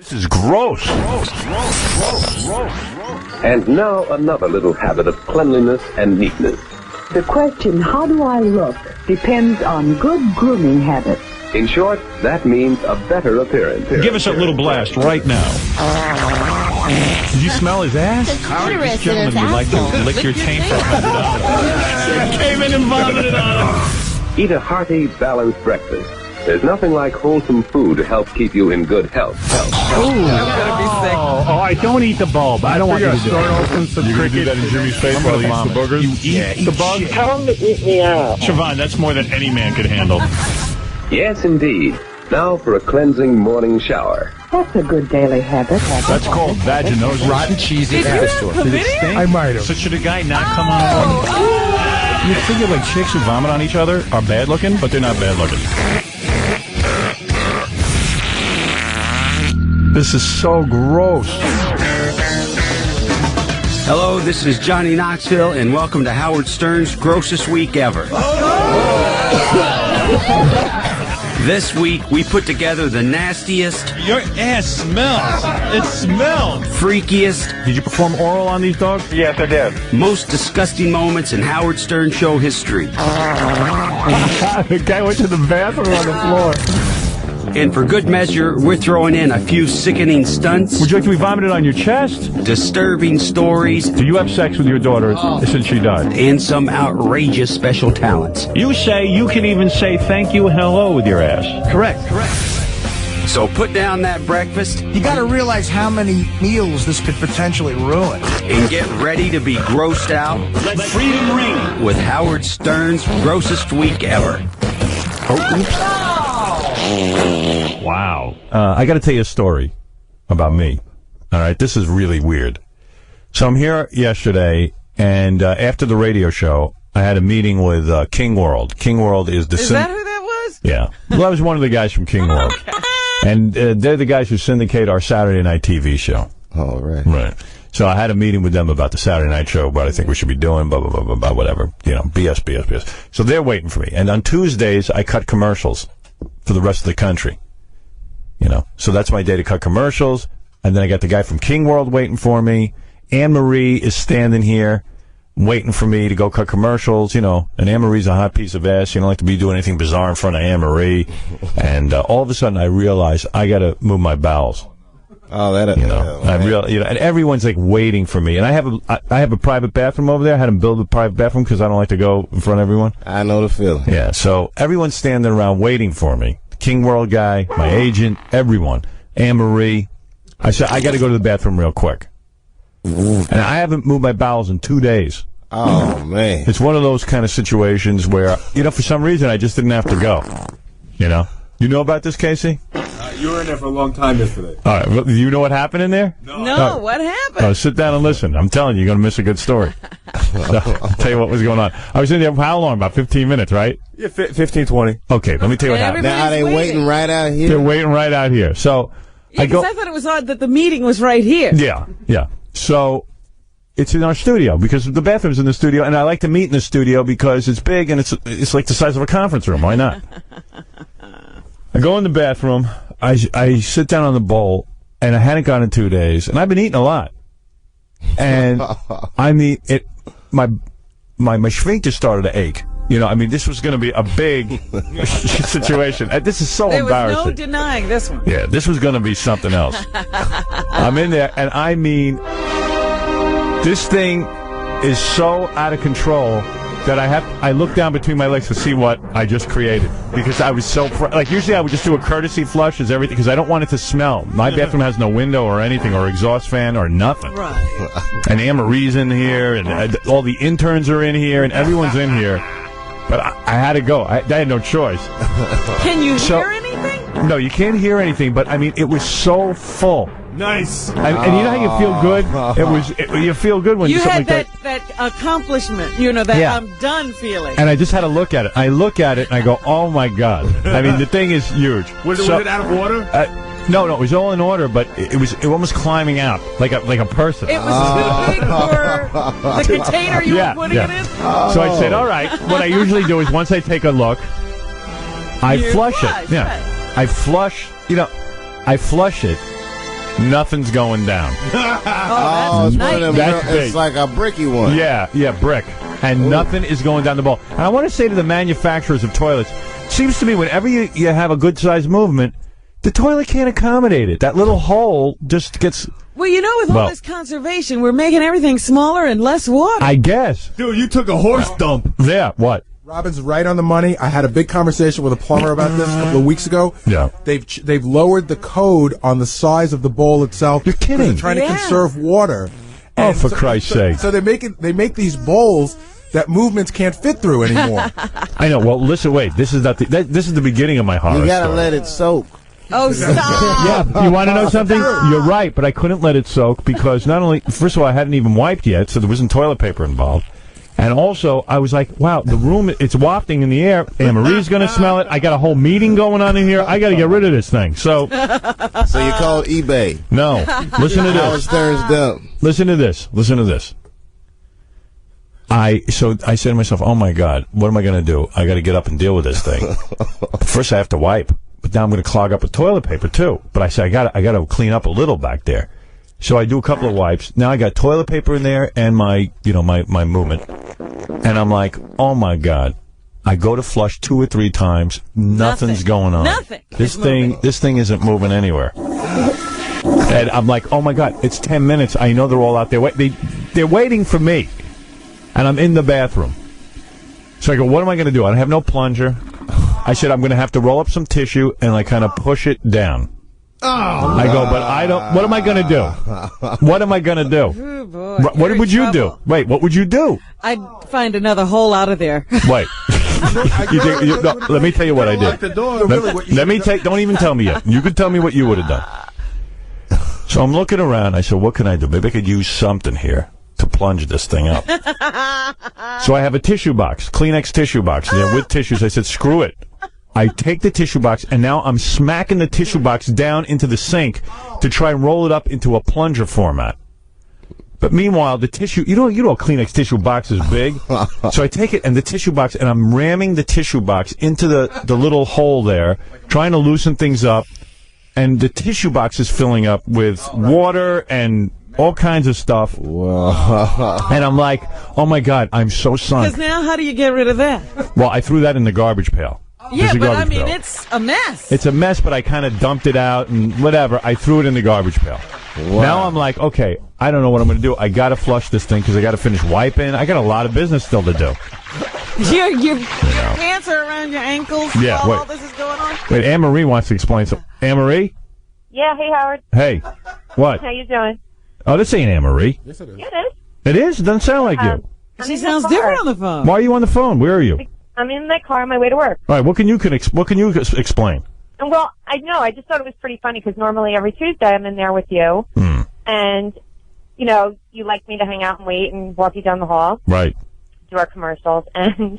This is gross. And now another little habit of cleanliness and neatness. The question, how do I look, depends on good grooming habits. In short, that means a better appearance. Give us a little blast right now. Did you smell his ass? This gentleman would like to lick your taint for $100. Came in and vomited on him. Eat a hearty, balanced breakfast. There's nothing like wholesome food to help keep you in good health. I don't eat the bulb. I don't want you to do it. You're going to do that in Jimmy's face while he eats the boogers? You eat the bug? Tell him to eat me out. Siobhan, that's more than any man could handle. Yes, indeed. Now for a cleansing morning shower. That's a good daily habit. That's called vaginosis. Rotten cheesy Did you have chlamydia? I might have. So should a guy not come on? You figure like chicks who vomit on each other are bad looking, but they're not bad looking. This is so gross. Hello, this is Johnny Knoxville, and welcome to Howard Stern's Grossest Week Ever. This week, we put together the nastiest... Your ass smells. It smells. Freakiest... Did you perform oral on these dogs? Yes, I did. Most disgusting moments in Howard Stern show history. The guy went to the bathroom on the floor. And for good measure, we're throwing in a few sickening stunts. Would you like to be vomited on your chest? Disturbing stories. Do you have sex with your daughter since she died? And some outrageous special talents. You say you can even say thank you and hello with your ass. Correct. So put down that breakfast. You got to realize how many meals this could potentially ruin. And get ready to be grossed out. Let freedom ring. With Howard Stern's Grossest Week Ever. Wow. I got to tell you a story about me. All right, this is really weird. So I'm here yesterday, and after the radio show, I had a meeting with King World. King World is the... Is that who that was? Yeah. Well, I was one of the guys from King World. Okay. And they're the guys who syndicate our Saturday night TV show. Oh, right. Right. So I had a meeting with them about the Saturday night show, what I think we should be doing, blah, blah, blah, blah, blah, whatever. You know, BS. So they're waiting for me. And on Tuesdays, I cut commercials for the rest of the country. You know, so that's my day to cut commercials. And then I got the guy from King World waiting for me. Anne-Marie is standing here waiting for me to go cut commercials, you know. And Anne-Marie's a hot piece of ass. You don't like to be doing anything bizarre in front of Anne-Marie. And all of a sudden I realize I got to move my bowels. Oh, that you know, and everyone's like waiting for me. And I have a private bathroom over there. I had them build a private bathroom because I don't like to go in front of everyone. I know the feeling. Yeah, so everyone's standing around waiting for me. King World guy, my agent, everyone. Anne-Marie. I said, I got to go to the bathroom real quick. And I haven't moved my bowels in 2 days. Oh, man. It's one of those kind of situations where, you know, for some reason, I just didn't have to go. You know? You know about this, Casey? You were in there for a long time yesterday. All right. Well, do you know what happened in there? No, what happened? Sit down and listen. I'm telling you, you're going to miss a good story. So, I'll tell you what was going on. I was in there for how long? About 15 minutes, right? Yeah, 15, 20. Okay, let me tell you what happened. Now, are they waiting right out here? They're waiting right out here. So, I thought it was odd that the meeting was right here. Yeah. So, it's in our studio because the bathroom's in the studio, and I like to meet in the studio because it's big and it's like the size of a conference room. Why not? I go in the bathroom. I sit down on the bowl, and I hadn't gone in 2 days, and I've been eating a lot. And I mean, my sphincter started to ache. You know, I mean, this was going to be a big situation. This is so embarrassing. There was no denying this one. Yeah, this was going to be something else. I'm in there, and I mean, this thing is so out of control that I look down between my legs to see what I just created because I was so like usually I would just do a courtesy flush as everything because I don't want it to smell. My bathroom has no window or anything or exhaust fan or nothing. Right. And Anne-Marie's in here and all the interns are in here and everyone's in here. But I had to go. I had no choice. Can you hear anything? No, you can't hear anything. But I mean, it was so full. Nice. And you know how you feel good? You feel good when you had like that accomplishment, you know, that yeah. I'm done feeling. And I just had to look at it. I look at it and I go, oh my God. I mean, the thing is huge. Was it out of order? No, it was all in order, but it was almost climbing out like a person. It was too big for the container you were putting it in? So I said, all right, what I usually do is once I take a look, I flush it. Yeah. I flush it. Nothing's going down. Oh, it's that's one of them. That's big. It's like a bricky one. Yeah, brick. And nothing is going down the bowl. And I want to say to the manufacturers of toilets, it seems to me whenever you have a good-sized movement, the toilet can't accommodate it. That little hole just gets... Well, with all this conservation, we're making everything smaller and less water. I guess. Dude, you took a horse dump. Yeah, what? Robin's right on the money. I had a big conversation with a plumber about this a couple of weeks ago. Yeah. They've lowered the code on the size of the bowl itself. You're kidding. They're trying to conserve water. Oh, And for Christ's sake. So they make these bowls that movements can't fit through anymore. I know. Well, listen, wait. This is not this is the beginning of my horror You gotta story. let it soak. Oh, stop. Yeah, you want to know something? You're right, but I couldn't let it soak because not only, first of all, I hadn't even wiped yet, so there wasn't toilet paper involved. And also, I was like, wow, the room, it's wafting in the air. Anne-Marie's going to smell it. I got a whole meeting going on in here. I got to get rid of this thing. So you called eBay. No. Listen to Howard this. Stern's dump. Listen to this. Listen to this. So I said to myself, oh, my God, what am I going to do? I got to get up and deal with this thing. First, I have to wipe. But now I'm going to clog up with toilet paper, too. But I said, I got to clean up a little back there. So I do a couple of wipes. Now I got toilet paper in there and my movement. And I'm like, oh, my God. I go to flush 2 or 3 times. Nothing's going on. Nothing. This thing isn't moving anywhere. And I'm like, oh, my God, it's 10 minutes. I know they're all out there. They're waiting for me. And I'm in the bathroom. So I go, what am I going to do? I have no plunger. I said, I'm going to have to roll up some tissue and like kind of push it down. Oh, I go, but I don't. What am I going to do? What am I going to do? Oh, boy, what would you do? Wait, what would you do? I'd find another hole out of there. Wait. No, let me tell you what I did. Let me take. Don't even tell me yet. You could tell me what you would have done. So I'm looking around. I said, what can I do? Maybe I could use something here to plunge this thing up. So I have a tissue box, Kleenex tissue box, with tissues. I said, screw it. I take the tissue box, and now I'm smacking the tissue box down into the sink to try and roll it up into a plunger format. But meanwhile, the tissue, you know, a Kleenex tissue box is big. So I take it and the tissue box, and I'm ramming the tissue box into the little hole there, trying to loosen things up. And the tissue box is filling up with water and all kinds of stuff. Wow. And I'm like, oh, my God, I'm so sunk. Because now how do you get rid of that? Well, I threw that in the garbage pail. Yeah, but I mean, it's a mess. It's a mess, but I kind of dumped it out and whatever. I threw it in the garbage pail. Wow. Now I'm like, okay, I don't know what I'm going to do. I got to flush this thing because I got to finish wiping. I got a lot of business still to do. Your pants are around your ankles while all this is going on? Wait, Anne-Marie wants to explain something. Anne-Marie? Yeah, hey, Howard. Hey. What? How you doing? Oh, this ain't Anne-Marie. Yes, it is. Yeah, it is. It is? It doesn't sound like you. She sounds different on the phone. Why are you on the phone? Where are you? I'm in my car on my way to work. All right, what can you explain? Well, I know. I just thought it was pretty funny because normally every Tuesday I'm in there with you. And, you know, you like me to hang out and wait and walk you down the hall. Right. Do our commercials. And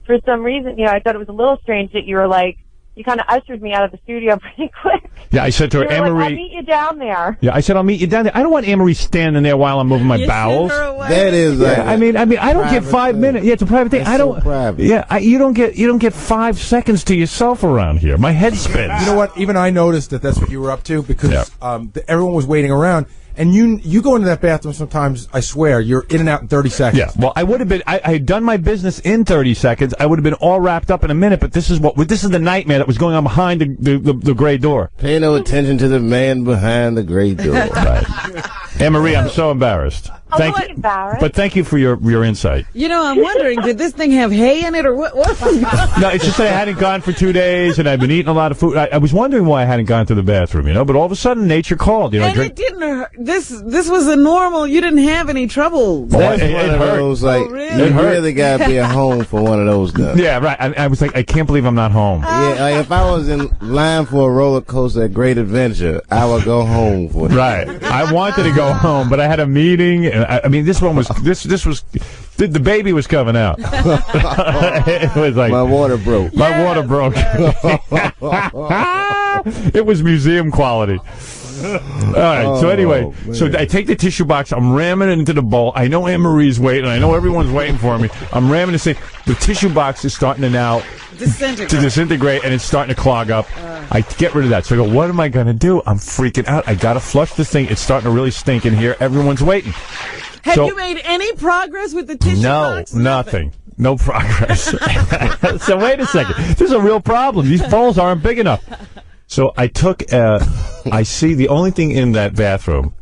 for some reason, you know, I thought it was a little strange that you were like, you kind of ushered me out of the studio pretty quick. Yeah, I said to her, you were Anne-Marie. like, I'll meet you down there. Yeah, I said, I'll meet you down there. I don't want Anne-Marie standing there while I'm moving my bowels. That is, I mean, I don't get 5 minutes. Yeah, it's a private thing. That's so private. Yeah, you don't get 5 seconds to yourself around here. My head spins. You know what? Even I noticed that's what you were up to because everyone was waiting around. And you go into that bathroom sometimes, I swear, you're in and out in 30 seconds. Yeah, well, I would have been, I had done my business in 30 seconds. I would have been all wrapped up in a minute, but this is the nightmare that was going on behind the gray door. Pay no attention to the man behind the gray door. Right. Anne-Marie, I'm so embarrassed. Thank you. But thank you for your insight. You know, I'm wondering, did this thing have hay in it or what? No, it's just that I hadn't gone for 2 days and I've been eating a lot of food. I was wondering why I hadn't gone to the bathroom, you know, but all of a sudden nature called. You know, and it didn't hurt. This was a normal, you didn't have any trouble. That's one of those, like, really? you really got to be at home for one of those guys. Yeah, right. I was like, I can't believe I'm not home. Yeah, like if I was in line for a roller coaster at Great Adventure, I would go home for it. Right. I wanted to go home, but I had a meeting. And I mean, this one was the baby was coming out. It was like my water broke. My water broke. It was museum quality. All right. So anyway, so I take the tissue box. I'm ramming it into the bowl. I know Anne-Marie's waiting. I know everyone's waiting for me. I'm ramming this thing. The tissue box is starting to now disintegrate. disintegrate, and it's starting to clog up. I get rid of that. So I go, what am I going to do? I'm freaking out. I got to flush this thing. It's starting to really stink in here. Everyone's waiting. Have you made any progress with the tissue box? No, nothing. No progress. So wait a second. There's a real problem. These bowls aren't big enough. So I took, I see the only thing in that bathroom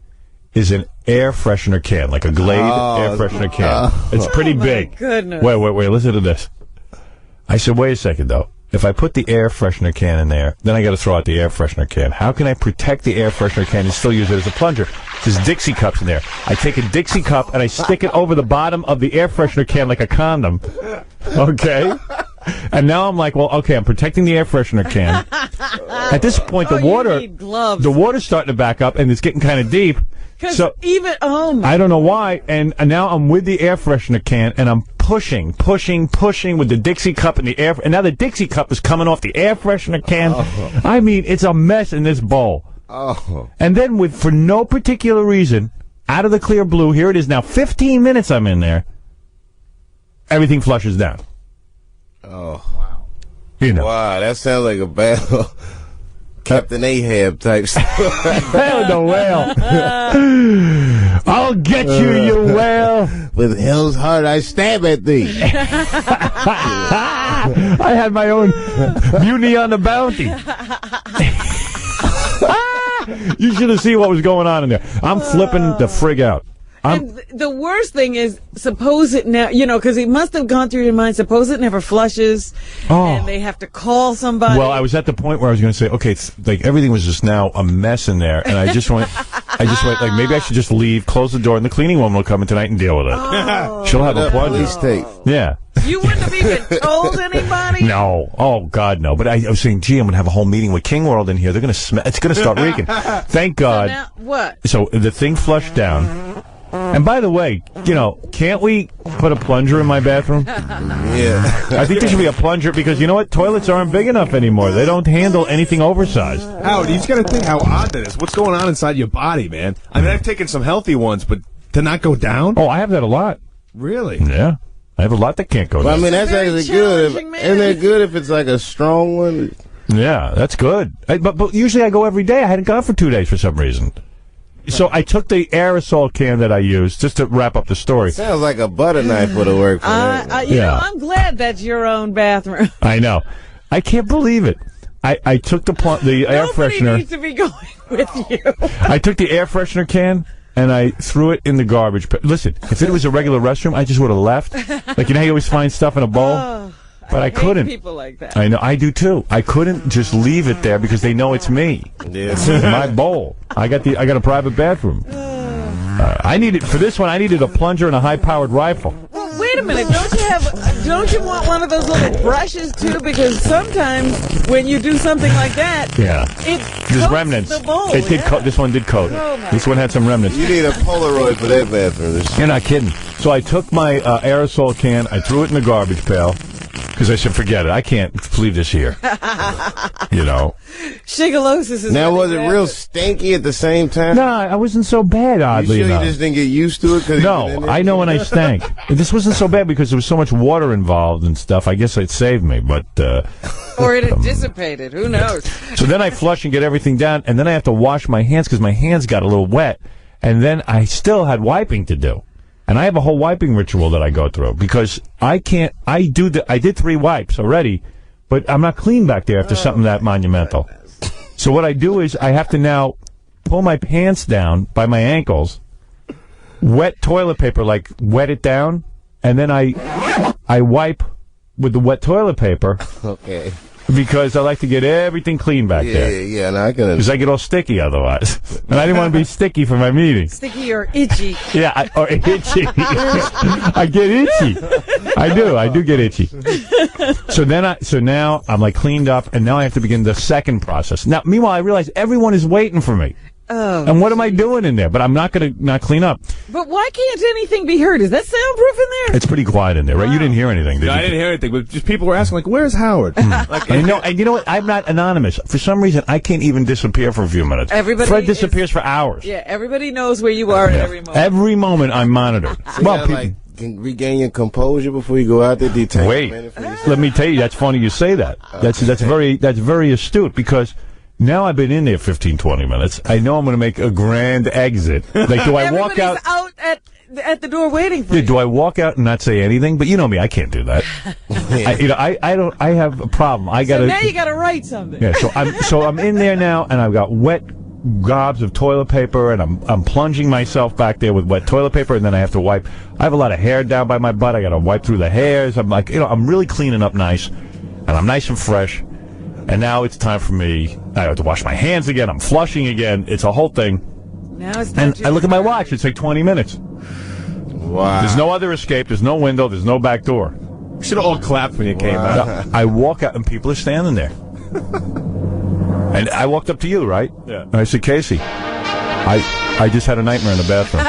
is an air freshener can, like a Glade air freshener can. It's pretty big. Goodness. Wait, listen to this. I said, wait a second, though. If I put the air freshener can in there, then I got to throw out the air freshener can. How can I protect the air freshener can and still use it as a plunger? There's Dixie cups in there. I take a Dixie cup and I stick it over the bottom of the air freshener can like a condom. Okay? And now I'm like, well, okay, I'm protecting the air freshener can. At this point, the water's starting to back up and it's getting kind of deep. So I don't know why. And now I'm with the air freshener can and I'm pushing with the Dixie cup and the air. And now the Dixie cup is coming off the air freshener can. Oh. I mean, it's a mess in this bowl. Oh. And then for no particular reason, out of the clear blue, here it is now, 15 minutes I'm in there, everything flushes down. Oh. Wow. You know. Wow, that sounds like a bad Captain Ahab type stuff. Hell the whale. I'll get you, you whale. With hell's heart I stab at thee. I had my own Mutiny on the Bounty. You should have seen what was going on in there. I'm flipping the frig out. And the worst thing is, suppose it now, because it must have gone through your mind, suppose it never flushes, and they have to call somebody. Well, I was at the point where I was going to say, okay, like everything was just now a mess in there, and I just went, like, maybe I should just leave, close the door, and the cleaning woman will come in tonight and deal with it. Oh. She'll have a police tape. Yeah. You wouldn't have even told anybody? No. Oh, God, no. But I was saying, gee, I'm going to have a whole meeting with King World in here. They're going to it's going to start reeking. Thank God. So now, what? So the thing flushed down. And by the way, can't we put a plunger in my bathroom? Yeah. I think there should be a plunger because you know what? Toilets aren't big enough anymore. They don't handle anything oversized. Howard, you just got to think how odd that is. What's going on inside your body, man? I mean, I've taken some healthy ones, but to not go down? Oh, I have that a lot. Really? Yeah. I have a lot that can't go down. Well, I mean, that's actually good. Isn't that good if it's like a strong one? Yeah, that's good. But usually I go every day. I hadn't gone for 2 days for some reason. So I took the aerosol can that I used, just to wrap up the story. Sounds like a butter knife would have worked for that. You know, I'm glad that's your own bathroom. I know. I can't believe it. I took the air freshener. Nobody needs to be going with you. I took the air freshener can, and I threw it in the garbage. Listen, if it was a regular restroom, I just would have left. Like, how you always find stuff in a bowl? But I couldn't. People like that. I know. I do too. I couldn't just leave it there because they know it's me. Yeah. It's my bowl. I got a private bathroom. I needed for this one. I needed a plunger and a high-powered rifle. Well, wait a minute. Don't you want one of those little brushes too? Because sometimes when you do something like that, there's remnants. The bowl, it did. This one did coat. This one had some remnants. You need a Polaroid for that bathroom. You're not kidding. So I took my aerosol can. I threw it in the garbage pail. Because I said, forget it. I can't leave this here. Shigellosis is... Now, was it real stinky at the same time? No, I wasn't so bad, oddly enough. You just didn't get used to it? No, I know when I stank. This wasn't so bad because there was so much water involved and stuff. I guess it saved me, but... or it had dissipated. Who knows? So then I flush and get everything down, and then I have to wash my hands because my hands got a little wet. And then I still had wiping to do. And I have a whole wiping ritual that I go through because I did 3 wipes already, but I'm not clean back there after something that monumental. So what I do is I have to now pull my pants down by my ankles, wet toilet paper, like wet it down, and then I wipe with the wet toilet paper. Okay. Because I like to get everything clean back there. Yeah, no, I can. Because I get all sticky otherwise, and I didn't want to be sticky for my meeting. Sticky or itchy. Yeah, or itchy. I get itchy. I do get itchy. So now I'm like cleaned up, and now I have to begin the second process. Now, meanwhile, I realize everyone is waiting for me. Oh, and what am I doing in there? But I'm not going to not clean up. But why can't anything be heard? Is that soundproof in there? It's pretty quiet in there, right? You didn't hear anything, did you? I didn't hear anything, but just people were asking, like, where's Howard? And you know what? I'm not anonymous. For some reason, I can't even disappear for a few minutes. Fred disappears for hours. Yeah, everybody knows where you are at every moment. Every moment, I'm monitored. Well, like regain your composure before you go out there? Do you take Wait, a minute for yourself? let me tell you, that's funny you say that. That's very astute, because now I've been in there 15, 20 minutes. I know I'm going to make a grand exit. Like, do I walk out? Everybody's out at the door waiting for you. Do I walk out and not say anything? But you know me, I can't do that. I have a problem. So now you got to write something. Yeah, so I'm in there now, and I've got wet gobs of toilet paper, and I'm plunging myself back there with wet toilet paper, and then I have to wipe. I have a lot of hair down by my butt. I got to wipe through the hairs. I'm like, I'm really cleaning up nice, and I'm nice and fresh. And now it's time for me. I have to wash my hands again. I'm flushing again. It's a whole thing. Now it's and I look at my watch. It's like 20 minutes. Wow. There's no other escape. There's no window. There's no back door. Should have all clapped when you came out. I walk out, and people are standing there. And I walked up to you, right? Yeah. And I said, Casey, I just had a nightmare in the bathroom.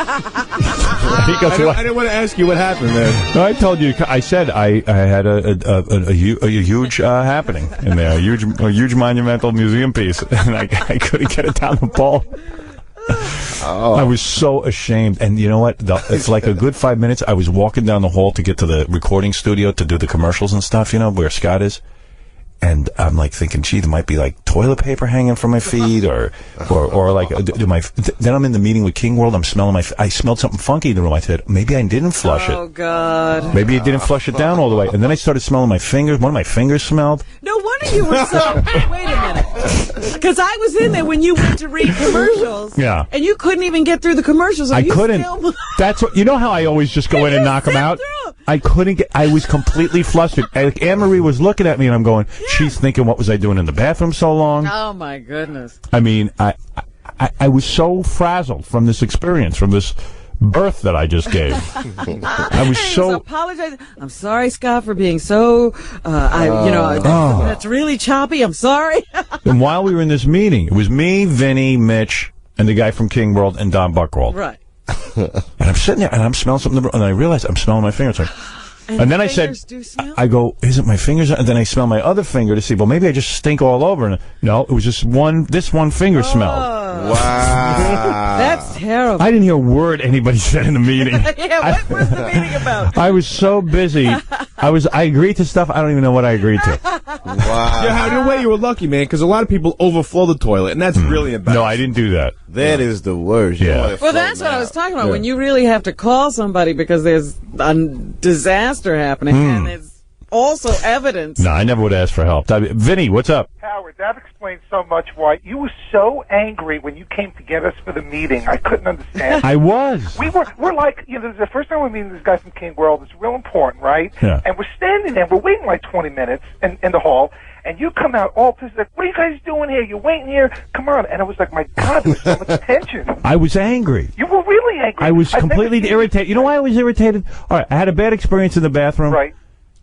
I didn't want to ask you what happened, man. No, I told you. I said I had a huge happening in there, a huge monumental museum piece, and I couldn't get it down the pole. I was so ashamed. And you know what? It's like a good 5 minutes. I was walking down the hall to get to the recording studio to do the commercials and stuff, where Scott is. And I'm like thinking, gee, there might be like toilet paper hanging from my feet, or like then I'm in the meeting with King World. I'm smelling I smelled something funky in the room. I said, maybe I didn't flush it. Oh God. Maybe I didn't flush it down all the way. And then I started smelling my fingers. One of my fingers smelled. No wonder you were so. Wait a minute. Because I was in there when you went to read commercials. Yeah. And you couldn't even get through the commercials. I couldn't. That's what, how I always just go in and knock them out. I couldn't get. I was completely flustered. Like Anne-Marie was looking at me, and I'm going. She's thinking, what was I doing in the bathroom so long? Oh my goodness. I mean, I was so frazzled from this experience, from this birth that I just gave. I was so apologize. I'm sorry, Scott, for being so. That's really choppy. I'm sorry. And while we were in this meeting, it was me, Vinny, Mitch, and the guy from King World, and Don Buchwald. Right. And I'm sitting there, and I'm smelling something, and I realized I'm smelling my fingers. And then I said, I go, is it my fingers? And then I smell my other finger to see, well, maybe I just stink all over. And no, it was just this one finger smelled. Wow. That's terrible. I didn't hear a word anybody said in the meeting. Yeah, what was the meeting about? I was so busy. I agreed to stuff. I don't even know what I agreed to. Wow. Yeah, in a way you were lucky, man, because a lot of people overflow the toilet, and that's really embarrassing. No, I didn't do that. That is the worst. Yeah. Well, that's what I was talking about. When you really have to call somebody because there's a disaster happening, and there's also evidence. No, I never would ask for help. Vinny, what's up? Howard, that explains so much why you were so angry when you came to get us for the meeting. I couldn't understand. I was. We're like, this is the first time we're meeting this guy from King World. It's real important, right? Yeah. And we're standing there, we're waiting like 20 minutes in the hall, and you come out all pissed, like, what are you guys doing here? You're waiting here? Come on. And I was like, my God, there was so much tension. I was angry. You were really angry. I was completely irritated. You know why I was irritated? All right, I had a bad experience in the bathroom. Right.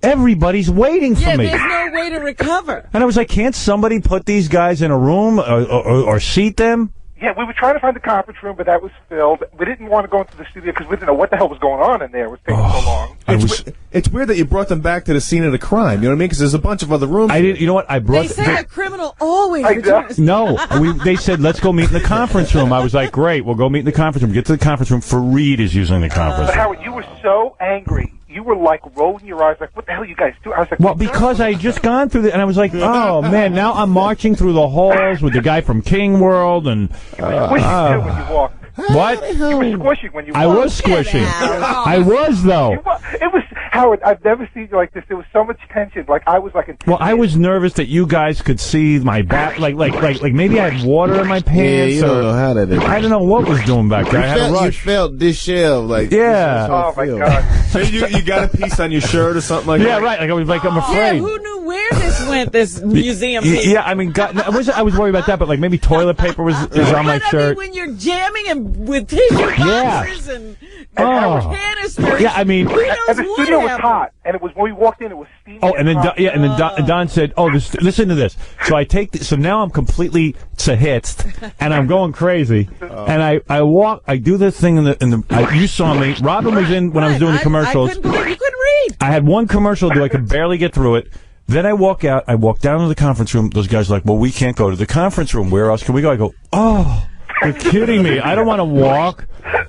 Everybody's waiting for me. Yeah, there's no way to recover. And I was like, can't somebody put these guys in a room or seat them? Yeah, we were trying to find the conference room, but that was filled. We didn't want to go into the studio because we didn't know what the hell was going on in there. It was taking so long. It's weird that you brought them back to the scene of the crime. You know what I mean? Because there's a bunch of other rooms. I didn't. You know what? I brought. They say a criminal always returns. No, they said let's go meet in the conference room. I was like, great, we'll go meet in the conference room. Get to the conference room. Fareed is using the conference But room. Howard, you were so angry. You were like rolling your eyes, like, what the hell are you guys doing? I was like, well, because I just gone through it, and I was like, oh man, now I'm marching through the halls with the guy from King World, and you were squishy too when you walked. What? You were squishing when you walked. I was squishing. I was though. It was Howard. I've never seen you like this. There was so much tension. Like I was like. Well, I was nervous that you guys could see my back. Like maybe I had water in my pants. Yeah, you don't know how that is. I don't know what was doing back there. I had a rush. You felt disheveled, like yeah. Oh my God. So you got a piece on your shirt or something like that? Yeah, right. Like I was like, I'm afraid. Yeah, who knew where this went? This museum piece? Yeah, I mean, God, I was worried about that, but like maybe toilet paper is on my shirt. When you're jamming and with tissue boxes and canisters. Yeah, I mean, and the studio was hot, and it was when we walked in, it was steamy. Oh, and then Don said, "Oh, listen to this." So I take so now I'm completely zahitzt, and I'm going crazy, and I walk, I do this thing in the. You saw me. Robin was in when I was doing the commercials. I couldn't believe you couldn't read. I had one commercial to do. I could barely get through it. Then I walk out. I walk down to the conference room. Those guys are like, well, we can't go to the conference room. Where else can we go? I go, oh. You're kidding me. I don't want to walk.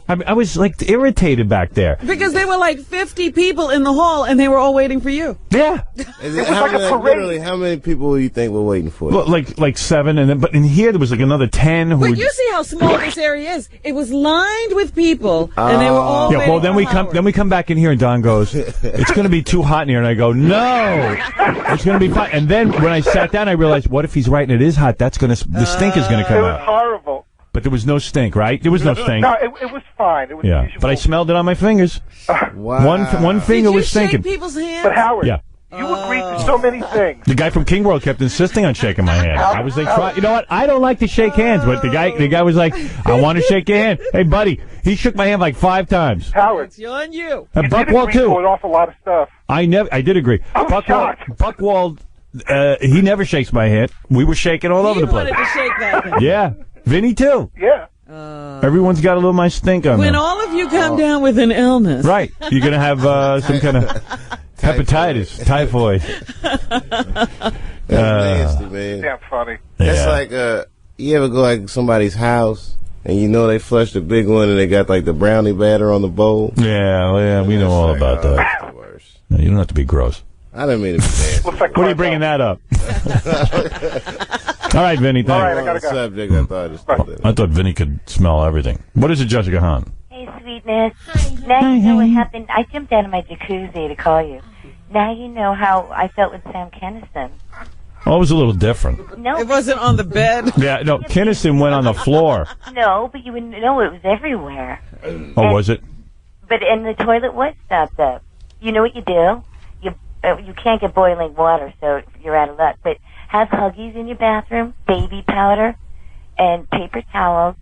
I mean, I was like irritated back there. Because there were like 50 people in the hall, and they were all waiting for you. Yeah. It was like a parade. Literally, how many people do you think were waiting for you? Well, like 7, and then but in here there was like another 10. Who But you see how small this area is. It was lined with people, and they were all yeah. waiting Well, then we come back in here, and Don goes, "It's going to be too hot in here," and I go, "No, it's going to be fine." And then when I sat down, I realized, what if he's right and it is hot? That's going to the stink is going to come It was out. horrible. But there was no stink, right? There was no stink. No, it was fine. It was Yeah, usual. but I smelled it on my fingers. Wow. One finger Did you was stinking. shake people's hands? But Howard, Yeah. you agreed to so many things. The guy from King World kept insisting on shaking my hand. I was like, you know what? I don't like to shake hands, but the guy was like, I want to shake your hand. Hey, buddy, he shook my hand like 5 times. Howard, It's on you. And you did Buckwald agree to too. an awful lot of stuff. I did agree. shocked. Buckwald, he never shakes my hand. We were shaking all over You the place. wanted to shake that thing. Yeah, Vinny too. Yeah. Everyone's got a little my stink on When them. all of you come down with an illness. Right, you're gonna have some kind of hepatitis, typhoid. That's nasty, man. Damn funny. That's Yeah. like you ever go like somebody's house and you know they flushed the big one and they got like the brownie batter on the bowl. Yeah, we know all about that. That's the worst. No, you don't have to be gross. I didn't mean to be nasty. Looks like What are you bringing that up? All right, Vinny, All right, thanks. I gotta go. Subject, I thought it was I thought Vinny could smell everything. What is it, Jessica Hahn? Hey, sweetness. Now you know what happened. I jumped out of my jacuzzi to call you. Now you know how I felt with Sam Kennison. Oh, it was a little different. No, It wasn't on the bed. Yeah, no, Kinnison went on the floor. no, but you would know it was everywhere. Oh, was it? But and the toilet was stopped up. You know what you do? You can't get boiling water, so you're out of luck. But have Huggies in your bathroom, baby powder, and paper towels.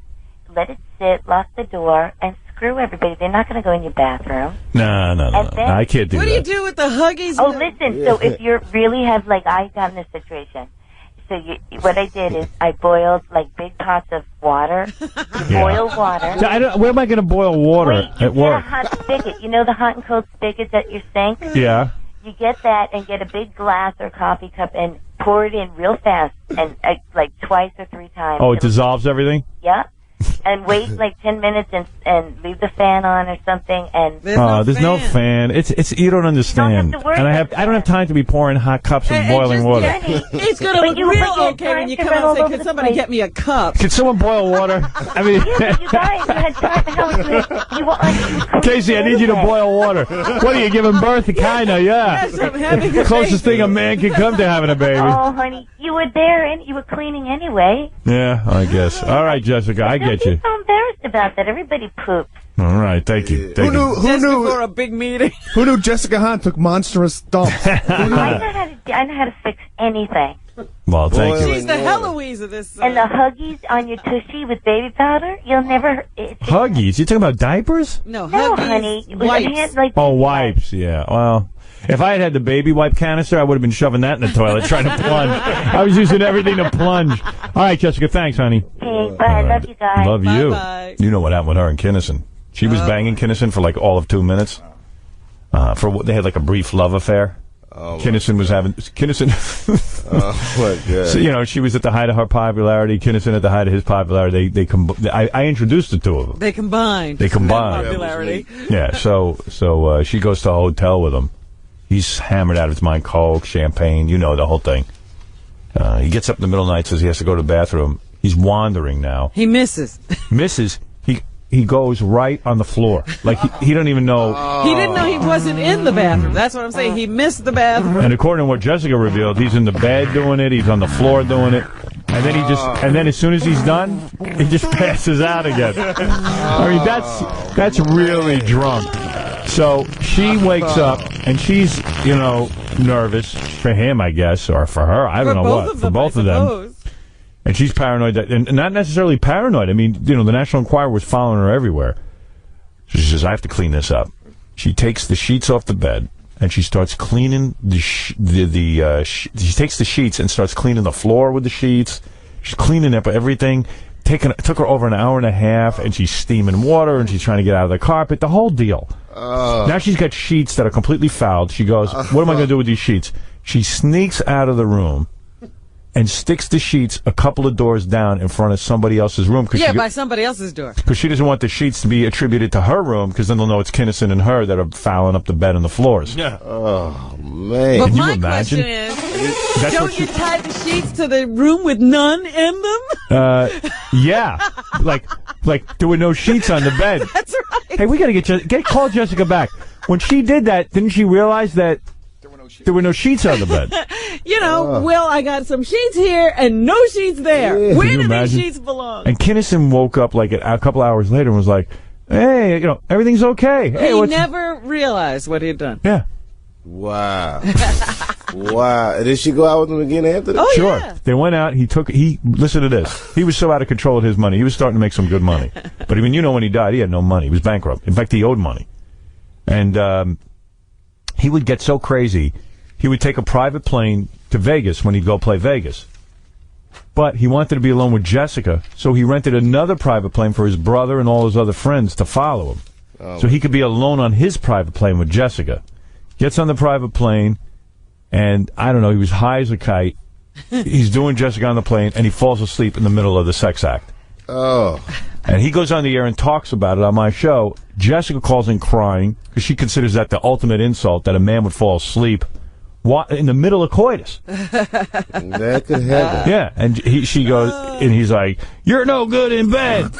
Let it sit, lock the door, and screw everybody. They're not going to go in your bathroom. No, And then- I can't do What that. do you do with the Huggies? Oh, listen. So if you really have, like, I got in this situation. So what I did is I boiled like big pots of water. Yeah. Boil water. So where am I going to boil water Wait, you at get a work? hot spigot. You know the hot and cold spigots at your sink? Yeah. You get that and get a big glass or coffee cup and pour it in real fast and like twice or 3 times. Oh, it dissolves everything? Yeah. And wait like 10 minutes and leave the fan on or something. And There's no fan. It's you don't understand. to worry And I about don't have time to be pouring hot cups of boiling water. It's going to But look you- real but you had okay when time you to come run out and all say, over "Can the somebody place." get me a cup?" Can someone boil water? I mean, Yeah, but you guys, you had time. Casey, I need you to boil water. What are you giving birth to? Kinda, yeah. Yes, I'm having a Closest baby. thing a man can come to having a baby. Oh, honey, you were there and you were cleaning anyway. Yeah, I guess. All right, Jessica, I get you. I'm so embarrassed about that. Everybody poops. All right, thank you. Thank you. Who Just knew? before a big meeting. Who knew Jessica Hahn took monstrous dumps? I know how to fix anything. Well, thank you. She's the Heloise of this. And the Huggies on your tushy with baby powder, you'll never. Huggies? You talking about diapers? No, No, Huggies, honey. With a wipes. hand like Oh, wipes. Yeah. Well, if I had the baby wipe canister, I would have been shoving that in the toilet trying to plunge. I was using everything to plunge. All right, Jessica. Thanks, honey. Hey, bye. Love you guys. Love you. Bye-bye. You know what happened with her and Kinnison. She was banging Kinnison for like all of 2 minutes. They had like a brief love affair. Kinnison was having Kinnison. Oh my God! So, she was at the height of her popularity. Kinnison at the height of his popularity. I introduced the two of them. They combined. Popularity. Yeah. So she goes to a hotel with him. He's hammered out of his mind. Coke, champagne. You know the whole thing. He gets up in the middle of the night. Says he has to go to the bathroom. He's wandering now. He misses. He goes right on the floor. Like, he don't even know. He didn't know he wasn't in the bathroom. That's what I'm saying. He missed the bathroom. And according to what Jessica revealed, he's in the bed doing it. He's on the floor doing it. And then as soon as he's done, he just passes out again. I mean, that's really drunk. So she wakes up, and she's, nervous for him, I guess, or for her. I don't know what. For both of them. And she's paranoid, and not necessarily paranoid. I mean, the National Enquirer was following her everywhere. So she says, I have to clean this up. She takes the sheets off the bed, and she starts cleaning she takes the sheets and starts cleaning the floor with the sheets. She's cleaning up everything. It took her over an hour and a half, and she's steaming water, and she's trying to get out of the carpet, the whole deal. Now she's got sheets that are completely fouled. She goes, what am I going to do with these sheets? She sneaks out of the room, and sticks the sheets a couple of doors down in front of somebody else's room. Yeah, by somebody else's door. Because she doesn't want the sheets to be attributed to her room, because then they'll know it's Kinnison and her that are fouling up the bed and the floors. Yeah. Oh, man. But Can you my imagine? question is, don't you tie the sheets to the room with none in them? Yeah. Like there were no sheets on the bed. That's right. Hey, we got to call Jessica back. When she did that, didn't she realize that there were no sheets on the bed? You know, Will, I got some sheets here and no sheets there. Yeah. Where Can you do imagine? these sheets belong? And Kinnison woke up like a couple hours later and was like, hey, everything's okay. Hey, he never realized what he'd done. Yeah. Wow. Wow. Did she go out with him again after that? Oh, Sure. yeah. They went out. Listen to this. He was so out of control of his money. He was starting to make some good money. But when he died, he had no money. He was bankrupt. In fact, he owed money. And he would get so crazy, he would take a private plane to Vegas when he'd go play Vegas. But he wanted to be alone with Jessica, so he rented another private plane for his brother and all his other friends to follow him. So he could be alone on his private plane with Jessica. Gets on the private plane, and I don't know, he was high as a kite. He's doing Jessica on the plane, and he falls asleep in the middle of the sex act. Oh. And he goes on the air and talks about it on my show. Jessica calls in crying, because she considers that the ultimate insult, that a man would fall asleep in the middle of coitus. That could happen. Yeah, and she goes, and he's like, you're no good in bed.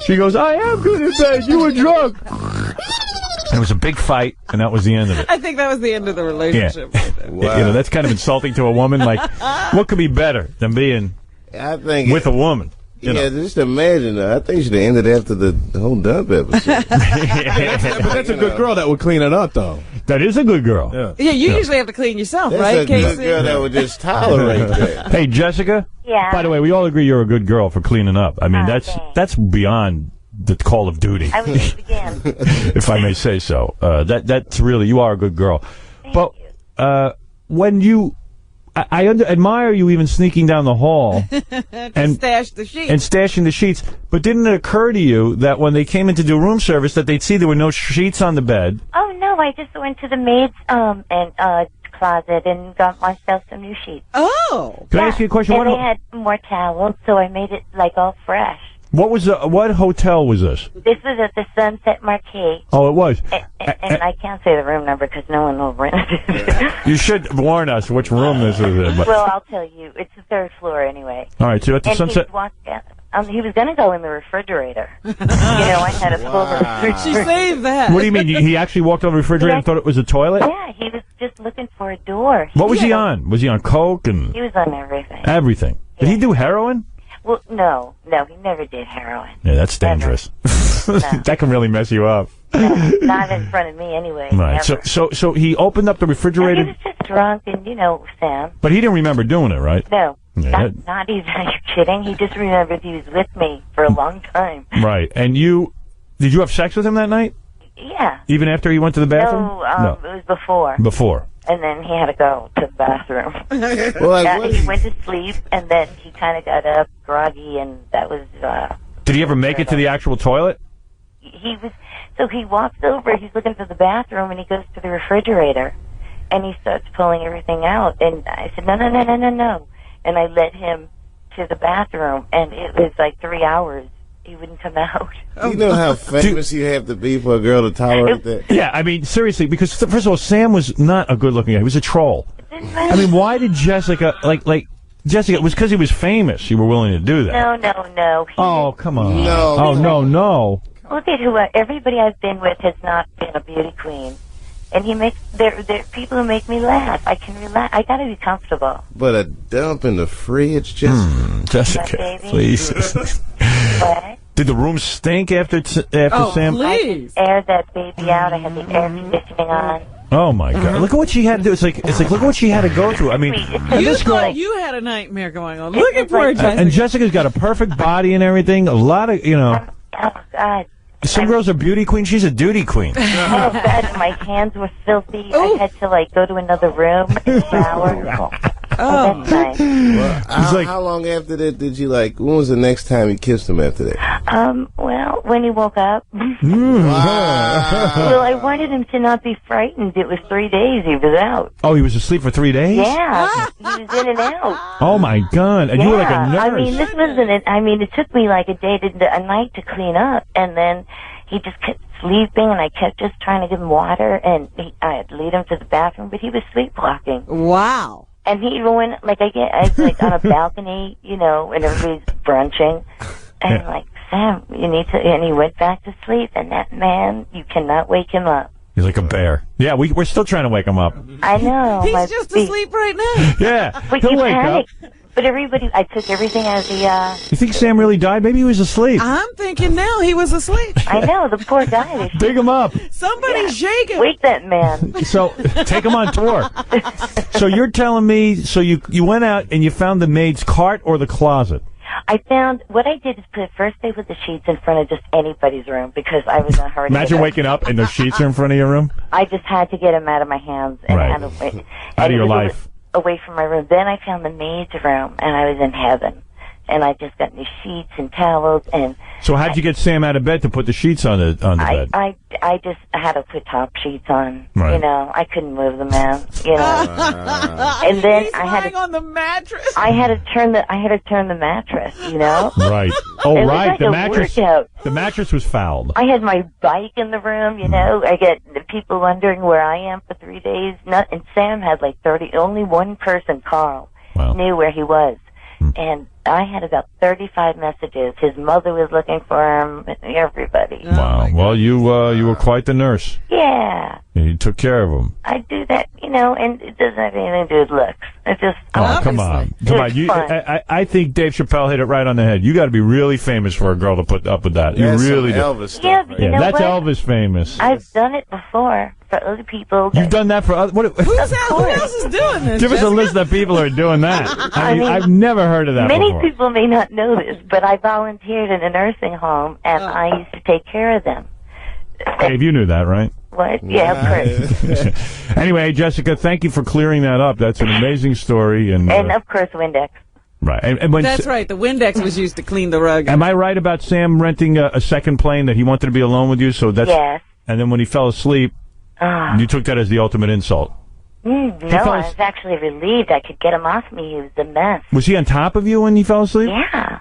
She goes, I am good in bed. You were drunk. And it was a big fight, and that was the end of it. I think that was the end of the relationship. Yeah. Wow. That's kind of insulting to a woman. Like, what could be better than being with a woman? Yeah, just imagine that. I think you should have ended after the whole dump episode. But that's a good girl that would clean it up, though. That is a good girl. Yeah, you usually have to clean yourself, That's right, a Casey? good girl that would just tolerate that. Hey, Jessica? Yeah. By the way, we all agree you're a good girl for cleaning up. I mean, that's beyond the call of duty, I was again. if I may say so. That's really, you are a good girl. Thank you. When you... I admire you even sneaking down the hall and stash the sheets. And stashing the sheets. But didn't it occur to you that when they came in to do room service that they'd see there were no sheets on the bed? Oh no, I just went to the maid's closet and got myself some new sheets. Oh. Can I ask you a question? And they had more towels, so I made it like all fresh. What hotel was this? This was at the Sunset Marquee. Oh, it was. And I can't say the room number because no one will rent it. You should warn us which room this is in. But. Well, I'll tell you. It's the third floor anyway. All right, so at the and Sunset... he was going to go in the refrigerator. I had a full refrigerator. She saved that. What do you mean? He actually walked on the refrigerator and thought it was a toilet? Yeah, he was just looking for a door. What was he on? Was he on coke? And he was on everything. Everything. Did he do heroin? Well, no, he never did heroin. Yeah, that's dangerous. That can really mess you up. No, not in front of me anyway. Right. Never. So he opened up the refrigerator. No, he was just drunk and, Sam. But he didn't remember doing it, right? No. Yeah, not even. Are you kidding? He just remembered he was with me for a long time. Right. And did you have sex with him that night? Yeah. Even after he went to the bathroom? No, it was before. Before. And then he had to go to the bathroom. Well, he went to sleep, and then he kind of got up groggy, and that was... Did he ever make it to the actual toilet? So he walks over, he's looking for the bathroom, and he goes to the refrigerator, and he starts pulling everything out. And I said, no. And I led him to the bathroom, and it was like 3 hours. He wouldn't come out. Do you know how famous you have to be for a girl to tolerate that? Yeah, I mean, seriously, because first of all, Sam was not a good-looking guy. He was a troll. I mean, why did Jessica, Jessica, it was because he was famous you were willing to do that. No. Oh, come on. No. Oh, no. Look at everybody I've been with has not been a beauty queen. And there are people who make me laugh. I can relax. I gotta be comfortable. But a dump in the fridge, Jessica, please. What? Did the room stink after Sam? Please. I aired that baby out. I had the air conditioning on. Oh my God! Look at what she had to do. It's like look at what she had to go through. I mean, You thought you had a nightmare going on. Look at poor Jessica. And Jessica's got a perfect body and everything. A lot of Oh God. Some girls are beauty queens. She's a duty queen. Oh God, my hands were filthy. I had to go to another room and shower. That's nice. Well, how long after that did you like? When was the next time you kissed him after that? Well, when he woke up. Wow. Well, I wanted him to not be frightened. It was 3 days he was out. Oh, he was asleep for 3 days? Yeah, he was in and out. Oh, my God. And you were like a nurse. I mean, this wasn't. I mean, it took me like a night to clean up, and then he just kept sleeping, and I kept just trying to give him water, and I had to lead him to the bathroom, but he was sleepwalking. Wow. And he even went, I was like on a balcony, and everybody's brunching, and I'm like, Sam, you need to, and he went back to sleep, and that man, you cannot wake him up. He's like a bear. Yeah, we're still trying to wake him up. I know. He's just asleep right now. Yeah, but he'll you wake panic. up. But everybody, I took everything out of the, You think Sam really died? Maybe he was asleep. I'm thinking now he was asleep. I know, the poor guy. Dig him up. Somebody shake him. Wake that man. So, take him on tour. So you're telling me, so you went out and you found the maid's cart or the closet? What I did is put first day with the sheets in front of just anybody's room because I was in a hurry. Imagine waking up and the sheets are in front of your room. I just had to get them out of my hands and Right. out Out of your life. Away from my room. Then I found the maid's room, and I was in heaven. And I just got new sheets and towels, and So how'd you get Sam out of bed to put the sheets on the bed? I just had to put top sheets on. Right. I couldn't move the man. And then He's I had lying on the mattress. I had to turn the mattress. Right. Oh, It was right. like The a mattress. workout. The mattress was fouled. I had my bike in the room, I get the people wondering where I am for 3 days. And Sam had like 30, only one person, Carl, knew where he was. And I had about 35 messages. His mother was looking for him, everybody. Wow. Well, you were quite the nurse. Yeah. You took care of him. I do that, and it doesn't have anything to do with looks. It just, Oh, come on. It's fun. I think Dave Chappelle hit it right on the head. You got to be really famous for a girl to put up with that. You That's really do. some Elvis stuff. Yeah, but you know That's what? Elvis famous. I've done it before for other people. You've done that for other. Who Who else is doing this? Give us a Jessica? list of people who are doing that. I mean, I've never heard of that Many before. people may not know this, but I volunteered in a nursing home, and I used to take care of them. Dave, you knew that, right? What? Yeah, of course. Anyway, Jessica, thank you for clearing that up. That's an amazing story. And of course, Windex. right. And when That's right. The Windex was used to clean the rug. Am I right about Sam renting a second plane that he wanted to be alone with you? So that's Yes. And then when he fell asleep, you took that as the ultimate insult. No, I was actually relieved I could get him off me. He was a mess. Was he on top of you when you fell asleep? Yeah.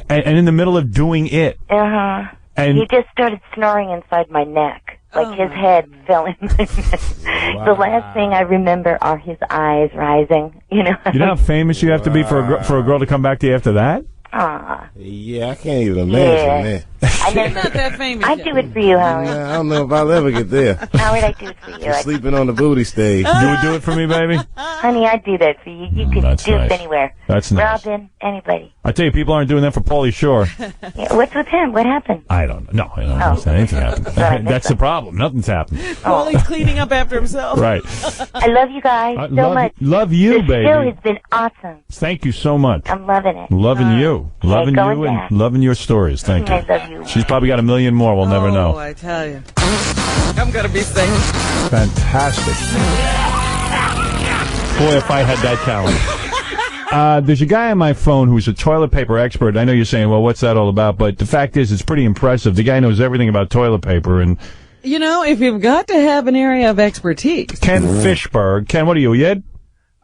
And in the middle of doing it? Uh-huh. And he just started snoring inside my neck. Like his head fell in my neck. The last thing I remember are his eyes rising. You know how famous you have to be for a girl to come back to you after that? Yeah, I can't even imagine that. You're not that famous. I'd do it for you, Howard. Nah, I don't know if I'll ever get there. Howard, I'd do it for you. Sleeping on the booty stage. You would do it for me, baby? Honey, I'd do that for you. You could That's do nice. it anywhere. That's nice. Robin, anybody. I tell you, people aren't doing that for Pauly Shore. Yeah, what's with him? What happened? I don't know. No, I don't understand. Anything happened. Right, That's the problem. Nothing's happened. Paulie's cleaning up after himself. Right. I love you guys so much. Love you, the baby. show has been awesome. Thank you so much. I'm loving it. Loving you. Loving going you and back. loving your stories. Thank you. I love you. She's probably got a million more. We'll never Oh, know. I tell you. I'm going to be safe. Fantastic. Boy, if I had that talent. There's a guy on my phone who's a toilet paper expert. I know you're saying, well, what's that all about? But the fact is, it's pretty impressive. The guy knows everything about toilet paper. And If you've got to have an area of expertise. Ken Fishberg. Ken, what are you, Yid?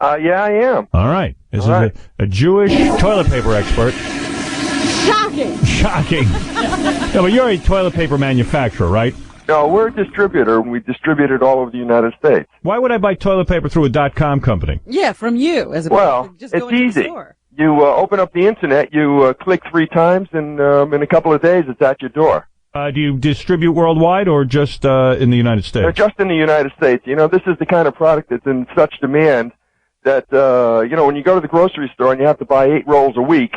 Yeah, I am. All right. This is a Jewish toilet paper expert. Shocking. No, but you're a toilet paper manufacturer, right? No, we're a distributor. We distribute it all over the United States. Why would I buy toilet paper through a .com company? Yeah, from you. As Well, to just it's going to the easy. store. You open up the internet, you click 3 times, and in a couple of days, it's at your door. Do you distribute worldwide or just in the United States? Just in the United States. This is the kind of product that's in such demand that, when you go to the grocery store and you have to buy 8 rolls a week,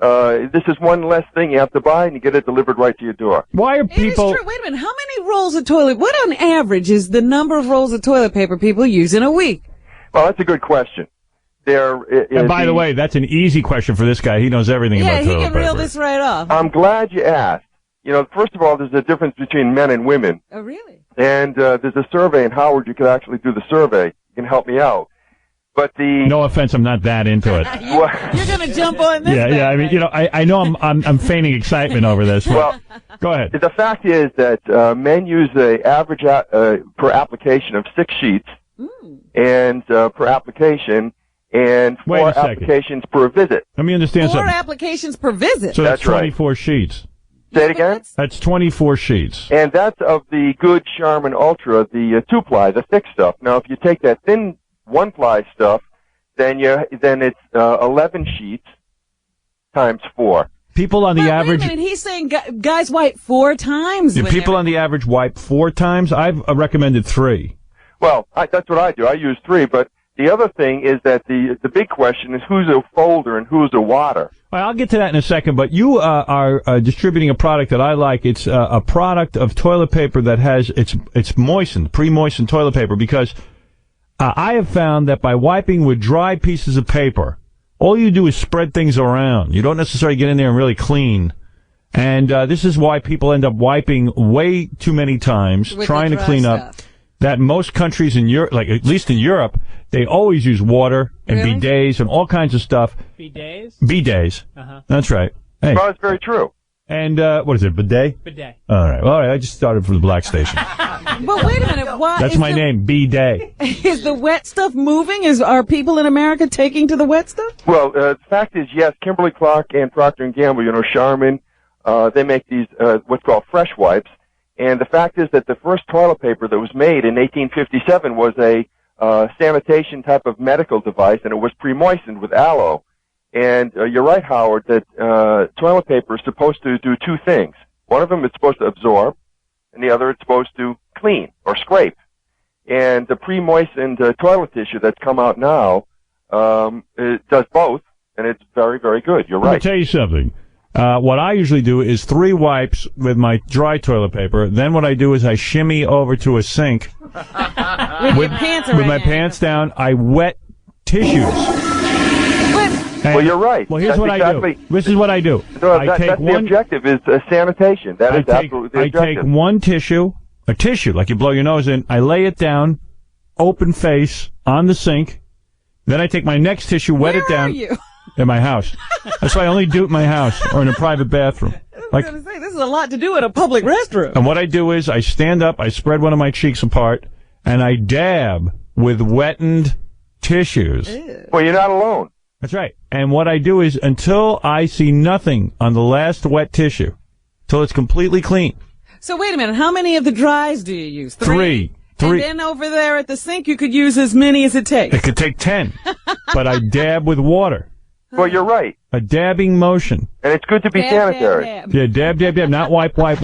this is one less thing you have to buy, and you get it delivered right to your door. Why are people... It is true. Wait a minute. How many rolls of toilet... What on average is the number of rolls of toilet paper people use in a week? Well, that's a good question. And by the way, that's an easy question for this guy. He knows everything about toilet paper. Yeah, he can reel this right off. I'm glad you asked. First of all, there's a difference between men and women. Oh, really? And there's a survey in Howard. You could actually do the survey. You can help me out. But no offense, I'm not that into it. You're going to jump on this. Yeah. I mean, I know I'm feigning excitement over this. Well, go ahead. The fact is that men use an average per application of 6 sheets, and per application, and 4 applications per visit. Let me understand 4 something. applications per visit. So that's 24 sheets. Say it again? That's 24 sheets. And that's of the good Charmin Ultra, the 2-ply, the thick stuff. Now, if you take that thin 1-ply stuff, then it's 11 sheets times 4. People on the average. Wait a minute, he's saying guys wipe 4 times. Do people on the average wipe 4 times? I've recommended 3. Well, that's what I do. I use 3, but the other thing is that the big question is who's a folder and who's a water. Well, I'll get to that in a second, but you are distributing a product that I like. It's a product of toilet paper that has it's moistened, pre-moistened toilet paper, because I have found that by wiping with dry pieces of paper, all you do is spread things around. You don't necessarily get in there and really clean. And this is why people end up wiping way too many times, with trying to clean up. That most countries in Europe, like at least in Europe, they always use water and bidets and all kinds of stuff. Bidets? Bidets. That's right. Hey. Well, it's very true. And what is it, bidet? Bidet. All right. I just started from the black station. But wait a minute. Why? That's my name, bidet. Is the wet stuff moving? Are people in America taking to the wet stuff? Well, the fact is, yes, Kimberly-Clark and Procter & Gamble, Charmin, they make these what's called fresh wipes. And the fact is that the first toilet paper that was made in 1857 was a sanitation type of medical device, and it was pre-moistened with aloe. And you're right, Howard, that toilet paper is supposed to do 2 things. One of them it's supposed to absorb, and the other it's supposed to clean or scrape. And the pre-moistened toilet tissue that's come out now it does both, and it's very, very good. You're right. Let me tell you something. What I usually do is 3 wipes with my dry toilet paper. Then what I do is I shimmy over to a sink with my pants down. I wet tissues. Well, you're right. Well, here's what I do. This is what I do. So that's the objective is sanitation. That is absolutely the objective. I take one tissue, a tissue like you blow your nose in. I lay it down, open face on the sink. Then I take my next tissue, wet it down. Where are you? In my house. That's why I only do it in my house or in a private bathroom. I was going to say, this is a lot to do in a public restroom. And what I do is I stand up, I spread one of my cheeks apart, and I dab with wettened tissues. Ew. Well, you're not alone. That's right. And what I do is until I see nothing on the last wet tissue, till it's completely clean. So wait a minute. How many of the dries do you use? 3. And then over there at the sink, you could use as many as it takes. It could take 10. But I dab with water. Well, you're right. A dabbing motion. And it's good to be sanitary. Yeah, dab, not wipe. But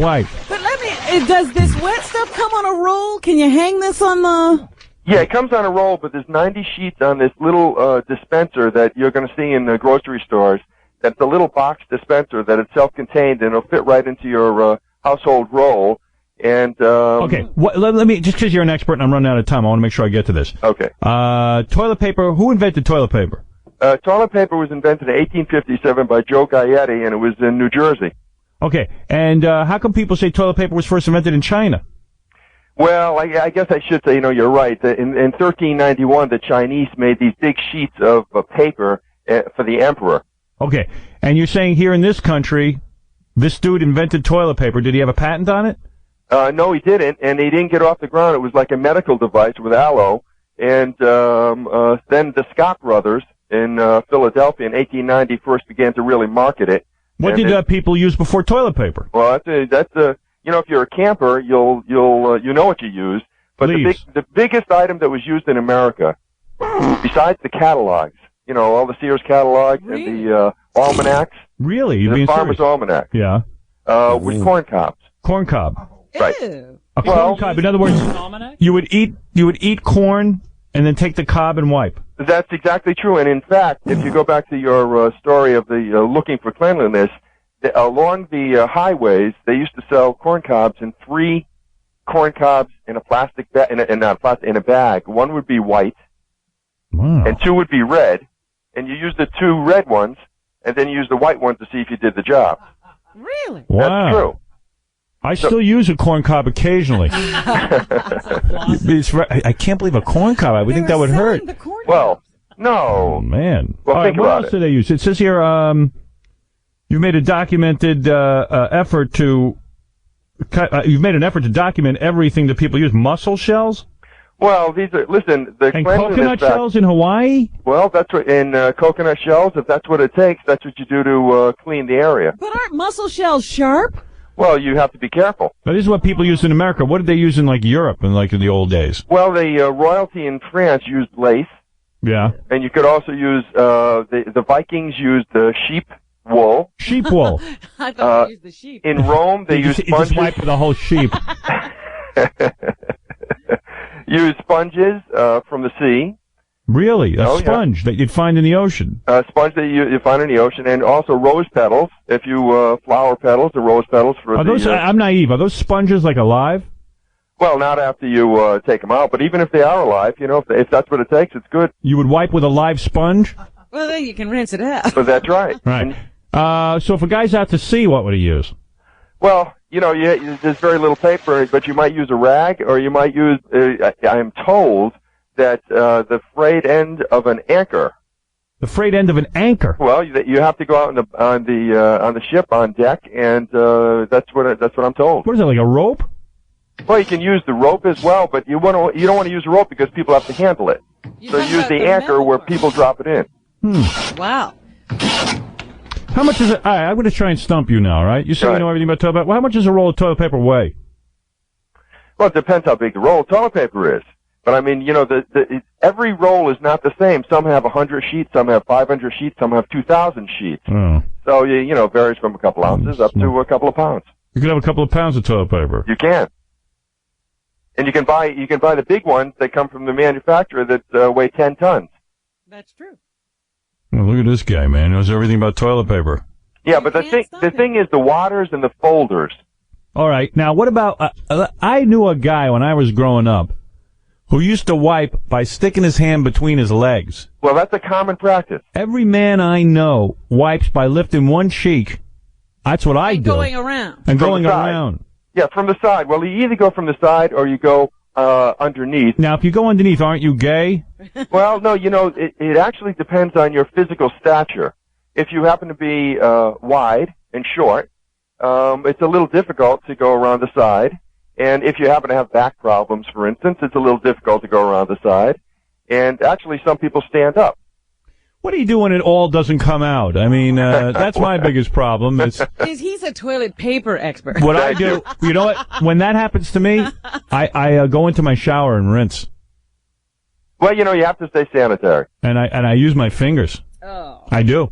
does this wet stuff come on a roll? Can you hang this on the... Yeah, it comes on a roll, but there's 90 sheets on this little dispenser that you're going to see in the grocery stores. That's a little box dispenser that it's self-contained, and it'll fit right into your household roll. And okay, let me, just because you're an expert and I'm running out of time, I want to make sure I get to this. Okay. Toilet paper, who invented toilet paper? Toilet paper was invented in 1857 by Joe Gaetti, and it was in New Jersey. Okay, and how come people say toilet paper was first invented in China? Well, I guess I should say, you're right. In 1391, the Chinese made these big sheets of paper for the emperor. Okay, and you're saying here in this country, this dude invented toilet paper. Did he have a patent on it? No, he didn't, and he didn't get off the ground. It was like a medical device with aloe. And then the Scott brothers in Philadelphia in 1890 first began to really market it. What did people use before toilet paper? Well, that's if you're a camper, you'll you know what you use. But the biggest item that was used in America, besides the catalogs, all the Sears catalogs and the almanacs. Really? You're the being Farmer's serious? Almanac. Yeah. With corn cobs. Corn cob. Right. A corn cob. In other words, you would eat corn and then take the cob and wipe. That's exactly true. And in fact, if you go back to your story of the looking for cleanliness, along the highways, they used to sell corn cobs in 3 corn cobs in a plastic bag, in a bag. One would be white, and 2 would be red, and you use the 2 red ones, and then you use the white one to see if you did the job. Really? Wow. That's true. I still use a corn cob occasionally. I can't believe a corn cob. I would think that would hurt. Well, No. Oh, man. Well, All think right, what about else it. do they use? It says here, you've made a documented effort to... you've made an effort to document everything that people use. Mussel shells? Well, these are, listen, the And cleanliness coconut fact- shells in Hawaii? Well, that's what, in coconut shells, if that's what it takes, that's what you do to clean the area. But aren't mussel shells sharp? Well, you have to be careful. But this is what people use in America. What did they use in, like, Europe in, like, in the old days? Well, the royalty in France used lace, Yeah. and you could also use, the Vikings used sheep wool. Sheep wool. I thought they used the sheep. In Rome, they You used just sponges. wipe the whole sheep. Use sponges from the sea. Really? A Oh, yeah. sponge that you'd find in the ocean? Sponge that you find in the ocean, and also rose petals. If you flower petals, the rose petals for Are the. those? I'm naive. Are those sponges like alive? Well, not after you take them out, but even if they are alive, you know, if that's what it takes, it's good. You would wipe with a live sponge? Well, then you can rinse it out. But that's right. Right. So if a guy's out to sea, what would he use? Well, you know, there's very little paper, but you might use a rag, or you might use. I'm told that the frayed end of an anchor. The frayed end of an anchor. Well, you have to go out on the ship on deck, and that's what I'm told. What is it, like a rope? Well, you can use the rope as well, but you don't want to use the rope because people have to handle it. So use the anchor where people drop it in. Wow. How much is it? All right, I'm going to try and stump you now, all right? You say you know everything about toilet paper. Well, how much does a roll of toilet paper weigh? Well, it depends how big the roll of toilet paper is. But I mean, you know, every roll is not the same. Some have 100 sheets, some have 500 sheets, some have 2,000 sheets. Oh. So you know, it varies from a couple ounces up to a couple of pounds. You could have a couple of pounds of toilet paper. You can. And you can buy the big ones that come from the manufacturer that weigh 10 tons. That's true. Well, look at this guy, man. He knows everything about toilet paper. Yeah, but the thing is the waters and the folders. All right. Now, what about... I knew a guy when I was growing up who used to wipe by sticking his hand between his legs. Well, that's a common practice. Every man I know wipes by lifting one cheek. That's what I do. Going around. And From going the side. around. Yeah, from the side. Well, you either go from the side or you go underneath. Now, if you go underneath, aren't you gay? Well, no, you know, it actually depends on your physical stature. If you happen to be wide and short, it's a little difficult to go around the side. And if you happen to have back problems, for instance, it's a little difficult to go around the side. And actually, some people stand up. What do you do when it all doesn't come out? I mean, that's my biggest problem. He's a toilet paper expert. What I do, you know what? When that happens to me, I go into my shower and rinse. Well, you know, you have to stay sanitary. And I use my fingers. Oh. I do.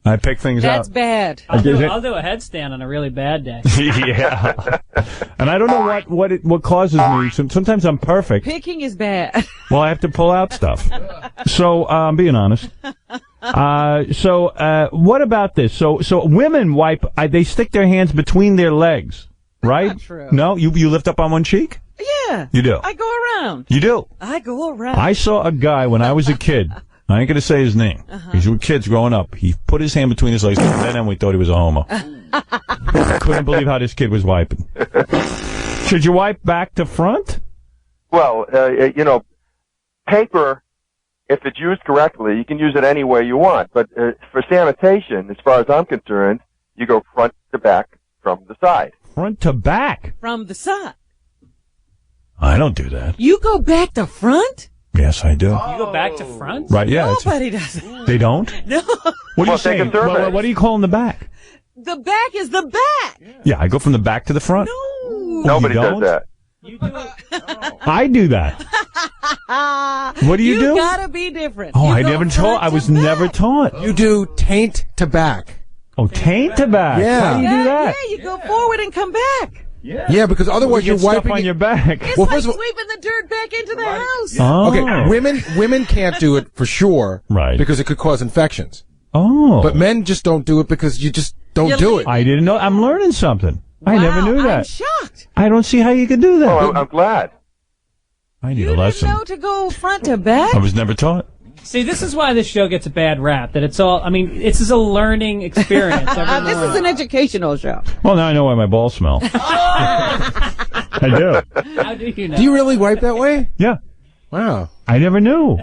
I pick things That's out. bad. I'll do a headstand on a really bad day. Yeah. And I don't know what causes me. Sometimes I'm perfect. Picking is bad. Well, I have to pull out stuff. So, I'm being honest. What about this? So women wipe, they stick their hands between their legs, right? Not true. No? You lift up on one cheek? Yeah. You do? I go around. You do? I go around. I saw a guy when I was a kid. I ain't going to say his name. These were kids growing up. He put his hand between his legs, and then we thought he was a homo. Couldn't believe how this kid was wiping. Should you wipe back to front? Well, you know, paper, if it's used correctly, you can use it any way you want. But for sanitation, as far as I'm concerned, you go front to back from the side. Front to back? From the side. I don't do that. You go back to front? Yes, I do. You go back to front? Right, yeah. Nobody does it. They don't? No. What are you saying? What do you call in the back? The back is the back. Yeah, I go from the back to the front. No. Nobody you does don't? that. You do it. I do that. What do you do? You gotta be different. Oh, You I go never front taught. I was to never back. taught. You do taint to back. Oh, taint to back. Yeah. How do you do that? Yeah, you go forward and come back. Yeah, because otherwise You you're get stuff wiping on your back. It's Well, like first of all- sweeping the dirt back into the house. Oh. Okay, women can't do it for sure, Right. Because it could cause infections. Oh. But men just don't do it because you just don't You do leave- it. I didn't know. I'm learning something. I never knew I'm that. shocked. I don't see how you could do that. Oh, I'm glad. I need You a lesson. didn't know to go front to back? I was never taught. See, this is why this show gets a bad rap. That it's all, I mean, this is a learning experience. This is an educational show. Well, now I know why my balls smell. I do. How do you know? Do you really wipe that way? Yeah. Wow. I never knew.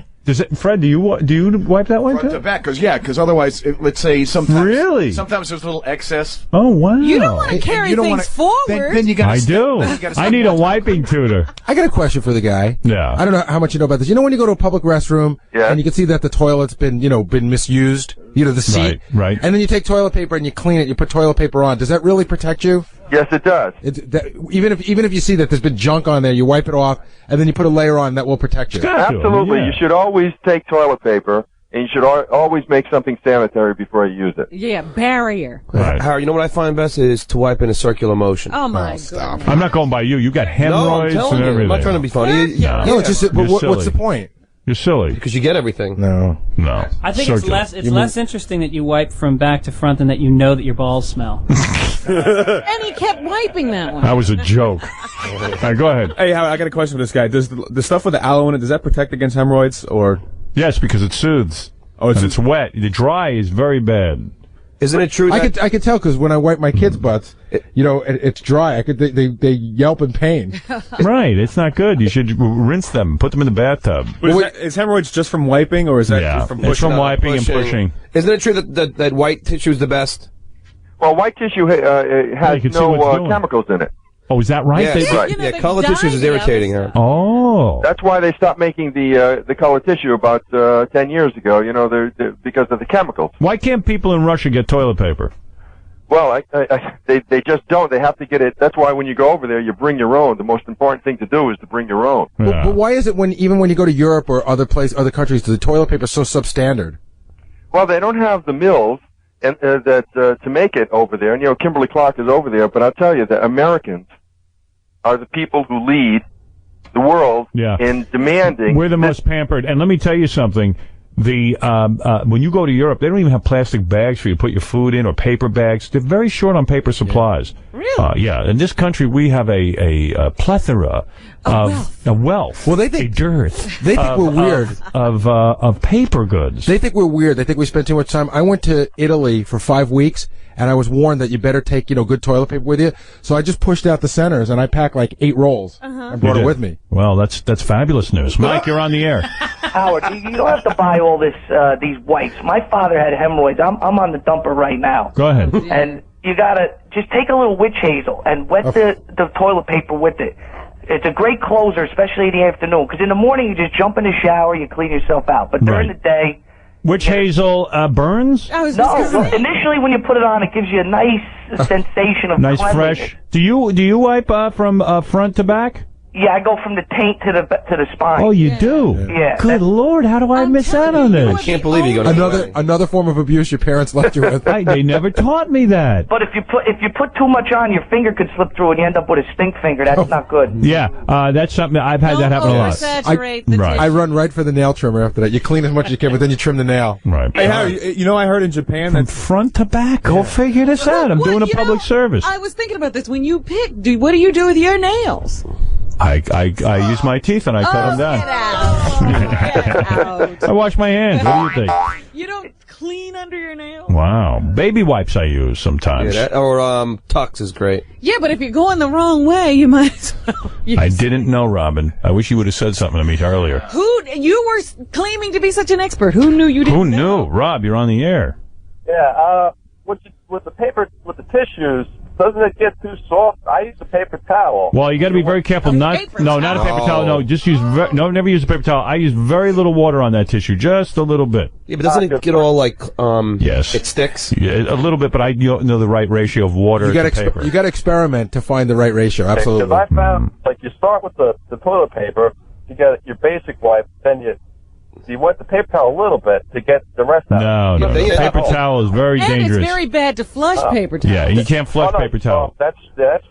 Fred, do you wipe that way Front too? to back, because otherwise, let's say sometimes. Really? Sometimes there's a little excess. Oh, wow. You don't want to carry things forward. Then you got. I do. I need a wiping tutor. I got a question for the guy. Yeah. I don't know how much you know about this. You know when you go to a public restroom and you can see that the toilet's been misused? The seat. Right. And then you take toilet paper and you clean it, you put toilet paper on. Does that really protect you? Yes, it does. Even if you see that there's been junk on there, you wipe it off and then you put a layer on that will protect you. Absolutely. Yeah. You should always take toilet paper, and you should always make something sanitary before you use it. Yeah, barrier. Howard, you know what I find best is to wipe in a circular motion. Oh, my God. I'm not going by you. You got hemorrhoids no, I'm telling and you. everything. I'm not trying to be funny. No, it's just, but You're what's the silly. point? You're silly. Because you get everything. No. I think it's less interesting that you wipe from back to front than that you know that your balls smell. And he kept wiping that one. That was a joke. All right, go ahead. Hey, Howard, I got a question for this guy. Does the stuff with the aloe in it, does that protect against hemorrhoids, or? Yes, because it soothes. Oh, it's wet. The dry is very bad. Isn't it true that... I could tell because when I wipe my kids' butts, it's dry. They yelp in pain. Right, it's not good. You should rinse them, put them in the bathtub. Is hemorrhoids just from wiping, or is that just from pushing? It's from wiping and pushing. Isn't it true that white tissue is the best? Well, white tissue has no chemicals in it. Oh, is that right? Yeah, color tissue is irritating. Oh. That's why they stopped making the color tissue about 10 years ago, they're because of the chemicals. Why can't people in Russia get toilet paper? Well, they just don't. They have to get it. That's why when you go over there, you bring your own. The most important thing to do is to bring your own. Yeah. But why is it even when you go to Europe or other countries, the toilet paper is so substandard? Well, they don't have the mills to make it over there. And, Kimberly Clark is over there. But I'll tell you that Americans are the people who lead the world in demanding. We're the most pampered. And let me tell you something. When you go to Europe, they don't even have plastic bags for you to put your food in or paper bags. They're very short on paper supplies. Really? Yeah. In this country, we have a plethora of wealth. Well, they think a dearth. They think we're weird of paper goods. They think we're weird. They think we spend too much time. I went to Italy for 5 weeks, and I was warned that you better take good toilet paper with you. So I just pushed out the centers, and I packed like 8 rolls and brought it with me. Well, that's fabulous news. Mike, you're on the air. Howard, you don't have to buy all these wipes. My father had hemorrhoids. I'm on the dumper right now. Go ahead. And you gotta just take a little witch hazel and wet the toilet paper with it. It's a great closer, especially in the afternoon. Because in the morning you just jump in the shower, you clean yourself out. But during the day, witch hazel burns? No, initially when you put it on, it gives you a nice sensation of nice cleanliness. fresh. Do you wipe from front to back? Yeah, I go from the taint to the spine. Oh, you do? Yeah. Good Lord, how do I miss out on this? I can't believe you go to another form of abuse your parents left you with. They never taught me that. But if you put too much on, your finger could slip through and you end up with a stink finger. That's not good. Yeah, that's something I've had that happen a lot. I run right for the nail trimmer after that. You clean as much as you can, but then you trim the nail. Right. Hey, Harry, I heard in Japan that front to back. Go figure this out. I'm doing a public service. I was thinking about this. When you pick, what do you do with your nails? I use my teeth and I cut them down. Get out. I wash my hands. What do you think? You don't clean under your nails? Wow. Baby wipes I use sometimes. Yeah, or Tux is great. Yeah, but if you're going the wrong way, you might as well use I didn't know, Robin. I wish you would have said something to me earlier. You were claiming to be such an expert. Who knew you didn't know? Rob, you're on the air. Yeah, with the tissues, doesn't it get too soft? I use a paper towel. Well, you got to be very careful. Not a paper towel. No, just use never use a paper towel. I use very little water on that tissue, just a little bit. Yeah, but doesn't it get all yes, it sticks? Yeah, a little bit, but I know the right ratio of water to paper. You got to experiment to find the right ratio. Absolutely. Because I found you start with the toilet paper, you get your basic wipe, then you wet the paper towel a little bit to get the rest out. No. Paper towel is very dangerous. And it's very bad to flush paper towel. Yeah, and you can't flush paper towel. That's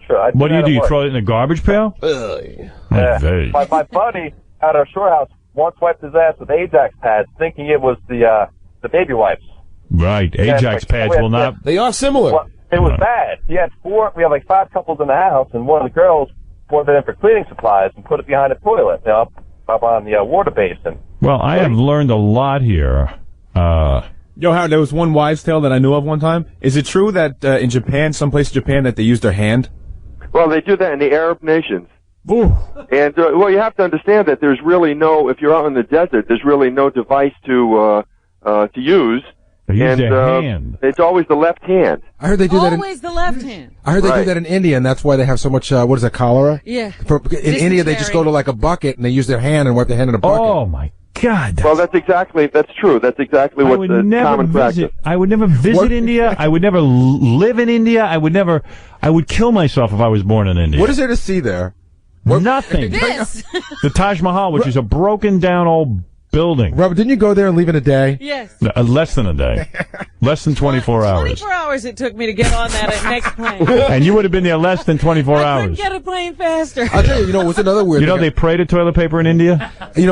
true. What do? You throw it in the garbage pail? Yeah. My buddy at our shore house once wiped his ass with Ajax pads, thinking it was the baby wipes. Right, Ajax pads will not. They are similar. Well, it was bad. He had we had like 5 couples in the house, and one of the girls poured it in for cleaning supplies and put it behind the toilet, up on the water basin. Well, I have learned a lot here. Yo, Howard, there was one wives' tale that I knew of one time. Is it true that in Japan, some place in Japan, that they use their hand? Well, they do that in the Arab nations. Ooh. And well, you have to understand that there's really no. If you're out in the desert, there's really no device to use. They use their hand. It's always the left hand. I heard they do that. Always the left hand. I heard they do that in India, and that's why they have so much. What is it, cholera? Yeah. In India, they just go to like a bucket and they use their hand and wipe their hand in a bucket. Oh my God! Well, that's true. That's exactly what the common practice. I would never visit India. I would never live in India. I would kill myself if I was born in India. What is there to see there? Nothing. This. The Taj Mahal, which is a broken down old building. Robert, didn't you go there and leave in a day? Yes. No, less than a day. Less than 24 hours. 24 hours it took me to get on that next plane. And you would have been there less than 24 I hours. couldn't get a plane faster. I'll tell you, what's another weird thing? They pray to toilet paper in India?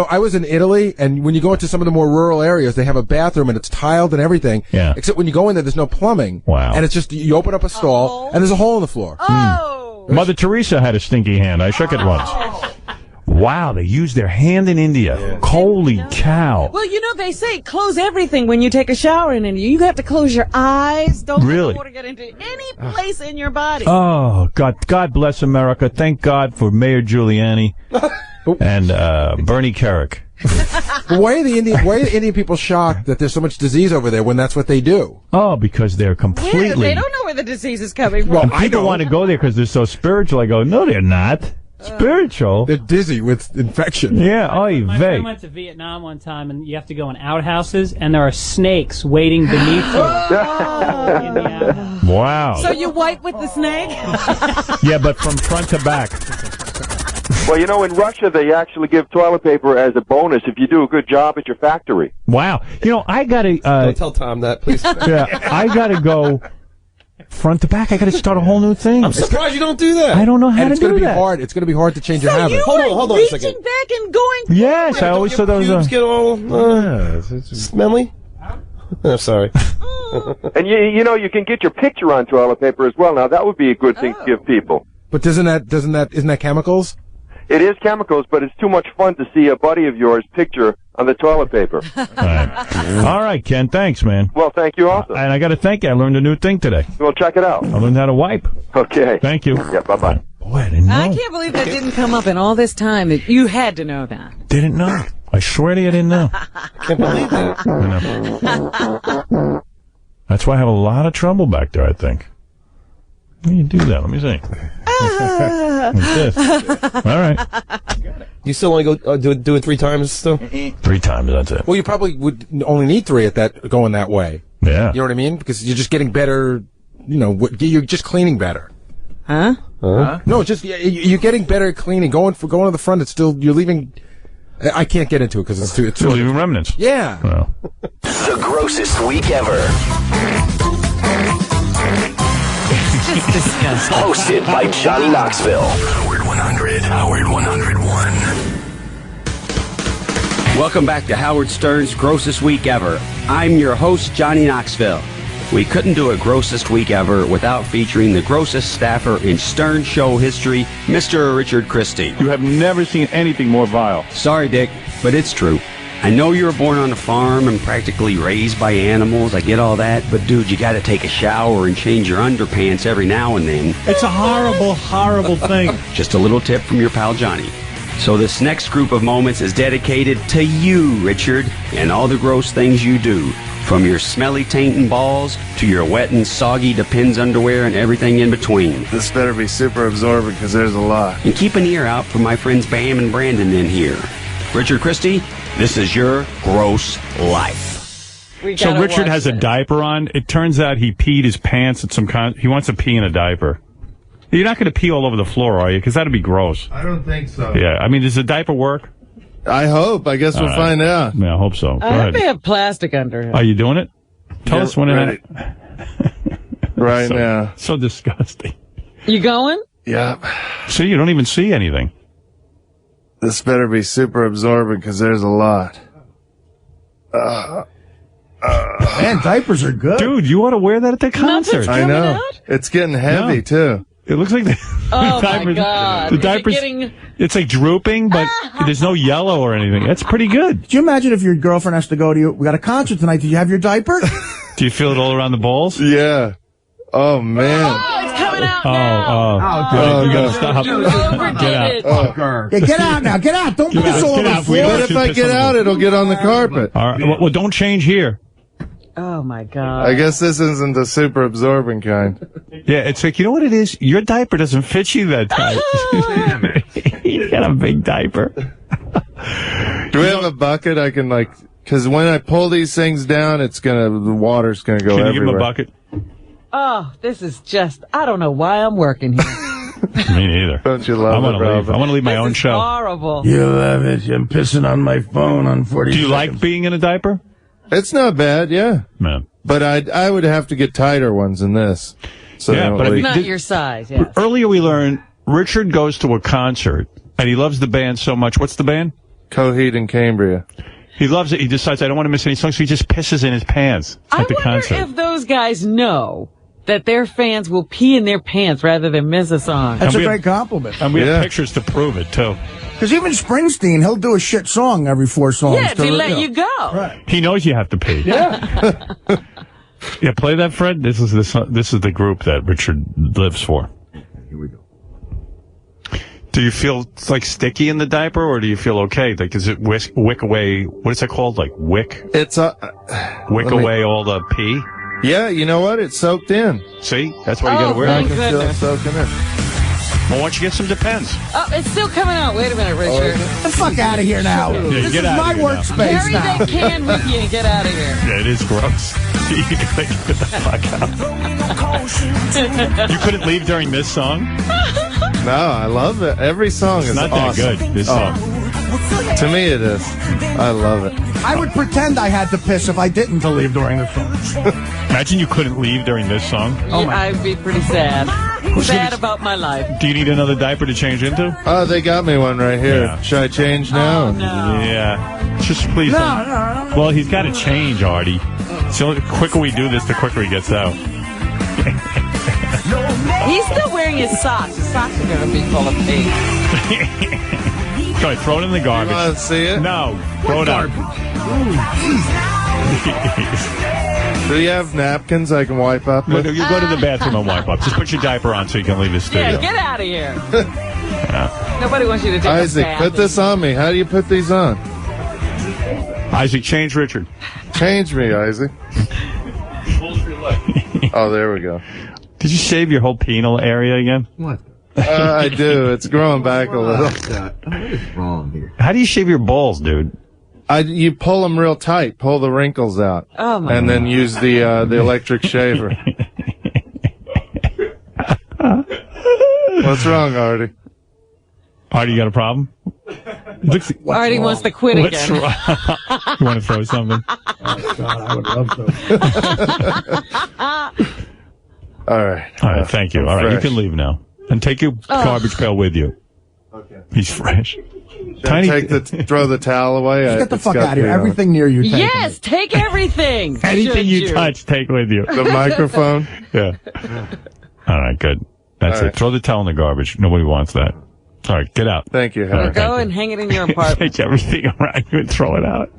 I was in Italy, and when you go into some of the more rural areas, they have a bathroom, and it's tiled and everything. Yeah. Except when you go in there, there's no plumbing. Wow. And it's just, you open up a stall, and there's a hole in the floor. Oh! Mother Teresa had a stinky hand. I shook it once. Wow, they use their hand in India. Yeah. Holy cow. Well, they say close everything when you take a shower in India. You have to close your eyes. Don't let the water get into any place in your body. Oh, God bless America. Thank God for Mayor Giuliani and Bernie Kerik. But why are the Indian people shocked that there's so much disease over there when that's what they do? Oh, because they're completely... Yeah, they don't know where the disease is coming from. Well, people want to go there because they're so spiritual. I go, no, they're not. Spiritual. They're dizzy with infection. Yeah, My friend went to Vietnam one time, and you have to go in outhouses, and there are snakes waiting beneath you. In the outhouse. Wow. So you wipe with the snake? Yeah, but from front to back. Well, in Russia, they actually give toilet paper as a bonus if you do a good job at your factory. Wow. I got to... Don't tell Tom that, please. Yeah, I got to go... front to back. I got to start a whole new thing. I'm surprised you don't do that. I don't know how and to it's going do to be that. hard. It's going to be hard to change your habit. Hold on a second. Reaching back and going. Yes, I always thought that was. Pubes get all smelly. I'm sorry. And you can get your picture on toilet paper as well. Now that would be a good thing to give people. But isn't that chemicals? It is chemicals, but it's too much fun to see a buddy of yours picture on the toilet paper. All right, Ken. Thanks, man. Well, thank you also. And I got to thank you. I learned a new thing today. Well, check it out. I learned how to wipe. Okay. Thank you. Yeah, bye-bye. Boy, I didn't know. I can't believe that didn't come up in all this time. That you had to know that. Didn't know. I swear to you, I didn't know. Can't believe that. I know. That's why I have a lot of trouble back there, I think. How do you do that? Let me see. Like this. All right. You still want to go do it 3 times still? 3 times, that's it. Well, you probably would only need 3 at that going that way. Yeah. You know what I mean? Because you're just getting better. You're just cleaning better. Huh? No, just you're getting better at cleaning. Going to the front, it's still you're leaving. I can't get into it because it's too. You're leaving remnants. Yeah. Well. The grossest week ever. Just disgusting. Hosted by Johnny Knoxville. Howard 100. Howard 101. Welcome back to Howard Stern's Grossest Week Ever. I'm your host, Johnny Knoxville. We couldn't do a Grossest Week Ever without featuring the grossest staffer in Stern Show history, Mr. Richard Christie. You have never seen anything more vile. Sorry, Dick, but it's true. I know you were born on a farm and practically raised by animals. I get all that. But, dude, you got to take a shower and change your underpants every now and then. It's a horrible, horrible thing. Just a little tip from your pal Johnny. So this next group of moments is dedicated to you, Richard, and all the gross things you do. From your smelly tainting balls to your wet and soggy Depends underwear and everything in between. This better be super absorbent because there's a lot. And keep an ear out for my friends Bam and Brandon in here. Richard Christie, this is your gross life. So Richard has a diaper on. It turns out he peed his pants at some kind. He wants to pee in a diaper. You're not going to pee all over the floor, are you? Because that'd be gross. I don't think so. Yeah, I mean, does the diaper work? I hope. I guess we'll find out. Yeah, I hope so. Go I ahead. hope they have plastic under it. Are you doing it? Tell us when right. Right so, now. So disgusting. You going? Yeah. See, you don't even see anything. This better be super absorbent because there's a lot. Man, diapers are good. Dude, you ought to wear that at the concert. I know. It's getting heavy, too. It looks like the, Oh, the diapers. my God. The Is it diapers. getting... It's like drooping, but there's no yellow or anything. That's pretty good. Could you imagine if your girlfriend has to go to you? We got a concert tonight. Did you have your diaper? Do you feel it all around the balls? Yeah. Oh, man. Oh, it's coming coming out Oh, now. you gotta stop. You overdid Get out. it. Yeah, get out now. Get out. Don't piss all over the But floor. if I get out, it'll get on the carpet. All right. Well, don't change here. Oh, my God. I guess this isn't the super absorbent kind. Yeah, it's like, you know what it is? Your diaper doesn't fit you that tight. Damn it. You got a big diaper. Do we have a bucket I can, like, because when I pull these things down, the water's gonna go Can you everywhere. give him a bucket? Oh, this is just, I don't know why I'm working here. Me neither. Don't you love I want it, to leave. Robin? I want to leave my own show. Horrible. You love it. I'm pissing on my phone on 40 Do you seconds. like being in a diaper? It's not bad, yeah. Man. But I would have to get tighter ones than this. So Yeah, they don't but I mean, leak. Not your size, yeah. Earlier we learned Richard goes to a concert, and he loves the band so much. What's the band? Coheed and Cambria. He loves it. He decides, I don't want to miss any songs, so he just pisses in his pants at the concert. If those guys know that their fans will pee in their pants rather than miss a song. That's And a we great compliment. And we have pictures to prove it, too. Because even Springsteen, he'll do a shit song every 4 songs. Yeah, to let you go. Right. He knows you have to pee. Yeah. Yeah, play that, Fred. This is the group that Richard lives for. Here we go. Do you feel like sticky in the diaper, or do you feel okay? Like, does it wick away? What is it called? Like wick? It's wick away all the pee. Yeah, you know what? It's soaked in. See, that's why you got to wear I it. can feel it soaking in. Well, why don't you get some Depends? Oh, it's still coming out. Wait a minute, Richard. Get the fuck out of here now. Yeah, This is get outta my here now. workspace Carry now. that can with you and get out of here. Yeah, it is gross. You gotta get the fuck out. You couldn't leave during this song? No, I love it. Every song It's is not awesome. that good, this song. To me, it is. I love it. I would pretend I had to piss if I didn't to leave during the song. Imagine you couldn't leave during this song. Yeah, I'd be pretty sad. Sad about my life. Do you need another diaper to change into? Oh, they got me one right here. Yeah. Should I change now? Oh, no. Yeah. Just please No, don't. no, no. Well, he's got to change, Artie. So the quicker we do this, the quicker he gets out. He's still wearing his socks. His socks are going to be full of pee. Sorry, throw it in the garbage. You want to see it? No, throw it out. Do you have napkins I can wipe up No, with? no, you go to the bathroom and wipe up. Just put your diaper on so you can leave the studio. Yeah, get out of here. Nobody wants you to take Isaac, a bath. put this on me. How do you put these on? Isaac, change Richard. Change me, Isaac. Oh, there we go. Did you shave your whole penile area again? What? I do. It's growing back a little. What is wrong here? How do you shave your balls, dude? You pull them real tight. Pull the wrinkles out. Oh, my and then use the electric shaver. What's wrong, Artie? Artie, you got a problem? Artie wants to quit What's again. wrong? You want to throw something? Oh, God, I would love to. All right. All right, thank you. I'm All right, you fresh. can leave now. And take your garbage pail with you. Okay. He's fresh. Throw the towel away. Just get the fuck out of here. Everything near you. Take Yes, take everything. Anything Should you touch, take with you. The microphone? Yeah. All right, good. That's All it. right. Throw the towel in the garbage. Nobody wants that. All right, get out. Thank you, Or Howard. go and hang it in your apartment. Take everything around you and throw it out.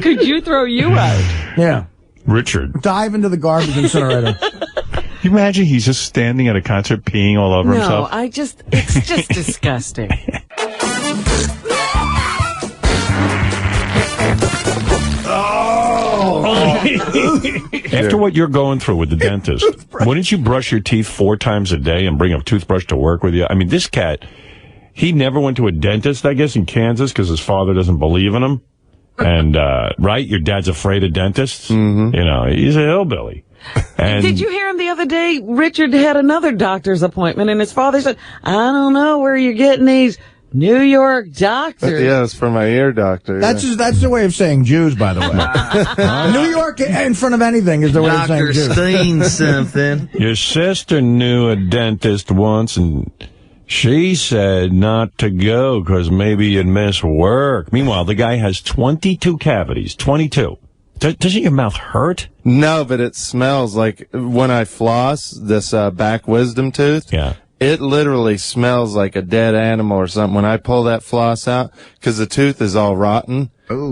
Could you throw you out? Yeah. Richard. Dive into the garbage incinerator. Can you imagine he's just standing at a concert peeing all over No, himself? it's just disgusting. After what you're going through with the dentist, wouldn't you brush your teeth 4 times a day and bring a toothbrush to work with you? I mean, this cat, he never went to a dentist, I guess, in Kansas because his father doesn't believe in him. And, right? Your dad's afraid of dentists. Mm-hmm. You know, he's a hillbilly. And Did you hear him the other day? Richard had another doctor's appointment, and his father said, I don't know where you're getting these New York doctors. Yeah, it's for my ear doctor. That's the way of saying Jews, by the way. New York in front of anything is the way of saying Dr. Jews. Steen something. your sister knew a dentist once, and she said not to go because maybe you'd miss work. Meanwhile, the guy has 22 cavities. 22. Doesn't your mouth hurt? No, but it smells like when I floss this back wisdom tooth. Yeah. It literally smells like a dead animal or something when I pull that floss out because the tooth is all rotten.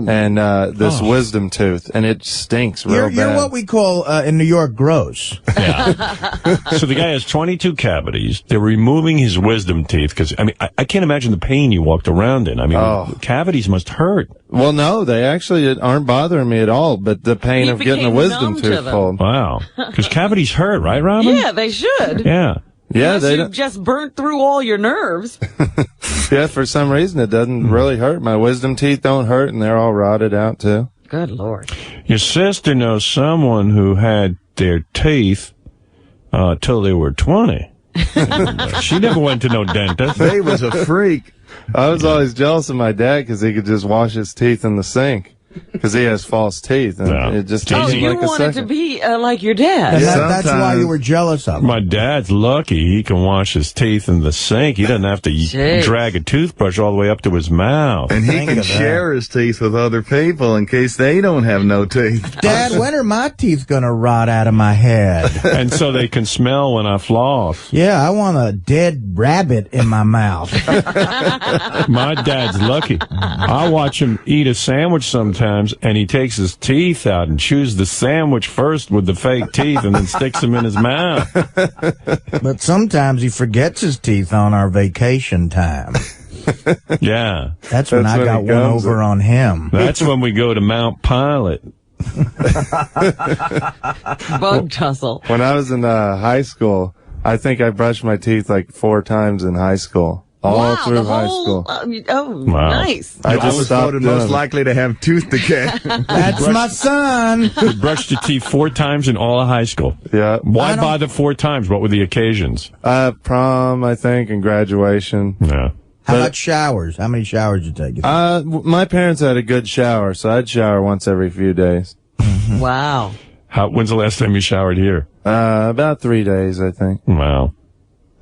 and this wisdom tooth, and it stinks real bad. You're what we call in New York gross. So the guy has 22 cavities. They're removing his wisdom teeth because, I mean, I can't imagine the pain you walked around in. I mean, cavities must hurt. Well, no, they actually aren't bothering me at all, but the pain of getting a wisdom tooth pulled. Wow. Because cavities hurt, right, Robin? Yeah, they should. Yeah. Yeah, Unless you just burnt through all your nerves. Yeah, for some reason it doesn't really hurt. My wisdom teeth don't hurt, and they're all rotted out, too. Good Lord. Your sister knows someone who had their teeth till they were 20. She never went to no dentist. He was a freak. I was always jealous of my dad because he could just wash his teeth in the sink. Because he has false teeth, and it just takes him like a second. You wanted to be like your dad. And that's why you were jealous of him. My dad's lucky. He can wash his teeth in the sink. He doesn't have to drag a toothbrush all the way up to his mouth. And he can share his teeth with other people in case they don't have no teeth. Dad, when are my teeth going to rot out of my head? And so they can smell when I floss. Yeah, I want a dead rabbit in my mouth. My dad's lucky. I watch him eat a sandwich sometimes, and he takes his teeth out and chews the sandwich first with the fake teeth and then sticks them in his mouth. But sometimes he forgets his teeth on our vacation time. Yeah. That's when I got one over on him. That's when we go to Mount Pilot. Bug tussle. When I was in high school, I think I brushed my teeth like 4 times in high school. All through high school. Nice. I was voted most likely to have tooth decay. That's my son. You brushed your teeth 4 times in all of high school. Yeah. Why bother 4 times? What were the occasions? Prom, I think, and graduation. Yeah. How about showers? How many showers did you take? My parents had a good shower, so I'd shower once every few days. Wow. When's the last time you showered here? About 3 days, I think. Wow.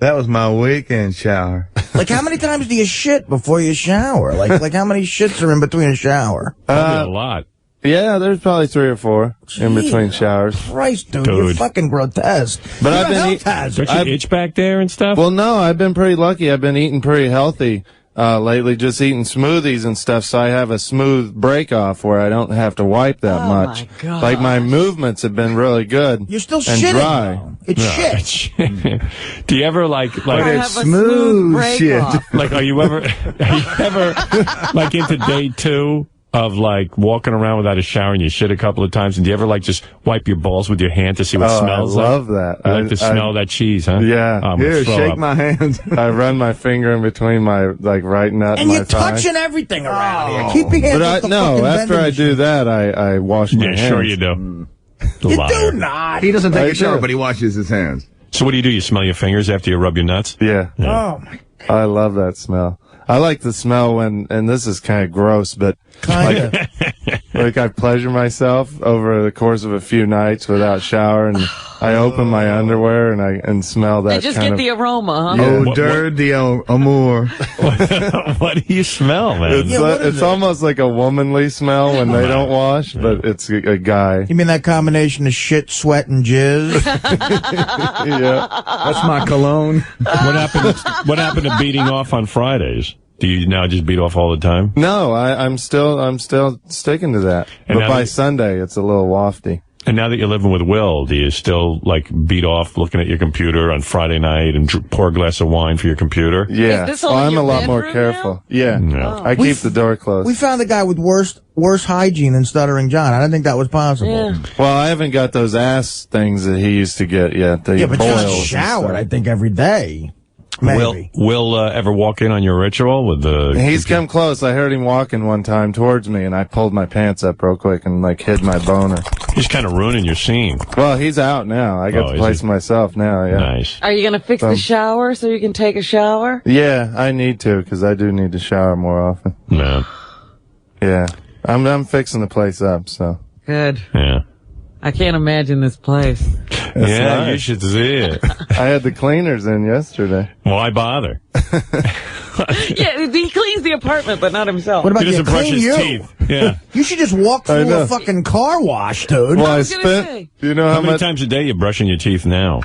That was my weekend shower. Like, how many times do you shit before you shower? Like how many shits are in between a shower? Probably a lot. Yeah, there's probably 3 or 4 in between showers. Christ, dude, you're fucking grotesque. But You're I've been Don't you itch back there and stuff? Well, no, I've been pretty lucky. I've been eating pretty healthy lately, just eating smoothies and stuff, so I have a smooth break off where I don't have to wipe that much. My God. Like, my movements have been really good. You're still and shitting. dry. Though. It's shit. Do you ever like it's smooth shit? Like, are you ever like into day 2 of like walking around without a shower and you shit a couple of times? And do you ever like just wipe your balls with your hand to see what smells like? I love that. You like to smell that cheese, huh? Yeah. Here, shake my hands. I run my finger in between my right nut and my you're thigh. touching everything around here. Keep your hands off the fucking after I do that, I wash my hands. Yeah, sure you do. You do not. He doesn't take a shower, but he washes his hands. So what do? You smell your fingers after you rub your nuts? Yeah. Oh, my God. I love that smell. I like the smell when, and this is kind of gross, but like I pleasure myself over the course of a few nights without shower, and I open my underwear and smell that. And just kind get of, the aroma, huh? Yeah. Odeur d'amour. What do you smell, man? It's almost like a womanly smell when they don't wash, but it's a guy. You mean that combination of shit, sweat, and jizz? Yeah. That's my cologne. What happened to beating off on Fridays? Do you now just beat off all the time? No, I'm still sticking to that. And but by Sunday, it's a little wafty. And now that you're living with Will, do you still like beat off looking at your computer on Friday night and pour a glass of wine for your computer? Yeah. Is this only I'm your a lot more bedroom careful. now? Yeah. No. I keep the door closed. We found the guy with worse hygiene than Stuttering John. I didn't think that was possible. Yeah. Well, I haven't got those ass things that he used to get yet. The Yeah, but boils you and showered, stuff. I think, every day. Maybe. Will ever walk in on your ritual with the? He's come close. I heard him walking one time towards me, and I pulled my pants up real quick and like hid my boner. He's kind of ruining your scene. Well, he's out now. I got the place myself now. Yeah. Nice. Are you going to fix the shower so you can take a shower? Yeah, I need to because I do need to shower more often. No. Yeah, I'm fixing the place up. So Good. Yeah. I can't imagine this place. Yeah, nice. you should see it. I had the cleaners in yesterday. Why bother? Yeah, he cleans the apartment, but not himself. What about He you? doesn't brush Clean his you. teeth. Yeah. You should just walk I through know. a fucking car wash, dude. Well, I was gonna spent. say. You know How how many much? times a day you brushing your teeth now?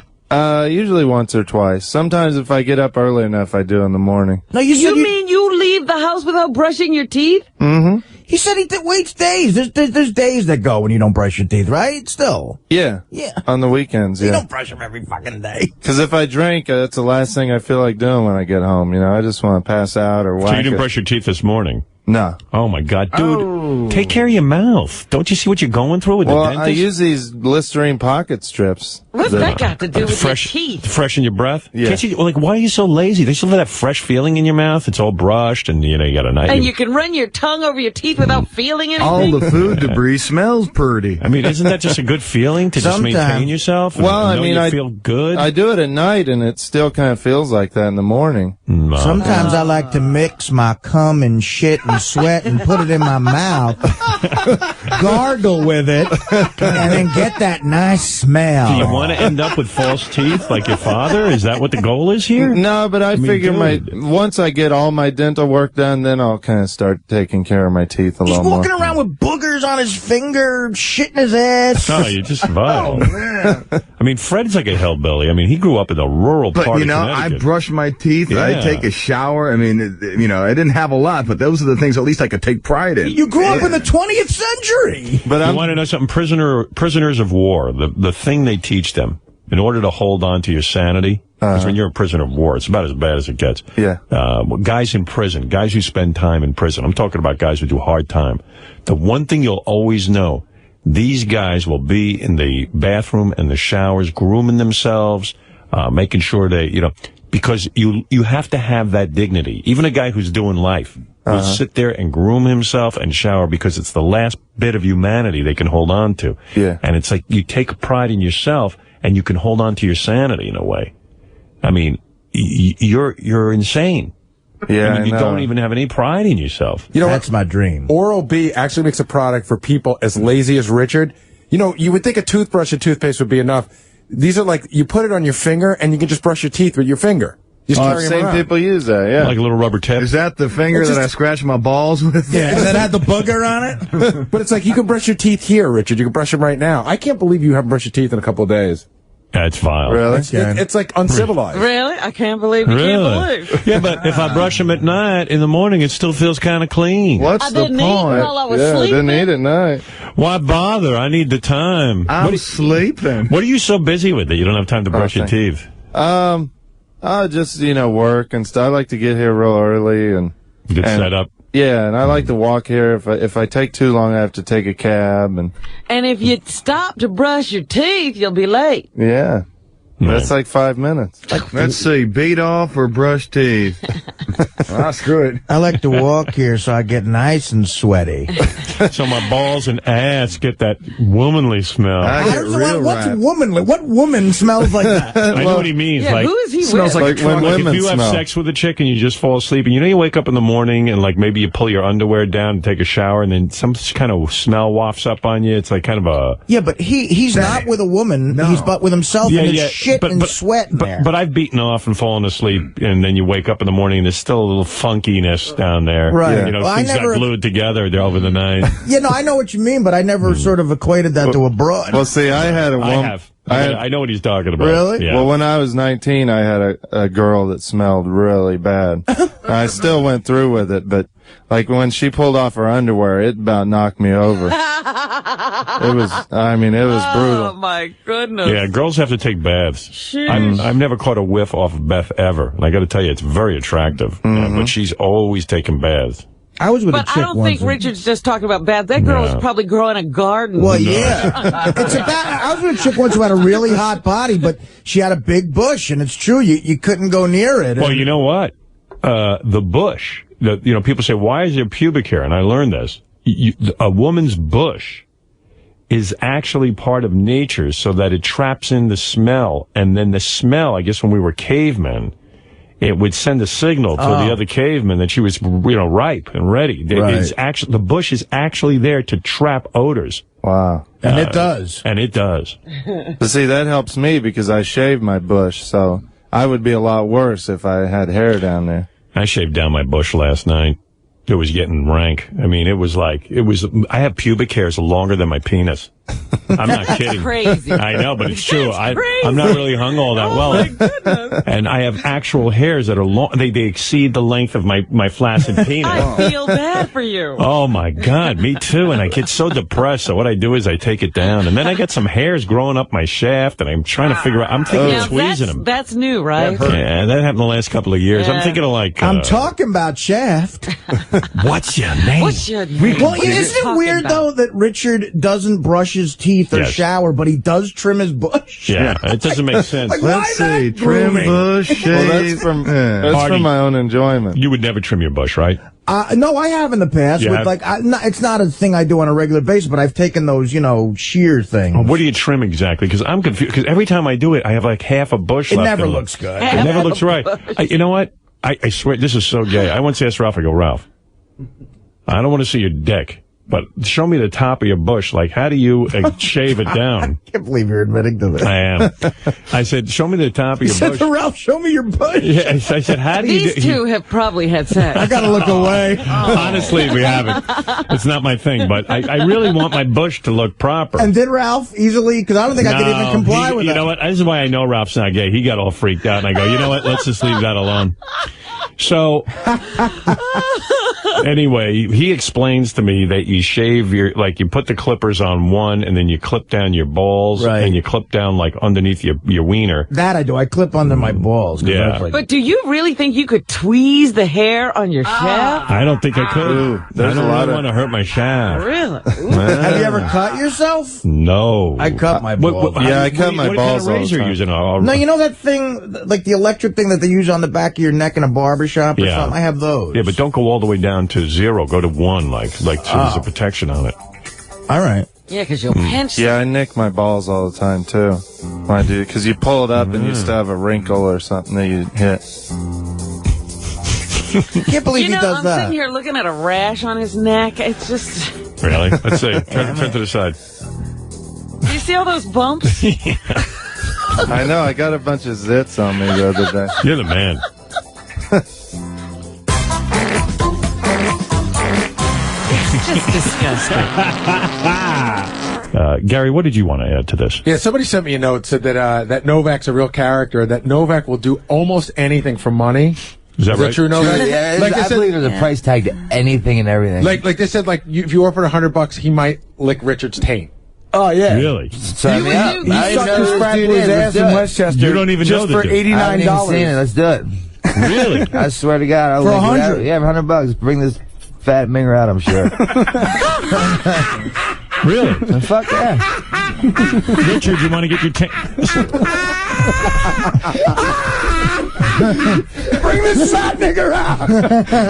Usually once or twice. Sometimes if I get up early enough, I do in the morning. No, you said You mean you leave the house without brushing your teeth? Mm-hmm. He said he waits days. There's days that go when you don't brush your teeth, right? Still. Yeah. Yeah. On the weekends, You yeah. don't brush them every fucking day. Because if I drink, that's the last thing I feel like doing when I get home. You know, I just want to pass out or whack So you didn't it. brush your teeth this morning? No. Oh, my God. Dude, take care of your mouth. Don't you see what you're going through with the Well, dentist? I use these Listerine pocket strips. What's that got to do with fresh, your teeth? Freshen your breath? Yeah. Can't you, like, why are you so lazy? They still have that fresh feeling in your mouth. It's all brushed, and, you know, you got a nice... And you can run your tongue over your teeth without feeling anything? All the food debris smells pretty. I mean, isn't that just a good feeling to just maintain yourself? And Well, I know mean, you feel good? I do it at night, and it still kind of feels like that in the morning. Sometimes I like to mix my cum and shit and sweat and put it in my mouth, gargle with it, and then get that nice smell. Do you want to end up with false teeth like your father? Is that what the goal is here? No, but I figure once I get all my dental work done, then I'll kind of start taking care of my teeth a He's little more. walking around with boogers on his finger, shitting his ass. No, you're just vile. Oh, man. I mean, Fred's like a hillbilly. I mean, he grew up in a rural But, part you of know, I Connecticut. brush my teeth. I Yeah. take a shower. I mean, you know, I didn't have a lot, but those are the things at least I could take pride in. You grew up in the 20th century. But you want to know something? Prisoners of war, the thing they teach them in order to hold on to your sanity, because when you're a prisoner of war, it's about as bad as it gets. Yeah. Guys in prison, guys who spend time in prison, I'm talking about guys who do hard time. The one thing you'll always know, these guys will be in the bathroom and the showers, grooming themselves, making sure they, you know, because you have to have that dignity. Even a guy who's doing life will sit there and groom himself and shower because it's the last bit of humanity they can hold on to. Yeah. And it's like you take pride in yourself and you can hold on to your sanity in a way. I mean, you're insane. Yeah, I mean, you I know. don't even have any pride in yourself. You know, That's my dream. Oral-B actually makes a product for people as lazy as Richard. You know, you would think a toothbrush and toothpaste would be enough. These are like, you put it on your finger and you can just brush your teeth with your finger. Just carry 'em Same around. people use that, yeah. Like a little rubber tip. Is that the finger It's that I just- scratch my balls with? Yeah, and that had the booger on it. But it's like, you can brush your teeth here, Richard. You can brush them right now. I can't believe you haven't brushed your teeth in a couple of days. That's vile. Really? It's like uncivilized. Really? I can't believe you can't believe. Yeah, but if I brush them at night, in the morning, it still feels kind of clean. What's I the didn't eat point? while I was I sleeping. didn't eat at night. Why bother? I need the time. I'm sleeping. What are you so busy with that you don't have time to brush your teeth? I just, you know, work and stuff. I like to get here real early and Get set up. Yeah, and I like to walk here. If I take too long, I have to take a cab and And if you stop to brush your teeth, you'll be late. yeah. That's like 5 minutes. Let's see, beat off or brush teeth? Screw it. I like to walk here so I get nice and sweaty. So my balls and ass get that womanly smell. What's womanly? What woman smells like that? I know what he means. Yeah, like, who is he smells with? like when if women you have smell. sex with a chick and you just fall asleep, and you know you wake up in the morning and like maybe you pull your underwear down and take a shower, and then some kind of smell wafts up on you. It's like kind of a Yeah, but he's not with a woman. He's but with himself, and it's shit and sweat in there. But I've beaten off and fallen asleep, and then you wake up in the morning and there's still a little funkiness down there. Right. You know, Well, I things never- got glued together over the night. You know, I know what you mean, but I never sort of equated that to a broad. Well, see, I had a I woman. have. I know what he's talking about. Really? Yeah. Well, when I was 19, I had a girl that smelled really bad. I still went through with it, but like when she pulled off her underwear, it about knocked me over. It was brutal. Oh, my goodness. Yeah, girls have to take baths. Sheesh. I've never caught a whiff off of Beth ever. And I got to tell you, it's very attractive. Yeah, but she's always taking baths. I was with a But chick I don't once. think Richard's just talking about bad. That girl was probably growing a garden. Well, yeah. It's a I was with a chick once who had a really hot body, but she had a big bush, and it's true, you couldn't go near it. Well, you know what? The bush, people say, why is there pubic hair? And I learned this. A woman's bush is actually part of nature so that it traps in the smell. And then the smell, I guess when we were cavemen, it would send a signal to the other cavemen that she was, ripe and ready. The bush is actually there to trap odors. Wow. And it does. And it does. But see, that helps me because I shaved my bush, so I would be a lot worse if I had hair down there. I shaved down my bush last night. It was getting rank. I mean, I have pubic hairs longer than my penis. I'm not kidding. Crazy. I know, but it's true. That's crazy. I'm not really hung all that well. My goodness. And I have actual hairs that are long. They exceed the length of my flaccid penis. I feel bad for you. Oh, my God. Me too. And I get so depressed. So what I do is I take it down. And then I get some hairs growing up my shaft. And I'm trying to figure out. I'm thinking of tweezing them. That's new, right? Yeah, that happened the last couple of years. I'm thinking of like... I'm talking about Shaft. What's your name? What's your name? Well, isn't it weird, though, that Richard doesn't brush his teeth or shower, but he does trim his bush? Yeah, it doesn't make sense. Like, Let's see. Trim bush, shave. Well, that's from my own enjoyment. You would never trim your bush, right? No, I have in the past. With, like, it's not a thing I do on a regular basis, but I've taken those, shear things. What do you trim exactly? Because I'm confused. Because every time I do it, I have like half a bush left. It never looks good. It never looks right. You know what? I swear, this is so gay. I once asked Ralph, I go, Ralph, I don't want to see your dick, but show me the top of your bush. Like, how do you shave it down? I can't believe you're admitting to this. I am. I said, show me the top of your bush. Ralph, show me your bush. Yeah, I said, how do you... These two have probably had sex. I got to look away. Honestly, we haven't. It's not my thing, but I really want my bush to look proper. And did Ralph easily? Because I don't think I could even comply with that. You know what? This is why I know Ralph's not gay. He got all freaked out, and I go, you know what? Let's just leave that alone. So, anyway, he explains to me that you shave your, like, you put the clippers on one, and then you clip down your balls, and you clip down, like, underneath your wiener. That I do. I clip under my balls. Yeah. But do you really think you could tweeze the hair on your shaft? I don't think I could. I don't really want to hurt my shaft. Really? Have you ever cut yourself? No. I cut my balls. I cut my balls What kind of razor are you using? No, you know that thing, like the electric thing that they use on the back of your neck in a barber shop or something? I have those. Yeah, but don't go all the way down to 0. Go to 1, like so there's a protection on it. All right. Yeah, because you'll pinch. Yeah, I nick my balls all the time, too. When I do, because you pull it up and you still have a wrinkle or something that you hit. Can't believe he does I'm that. sitting here looking at a rash on his neck. It's just... Really? Let's see. Turn to the side. Do you see all those bumps? I know. I got a bunch of zits on me the other day. You're the man. Just disgusting. Gary, what did you want to add to this? Yeah, somebody sent me a note, said that that Novak's a real character, that Novak will do almost anything for money. Is that right? True, Novak? Yeah, like I believe there's a price tag to anything and everything. Like they said, if you offered $100, he might lick Richard's taint. Oh, yeah. Really? Sign me up. He sucked his frat boy's ass in Westchester. You don't even know just for $89. I haven't even seen it. Let's do it. Really? I swear to God. For $100? Yeah, $100. Bring this fat minger out, I'm sure. Really? Fuck yeah. Richard, you want to get your Bring this fat nigger out.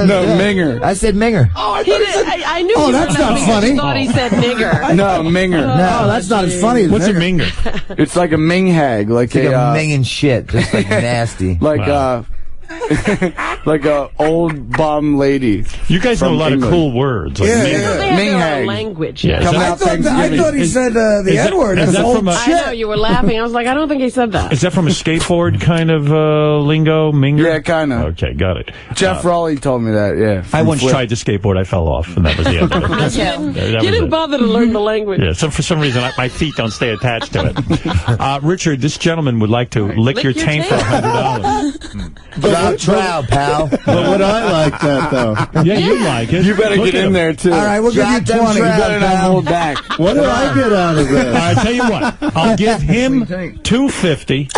No, minger. I said minger. Oh, I knew. Oh, that's not funny. I thought he said nigger. No, minger. No, that's not as funny as What's a minger. minger? It's like a ming hag, like It's like a minging shit, just like nasty. like like a old bum lady. You guys know a lot England. of cool words. Like They minger. have Ming their hag. own language. Yeah. I thought he said the N-word. is that from a- I know, you were laughing. I was like, I don't think he said that. Is that from a skateboard kind of lingo, minger? Yeah, kind of. Okay, got it. Jeff Raleigh told me that, yeah. I once tried to skateboard. I fell off, and that was the end of it. You didn't bother to learn the language. Yeah, so for some reason, my feet don't stay attached to it. Richard, this gentleman would like to lick your taint for $100. Drop trout, pal. But would I like that, though? Yeah, you like it. You better get in there, too. All right, we'll give you 20. You better not hold back. What do I get out of this? All right, tell you what. I'll give him $250,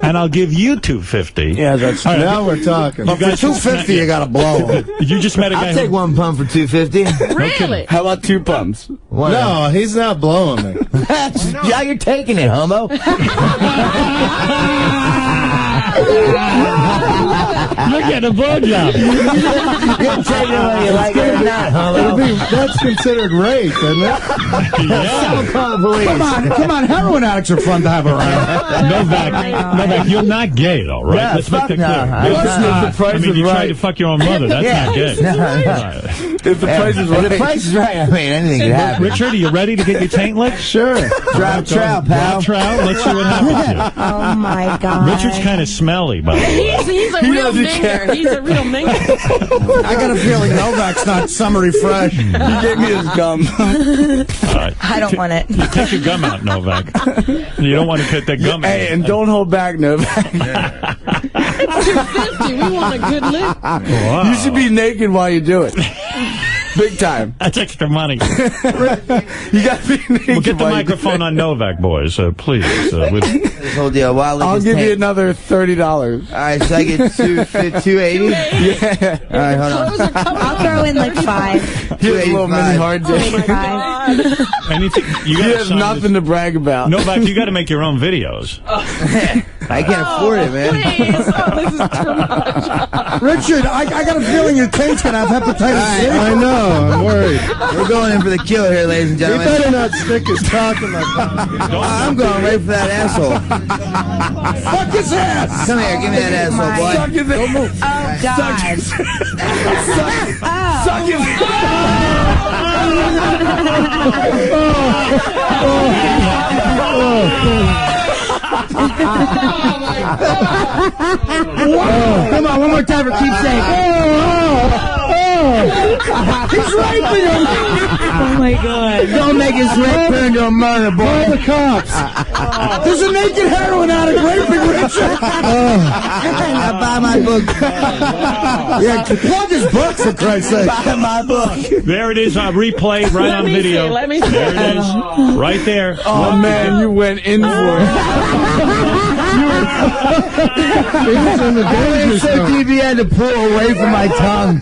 and I'll give you $250. Yeah, that's right, now we're talking. But for $250, you got to blow him. You just met a guy. I'll take 1 pump for $250. Really? How about 2 pumps? No, he's not blowing me. Yeah, you're taking it, homo. You're getting a blowjob. You can take it whether you like it or not, homo. That's considered rape, isn't it? Yeah. Come on, heroin addicts are fun to have around. Novak, you're not gay, though, right? Yeah, Let's make that fuck clear. no. I mean, you tried to fuck your own mother. That's not gay. Right. If the price is right. If the price is right, I mean, anything could happen. Richard, are you ready to get your taint licked? Sure. Drop trout, pal. Drop trout. Let's see what happens here. Oh, my God. Richard's kind of smelly, by the way. He's a He real real minger. He's a real minger. I got a feeling Novak's not summery fresh. He gave me his gum. I don't want it. You take your gum out, Novak. You don't want to cut that gum out. Hey, and don't hold back, Novak. It's $2.50. We want a good lick. Wow. You should be naked while you do it. Big time. That's extra money. You got to be naked. We'll get the microphone on Novak, boys, please. This whole deal. I'll give you another $30. All right, so I get $280? Yeah. All right, hold on. I'll throw in like $5. Here's a little mini hard disk. Anything? You have nothing to brag about. Novak, you got to make your own videos. I can't afford it, man. Please. Oh, this is too much. Richard, I got a feeling your tank's going to have hepatitis C. I know. I'm worried. We're going in for the kill here, ladies and He gentlemen. better not stick his cock in my pocket. I'm going right for that asshole. Fuck his ass. Come here, give me that asshole, boy. Suck his ass. Oh, God. Suck his Come on, one more time for keepsake. He's raping him. Oh, my God. Don't make his rape turn into a murder, boy. Call the cops. There's a naked heroin addict raping Richard. Now buy my book. Yeah, plug his book, for Christ's sake. Buy my book. There it is on replay, right on video. Let me see. There it is, right there. Oh, man, you went in for it. He's in the danger So zone. TV had to pull away from my tongue.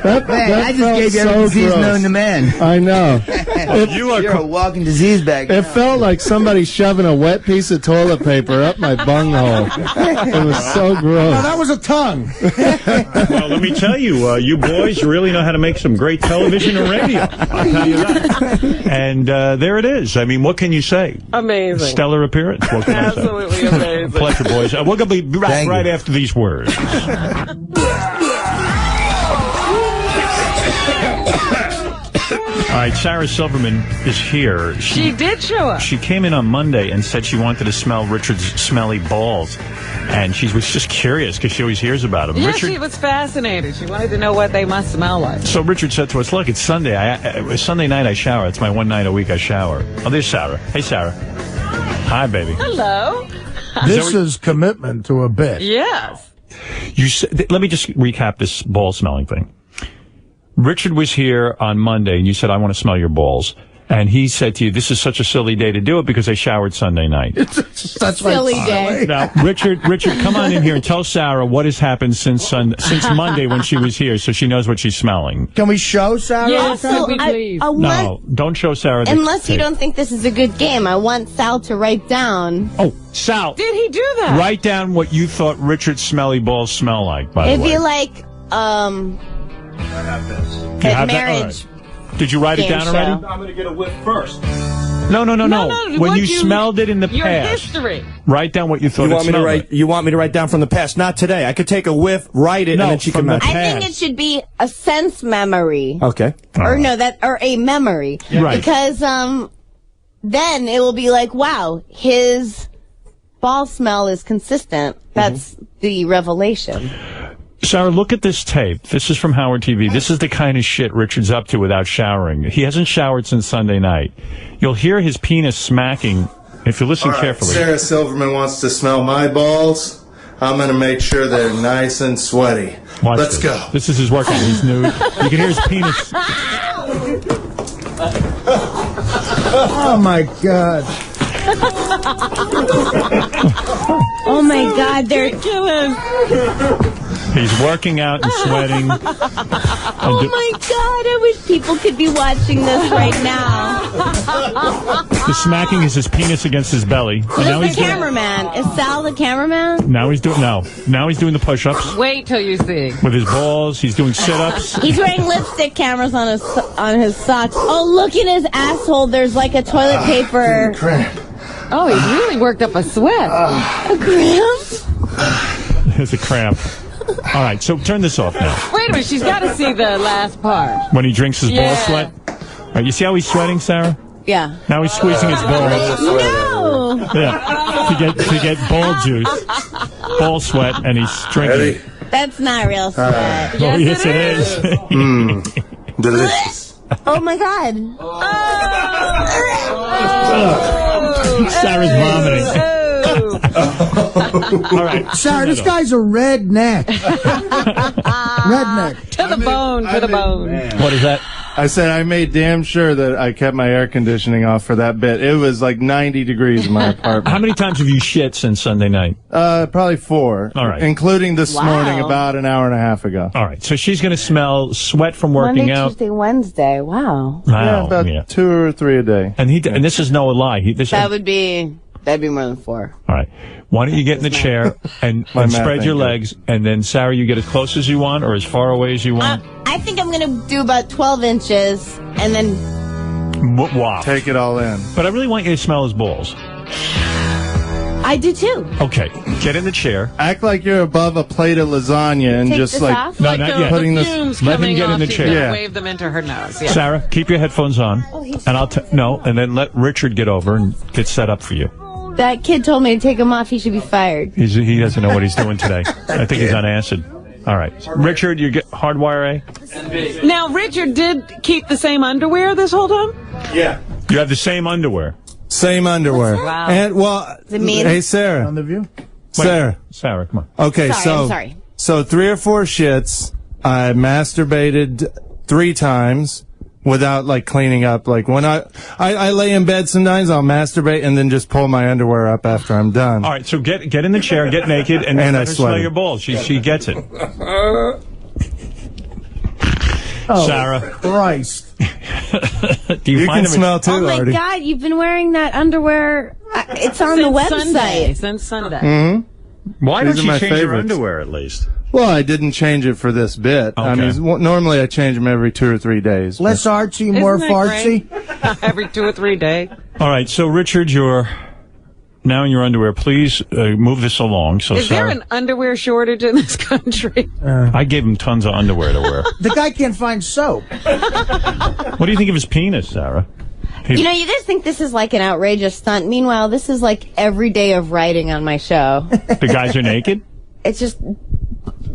That I just gave you every so disease gross. known to man. I know. You're a walking disease bag. It felt like somebody shoving a wet piece of toilet paper up my bunghole. It was so gross. No, that was a tongue. Well, let me tell you, you boys really know how to make some great television and radio. I'll tell you that. And there it is. I mean, what can you say? Amazing. Stellar appearance. What can I say? Absolutely amazing. Pleasure, boys. We're going to be back right after these words. All right, Sarah Silverman is here. She did show up. She came in on Monday and said she wanted to smell Richard's smelly balls. And she was just curious because she always hears about them. Yeah, Richard, she was fascinated. She wanted to know what they must smell like. so Richard said to us, look, it's Sunday. Sunday night I shower. It's my one night a week I shower. Oh, there's Sarah. Hey, Sarah. Hi, baby. Hello. This is commitment to a bit. Yes. You said, let me just recap this ball smelling thing. Richard was here on Monday, and you said, I want to smell your balls. And he said to you, this is such a silly day to do it because I showered Sunday night. That's silly day. Now, Richard, come on in here and tell Sarah what has happened since Monday when she was here so she knows what she's smelling. Can we show Sarah? Yes, Also, could we please? No, don't show Sarah the Unless you tape. don't think this is a good game, I want Sal to write down. Oh, Sal. Did he do that? Write down what you thought Richard's smelly balls smell like, by the It'd way. be like, You at have that? marriage. All right. Did you write it game down show. already? I'm going to get a whiff first. No. When what you smelled it in the your past, history. write down what you thought it smelled like. You want me to write down from the past? Not today. I could take a whiff, write it, No, and then she from can the match. I think it should be a sense memory. Okay. Or a memory. Right. Because then it will be like, wow, his ball smell is consistent. That's the revelation. Sarah, look at this tape. This is from Howard TV. This is the kind of shit Richard's up to without showering. He hasn't showered since Sunday night. You'll hear his penis smacking if you listen carefully. Sarah Silverman wants to smell my balls. I'm going to make sure they're nice and sweaty. Watch Let's this. go. This is his workout. He's nude. You can hear his penis. Oh, my God. Oh, my God, they're Ridiculous. He's working out and sweating. Oh my God, I wish people could be watching this right now. The smacking is his penis against his belly. And now Who's he's the cameraman? Is Sal the cameraman? Now he's doing the push-ups Wait till you see. with his balls. He's doing sit-ups. He's wearing lipstick cameras on his socks. Oh, look at his asshole. There's like a toilet paper. Oh, he's really worked up a sweat. A cramp? There's a cramp. All right, so turn this off now. Wait a minute, she's got to see the last part. When he drinks his ball Yeah. sweat. All right, you see how he's sweating, Sarah? Yeah. Now he's squeezing his balls. No! Yeah, to get ball juice, ball sweat, and he's drinking. That's not real sweat. Yes, it is. Delicious. Oh my God. Sarah's vomiting. All right, Sarah, this guy's a redneck. Redneck. To the bone. What is that? I said I made damn sure that I kept my air conditioning off for that bit. It was like 90 degrees in my apartment. How many times have you shit since Sunday night? Probably 4. All right. Including this morning about an hour and a half ago. All right. So she's going to smell sweat from working Monday, out. Tuesday, Wednesday. Wow. Yeah, about 2 or 3 a day. And and this is no lie. That'd be more than 4. All right. Why don't you get in the chair and spread your legs, and then, Sarah, you get as close as you want or as far away as you want? I think I'm going to do about 12 inches and then... Wow. Take it all in. But I really want you to smell his balls. I do too. Okay. Get in the chair. Act like you're above a plate of lasagna and Take just this like... off? No, not yet. Putting the this... fumes Let him coming get in off, the she's chair. gonna Yeah. wave them into her nose. Yeah. Sarah, keep your headphones on. And and then let Richard get over and get set up for you. That kid told me to take him off. He should be fired. He doesn't know what he's doing today. I think he's on acid. All right. Richard, you get hardwire A? Now, Richard did keep the same underwear this whole time? Yeah. You have the same underwear. Same underwear. Wow. And, well, hey, Sarah. On the view? Sarah, come on. Okay, I'm sorry. So 3 or 4 shits, I masturbated 3 times without, like, cleaning up. Like, when I lay in bed sometimes, I'll masturbate and then just pull my underwear up after I'm done. All right, so get in the chair, get naked, and And let I her smell sweated. your balls. She gets it. Sarah. Christ. Do you find can smell too, Oh my Artie. God, you've been wearing that underwear. It's on the website. Since Sunday. Mm-hmm. Why These don't are you my change your favorites. underwear at least? Well, I didn't change it for this bit. I Okay. mean, normally I change them every 2 or 3 days. Less artsy, more Isn't that fartsy. great? Every 2 or 3 days. All right, so Richard, you're now in your underwear. Please move this along. So Is there Sarah, an underwear shortage in this country? I gave him tons of underwear to wear. The guy can't find soap. What do you think of his penis, Sarah? You know, you guys think this is like an outrageous stunt. Meanwhile, this is like every day of writing on my show. The guys are naked? It's just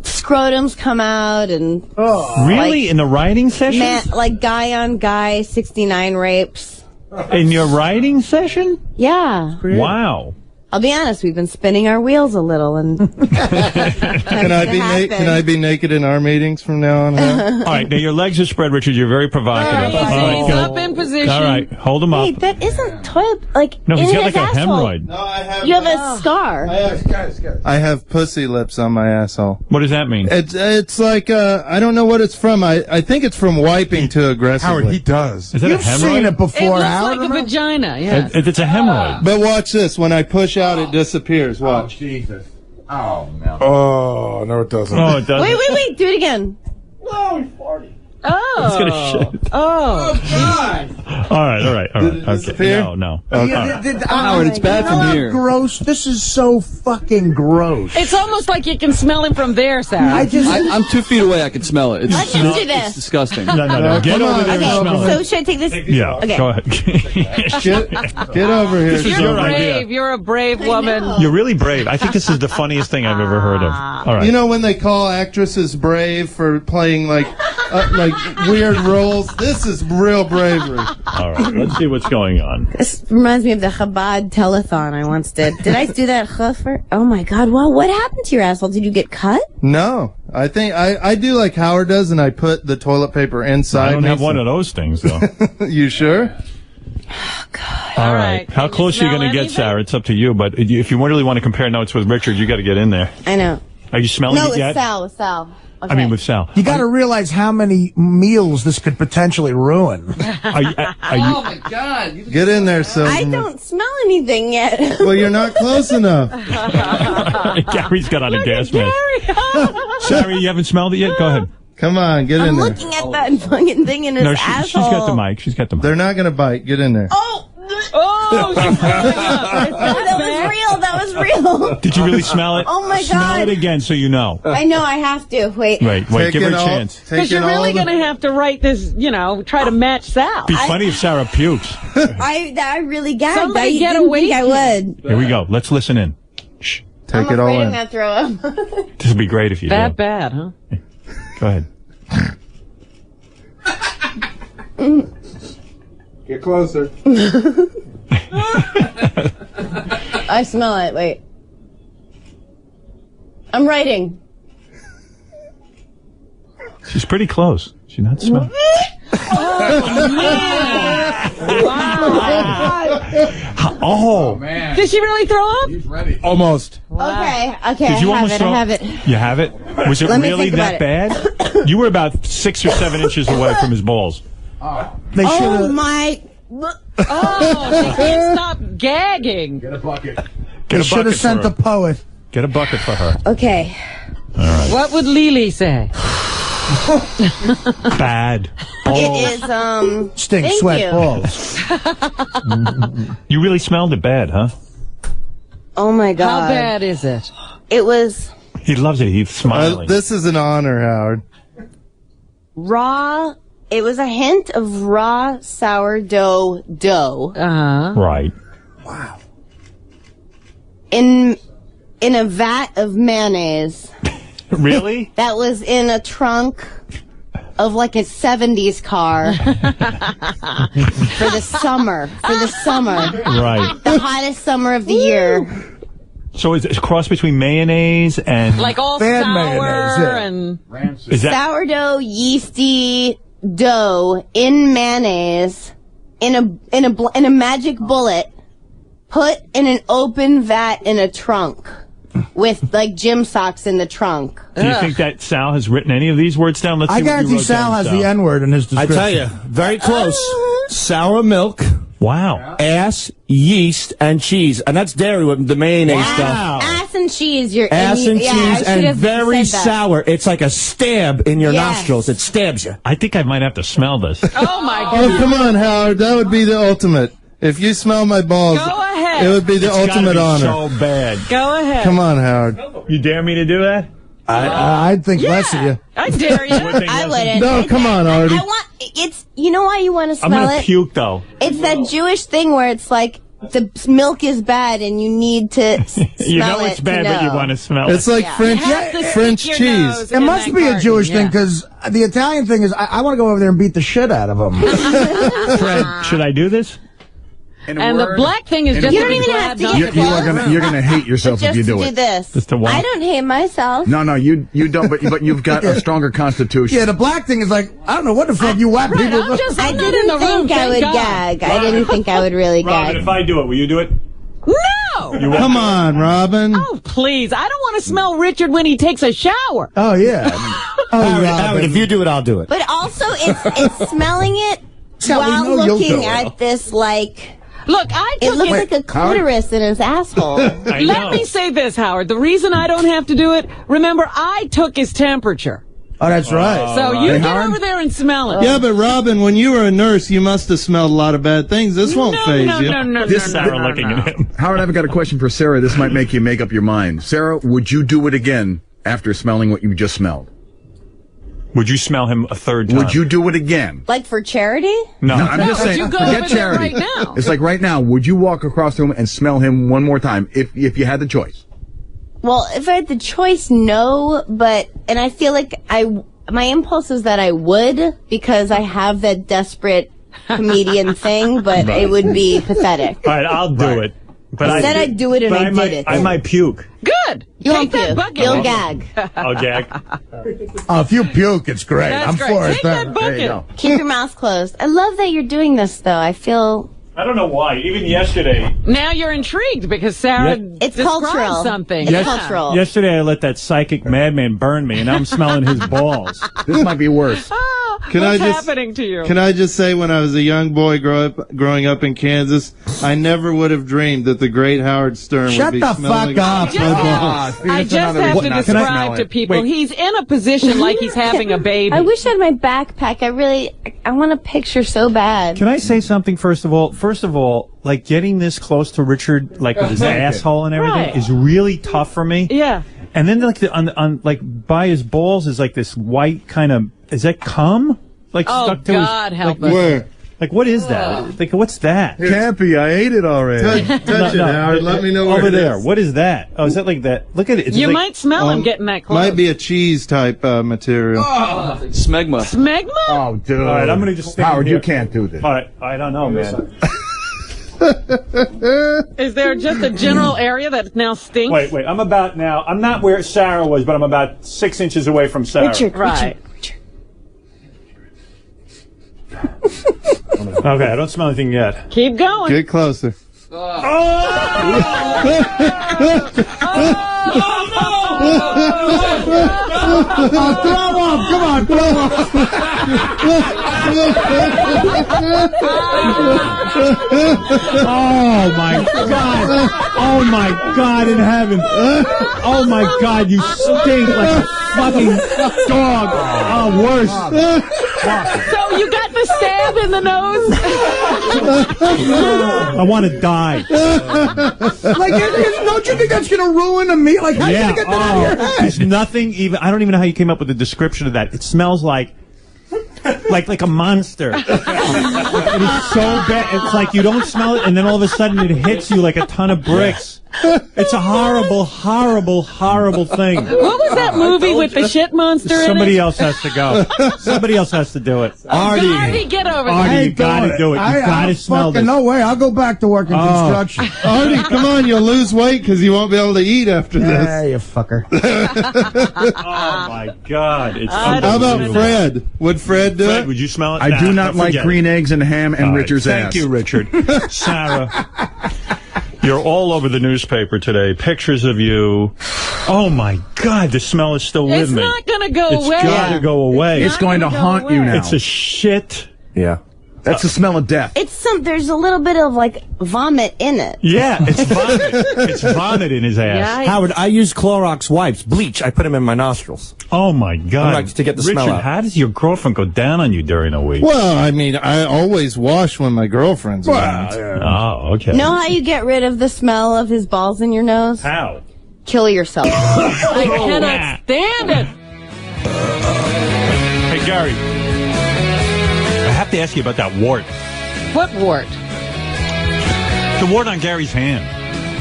scrotums come out and Really? In the writing session? like guy on guy 69 rapes. In your writing session? Yeah. Wow. I'll be honest, we've been spinning our wheels a little and Can I be naked in our meetings from now on? All right, now your legs are spread, Richard. You're very provocative. All right, He's go. up in position. All right, hold him up. Wait, that isn't toilet like No, in he's got his like a asshole. hemorrhoid. You have a scar. I have pussy lips on my asshole. What does that mean? It's like I don't know what it's from. I think it's from wiping too aggressively. Howard, he does. Is that You've a hemorrhoid? seen it It before, looks Howard. like a vagina, yeah. It's a hemorrhoid. But watch this. When I push out, it disappears. Watch. Jesus. Oh, no. Oh, no, it doesn't. Oh, it doesn't. Wait, do it again. It's gonna shit. Oh, God. All right. Okay. disappear? No. Howard, it's bad from here. Gross. This is so fucking gross. It's almost like you can smell him from there, Sarah. I'm 2 feet away. I can smell it. Let's just do this. It's disgusting. No. Get over there and smell Okay, it. so should I take this? Yeah, Okay. go ahead. Get over here. This is You're your idea. brave. You're a brave woman. You're really brave. I think this is the funniest thing I've ever heard of. All right. You know when they call actresses brave for playing like weird roles? This is real bravery. All right. Let's see what's going on. This reminds me of the Chabad telethon I once did. Did I do that chufer? Oh my God! Well, what happened to your asshole? Did you get cut? No, I think I do like Howard does, and I put the toilet paper inside. I don't me, have one so- of those things though. You sure? All right. How close are you going to get, Sarah? It's up to you. But if you really want to compare notes with Richard, you got to get in there. I know. Are you smelling No, it with yet? Sal. Okay. I mean, with Sal. You got to realize how many meals this could potentially ruin. Are you, Oh, my God. Get in there, I Silverman. don't smell anything yet. Well, you're not close enough. Gary's got on a gas mask. Sarah, you haven't smelled it yet? Go ahead. Come on, get I'm in there. looking at that fucking thing in his No, asshole. she's got the mic. She's got the mic. They're not going to bite. Get in there. Oh! Oh, she's throwing up. That was real. Did you really smell it? Oh, my Smell God. it again so you know. I know I have to. Wait. Wait, give her a chance. Because you're really going to have to write this, try to match Sal. Be funny if Sarah pukes. I really gagged. Somebody I get didn't away think I from would. Here we go. Let's listen in. Shh. Take I'm it all afraid I'm in. going to throw up. This would be great if you That did. bad, huh? Go ahead. Get closer. I smell it. Wait. I'm writing. She's pretty close. She's not smelling. Oh, man. Wow. Oh. Man. Did she really throw up? He's ready. Almost. Okay. Did you almost throw? I have it. You have it? Was it Let me really think that about bad? You were about 6 or 7 inches away from his balls. They should Oh, have. my. Oh, she can't stop gagging. Get a bucket. They should have sent the poet. Get a bucket for her. Okay. All right. What would Lily say? Bad. It is, Stink, thank sweat, you. balls. You really smelled it bad, huh? Oh, my God. How bad is it? It was He loves it. He's smiling. This is an honor, Howard. raw. It was a hint of raw sourdough dough. Right. In a vat of mayonnaise. Really? That was in a trunk of like a 70s car for the summer. Right. The hottest summer of the year. So it's a cross between mayonnaise and... Like all Bad sour mayonnaise, yeah. and... Rancid. Is that... Sourdough, yeasty dough in mayonnaise in a magic bullet put in an open vat in a trunk with like gym socks in the trunk. Do you think that Sal has written any of these words down? Let's see I what you guarantee wrote Sal down, has the N-word in his I description. tell you, very close. Sour milk, Wow. ass, yeast, and cheese. And that's dairy with the mayonnaise stuff. Ass and cheese. Ass and yeah, I cheese should and have very said that. sour. It's like a stab in your Yes. nostrils. It stabs you. I think I might have to smell this. Oh, my Oh, God. come on, Howard. That would be the ultimate. If you smell my balls, Go ahead. it would be the It's gotta ultimate be honor. so bad. Go ahead. Come on, Howard. You dare me to do that? I'd think less of you. I dare you. I wouldn't. No, come on, Artie. I want. It's. You know why you want to I'm smell going to it? puke, though. It's that Jewish thing where it's like the milk is bad and you need to smell You know it it's bad, to but you know. want to smell It's it. like Yeah. French You have to French stick your nose cheese. It in must that be a carton, Jewish thing yeah. because the Italian thing is I want to go over there and beat the shit out of them. Fred, should I do this? In a And the word, black thing is in a just You word, don't even glad have to not get you are close. gonna you're gonna hate yourself Just if you do to it. do this. Just to what? I don't hate myself. No, you don't. But you've got a stronger constitution. Yeah, the black thing is like, I don't know what the fuck you white people I'm just, I I'm not in the didn't room, think I thank would God. gag. I didn't think I would really Robin, gag. if I do it, will you do it? No! You won't Come do it? on, Robin. Oh, please. I don't want to smell Richard when he takes a shower. Oh, yeah. Oh, Howard, Robin. if you do it, I'll do it. But also, it's smelling it Sal, we while know you'll do looking it. at this like. Look, I It took looks like a clitoris in his asshole. I Let know. me say this, Howard. The reason I don't have to do it, remember, I took his temperature. Oh, that's right. So you Hey, get Howard? over there and smell it. Yeah, but Robin, when you were a nurse, you must have smelled a lot of bad things. This won't phase you. No, This- Sarah looking at him. Howard, I've got a question for Sarah. This might make you make up your mind. Sarah, would you do it again after smelling what you just smelled? Would you smell him a third time? Would you do it again? Like for charity? No. No, I'm just would saying. you go Forget over there charity. right now? It's like right now. Would you walk across the room and smell him one more time if you had the choice? Well, if I had the choice, no. And I feel like my impulse is that I would because I have that desperate comedian thing, but it would be pathetic. All right, I'll do it. But I said I'd do it and but I did might, it. I might puke. Good. You Take won't that puke. bucket. You'll gag. I'll gag. Oh, if you puke, it's great. That's I'm great. for Take it. that bucket. There you go. Keep your mouth closed. I love that you're doing this, though. I feel I don't know why. Even yesterday. Now you're intrigued because Sarah it's described cultural. something. It's Yeah. cultural. Yesterday I let that psychic madman burn me, and now I'm smelling his balls. This might be worse. Oh, What's happening to you? Can I just say, when I was a young boy growing up in Kansas, I never would have dreamed that the great Howard Stern would be smelling. Shut the fuck up. I just have to describe to people, he's in a position like he's having a baby. I wish I had my backpack. I want a picture so bad. Can I say something first of all? First of all, like getting this close to Richard, like with his asshole and everything, is really tough for me. Yeah. And then like on like by his balls is like this white kind of, is that cum? Like stuck to God his, help like, us. where? Like what is that? Like what's that? Can't be. I ate it already. Touch it, Howard. Let me know where over it there. is. What is that? Oh, is that like that? Look at it. It's You like, might smell him getting that close. Might be a cheese type material. Smegma. Smegma? Oh, dude. All right, I'm gonna just stand Howard, here. you can't do this. All right, I don't know, man. Is there just a general area that now stinks? Wait. I'm not where Sarah was, but I'm about 6 inches away from Sarah. Right. Okay, I don't smell anything yet. Keep going. Get closer. Throw up! Come on, throw up! Oh my God! Oh my God in heaven! Oh my God, you stink like a fucking dog! Oh, worse! So you got the stab in the nose? I want to die. Like, don't you think that's going to ruin a meal? Like, how you going to get that out of your head? There's nothing even. I don't even know how you came up with the description of that. It smells like a monster. It is so bad. It's like you don't smell it, and then all of a sudden it hits you like a ton of bricks. It's a horrible, horrible, horrible thing. What was that movie with the shit monster in it? Somebody else has to go. Somebody else has to do it. Artie, get over Artie, there. you gotta do it. You gotta smell this. No way. I'll go back to work in construction. Artie, come on, you'll lose weight because you won't be able to eat after this. Yeah, you fucker. Oh my God! It's How about Fred? Would Fred do it? Would you smell it? I do not like green eggs and ham and Richard's ass. Thank you, Richard. Sarah, you're all over the newspaper today. Pictures of you. Oh my God, the smell is still with me. It's not going to go away. It's got to go away. It's going to haunt you now. It's a shit. Yeah. That's the smell of death. There's a little bit of like vomit in it. Yeah, it's vomit. It's vomit in his ass. Yikes. Howard, I use Clorox wipes, bleach. I put them in my nostrils. Oh my God! I like to get the Richard, smell out. how does your girlfriend go down on you during a week? Well, I mean, I always wash when my girlfriend's around. Oh, okay. Know how you get rid of the smell of his balls in your nose? How? Kill yourself. I cannot stand it. Hey, Gary. I have to ask you about that wart. What wart? The wart on Gary's hand.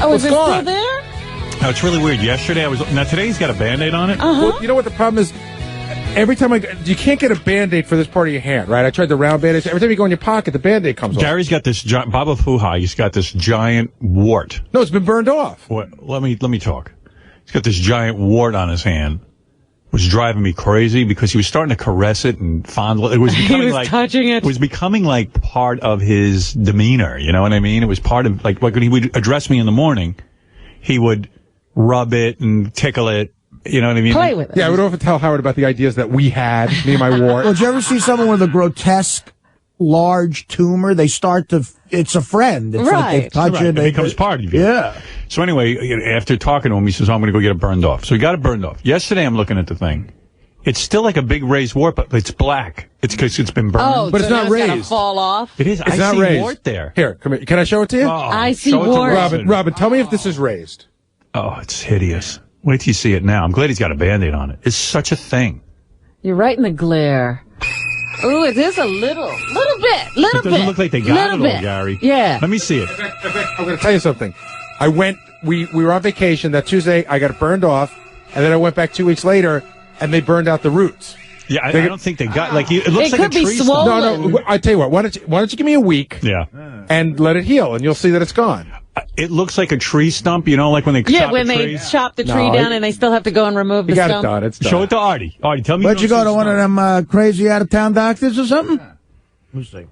Oh, is it still there? Oh, it's really weird. Yesterday now today he's got a Band-Aid on it. Well, you know what the problem is? Every time you can't get a Band-Aid for this part of your hand, right? I tried the round Band-Aids. Every time you go in your pocket, the Band-Aid comes off. Gary's got this giant, Baba Fuha, he's got this giant wart. No, it's been burned off. Let me talk. He's got this giant wart on his hand. It was driving me crazy because he was starting to caress it and fondle it. It was becoming touching it. It was becoming like part of his demeanor. You know what I mean? It was part of like when he would address me in the morning, he would rub it and tickle it. You know what I mean? Play with it. Yeah, I would often tell Howard about the ideas that we had, me and my wart. Well, did you ever see someone with a grotesque, large tumor? They start to, it's a friend. It's like they touch it. It becomes part of you. Yeah. So anyway, after talking to him, he says, I'm going to go get it burned off. So he got it burned off. Yesterday, I'm looking at the thing. It's still like a big raised wart, but it's black. It's because it's been burned. Oh, but so it's not now it's gonna raised. fall off? It is. It's I not see raised. wart there. Here, come here. Can I show it to you? Oh, I see show it to wart. Robin, tell me if this is raised. Oh, it's hideous. Wait till you see it now. I'm glad he's got a Band-Aid on it. It's such a thing. You're right in the glare. Ooh, it is a little bit. It doesn't look like they got it all, Gary. Yeah. Let me see it. I'm going to tell you something. We were on vacation that Tuesday. I got it burned off, and then I went back 2 weeks later, and they burned out the roots. Yeah, I don't think they got it looks like could a be tree swollen. No. I tell you what. Why don't you give me a week? Yeah. And let it heal, and you'll see that it's gone. It looks like a tree stump, you know, like when they chop when a they tree. chop the tree down and they still have to go and remove the You got stump. it done. It's done. Show it to Artie. Artie, tell me. But you don't go see to one of stump. them crazy out-of-town doctors or something? Let's see.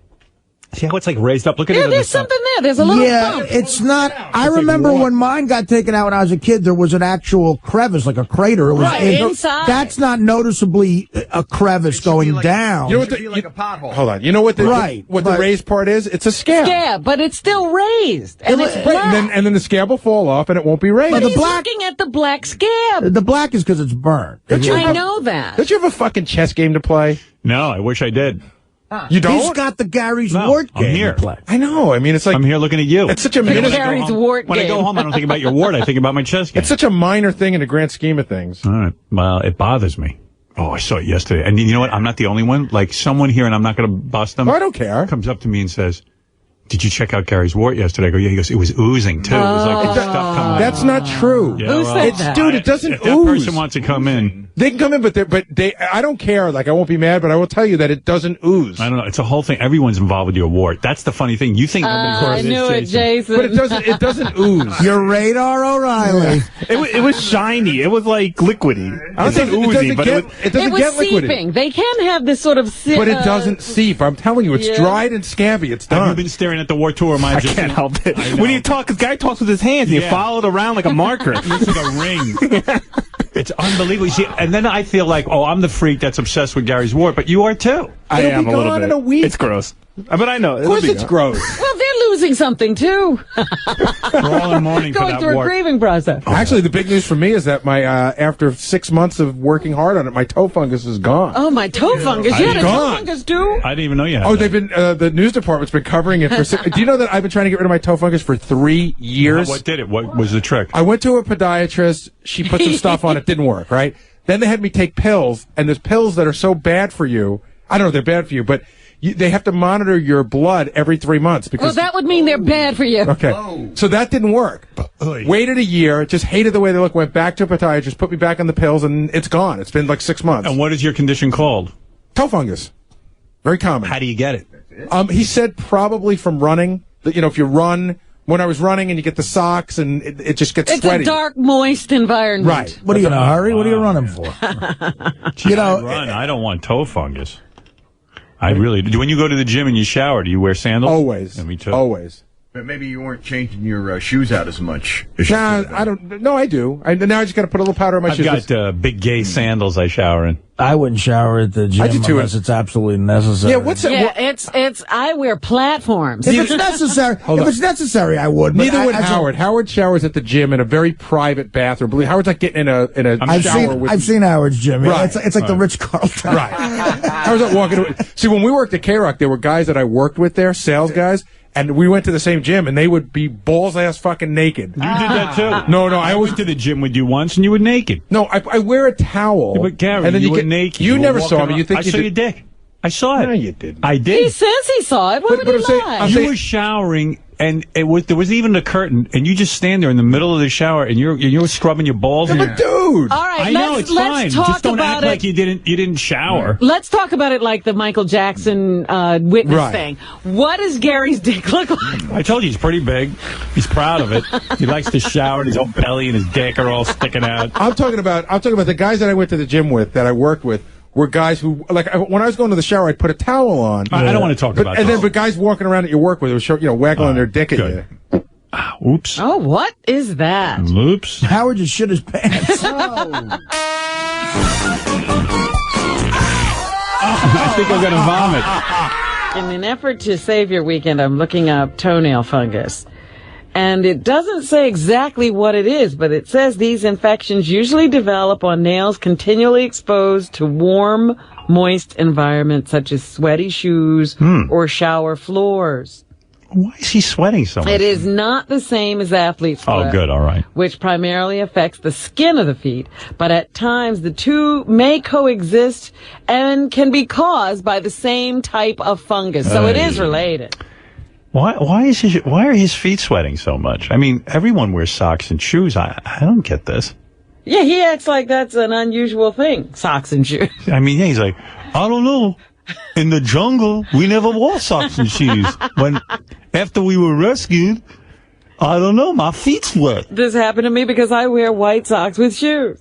See how it's like raised up? Look at it. Yeah, there's something there. There's a little bump. It's not. I remember when mine got taken out when I was a kid, there was an actual crevice, like a crater. It was inside. That's not noticeably a crevice going down. You know what like a pothole. Hold on. You know what the the raised part is? It's a scab. Scab, but it's still raised, and it's Right, black. and then the scab will fall off, and it won't be raised. But he's looking at the black scab. The black is because it's burnt. I know that. Don't you have a fucking chess game to play? No, I wish I did. You don't? He's got the Gary's No, Wart I'm game here. to play. I know. I mean, it's like I'm here looking at you. It's such a When I minute. go Gary's home- Wart When I go game. home, I don't think about your wart. I think about my chess game. It's such a minor thing in the grand scheme of things. All right. Well, it bothers me. Oh, I saw it yesterday. And you know what? I'm not the only one. Like, someone here, and I'm not going to bust them. Oh, I don't care. Comes up to me and says, "Did you check out Gary's wart yesterday?" I go, "Yeah." He goes, "It was oozing, too. It was like stuff coming out." That's not true. Yeah, Who said that? Dude, it doesn't If that ooze. person wants to come in, They can come in, but I don't care. Like, I won't be mad, but I will tell you that it doesn't ooze. I don't know. It's a whole thing. Everyone's involved with your wart. That's the funny thing. You think nobody I knew it, Jason. But it doesn't ooze. Your radar, O'Reilly. It was shiny. It was like liquidy. I don't It think doesn't oozy, but get, it it doesn't was get liquidy. seeping. They can have this sort of But it doesn't seep. I'm telling you, it's Yeah. dried and scabby. It's Have you done. been staring at the wart too, or am I I just... can't help it. I know. When you talk, this guy talks with his hands. And you Yeah. follow it around like a marker. It's like a ring. It's unbelievable. You see, and then I feel like, oh, I'm the freak that's obsessed with Gary's wart, but you are too. I It'll am be a little gone bit. in a week. It's gross. But I know. Of course it's gross. Well, they're losing something too. We're all in mourning for Going that through a wart. grieving process. Actually, the big news for me is that my after 6 months of working hard on it, my toe fungus is gone. Oh, my toe fungus. You had a toe Gone. fungus too? I didn't even know you had Oh, that. they've been the news department's been covering it for. Do you know that I've been trying to get rid of my toe fungus for 3 years? What did it? What was the trick? I went to a podiatrist. She put some stuff on it. Didn't work, right? Then they had me take pills, and there's pills that are so bad for you. I don't know if they're bad for you, but they have to monitor your blood every 3 months Well, because. that would mean they're bad for you. Okay, so that didn't work. Waited a year, just hated the way they look. Went back to a podiatrist, put me back on the pills, and it's gone. It's been like 6 months. And what is your condition called? Toe fungus, very common. How do you get it? He said probably from running. That, if you run. When I was running and you get the socks and it just gets It's sweaty. a dark, moist environment. Right. What are you in a hurry? What are you running for? You know, I don't want toe fungus. I really do. When you go to the gym and you shower, do you wear sandals? Always. Yeah, me too. Always. But maybe you weren't changing your shoes out as much. As you Nah, should have. I don't. No, I do. Now I just got to put a little powder on my I've shoes. got big gay sandals I shower in. I wouldn't shower at the I do gym too. unless it's absolutely necessary. Yeah, what's it? Yeah, it's. I wear platforms. If it's necessary, I would. But Neither would I- Howard. Howard showers at the gym in a very private bathroom. Believe Howard's not getting in a shower with. I've seen Howard's gym. Yeah, Right. it's like the Ritz Carlton. Right. Howard's not walking away. See, when we worked at K-Rock, there were guys that I worked with there, sales guys, and we went to the same gym, and they would be balls ass fucking naked. You did that too. No, I went to the gym with you once, and you were naked. No, I wear a towel. Yeah, but Gary, and then you were get naked. You were never walking saw me. around. You think I you saw did. your dick. I saw it. No, you didn't. I He did. says he saw it. Why would but he I'm saying- lie? I'm You saying- were showering, and there was even a curtain, and you just stand there in the middle of the shower, and you're scrubbing your balls. Yeah, but dude. All right, I know it's fine. let's talk Just don't about act it. like you didn't shower. Let's talk about it like the Michael Jackson witness Right. thing. What does Gary's dick look like? I told you he's pretty big. He's proud of it. He likes to shower, and his own belly and his dick are all sticking out. I'm talking about the guys that I went to the gym with, that I worked with, were guys who, like, when I was going to the shower, I'd put a towel on. I don't want to talk about but this. guys walking around at your work with, were waggling their dick at good. you. Oops. Oh, what is that? Oops. Howard just shit his pants. I think I'm going to vomit. In an effort to save your weekend, I'm looking up toenail fungus. And it doesn't say exactly what it is, but it says these infections usually develop on nails continually exposed to warm, moist environments such as sweaty shoes or shower floors. Why is he sweating so much? It is not the same as athlete's foot. Oh, good. All right. Which primarily affects the skin of the feet, but at times the two may coexist and can be caused by the same type of fungus. So it is related. Why are his feet sweating so much? I mean, everyone wears socks and shoes. I don't get this. Yeah, he acts like that's an unusual thing, socks and shoes. I mean, yeah, he's like, I don't know. In the jungle, we never wore socks and shoes. After we were rescued, I don't know, my feet sweat. This happened to me because I wear white socks with shoes.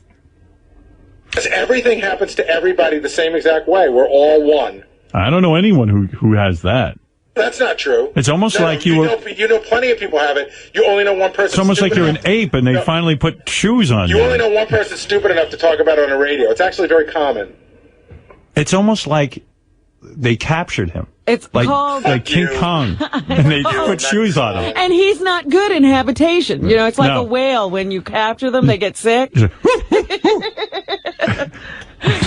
Because everything happens to everybody the same exact way. We're all one. I don't know anyone who has that. That's not true. It's almost No, like you were. You know plenty of people have it. You only know one person. It's almost like you're an ape, and they finally put shoes on you. You only know one person stupid enough to talk about it on the radio. It's actually very common. It's almost like they captured him. It's like called King Kong, and they put shoes on him. And he's not good in habitation. You know, it's like No. a whale. When you capture them, they get sick.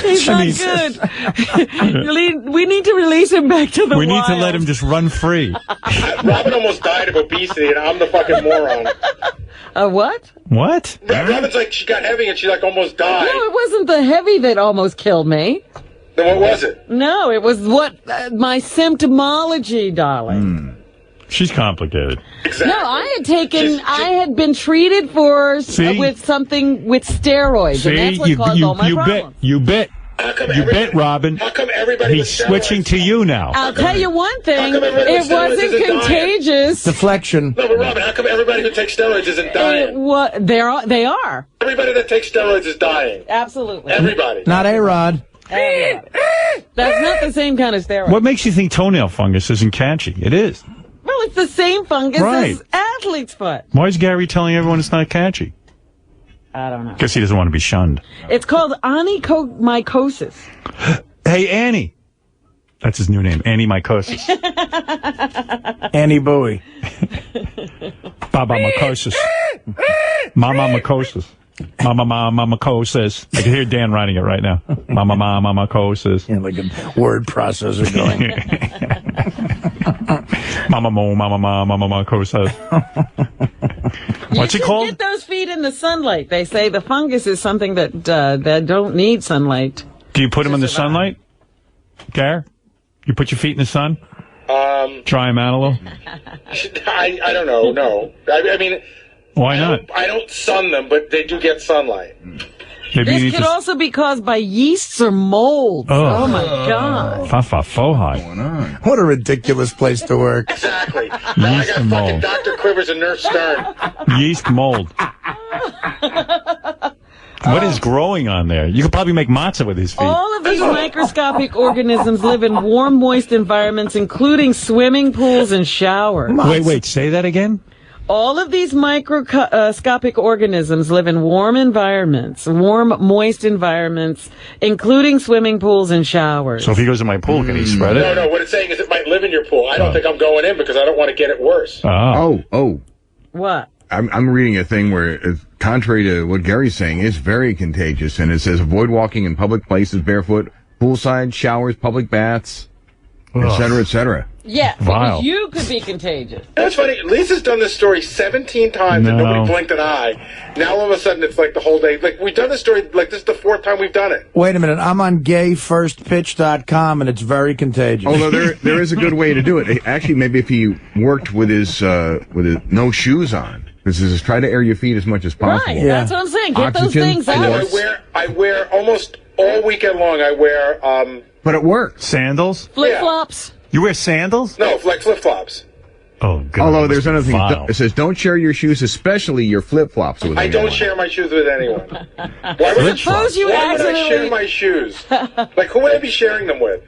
He's not good. We need to release him back to the We need wild. to let him just run free. Robin almost died of obesity, and I'm the fucking moron. A what? What? Robin's like, she got heavy, and she like almost died. No, it wasn't the heavy that almost killed me. Then what was it? No, it was my symptomology, darling. She's complicated. No, I had been treated with something with steroids, and that's what caused all my problems. You bit, Robin. How come everybody He's switching to you now. I'll tell you one thing, How come everybody it with steroids wasn't isn't dying? contagious. Deflection. No, but Robin, how come everybody who takes steroids isn't dying? They are. Everybody that takes steroids is dying. Absolutely. Everybody. Not A-Rod. That's not the same kind of steroid. What makes you think toenail fungus isn't catchy? It is. Well, it's the same fungus Right. as athlete's foot. Why is Gary telling everyone it's not catchy? I don't know. Guess he doesn't want to be shunned. It's called onychomycosis. Hey, Annie. That's his new name, Annie-mycosis. Annie Bowie. Baba mycosis. Mama mycosis. Mama mycosis. I can hear Dan writing it right now. Mama mycosis. Yeah, like a word processor going. Mama mycosis. What's it called? Get those feet in the sunlight. They say the fungus is something that don't need sunlight. Do you put them in the sunlight, Gar? You put your feet in the sun? Dry them out a little? I don't know, no. I mean... Why not? I don't sun them, but they do get sunlight. Maybe you This need could to... also be caused by yeasts or mold. Oh my God. Fa-fa-fo-hi. What a ridiculous place to work. Exactly. Now I Yeast got and fucking mold. Dr. Quivers and Nurse Stern. Yeast mold. What is growing on there? You could probably make matzah with his feet. All of these microscopic organisms live in warm, moist environments, including swimming pools and showers. Wait, say that again? All of these microscopic organisms live in warm environments, warm, moist environments, including swimming pools and showers. So if he goes in my pool, can he spread it? No, what it's saying is it might live in your pool. I don't think I'm going in because I don't want to get it worse. Oh. What? I'm reading a thing where, contrary to what Gary's saying, it's very contagious, and it says avoid walking in public places barefoot, poolside, showers, public baths, etc., etc. Yeah, Vile. because you could be contagious. That's funny. Lisa's done this story 17 times and nobody blinked an eye. Now all of a sudden it's like the whole day. Like we've done this story, like this is the 4th time we've done it. Wait a minute. I'm on gayfirstpitch.com, and it's very contagious. Although there is a good way to do it. Actually, maybe if he worked with his no shoes on. This is try to air your feet as much as possible. Right, that's what I'm saying. Get those Oxygen, things out. I wear almost all weekend long. I wear But it works. Sandals? Flip-flops. You wear sandals? No, like flip-flops. Oh, God. Although there's another thing. Vile. It says don't share your shoes, especially your flip-flops with I anyone. don't share my shoes with anyone. Why would I share my shoes? Like, who would I be sharing them with?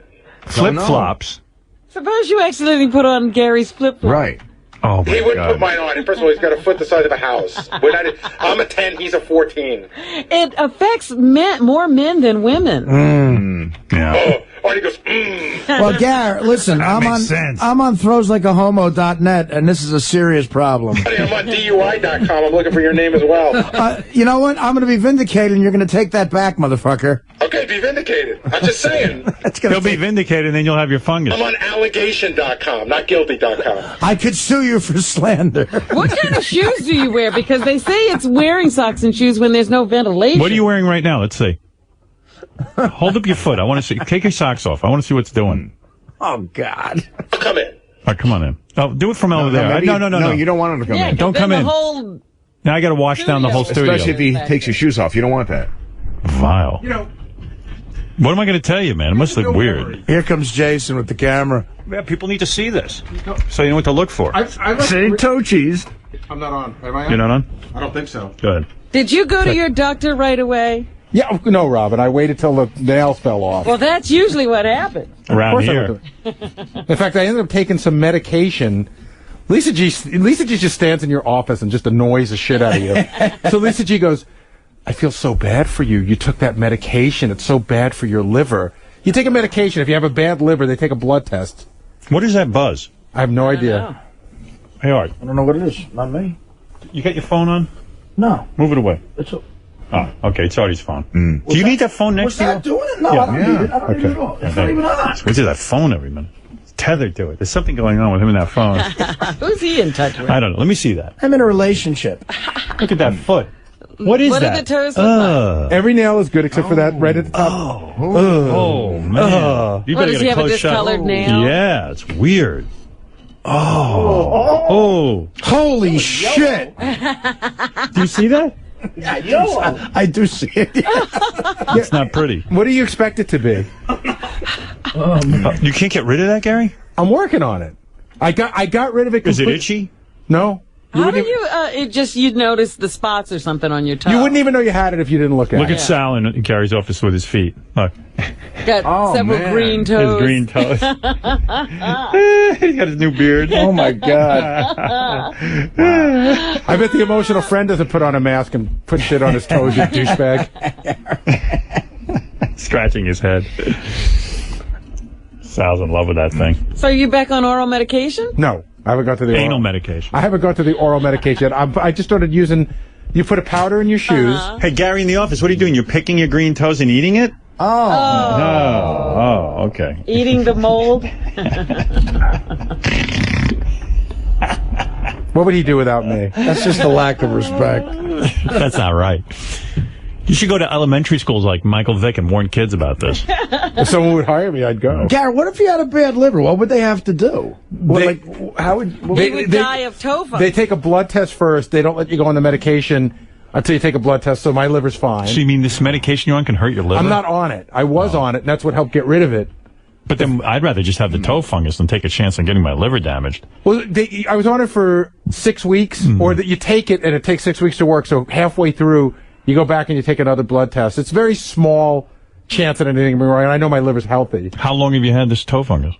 Flip-flops? Suppose you accidentally put on Gary's flip-flops. Right. Oh, my He wouldn't God. put mine on. And first of all, he's got a foot the size of a house. I'm a 10, he's a 14. It affects more men than women. Yeah. Oh, and he goes, Well, Gar, listen, I'm on throwslikeahomo.net, and this is a serious problem. I'm on DUI.com. I'm looking for your name as well. You know what? I'm going to be vindicated, and you're going to take that back, motherfucker. Okay, be vindicated. I'm just saying. He'll be vindicated, and then you'll have your fungus. I'm on allegation.com, not guilty.com. I could sue you for slander. What kind of shoes do you wear? Because they say it's wearing socks and shoes when there's no ventilation. What are you wearing right now? Let's see. Hold up your foot. I want to see. Take your socks off. I want to see what's doing. Oh, God. Come in. All right, come on in. Oh, do it from over there. No. You don't want him to come Yeah, in. Don't come in. Whole Now I got to wash down the whole studio. Especially if he takes his shoes off. You don't want that. Vile. What am I going to tell you, man? It must look weird. Here comes Jason with the camera. Yeah, people need to see this, so you know what to look for. Say toe cheese. I'm not on. Am I on? You're not on? I don't think so. Go ahead. Did you go to your doctor right away? Yeah, no, Robin. I waited till the nails fell off. Well, that's usually what happens. Around here. In fact, I ended up taking some medication. Lisa G just stands in your office and just annoys the shit out of you. So Lisa G goes, I feel so bad for you. You took that medication. It's so bad for your liver. You take a medication. If you have a bad liver, they take a blood test. What is that buzz? I have no idea. Hey, Art. I don't know what it is. Not me. You got your phone on? No. Move it away. It's a... Oh, okay. It's Artie's phone. Do you need that phone next to you? Was that doing it? No, I don't need it. I don't need it at all. It's not even on. What is that phone every minute? It's tethered to it. There's something going on with him and that phone. Who's he in touch with? I don't know. Let me see that. I'm in a relationship. Look at that foot. What is What that? do the toes look like? Every nail is good except for that right at the top. Oh, man. You What, better does get he a have a close shot. discolored nail? Yeah, it's weird. Oh. Holy shit! Do you see that? I do see it. It's not pretty. What do you expect it to be? You can't get rid of that, Gary? I'm working on it. I got rid of it. Is it itchy? No. How do you, you'd notice the spots or something on your toe? You wouldn't even know you had it if you didn't look at it. Look at Sal in Gary's office with his feet. Look. Got several green toes. His green toes. He's got his new beard. Oh, my God. I bet the emotional friend doesn't put on a mask and put shit on his toes, you douchebag. Scratching his head. Sal's in love with that thing. So are you back on oral medication? No. I haven't got to the anal medication. I haven't got to the oral medication yet. I just started using. You put a powder in your shoes. Hey, Gary, in the office, what are you doing? You're picking your green toes and eating it? Oh, okay. Eating the mold? What would he do without me? That's just a lack of respect. That's not right. You should go to elementary schools like Michael Vick and warn kids about this. If someone would hire me, I'd go. Gary, what if you had a bad liver? What would they have to do? How would... He would die of toe fungus. They take a blood test first. They don't let you go on the medication until you take a blood test, so my liver's fine. So you mean this medication you're on can hurt your liver? I'm not on it. I was on it, and that's what helped get rid of it. But then I'd rather just have the toe fungus than take a chance on getting my liver damaged. Well, I was on it for 6 weeks, or that you take it, and it takes 6 weeks to work, so halfway through... You go back and you take another blood test. It's very small chance that anything can be wrong, and I know my liver's healthy. How long have you had this toe fungus?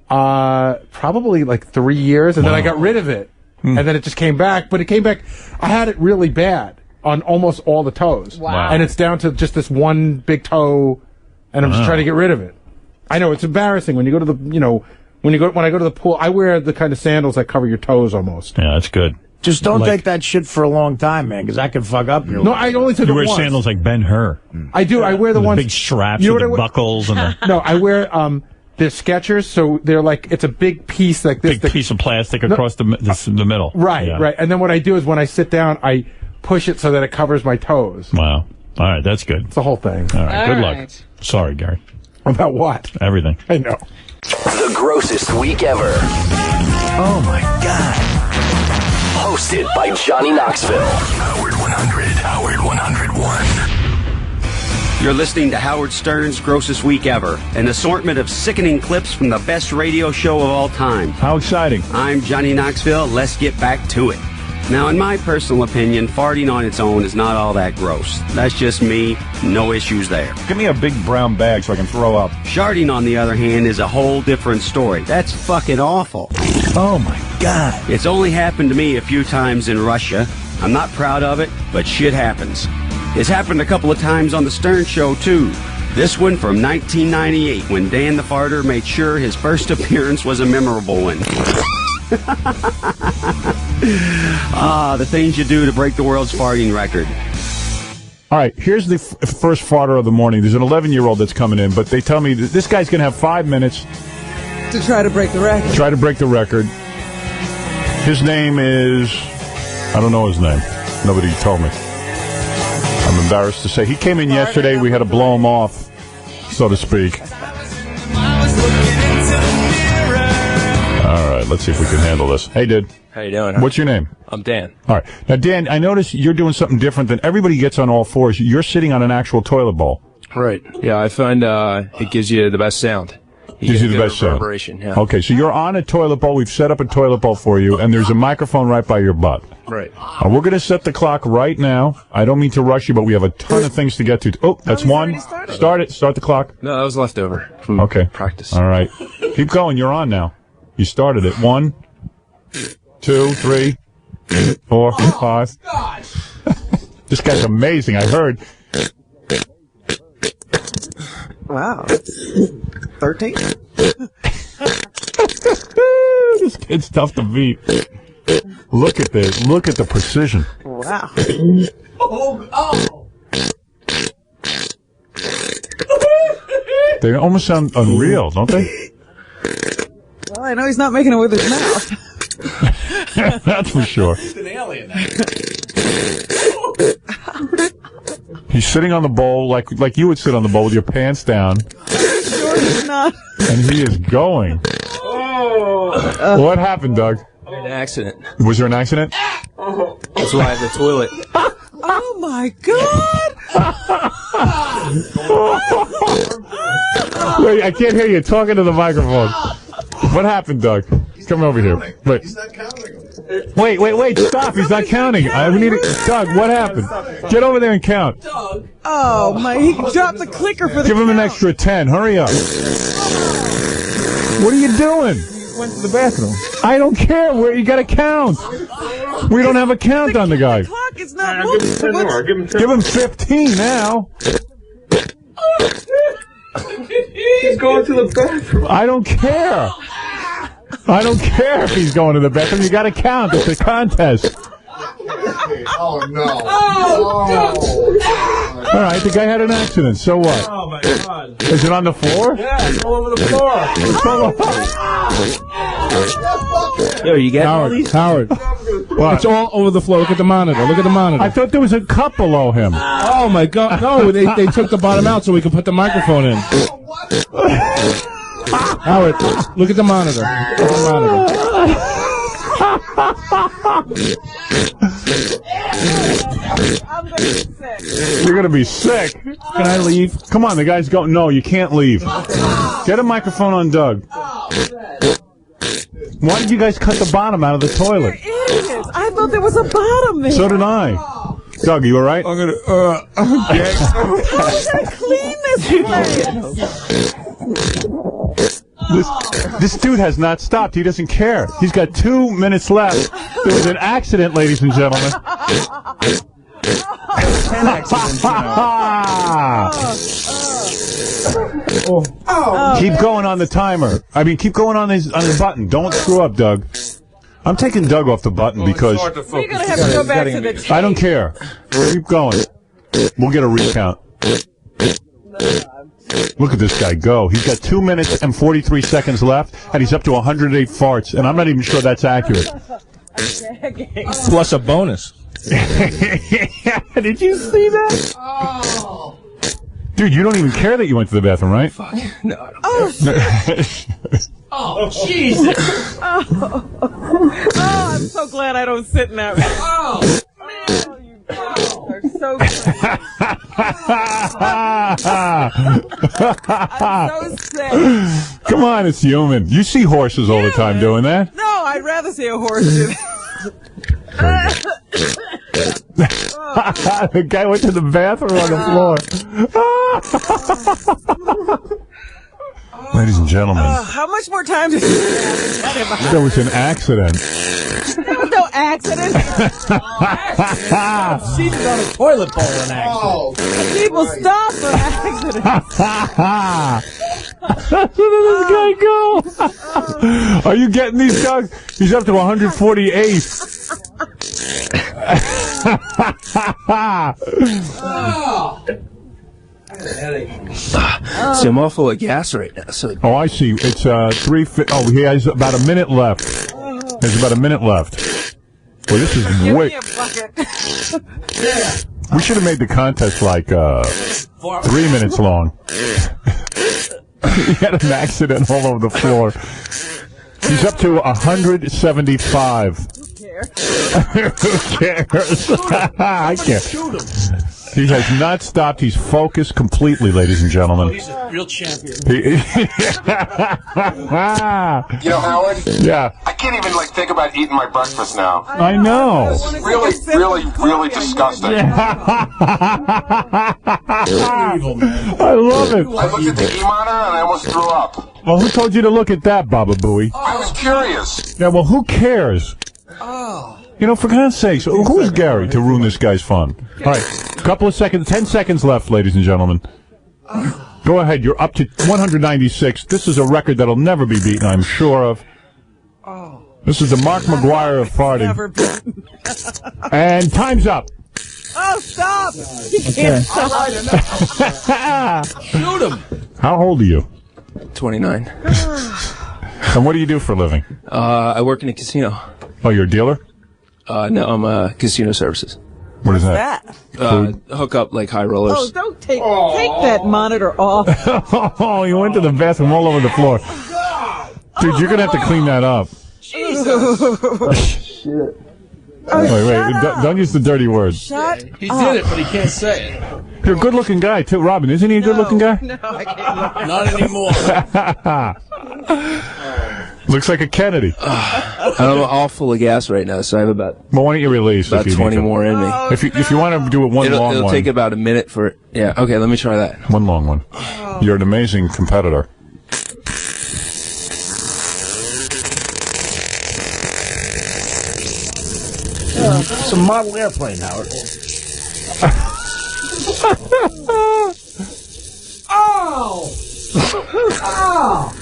Probably like 3 years, and then I got rid of it. And then it just came back, but it came back. I had it really bad on almost all the toes. Wow. And it's down to just this one big toe, and I'm just trying to get rid of it. I know, it's embarrassing when you go to the, when I go to the pool, I wear the kind of sandals that cover your toes almost. Yeah, that's good. Just don't take that shit for a long time, man, because that can fuck up your No, I only took it wear once. sandals like Ben-Hur. I do. I wear the With ones... big straps You know with what the I wear? buckles and the No, I wear, they're Skechers, so they're like, it's a big piece like this. big piece of plastic across the middle. Right, Yeah. right. And then what I do is when I sit down, I push it so that it covers my toes. Wow. All right, that's good. It's the whole thing. All right, good All luck. right. Sorry, Gary. About what? Everything. I know. The grossest week ever. Oh, my God. Hosted by Johnny Knoxville. Howard 100. Howard 101. You're listening to Howard Stern's Grossest Week Ever, an assortment of sickening clips from the best radio show of all time. How exciting. I'm Johnny Knoxville. Let's get back to it. Now, in my personal opinion, farting on its own is not all that gross. That's just me. No issues there. Give me a big brown bag so I can throw up. Sharting, on the other hand, is a whole different story. That's fucking awful. Oh, my God. It's only happened to me a few times in Russia. I'm not proud of it, but shit happens. It's happened a couple of times on the Stern Show, too. This one from 1998, when Dan the Farter made sure his first appearance was a memorable one. The things you do to break the world's farting record. All right, here's the first farter of the morning. There's an 11-year-old that's coming in, but they tell me that this guy's going to have 5 minutes to try to break the record. Try to break the record. His name is... I don't know his name. Nobody told me. I'm embarrassed to say. He came in yesterday. We had to blow him off, so to speak. All right, let's see if we can handle this. Hey, dude. How you doing? What's your name? I'm Dan. All right. Now, Dan, I notice you're doing something different than everybody gets on all fours. You're sitting on an actual toilet bowl. Right. Yeah, I find it gives you the best sound. Gives you the best sound. reverberation, yeah. Okay, so you're on a toilet bowl. We've set up a toilet bowl for you, and there's a microphone right by your butt. Right. We're going to set the clock right now. I don't mean to rush you, but we have a ton of things to get to. Oh, that's one. Start it. Start the clock. No, that was leftover from practice. All right. Keep going. You're on now. You started it. 1, 2, 3, 4, 5. This guy's amazing. I heard. Wow. 13? This kid's tough to beat. Look at this. Look at the precision. Wow. They almost sound unreal, don't they? Well, I know he's not making it with his mouth. That's for sure. He's an alien. He's sitting on the bowl like you would sit on the bowl with your pants down. Sure he's not. And he is going. What happened, Doug? An accident. Was there an accident? That's why I have the toilet. Oh my God! Wait, I can't hear you talking to the microphone. What happened, Doug? Come over here. Wait. He's not counting them. Wait, stop. He's not counting. We need to, Doug, what happened? Get over there and count. Oh my! He dropped the clicker for the. Give him an extra 10. Hurry up. What are you doing? Went to the bathroom. I don't care. You got to count. We don't have a count on the guy. The clock is not moving. Give him 10 more. Give him 15 now. He's going to the bathroom. I don't care. I don't care if he's going to the bathroom. You got to count. It's a contest. Oh, no. All right, the guy had an accident. So what? Oh, my God. Is it on the floor? Yeah, it's all over the floor. Yo, you get Howard. What? It's all over the floor. Look at the monitor. Look at the monitor. I thought there was a cup below him. Oh my God! No, they took the bottom out so we could put the microphone in. Howard, look at the monitor. Look at the monitor. You're gonna be sick. Can I leave? Come on, the guy's going. No, you can't leave. Get a microphone on Doug. Why did you guys cut the bottom out of the toilet? Idiots! I thought there was a bottom there. So did I. Doug, you all right? I'm gonna. How did I clean this place? This dude has not stopped. He doesn't care. He's got 2 minutes left. There was an accident, ladies and gentlemen. 10 accidents. Keep going on the timer. I mean, keep going on his button. Don't screw up, Doug. I'm taking Doug off the button because We're gonna have to go back to the tape. I don't care. Keep going. We'll get a recount. Look at this guy go. He's got 2 minutes and 43 seconds left, and he's up to 108 farts, and I'm not even sure that's accurate. Plus a bonus. Did you see that? Oh. Dude, you don't even care that you went to the bathroom, right? Fuck. No, I don't. Oh, Oh, Jesus. oh, I'm so glad I don't sit in that room. Oh, man, you guys are so I'm so sick. Come on, it's human. You see horses all the time doing that. No, I'd rather see a horse do that. The guy went to the bathroom on the floor. Ladies and gentlemen, How much more time does he have? there was an accident. There was no accident. She's on a toilet bowl in action. People stop for accidents. Look at this guy go. Are you getting these, Doug? He's up to 148. See, I'm all full of gas right now. So. Oh, I see. It's 3. He has about a minute left. There's about a minute left. Well, this is way. We should have made the contest like 3 minutes long. He had an accident all over the floor. He's up to 175. Who cares? Who cares? I can't. He has not stopped. He's focused completely, ladies and gentlemen. He's a real champion. You know, Howard? Yeah. I can't even, think about eating my breakfast now. I know. It's really disgusting. Evil, man. I love it. I looked at the e-monitor and I almost threw up. Well, who told you to look at that, Baba Booey? I was curious. Yeah, well, who cares? You know, for God's sakes, who's Gary to ruin this guy's fun? All right, couple of seconds, 10 seconds left, ladies and gentlemen. Go ahead, you're up to 196. This is a record that'll never be beaten, I'm sure of. This is the Mark McGuire of farting. And time's up. Oh, stop! You can't stop. Shoot him. How old are you? 29. And what do you do for a living? I work in a casino. Oh, you're a dealer? No, I'm casino services. What is that? Hook up high rollers. Oh, don't take that monitor off. Oh, you went to the bathroom all over the floor. Dude, you're going to have to clean that up. Jesus. Shit. Wait, don't use the dirty words. Shut He did it, but he can't say it. You're a good-looking guy, too. Robin, isn't he a good-looking guy? No, I can't. Not anymore. Looks like a Kennedy. I'm all full of gas right now, so I have about Well, why don't you release? about if you 20 need to. more in me. If you want to do it It'll one, take about a minute for it. Yeah, okay, let me try that. one long one. You're an amazing competitor. It's a model airplane, Howard. Oh! Oh!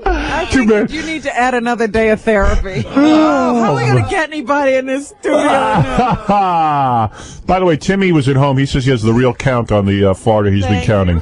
I think you need to add another day of therapy. How are we going to get anybody in this studio now? By the way, Timmy was at home. He says he has the real count on the Florida he's been counting.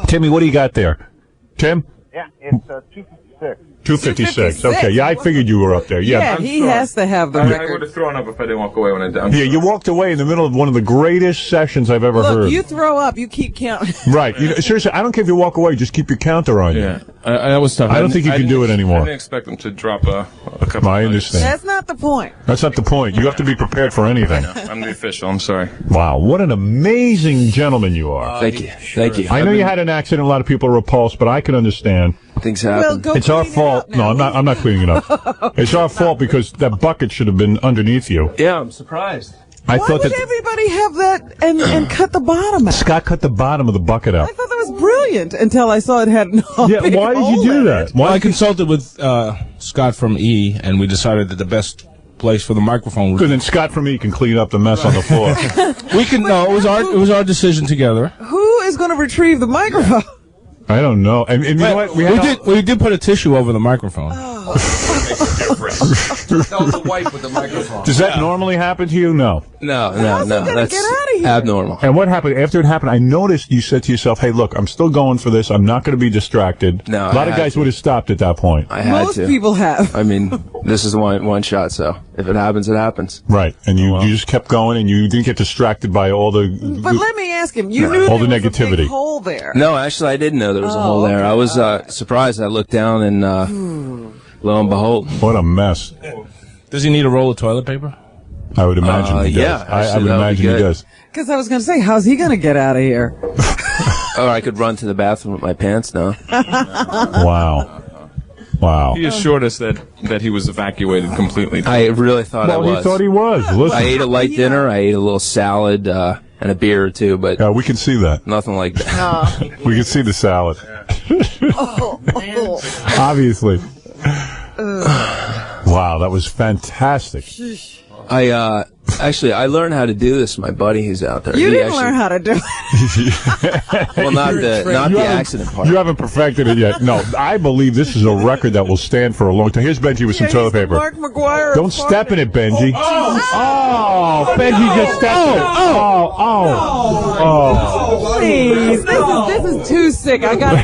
Timmy, what do you got there? Tim? Yeah, it's 256. 256. Okay, yeah, I figured you were up there. Yeah, he has to have the I record. would have thrown up if I didn't walk away when I did. Yeah, you walked away in the middle of one of the greatest sessions I've ever heard. Look, you throw up, you keep counting. Right. You know, seriously, I don't care if you walk away. Just keep your counter on you. Yeah, that was tough. I don't think you can do it anymore. I didn't expect them to drop a couple. I understand. That's not the point. That's not the point. You have to be prepared for anything. I'm the official. I'm sorry. Wow, what an amazing gentleman you are. Thank you. Thank you. I know you had an accident. A lot of people are repulsed, but I can understand. Things happen. Well, It's our fault. No, I'm not cleaning it up. It's our fault because that bucket should have been underneath you. Yeah, I'm surprised. I Why thought would that everybody have that and cut the bottom out? Scott cut the bottom of the bucket out. I thought that was brilliant until I saw it had no Yeah, big why did you hole do in that? it. Why I did you- consulted with Scott from E, and we decided that the best place for the microphone was. Good, then Scott from me can clean up the mess on the floor. We can. No, it was our decision together. Who is going to retrieve the microphone? I don't know. And you know what? We did put a tissue over the microphone. That was a wipe with the microphone. Does that normally happen to you? No. No. That's get outta here? abnormal. And what happened after it happened? I noticed you said to yourself, "Hey, look, I'm still going for this. I'm not going to be distracted." No, a lot of guys would have stopped at that point. I had Most to. people have. I mean, this is one shot, so if it happens, it happens. Right, and you just kept going, and you didn't get distracted by all the But let me ask him. You knew all there the was a negativity. big hole there. No, actually, I didn't know there was a hole there. I was surprised. I looked down, and lo and behold, What a mess! Does he need a roll of toilet paper? I would imagine he does. yeah, I actually, would that would be imagine he good. does. Because I was going to say, how's he going to get out of here? or I could run to the bathroom with my pants now. Wow. He assured us that he was evacuated completely. I really thought I was. Well, he thought he was. Listen. I ate a light dinner. I ate a little salad and a beer or two, but we can see that. Nothing like that. We can see the salad. Obviously. Wow, that was fantastic. I learned how to do this. My buddy who's out there. You He didn't actually- learn how to do it. Well, not the accident part. You haven't perfected it yet. No, I believe this is a record that will stand for a long time. Here's Benji with some toilet paper. Mark McGuire. Don't step in it, Benji. Oh, Benji just stepped in it. Oh. Please, this is too sick. I gotta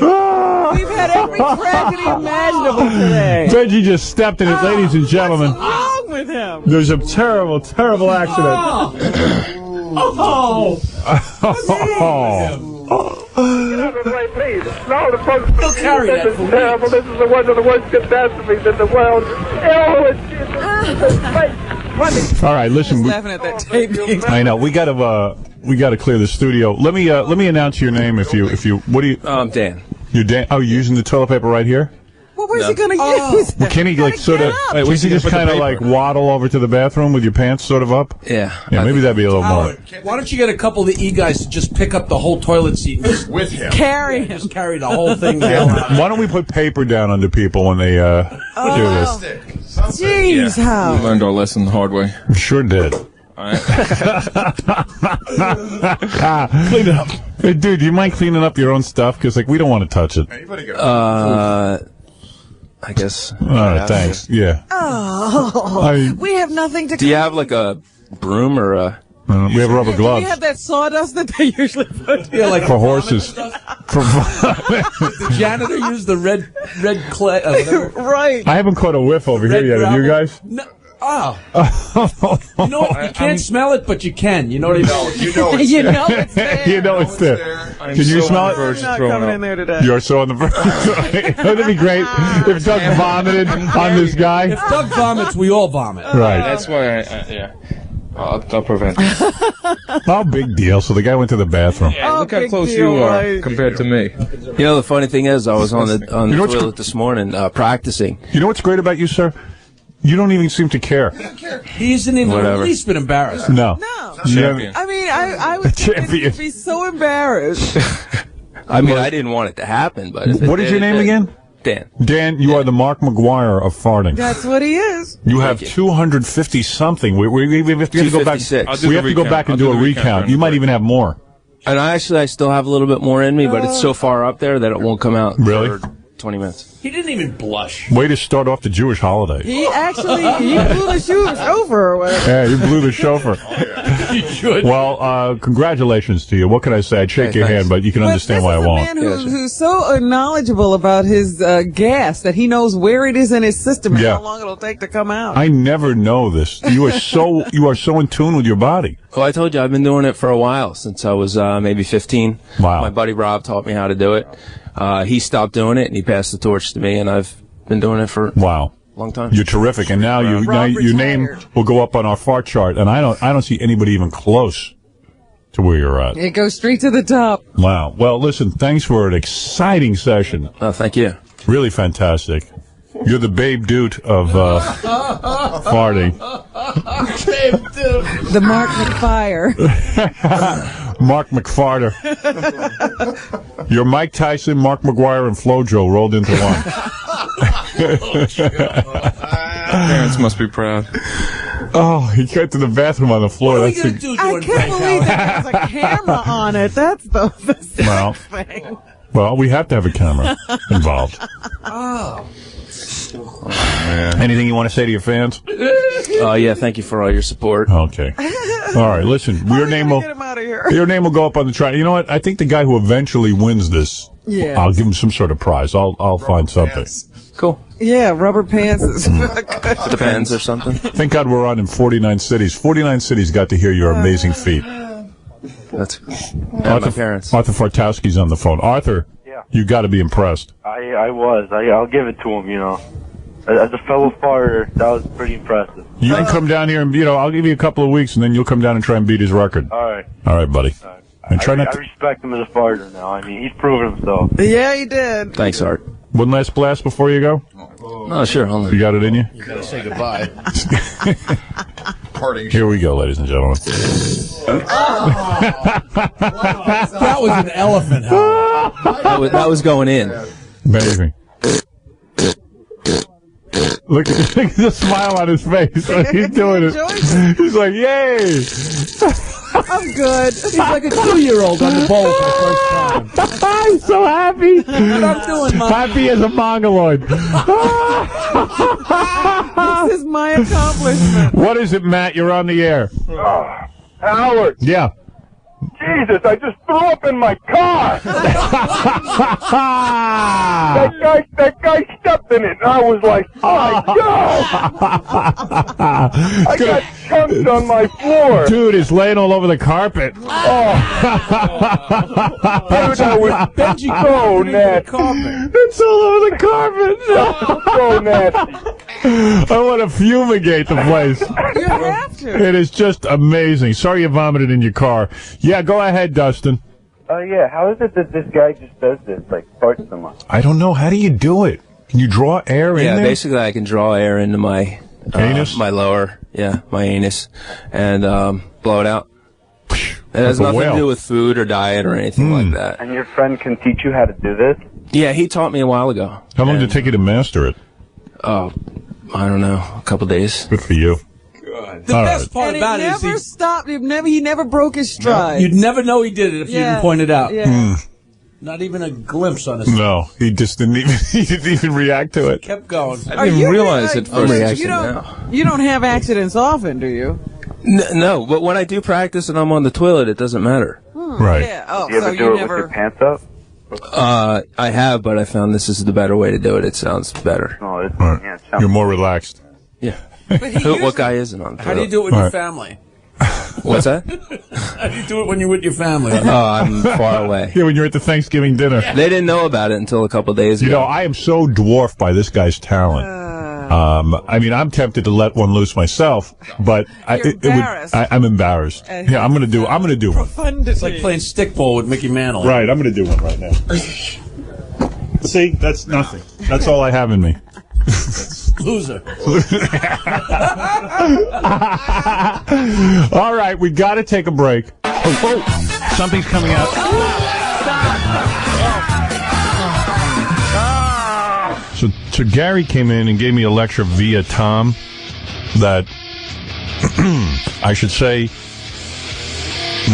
go. We've had had every tragedy imaginable today. Benji just stepped in it, ladies and gentlemen. What's wrong with him? There's a terrible, terrible accident. Get out of the way, please. No, the folks don't carry that. This is terrible. This is one of the worst catastrophes in the world. Oh, it's All right, listen. Laughing at that tape. I know we gotta clear the studio. Let me announce your name if you what do you? Dan. You're Dan. Oh, you're using the toilet paper right here. Well, where's he going to use Well, can he like sort of? Can he just kind of like waddle over to the bathroom with your pants sort of up? Yeah. Yeah, maybe that'd be a little more. Why don't you get a couple of the E guys to just pick up the whole toilet seat with him? Carry him. Just carry the whole thing down. Why don't we put paper down under people when they do this? Jeez, how? We learned our lesson the hard way. Sure did. All right. Clean it up. Hey, dude, do you mind cleaning up your own stuff? Because like we don't want to touch it. I guess. All right, thanks. Yeah. Oh, we have nothing to. Do you have like a broom or a? We have rubber Do gloves. we have that sawdust that they usually put? Yeah, like for horses. The janitor used the red clay. Right. I haven't caught a whiff over here yet. Have you guys? No. Oh. You know what? You can't smell it, but you can. You know what I mean? You know it's there. You know it's there. Can you smell it? I'm not coming in there today. You're so on the verge. Wouldn't it be great if Doug vomited on this guy? If Doug vomits, we all vomit. Right. That's why yeah. I'll prevent it. Oh, big deal. So the guy went to the bathroom. Yeah, look how close you are compared to me. You know, the funny thing is, I was on the toilet this morning practicing. You know what's great about you, sir? You don't even seem to care. He isn't even the least bit embarrassed. No. Champion. I mean, I would be so embarrassed. I mean, I didn't want it to happen, but if What is your name again? Dan. Dan, you are the Mark McGuire of farting. That's what he is. You have 250 something. We have to go back. We have to go back and do a recount. You might even have more. And I still have a little bit more in me, but it's so far up there that it won't come out. Really? For 20 minutes. He didn't even blush. Way to start off the Jewish holiday. He blew the chauffeur or whatever. Yeah, you blew the chauffeur. You should. Well, congratulations to you. What can I say? I'd shake your hand, but you can understand why I won't. This is a man who's so knowledgeable about his gas that he knows where it is in his system and how long it'll take to come out. I never know this. You are so in tune with your body. Well, I told you I've been doing it for a while, since I was maybe 15. Wow. My buddy Rob taught me how to do it. He stopped doing it and he passed the torch to me, and I've been doing it for a long time. You're terrific, and now your name will go up on our fart chart, and I don't see anybody even close to where you're at. It goes straight to the top. Wow. Well, listen, thanks for an exciting session. Oh, thank you. Really fantastic. You're the Babe Dude of farting. Babe Dude. The Mark McFire. Mark McFarter. You're Mike Tyson, Mark McGuire, and FloJo rolled into one. Parents must be proud. Oh, he got to the bathroom on the floor. I can't believe that there's a camera on it. That's the thing. Well, we have to have a camera involved. Oh. Man. Anything you want to say to your fans? Yeah, thank you for all your support. Okay. All right, listen. Your name will go up on the try. You know what? I think the guy who eventually wins this, I'll give him some sort of prize. I'll find something. Cool. Yeah, rubber pants is Depends or something. Thank God we're on in 49 cities. 49 cities got to hear your amazing feat. That's Arthur, my parents. Arthur Fartowski's on the phone. Arthur, you got to be impressed. I was. I'll give it to him, you know. As a fellow farter, that was pretty impressive. You can come down here and, I'll give you a couple of weeks, and then you'll come down and try and beat his record. All right. All right, buddy. All right. And try I respect him as a farter now. I mean, he's proven himself. Yeah, he did. Thanks, Art. One last blast before you go? Oh, sure. Hold on. You got it in you? You gotta say goodbye. Here we go, ladies and gentlemen. That was an elephant, Howard. That was going in. Amazing. Look at the smile on his face. He's doing it. He's like, yay! I'm good. He's like a 2-year-old on the bowl for the first time. I'm so happy. What I'm doing, Mom. Happy as a mongoloid. This is my accomplishment. What is it, Matt? You're on the air. Howard. Yeah. Jesus, I just threw up in my car. that guy stepped in it, and I was like, oh my God. I got chunks on my floor. Dude, it's laying all over the carpet. Dude, I was so nasty. It's all over the carpet. So nasty. I want to fumigate the place. You have to. It is just amazing. Sorry you vomited in your car. Yeah, go ahead, Dustin. Yeah, how is it that this guy just does this, like, farts so much? I don't know. How do you do it? Can you draw air in Yeah, there? basically I can draw air into my anus, my lower, my anus, and blow it out. It has Like a nothing whale. to do with food or diet or anything like that. And your friend can teach you how to do this? Yeah, he taught me a while ago. How long did it take you to master it? Oh, I don't know, a couple days. Good for you. The best part And about he it is never stopped. He never broke his stride. you'd never know he did it if you didn't point it out. Yeah. Not even a glimpse on his. No, he just didn't even. He didn't even react to it. Kept going. I didn't even realize it first. You don't have accidents often, do you? No, but when I do practice and I'm on the toilet, it doesn't matter. Right. Yeah. Oh, Do you ever so do you it never. with your pants up? I have, but I found this is the better way to do it. It sounds better. No, it's, Right. yeah, it sounds You're more relaxed. Yeah. But What guy isn't on the How do you toilet? do it with Right. your family? What's that? How do you do it when you're with your family? Oh, I'm far away. Yeah, when you're at the Thanksgiving dinner. They didn't know about it until a couple days ago. You know, I am so dwarfed by this guy's talent. I mean, I'm tempted to let one loose myself, but I'm embarrassed. Yeah, I'm gonna do one. It's like playing stickball with Mickey Mantle. Right, I'm gonna do one right now. See, that's nothing. That's all I have in me. Loser. All right, we got to take a break. Oh, something's coming out. So Gary came in and gave me a lecture via Tom that I should say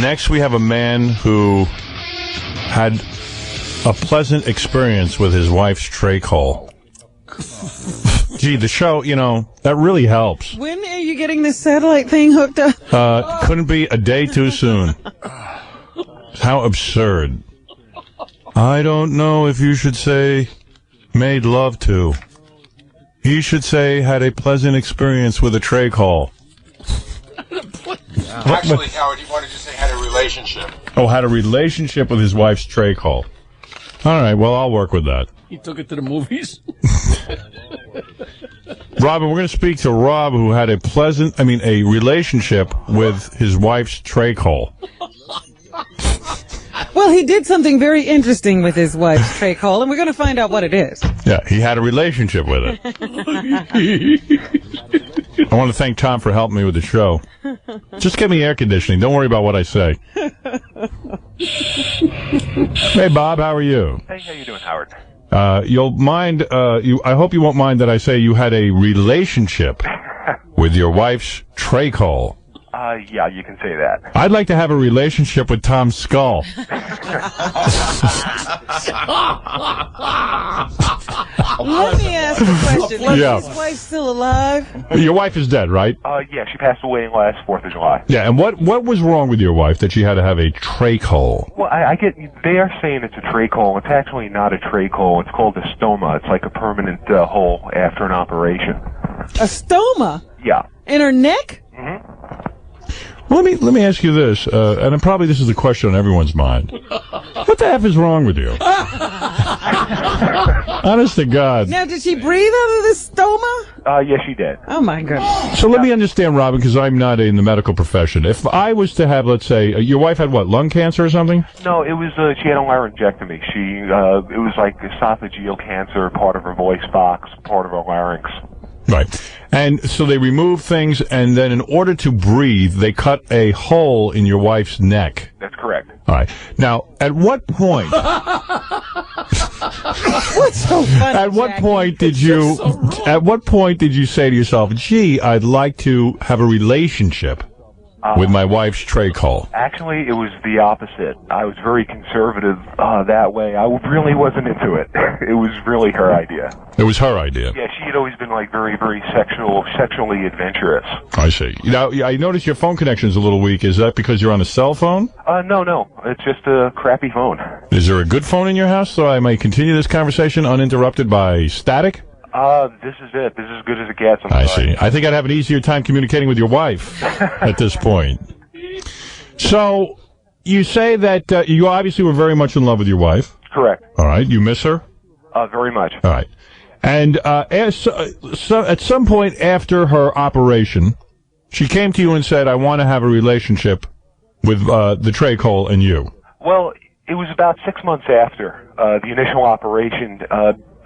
next we have a man who had a pleasant experience with his wife's trach hole. Gee, the show, that really helps. When are you getting this satellite thing hooked up? Couldn't be a day too soon. How absurd. I don't know if you should say made love to. He should say had a pleasant experience with a trach hole. Actually, Howard, you wanted to say had a relationship. Oh, had a relationship with his wife's trach hole. All right, well, I'll work with that. He took it to the movies. Robin, we're going to speak to Rob, who had a relationship with his wife's trach hole. Well, he did something very interesting with his wife's trach hole, and we're going to find out what it is. Yeah, he had a relationship with it. I want to thank Tom for helping me with the show. Just give me air conditioning. Don't worry about what I say. Hey, Bob, how are you? Hey, how you doing, Howard? You'll mind, I hope you won't mind that I say you had a relationship with your wife's trach hole. Yeah, you can say that. I'd like to have a relationship with Tom Skull. Let me ask a question. Yeah. Is his wife still alive? Your wife is dead, right? Yeah, she passed away last 4th of July. Yeah, and what was wrong with your wife that she had to have a trach hole? Well, they are saying it's a trach hole. It's actually not a trach hole. It's called a stoma. It's like a permanent hole after an operation. A stoma? Yeah. In her neck? Mm-hmm. Let me ask you this, and probably this is the question on everyone's mind. What the F is wrong with you? Honest to God. Now, did she breathe out of this stoma? Yes, she did. Oh, my goodness. So let me understand, Robin, because I'm not in the medical profession. If I was to have, let's say, your wife had what, lung cancer or something? No, it was, she had a laryngectomy. It was like esophageal cancer, part of her voice box, part of her larynx. Right. And so they remove things, and then in order to breathe, they cut a hole in your wife's neck. That's correct. All right. Now, at what point... What's so funny, At what point did you... At what point did you say to yourself, gee, I'd like to have a relationship with my wife's trach hole? Actually, it was the opposite. I was very conservative that way. I really wasn't into it. It was really her idea. It was her idea. Yeah, she had always been like very, very sexually adventurous. I see. Now, I notice your phone connection's a little weak. Is that because you're on a cell phone? No. It's just a crappy phone. Is there a good phone in your house so I may continue this conversation uninterrupted by static? This is it. This is as good as it gets. I see. I think I'd have an easier time communicating with your wife at this point. So, you say that you obviously were very much in love with your wife. Correct. All right. You miss her? Very much. All right. And at some point after her operation, she came to you and said, I want to have a relationship with the trach hole and you. Well, it was about 6 months after the initial operation.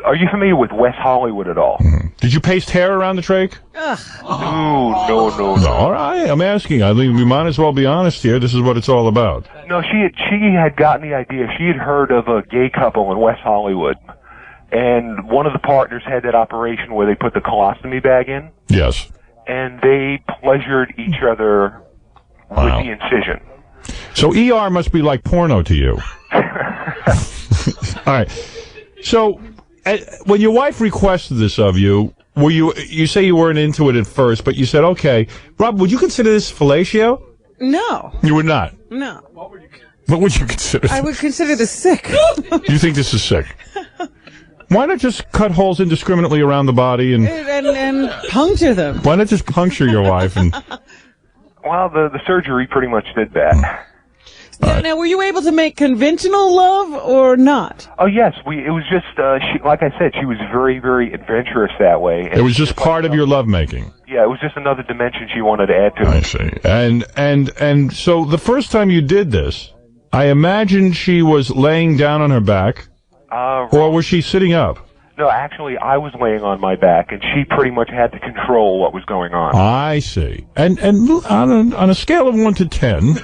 Are you familiar with West Hollywood at all? Did you paste hair around the trach? No. All right, I'm asking. I think we might as well be honest here. This is what it's all about. No, she had gotten the idea. She had heard of a gay couple in West Hollywood, and one of the partners had that operation where they put the colostomy bag in. Yes. And they pleasured each other with the incision. So ER must be like porno to you. All right. So, when your wife requested this of you, were you say you weren't into it at first, but you said, okay, Rob, would you consider this fellatio? No. You would not? No. What would you consider? I would consider this sick. You think this is sick? Why not just cut holes indiscriminately around the body and puncture them? Why not just puncture your wife? And Well, the surgery pretty much did that. Now, were you able to make conventional love or not? Oh, yes. It was just, like I said, she was very, very adventurous that way. It was just part of your lovemaking. Yeah, it was just another dimension she wanted to add to it. I see. And so the first time you did this, I imagine she was laying down on her back, or was she sitting up? No, actually, I was laying on my back, and she pretty much had to control what was going on. I see. And on a scale of 1 to 10,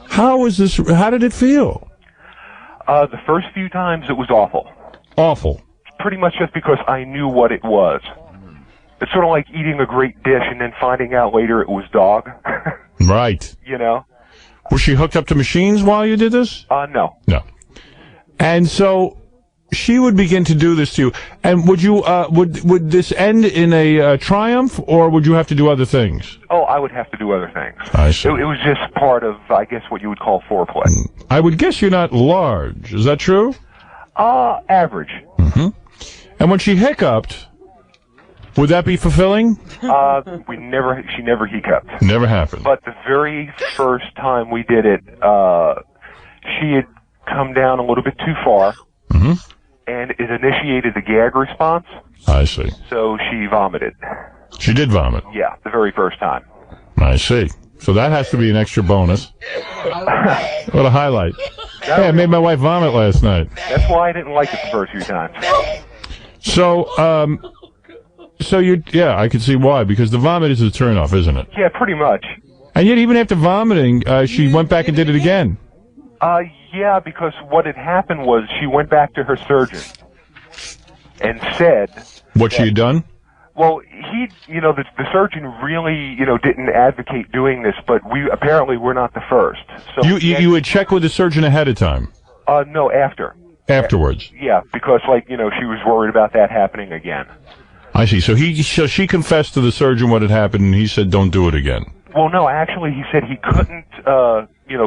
how did it feel? The first few times it was awful. Awful. Pretty much just because I knew what it was. It's sort of like eating a great dish and then finding out later it was dog. Right. You know? Was she hooked up to machines while you did this? No. No. And so she would begin to do this to you. And would you would this end in a triumph, or would you have to do other things? Oh, I would have to do other things. I see. It was just part of, I guess, what you would call foreplay. I would guess you're not large. Is that true? Average. Mm-hmm. And when she hiccuped, would that be fulfilling? She never hiccuped. Never happened. But the very first time we did it, she had come down a little bit too far. Mm-hmm. And it initiated the gag response. I see. So she vomited. She did vomit? Yeah, the very first time. I see. So that has to be an extra bonus. What a highlight. Hey, I made my wife vomit last night. That's why I didn't like it the first few times. So, I can see why, because the vomit is a turnoff, isn't it? Yeah, pretty much. And yet, even after vomiting, she went back and did it again. Yeah, because what had happened was she went back to her surgeon and said... What she had done? Well, the surgeon really, didn't advocate doing this, but apparently we're not the first. So you would check with the surgeon ahead of time? No, after. Afterwards? Yeah, because, she was worried about that happening again. I see. So she confessed to the surgeon what had happened, and he said, don't do it again. Well, no, actually, he said he couldn't,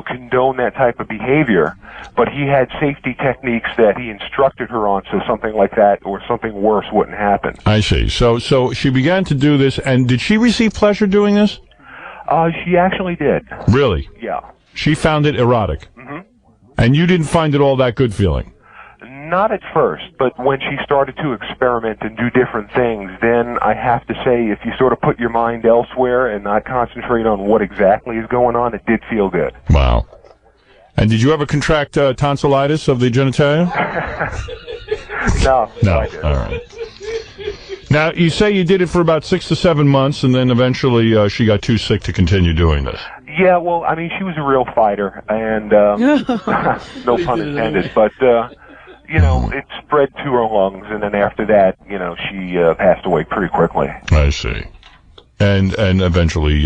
condone that type of behavior, but he had safety techniques that he instructed her on so something like that or something worse wouldn't happen. I see. So she began to do this, and did she receive pleasure doing this? She actually did. Really? Yeah. She found it erotic? Mm-hmm. And you didn't find it all that good feeling? Not at first, but when she started to experiment and do different things, then I have to say, if you sort of put your mind elsewhere and not concentrate on what exactly is going on, it did feel good. Wow. And did you ever contract tonsillitis of the genitalia? No. No. I didn't. All right. Now, you say you did it for about 6 to 7 months, and then eventually she got too sick to continue doing this. Yeah, well, I mean, she was a real fighter, and no pun intended, but... it spread to her lungs, and then after that, she passed away pretty quickly. I see. And eventually,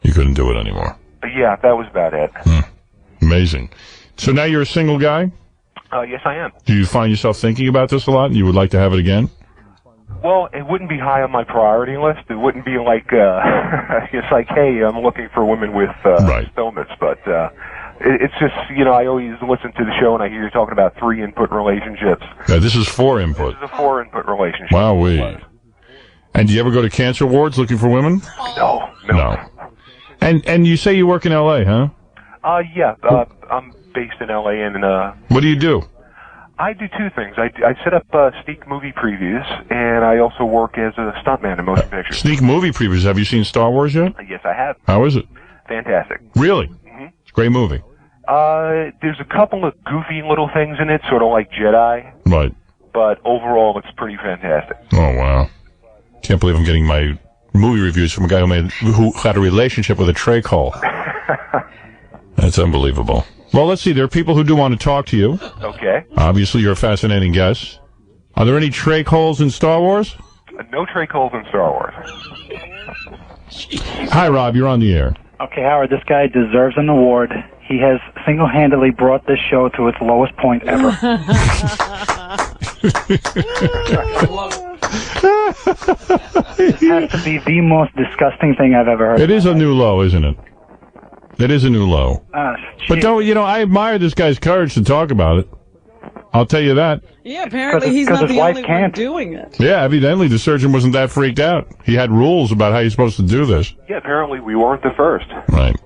You couldn't do it anymore. But yeah, that was about it. Amazing. So now you're a single guy? Yes, I am. Do you find yourself thinking about this a lot and you would like to have it again? Well, it wouldn't be high on my priority list. It wouldn't be like, it's like, hey, I'm looking for women with stomas. But it's just, I always listen to the show and I hear you talking about 3-input relationships. Yeah, this is 4-input. This is a 4-input relationship. Wow-wee. And do you ever go to cancer wards looking for women? No. And you say you work in L.A., huh? Yeah, I'm based in L.A. and what do you do? I do two things. I set up sneak movie previews, and I also work as a stuntman in motion pictures. Sneak movie previews. Have you seen Star Wars yet? Yes, I have. How is it? Fantastic. Really? It's a great movie. There's a couple of goofy little things in it, sort of like Jedi. Right. But overall, it's pretty fantastic. Oh, wow. Can't believe I'm getting my movie reviews from a guy who had a relationship with a tray call. That's unbelievable. Well, let's see. There are people who do want to talk to you. Okay. Obviously, you're a fascinating guest. Are there any tray calls in Star Wars? No tray calls in Star Wars. Hi, Rob. You're on the air. Okay, Howard, this guy deserves an award. He has single-handedly brought this show to its lowest point ever. This has to be the most disgusting thing I've ever heard. It is a new low, isn't it? It is a new low. But don't, I admire this guy's courage to talk about it. I'll tell you that. Yeah, apparently he's not the only one doing it. Yeah, evidently the surgeon wasn't that freaked out. He had rules about how you're supposed to do this. Yeah, apparently we weren't the first. Right.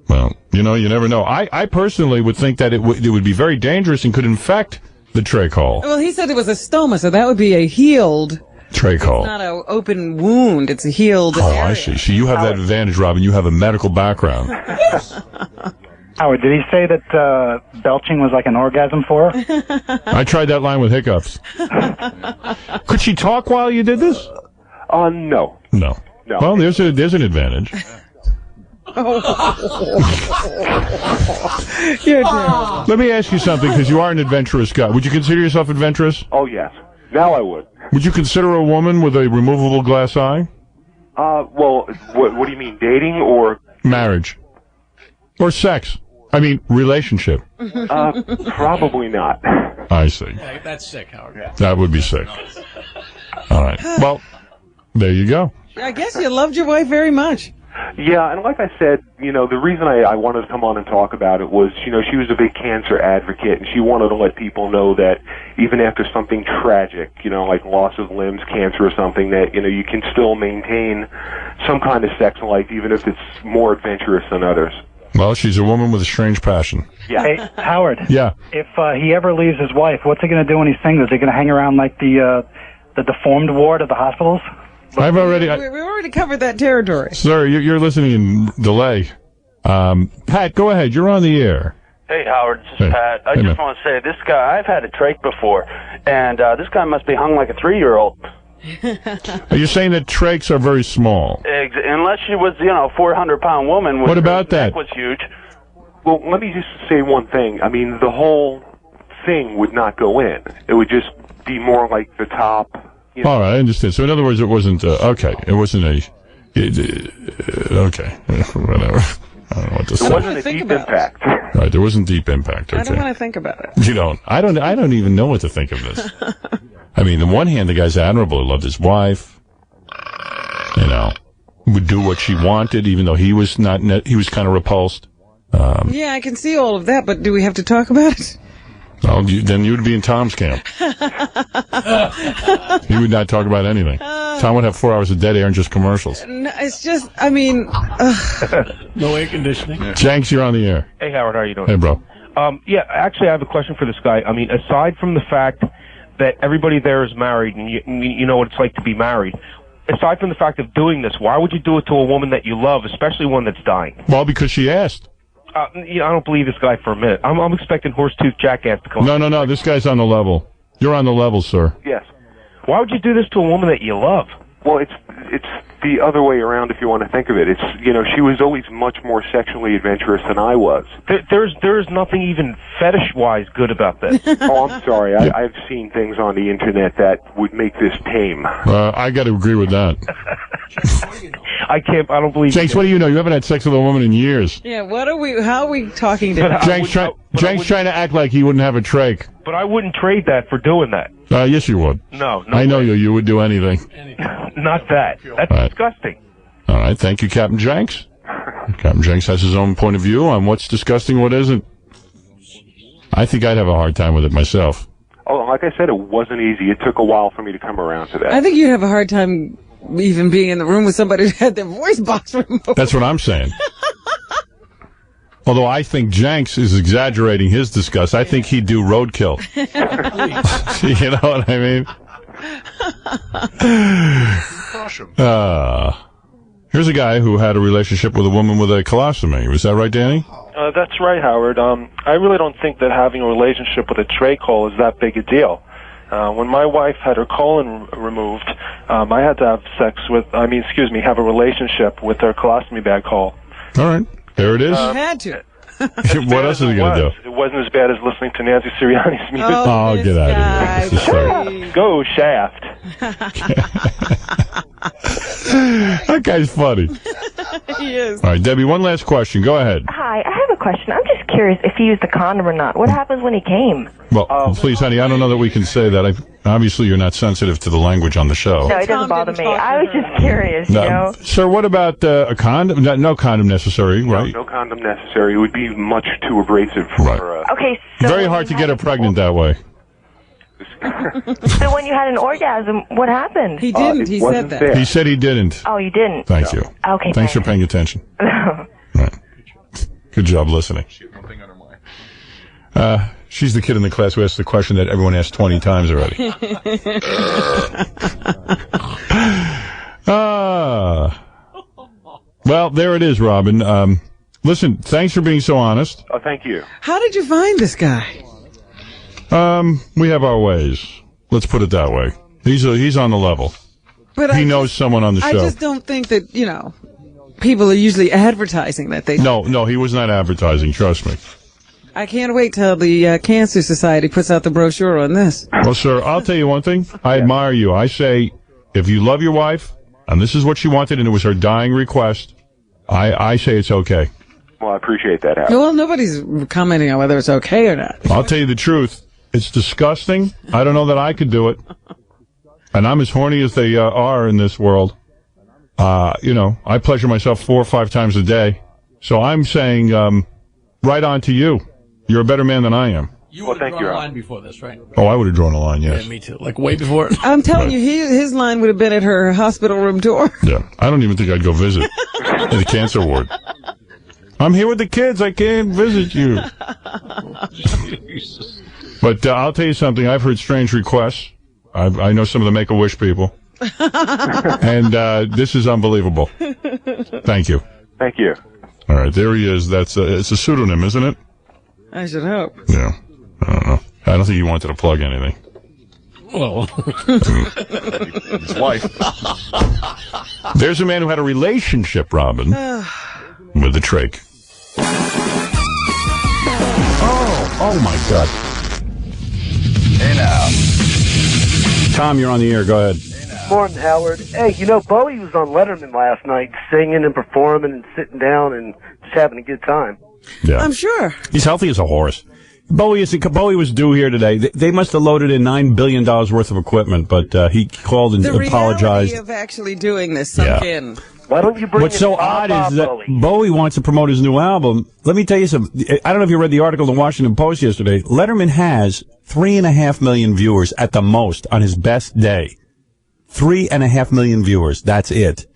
Well, you never know. I personally would think that it would be very dangerous and could infect the trachea. Well, he said it was a stoma, so that would be a healed trachea. It's not an open wound. It's a healed area. I see. So you have that advantage, Robin. You have a medical background. Howard, did he say that belching was like an orgasm for her? I tried that line with hiccups. Could she talk while you did this? No. No. Well, there's an advantage. Let me ask you something, because you are an adventurous guy. Would you consider yourself adventurous? Oh, yes. Now I would. Would you consider a woman with a removable glass eye? Well, what do you mean, dating or? Marriage. Or sex. I mean, relationship. Probably not. I see. Yeah, that's sick, Howard. Yeah. That would be sick. All right. Well, there you go. I guess you loved your wife very much. Yeah, and like I said, the reason I wanted to come on and talk about it was, she was a big cancer advocate, and she wanted to let people know that even after something tragic, like loss of limbs, cancer or something, that, you can still maintain some kind of sex life, even if it's more adventurous than others. Well, she's a woman with a strange passion. Yeah. Hey, Howard. Yeah. If he ever leaves his wife, what's he going to do when he's single? Is he going to hang around like the deformed ward of the hospitals? We already covered that territory. Sir, you're listening in delay. Pat, go ahead. You're on the air. Hey, Howard, this is Pat. I just want to say, this guy, I've had a trach before, and this guy must be hung like a 3-year-old. Are you saying that trachs are very small? Unless she was, 400-pound woman. What about that? Was huge. Well, let me just say one thing. I mean, the whole thing would not go in. It would just be more like the top. All right, I understand. So, in other words, it wasn't, okay, it wasn't okay, whatever. I don't know what to say. It wasn't a deep impact. Right, there wasn't deep impact, okay. I don't want to think about it. You don't? I don't even know what to think of this. I mean, on one hand, the guy's admirable. He loved his wife. Would do what she wanted, even though he was he was kind of repulsed. Yeah, I can see all of that, but do we have to talk about it? Well, then you would be in Tom's camp. He would not talk about anything. Tom would have 4 hours of dead air and just commercials. No, it's just, I mean... No air conditioning. Jenks, you're on the air. Hey, Howard, how are you doing? Hey, bro. Yeah, actually, I have a question for this guy. I mean, aside from the fact that everybody there is married, and you know what it's like to be married, aside from the fact of doing this, why would you do it to a woman that you love, especially one that's dying? Well, because she asked. I don't believe this guy for a minute. I'm expecting Horsetooth Jackass to come. No. This guy's on the level. You're on the level, sir. Yes. Why would you do this to a woman that you love? Well, it's the other way around if you want to think of it. It's, she was always much more sexually adventurous than I was. There's nothing even fetish-wise good about this. Oh, I'm sorry. I've seen things on the internet that would make this tame. I got to agree with that. I can't. I don't believe. Jenks, what do you know? You haven't had sex with a woman in years. Yeah, how are we talking to Jenks trying to act like he wouldn't have a trach. But I wouldn't trade that for doing that. Yes, you would. No I know you. You would do anything. Not that. That's disgusting. All right. Thank you, Captain Jenks. Captain Jenks has his own point of view on what's disgusting, what isn't. I think I'd have a hard time with it myself. Oh, like I said, it wasn't easy. It took a while for me to come around to that. I think you'd have a hard time even being in the room with somebody who had their voice box removed. That's what I'm saying. Although I think Jenks is exaggerating his disgust. I think he'd do roadkill. You know what I mean? Here's a guy who had a relationship with a woman with a colostomy. Was that right, Danny? That's right, Howard. I really don't think that having a relationship with a trach hole is that big a deal. When my wife had her colon removed, I had to have have a relationship with her colostomy bag hole. All right. There it is. You had to. What else is he going to do? It wasn't as bad as listening to Nancy Sirianni's music. Oh, get out of here. Go Shaft. That guy's funny. He is. All right, Debbie, one last question. Go ahead. Hi, I have a question. I'm just curious if he used a condom or not. What happens when he came? Well, please, honey, I don't know that we can say that. Obviously, you're not sensitive to the language on the show. No, it doesn't bother me. I was just curious, you know? Sir, what about a condom? No condom necessary, right? No condom necessary. It would be much too abrasive for... Okay, so... Very hard to get her pregnant that way. So when you had an orgasm, what happened? He didn't. He said that. He said he didn't. Oh, you didn't? Thank you. Okay, Thanks for paying attention. Right. Good job listening. She's the kid in the class who asked the question that everyone asked 20 times already. Well, there it is, Robin. Listen, thanks for being so honest. Oh, thank you. How did you find this guy? We have our ways. Let's put it that way. He's on the level. But he knows someone on the show. I just don't think that, people are usually advertising that they... No, he was not advertising, trust me. I can't wait till the Cancer Society puts out the brochure on this. Well, sir, I'll tell you one thing. I admire you. I say, if you love your wife, and this is what she wanted, and it was her dying request, I say it's okay. Well, I appreciate that, Howard. Well, nobody's commenting on whether it's okay or not. I'll tell you the truth. It's disgusting. I don't know that I could do it. And I'm as horny as they are in this world. I pleasure myself 4 or 5 times a day. So I'm saying, right on to you. You're a better man than I am. You would have drawn a line before this, right? Oh, I would have drawn a line, yes. Yeah, me too. Like way before. I'm telling you, his line would have been at her hospital room door. Yeah. I don't even think I'd go visit in the cancer ward. I'm here with the kids. I can't visit you. But I'll tell you something. I've heard strange requests. I know some of the Make-A-Wish people. And this is unbelievable. Thank you. Thank you. All right, there he is. It's a pseudonym, isn't it? I should hope. Yeah. I don't know. I don't think he wanted to plug anything. Well, his wife. There's a man who had a relationship, Robin, with the trach. Oh my God. Hey now. Tom, you're on the air. Go ahead. Morning, Howard. Hey, Bowie was on Letterman last night singing and performing and sitting down and just having a good time. Yeah. I'm sure. He's healthy as a horse. Bowie was due here today. They must have loaded in $9 billion worth of equipment, but he called and apologized. The reality of actually doing this sunk in. Why don't you bring What's so odd is that Bowie wants to promote his new album. Let me tell you something. I don't know if you read the article in the Washington Post yesterday. Letterman has 3.5 million viewers at the most on his best day. 3.5 million viewers. That's it.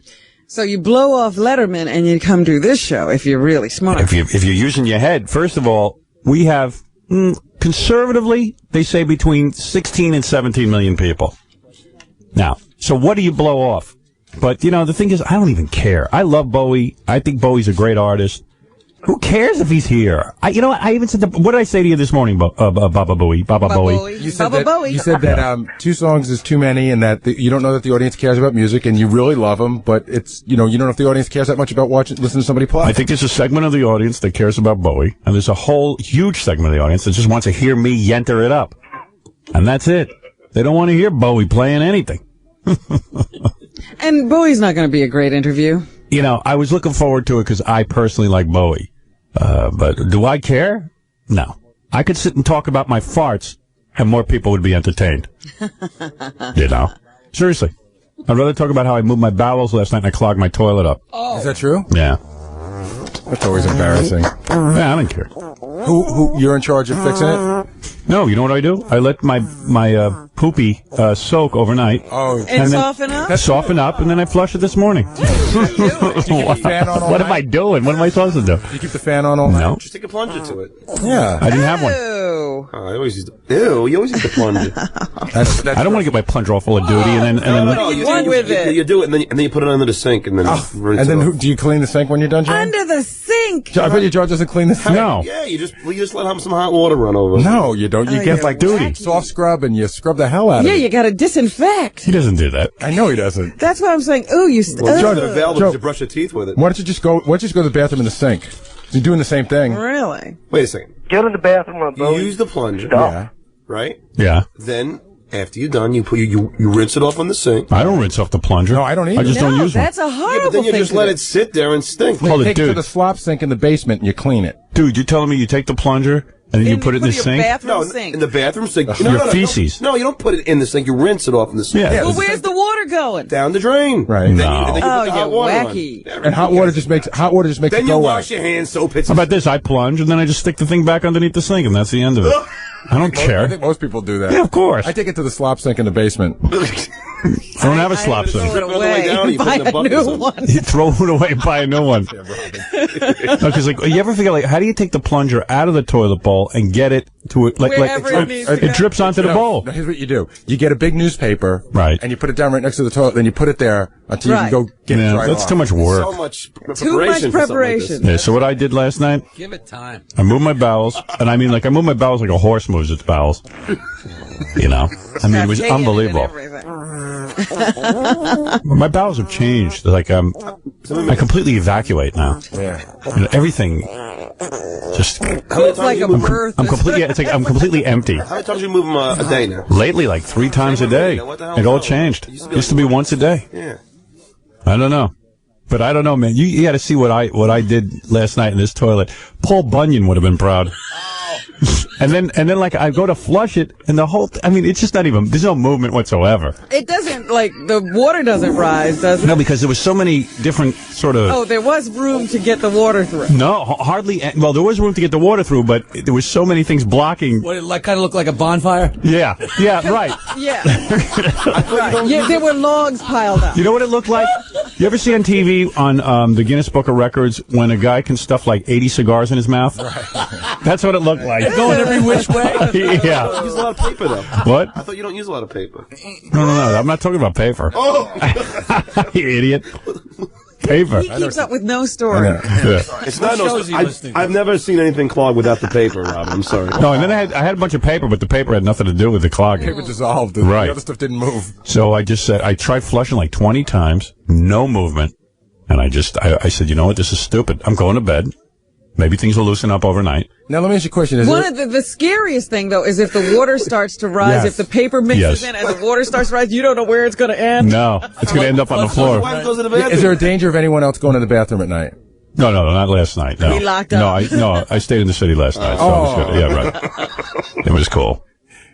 So you blow off Letterman and you come do this show if you're really smart. If you're using your head, first of all, we have conservatively they say between 16 and 17 million people. Now, so what do you blow off? But, the thing is, I don't even care. I love Bowie. I think Bowie's a great artist. Who cares if he's here? I even said, what did I say to you this morning, Baba Bowie? You said that 2 songs is too many and that you don't know that the audience cares about music and you really love them, but it's, you don't know if the audience cares that much about listening to somebody play. I think there's a segment of the audience that cares about Bowie, and there's a whole huge segment of the audience that just wants to hear me yenter it up. And that's it. They don't want to hear Bowie playing anything. And Bowie's not going to be a great interview. you know, I was looking forward to it because I personally like Bowie. But do I care? No. I could sit and talk about my farts and more people would be entertained. You know? Seriously. I'd rather talk about how I moved my bowels last night and I clogged my toilet up. Oh. Is that true? Yeah. That's always embarrassing. Yeah, I don't care. Who you're in charge of fixing it? No, you know what I do? I let my poopy soak overnight. Oh, And then soften up? Soften up, and then I flush it this morning. fan on all What am I doing? What am I supposed to do? You keep the fan on all night? No. Just take a plunger to it. Yeah. I didn't have one. Ew. I always use you always use the plunger. I don't want to get my plunger all full of duty, and then What do you do with it? You do it, and then you put it under the sink, and then rinse it off. Do you clean the sink when you're done, John? Under the sink. I bet your George doesn't clean the sink. No. Yeah, you just let some hot water run over. No, you don't. You get like duty. Soft scrub and you scrub the hell out of Yeah, it. you got to disinfect. He doesn't do that. I know he doesn't. That's what I'm saying. Ooh, you. Well, Joe, it's available to brush your teeth with it. Why don't you just go to the bathroom in the sink? You're doing the same thing. Really? Wait a second. Get in the bathroom on You Bowie. use the plunger, Yeah. right? Yeah. Then after you're done, you rinse it off on the sink. I don't rinse off the plunger. No, I don't either. I just don't use one. That's a horrible Yeah, but then you thing just to let do. it sit there and stink. Hold it, Take it to dude. the slop sink in the basement and you clean it. Dude, you're telling me you take the plunger and then you put it in the your sink? bathroom No, sink. in the bathroom sink. Your feces. No, you don't put it in the sink. You rinse it off in the sink. Yeah. Well, where's the water going? Down the drain. Right. Then No. you put the Oh, hot you're water on. wacky. Yeah, And hot water just makes Then it you go wash away. your hands, soap it. How about this? I plunge and then I just stick the thing back underneath the sink and that's the end of it. I don't I care. think most people do that. Yeah, of course. I take it to the slop sink in the basement. I don't have a slop Throw sink. it away. down, you put Buy it in a a bucket new or something. one. You throw it away and buy a new one. Because like you ever figure like how do you take the plunger out of the toilet bowl and get it to it Wherever it needs to go. it drips onto the bowl. No, here's what you do. You get a big newspaper. Right. And you put it down right next to the toilet. Then you put it there until you Right. can go get it Yeah, dried that's off. too much work. So much preparation. Too much for something like preparation. this. Yeah, so what I did last night, Give it time. I moved my bowels, and I mean like I moved my bowels like a horse moves its bowels. You know? I mean it was Taking it and unbelievable. everything. My bowels have changed. Like I completely evacuate now. Yeah. You know, everything just It's like a birth. I'm completely it's like I'm completely empty. How many times you move them a day now? Lately, like 3 times a day. What the hell It is all that? changed. It Used to be once a day. Yeah. I don't know. But I don't know, man. You got to see what I did last night in this toilet. Paul Bunyan would have been proud. And then like I go to flush it and the whole I mean it's just not even there's no movement whatsoever. It doesn't, like, the water doesn't rise, does it? No, because there was so many different sort of Oh, there was room to get the water through. No, hardly. Well, there was room to get the water through, but there was so many things blocking. What, it like, kind of look like a bonfire? Yeah, right. Yeah. Right. Yeah, there were logs piled up. You know what it looked like? You ever see on TV on the Guinness Book of Records when a guy can stuff like 80 cigars in his mouth? Right. That's what it looked like. Going every which way? Yeah. You use a lot of paper, though. What? I thought you don't use a lot of paper. No. I'm not talking about paper. Oh! You idiot. Paper. He keeps up with no story. Yeah. It's not What shows are you listening to? I've never seen anything clogged without the paper, Rob. I'm sorry. No, and then I had a bunch of paper, but the paper had nothing to do with the clogging. Paper dissolved. Right. The other stuff didn't move. So I just said, I tried flushing like 20 times, no movement. And I said, you know what, this is stupid. I'm going to bed. Maybe things will loosen up overnight. Now, let me ask you a question. One of the scariest thing, though, is if the water starts to rise, Yes. if the paper mixes Yes. in and the water starts to rise, you don't know where it's going to end. No, it's going to end up on the floor. Is there a danger of anyone else going to the bathroom at night? No, not last night. No. He locked up. I stayed in the city last night. So it was good. Yeah, right. It was cool.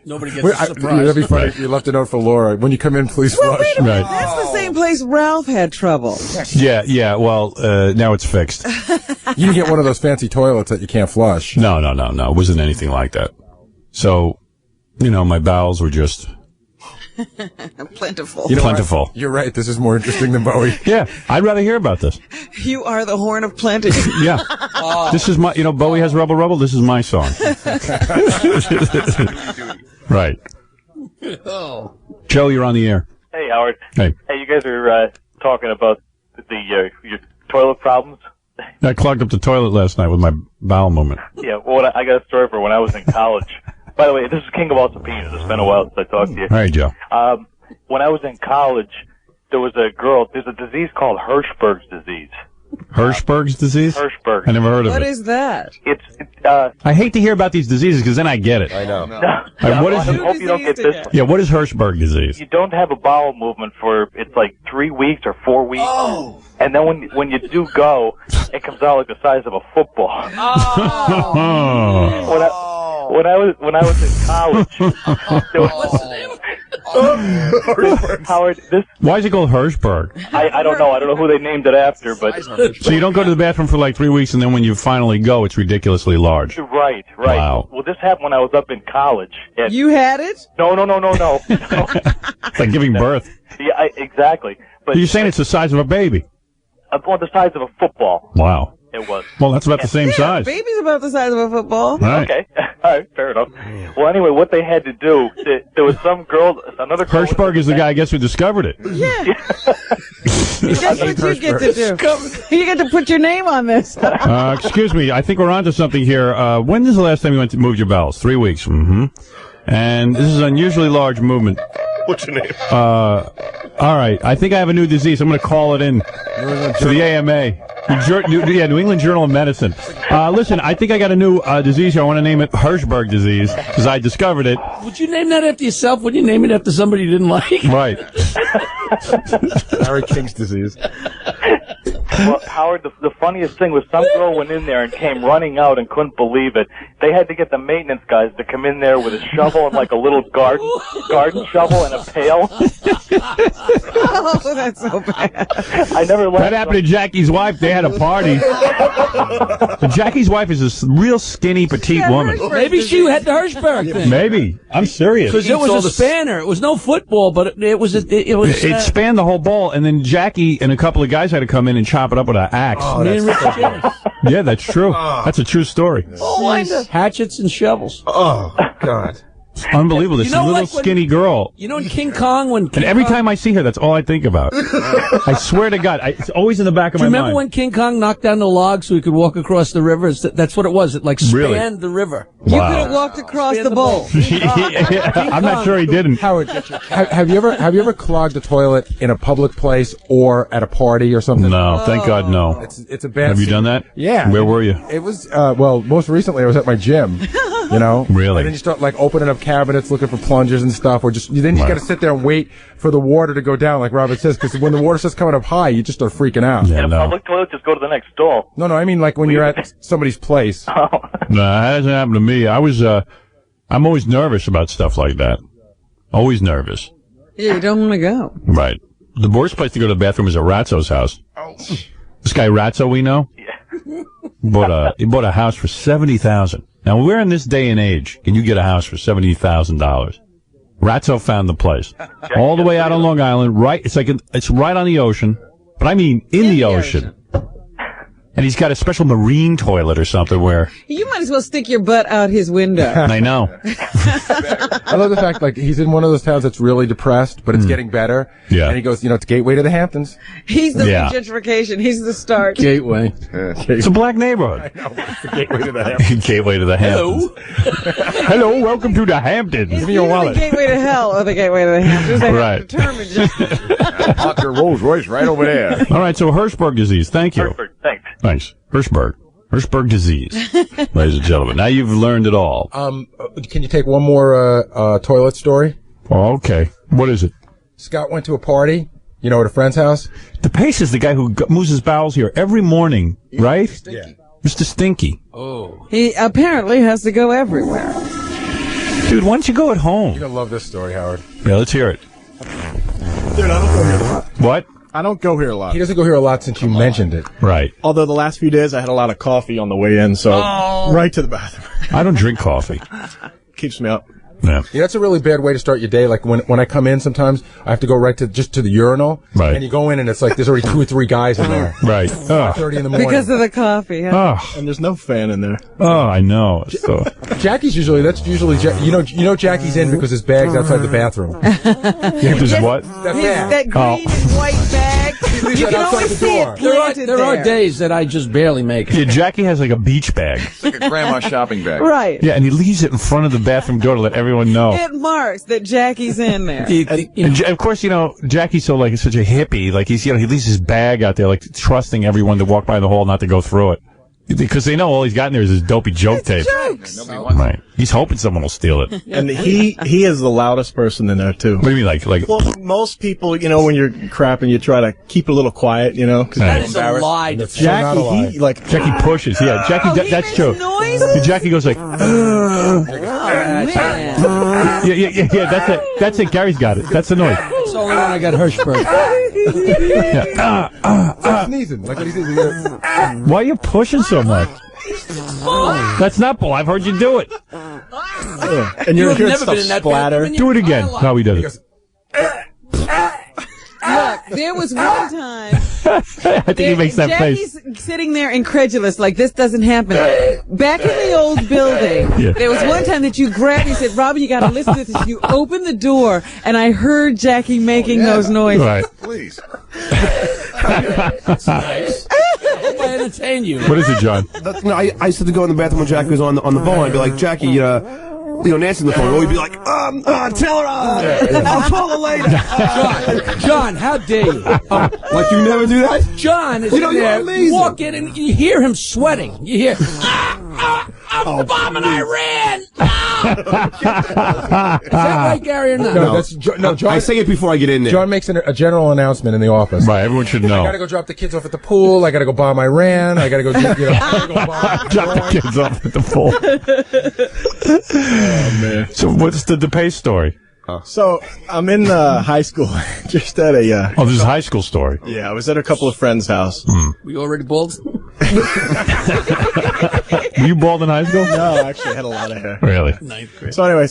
Nobody gets Wait, a surprise. that'd be funny. Right. You left a note for Laura. When you come in, please Well, flush. wait a minute. Right. That's the same place Ralph had trouble. Yeah. Well, now it's fixed. You didn't get one of those fancy toilets that you can't flush. No. It wasn't anything like that. So, my bowels were just Plentiful. plentiful. You're right. This is more interesting than Bowie. Yeah, I'd rather hear about this. You are the horn of plenty. Yeah. This is my, Bowie has Rubble Rubble. This is my song. Right. Oh. Joe, you're on the air. Hey, Howard. Hey. Hey, you guys are talking about your toilet problems. I clogged up the toilet last night with my bowel movement. Yeah, well, I got a story for when I was in college. By the way, this is King of All Subpoenas. It's been a while since I talked to you. All right, Joe. When I was in college, there was a girl. There's a disease called Hirschberg's disease. Hirschberg's disease? Hirschberg. I never heard of What it. is that? I hate to hear about these diseases because then I get it. I know. What is I hope you don't get this one. Yeah, what is Hirschberg disease? You don't have a bowel movement for, it's like 3 weeks or 4 weeks. Oh. And then when you do go, it comes out like the size of a football. When I was in college, there was, Howard, Why is it called Hirschberg? I don't know. I don't know who they named it after, but So you don't go to the bathroom for like 3 weeks, and then when you finally go, it's ridiculously large. Right. Wow. Well, this happened when I was up in college. And You had it? No. It's like giving birth. Yeah, exactly. But You're saying it's the size of a baby. About the size of a football. Wow. It was. Well, that's about the same size. Baby's about the size of a football. Right. Okay. All right. Fair enough. Well, anyway, what they had to do, there was some girl, another girl. Hirschberg is the guy, I guess, who discovered it. Yeah. That's what you get to do. You get to put your name on this. Excuse me, I think we're onto something here. When is the last time you went to move your bowels? 3 weeks. Mm-hmm. And this is an unusually large movement. What's your name? All right. I think I have a new disease. I'm going to call it in to the AMA. New England Journal of Medicine. Listen, I think I got a new disease here. I want to name it Hirschberg disease because I discovered it. Would you name that after yourself? Would you name it after somebody you didn't like? Right. Larry King's disease. Well, Howard, the funniest thing was some girl went in there and came running out and couldn't believe it. They had to get the maintenance guys to come in there with a shovel and like a little garden shovel and a pail. Oh, that's so bad. I never let That happened to Jackie's wife. They had a party. Jackie's wife is this real skinny, petite woman. Maybe she had the Hirschberg thing. Maybe. I'm serious. Because it was a spanner. It was no football, but it was. It spanned the whole ball, and then Jackie and a couple of guys had to come in and chop it up with an axe. Oh, Yeah, that's true. That's a true story. Hatchets and shovels. Oh, God. Unbelievable. This little skinny girl. You know in King Kong when... And every time I see her, that's all I think about. I swear to God. It's always in the back of my mind. Remember when King Kong knocked down the log so he could walk across the river? That's what it was. It spanned the river. You could have walked across the bowl. I'm not sure he didn't. Howard, have you ever clogged a toilet in a public place or at a party or something? No, thank God, no. It's a bad. Have you done that? Yeah. Where were you? It was well, most recently I was at my gym. You know, really? And then you start opening up cabinets, looking for plungers and stuff, or then you got to sit there and wait for the water to go down, like Robert says, because when the water starts coming up high, you just start freaking out. Yeah, in a public toilet, just go to the next stall. No, I mean like when you're at somebody's place. No, that hasn't happened to me. I'm always nervous about stuff like that. Always nervous. Yeah, you don't want to go. Right. The worst place to go to the bathroom is at Ratzo's house. Oh. This guy Ratzo we know? Yeah. He bought a house for $70,000. Now, we're in this day and age. Can you get a house for $70,000? Ratzo found the place. All the way out on Long Island, right? It's right on the ocean. But I mean, in the ocean. And he's got a special marine toilet or something where... You might as well stick your butt out his window. I know. I love the fact, he's in one of those towns that's really depressed, but it's getting better. Yeah. And he goes, it's Gateway to the Hamptons. He's the gentrification. He's the start. Gateway. It's a black neighborhood. I know, it's the Gateway to the Hamptons. Gateway to the Hamptons. Hello, welcome to the Hamptons. Give me your wallet. The gateway to hell or the gateway to the Hamptons. They have determined just... Park your Rolls Royce right over there. All right, so Hirschberg disease. Thank you. Hirschberg, thanks. Thanks. Hirschberg disease. Ladies and gentlemen. Now you've learned it all. Can you take one more toilet story? Oh, okay. What is it? Scott went to a party, at a friend's house. The Pace is the guy who moves his bowels here every morning, right? Yeah. Mr. Stinky. Oh. He apparently has to go everywhere. Dude, why don't you go at home? You're going to love this story, Howard. Yeah, let's hear it. Dude, I don't go here a lot. What? I don't go here a lot. He doesn't go here a lot since you mentioned it. Right. Although the last few days I had a lot of coffee on the way in, so right to the bathroom. I don't drink coffee. Keeps me up. Yeah. That's a really bad way to start your day. Like when I come in, sometimes I have to go right to the urinal. Right. And you go in and it's like there's already 2 or 3 guys in there. Right. 5:30 in the morning. Because of the coffee, huh? Oh. And there's no fan in there. Oh, I know. So. Jackie's usually Jackie's in because his bag's outside the bathroom. Just what? That That green and white bag. You can only see it planted There are days that I just barely make it. Yeah, Jackie has like a beach bag. It's like a grandma shopping bag. Right. Yeah, and he leaves it in front of the bathroom door to let everyone know. It marks that Jackie's in there. And of course, Jackie's so like such a hippie. Like he leaves his bag out there, like trusting everyone to walk by the hall, not to go through it, because they know all he's got in there is his dopey joke tape. Jokes. Right. He's hoping someone will steal it. And he is the loudest person in there too. What do you mean, like? Well, most people, when you're crapping, you try to keep it a little quiet, Because That is a lie. Jackie pushes. Yeah, Jackie. That's true. Jackie goes like. Man. Yeah. That's it. Gary's got it. That's the noise. It's only when I got Hirschberg. Sneezing. Like what he says. Why are you pushing so much? That's not bull. I've heard you do it. And You you're have hearing never stuff been in that splatter. bathroom? Do it again. No, he doesn't. Look, there was one time. I think he makes that Jackie's face. sitting there incredulous, like this doesn't happen. Back in the old building, there was one time that you grabbed me and said, Robin, you got to listen to this. You opened the door, and I heard Jackie making those noises. Right. Please. That's nice. I hope I entertain you. What is it, John? I used to go in the bathroom when Jackie was on the phone. I'd be like, Jackie, Nancy on the phone. We'd be like, tell her, I'll call her later. John, how dare you? Like you never do that? John is in you're there. amazing. You walk in and you hear him sweating. You hear, I'm bombing Iran. Is that right, Gary, or not? No, John. I say it before I get in there. John makes a general announcement in the office. Right, everyone should know. I gotta go drop the kids off at the pool. I gotta go bomb Iran. I gotta go, I gotta go bomb. Drop the kids off at the pool. Oh, man. So what's the DePay story? So I'm in high school, just at a. This is a high school story. Yeah, I was at a couple of friends' house. We already bald? Were you bald in high school? No, I actually had a lot of hair. Really? Ninth grade. So anyway,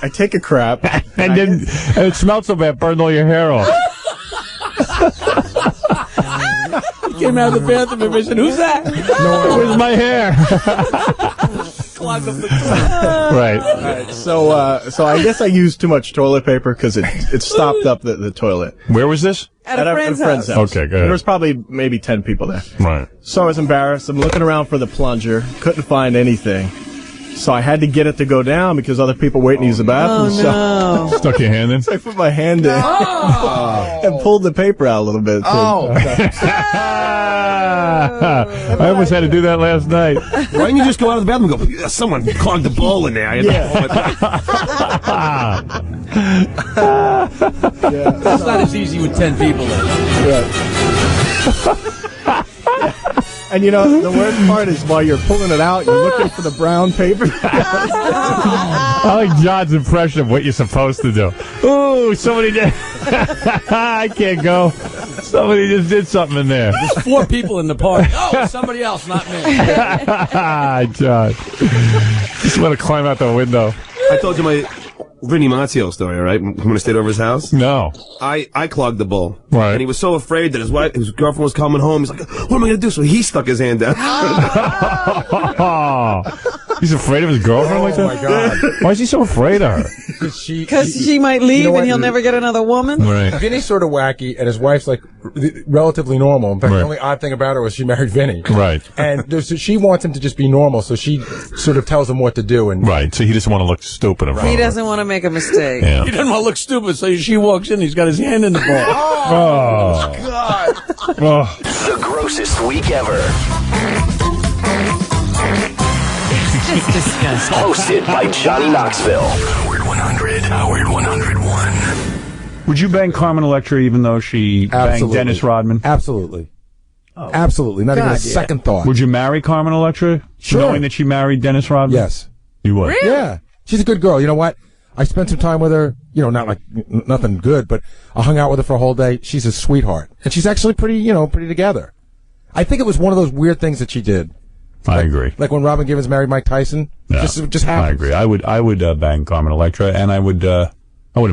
I take a crap, and it smelled so bad, burned all your hair off. He came out of the bathroom and said, "Who's that?" No, where's my hair? Clog up the Right. All right. So I guess I used too much toilet paper because it stopped up the toilet. Where was this? At a friend's house. Okay, go ahead. There was probably maybe 10 people there. Right. So I was embarrassed. I'm looking around for the plunger. Couldn't find anything. So I had to get it to go down because other people waiting to use the bathroom. Oh, no. Stuck your hand in? So I put my hand in and pulled the paper out a little bit. I almost had to do that last night. Why didn't you just go out of the bathroom and go, someone clogged the bowl in there. I had to pull it back. That's not as easy with 10 people. And the worst part is while you're pulling it out, you're looking for the brown paper. I like John's impression of what you're supposed to do. Ooh, somebody did. I can't go. Somebody just did something in there. There's 4 people in the party. Oh, somebody else, not me. John. Just want to climb out the window. I told you my Vinny Mazzio story, all right? When I stayed over his house? No. I clogged the bowl. Right. And he was so afraid that his girlfriend was coming home. He's like, what am I going to do? So he stuck his hand out. He's afraid of his girlfriend like that? Oh, my God. Why is he so afraid of her? Because she might leave and he'll never get another woman? Right. Vinny's sort of wacky, and his wife's like relatively normal. In fact, the only odd thing about her was she married Vinny. Right. And she wants him to just be normal, so she sort of tells him what to do. And right. So he doesn't want to look stupid in front He of her. doesn't want to make a mistake. Yeah. He doesn't want to look stupid, so she walks in, he's got his hand in the ball. Oh. God. Oh. The grossest week ever. It's disgusting. Hosted by Johnny Knoxville. Howard 100. Howard 101. Would you bang Carmen Electra even though she banged Dennis Rodman? Absolutely. Absolutely. Not even a second thought. Would you marry Carmen Electra? Sure. Knowing that she married Dennis Rodman? Yes. You would? Really? Yeah. She's a good girl. You know what? I spent some time with her, not like nothing good, but I hung out with her for a whole day. She's a sweetheart. And she's actually pretty together. I think it was one of those weird things that she did. I agree. Like when Robin Givens married Mike Tyson. Yeah. Just happened. I agree. I would bang Carmen Electra, and I wouldn't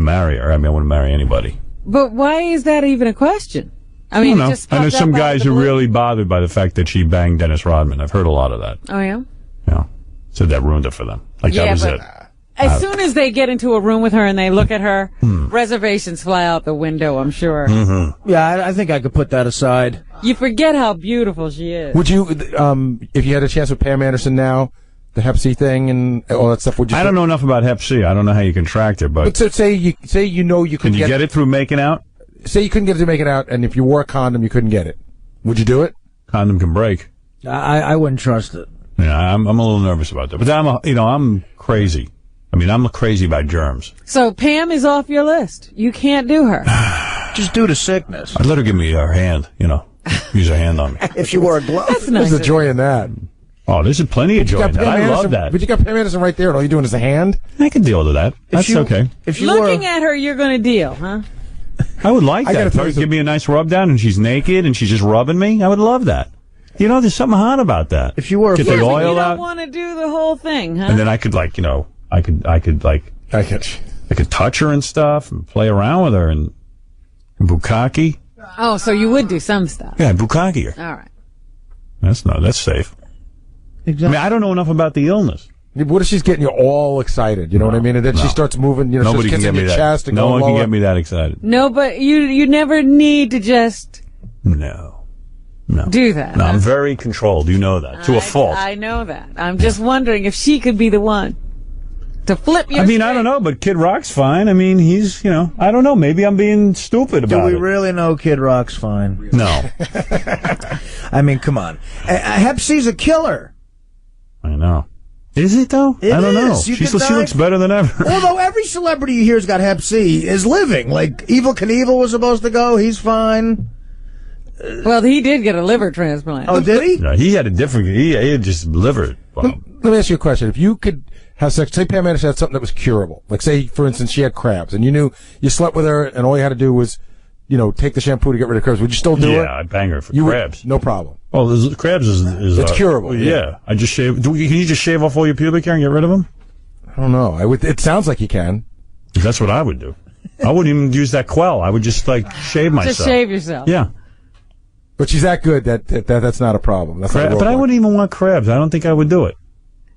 marry her. I mean, I wouldn't marry anybody. But why is that even a question? I mean, I it just know popped some up out guys of the are blue. really bothered by the fact that she banged Dennis Rodman. I've heard a lot of that. Oh, yeah? Yeah. Said that ruined it for them. Like that was it. As soon as they get into a room with her and they look at her, reservations fly out the window, I'm sure. Yeah, I think I could put that aside. You forget how beautiful she is. Would you, if you had a chance with Pam Anderson now, the Hep C thing and all that stuff, would you? I don't know enough about Hep C. I don't know how you contract it, but so say you could can you get it through making out? Say you couldn't get it through making out, and if you wore a condom, you couldn't get it. Would you do it? Condom can break. I wouldn't trust it. Yeah, I'm a little nervous about that, but I'm crazy. I mean, I'm crazy about germs. So Pam is off your list. You can't do her. Just due to sickness. I'd let her give me her hand. Use her hand on me. If she wore a glove. That's nice. There's a joy in that. Oh, there's plenty of joy in that. I love that. But you got Pam Anderson right there, and all you're doing is a hand? I can deal with that. That's okay. If you Looking at her, you're going to deal, huh? I would like that. If give me a nice rub down and she's naked and she's just rubbing me, I would love that. There's something hot about that. If you were get the oil out, you don't want to do the whole thing, huh? and then I could I could touch her and stuff and play around with her and bukkake. Oh, so you would do some stuff. Yeah, bukkake her. All right. That's safe. Exactly. I mean, I don't know enough about the illness. What if she's getting you all excited? You know what I mean? And then she starts moving. Nobody she can get me that. Chest and no one lower. can get me that excited. No, but you never need to just do that. No, I'm very controlled. You know that to a fault. I know that. I'm just wondering if she could be the one to flip your. I don't know, but Kid Rock's fine. I mean, he's I don't know. Maybe I'm being stupid about it. Do we really know Kid Rock's fine? No. I mean, come on. Hep C's a killer. I know. Is it though? I don't know. She looks better than ever. Although every celebrity you hear's got Hep C is living. Like Evel Knievel was supposed to go. He's fine. Well, he did get a liver transplant. Oh, did he? No, he had a different. He had just liver. Let me ask you a question. If you could have sex, say Pam Anderson had something that was curable. Like say, for instance, she had crabs, and you knew you slept with her, and all you had to do was, take the shampoo to get rid of crabs. Would you still do it? Yeah, I'd bang her for crabs. No problem. Oh, crabs is it's curable. Yeah, I just shave. Can you just shave off all your pubic hair and get rid of them? I don't know. It sounds like you can. That's what I would do. I wouldn't even use that quell. I would just shave myself. Just shave yourself. Yeah. But she's that good that's not a problem. That's but I wouldn't even want crabs. I don't think I would do it.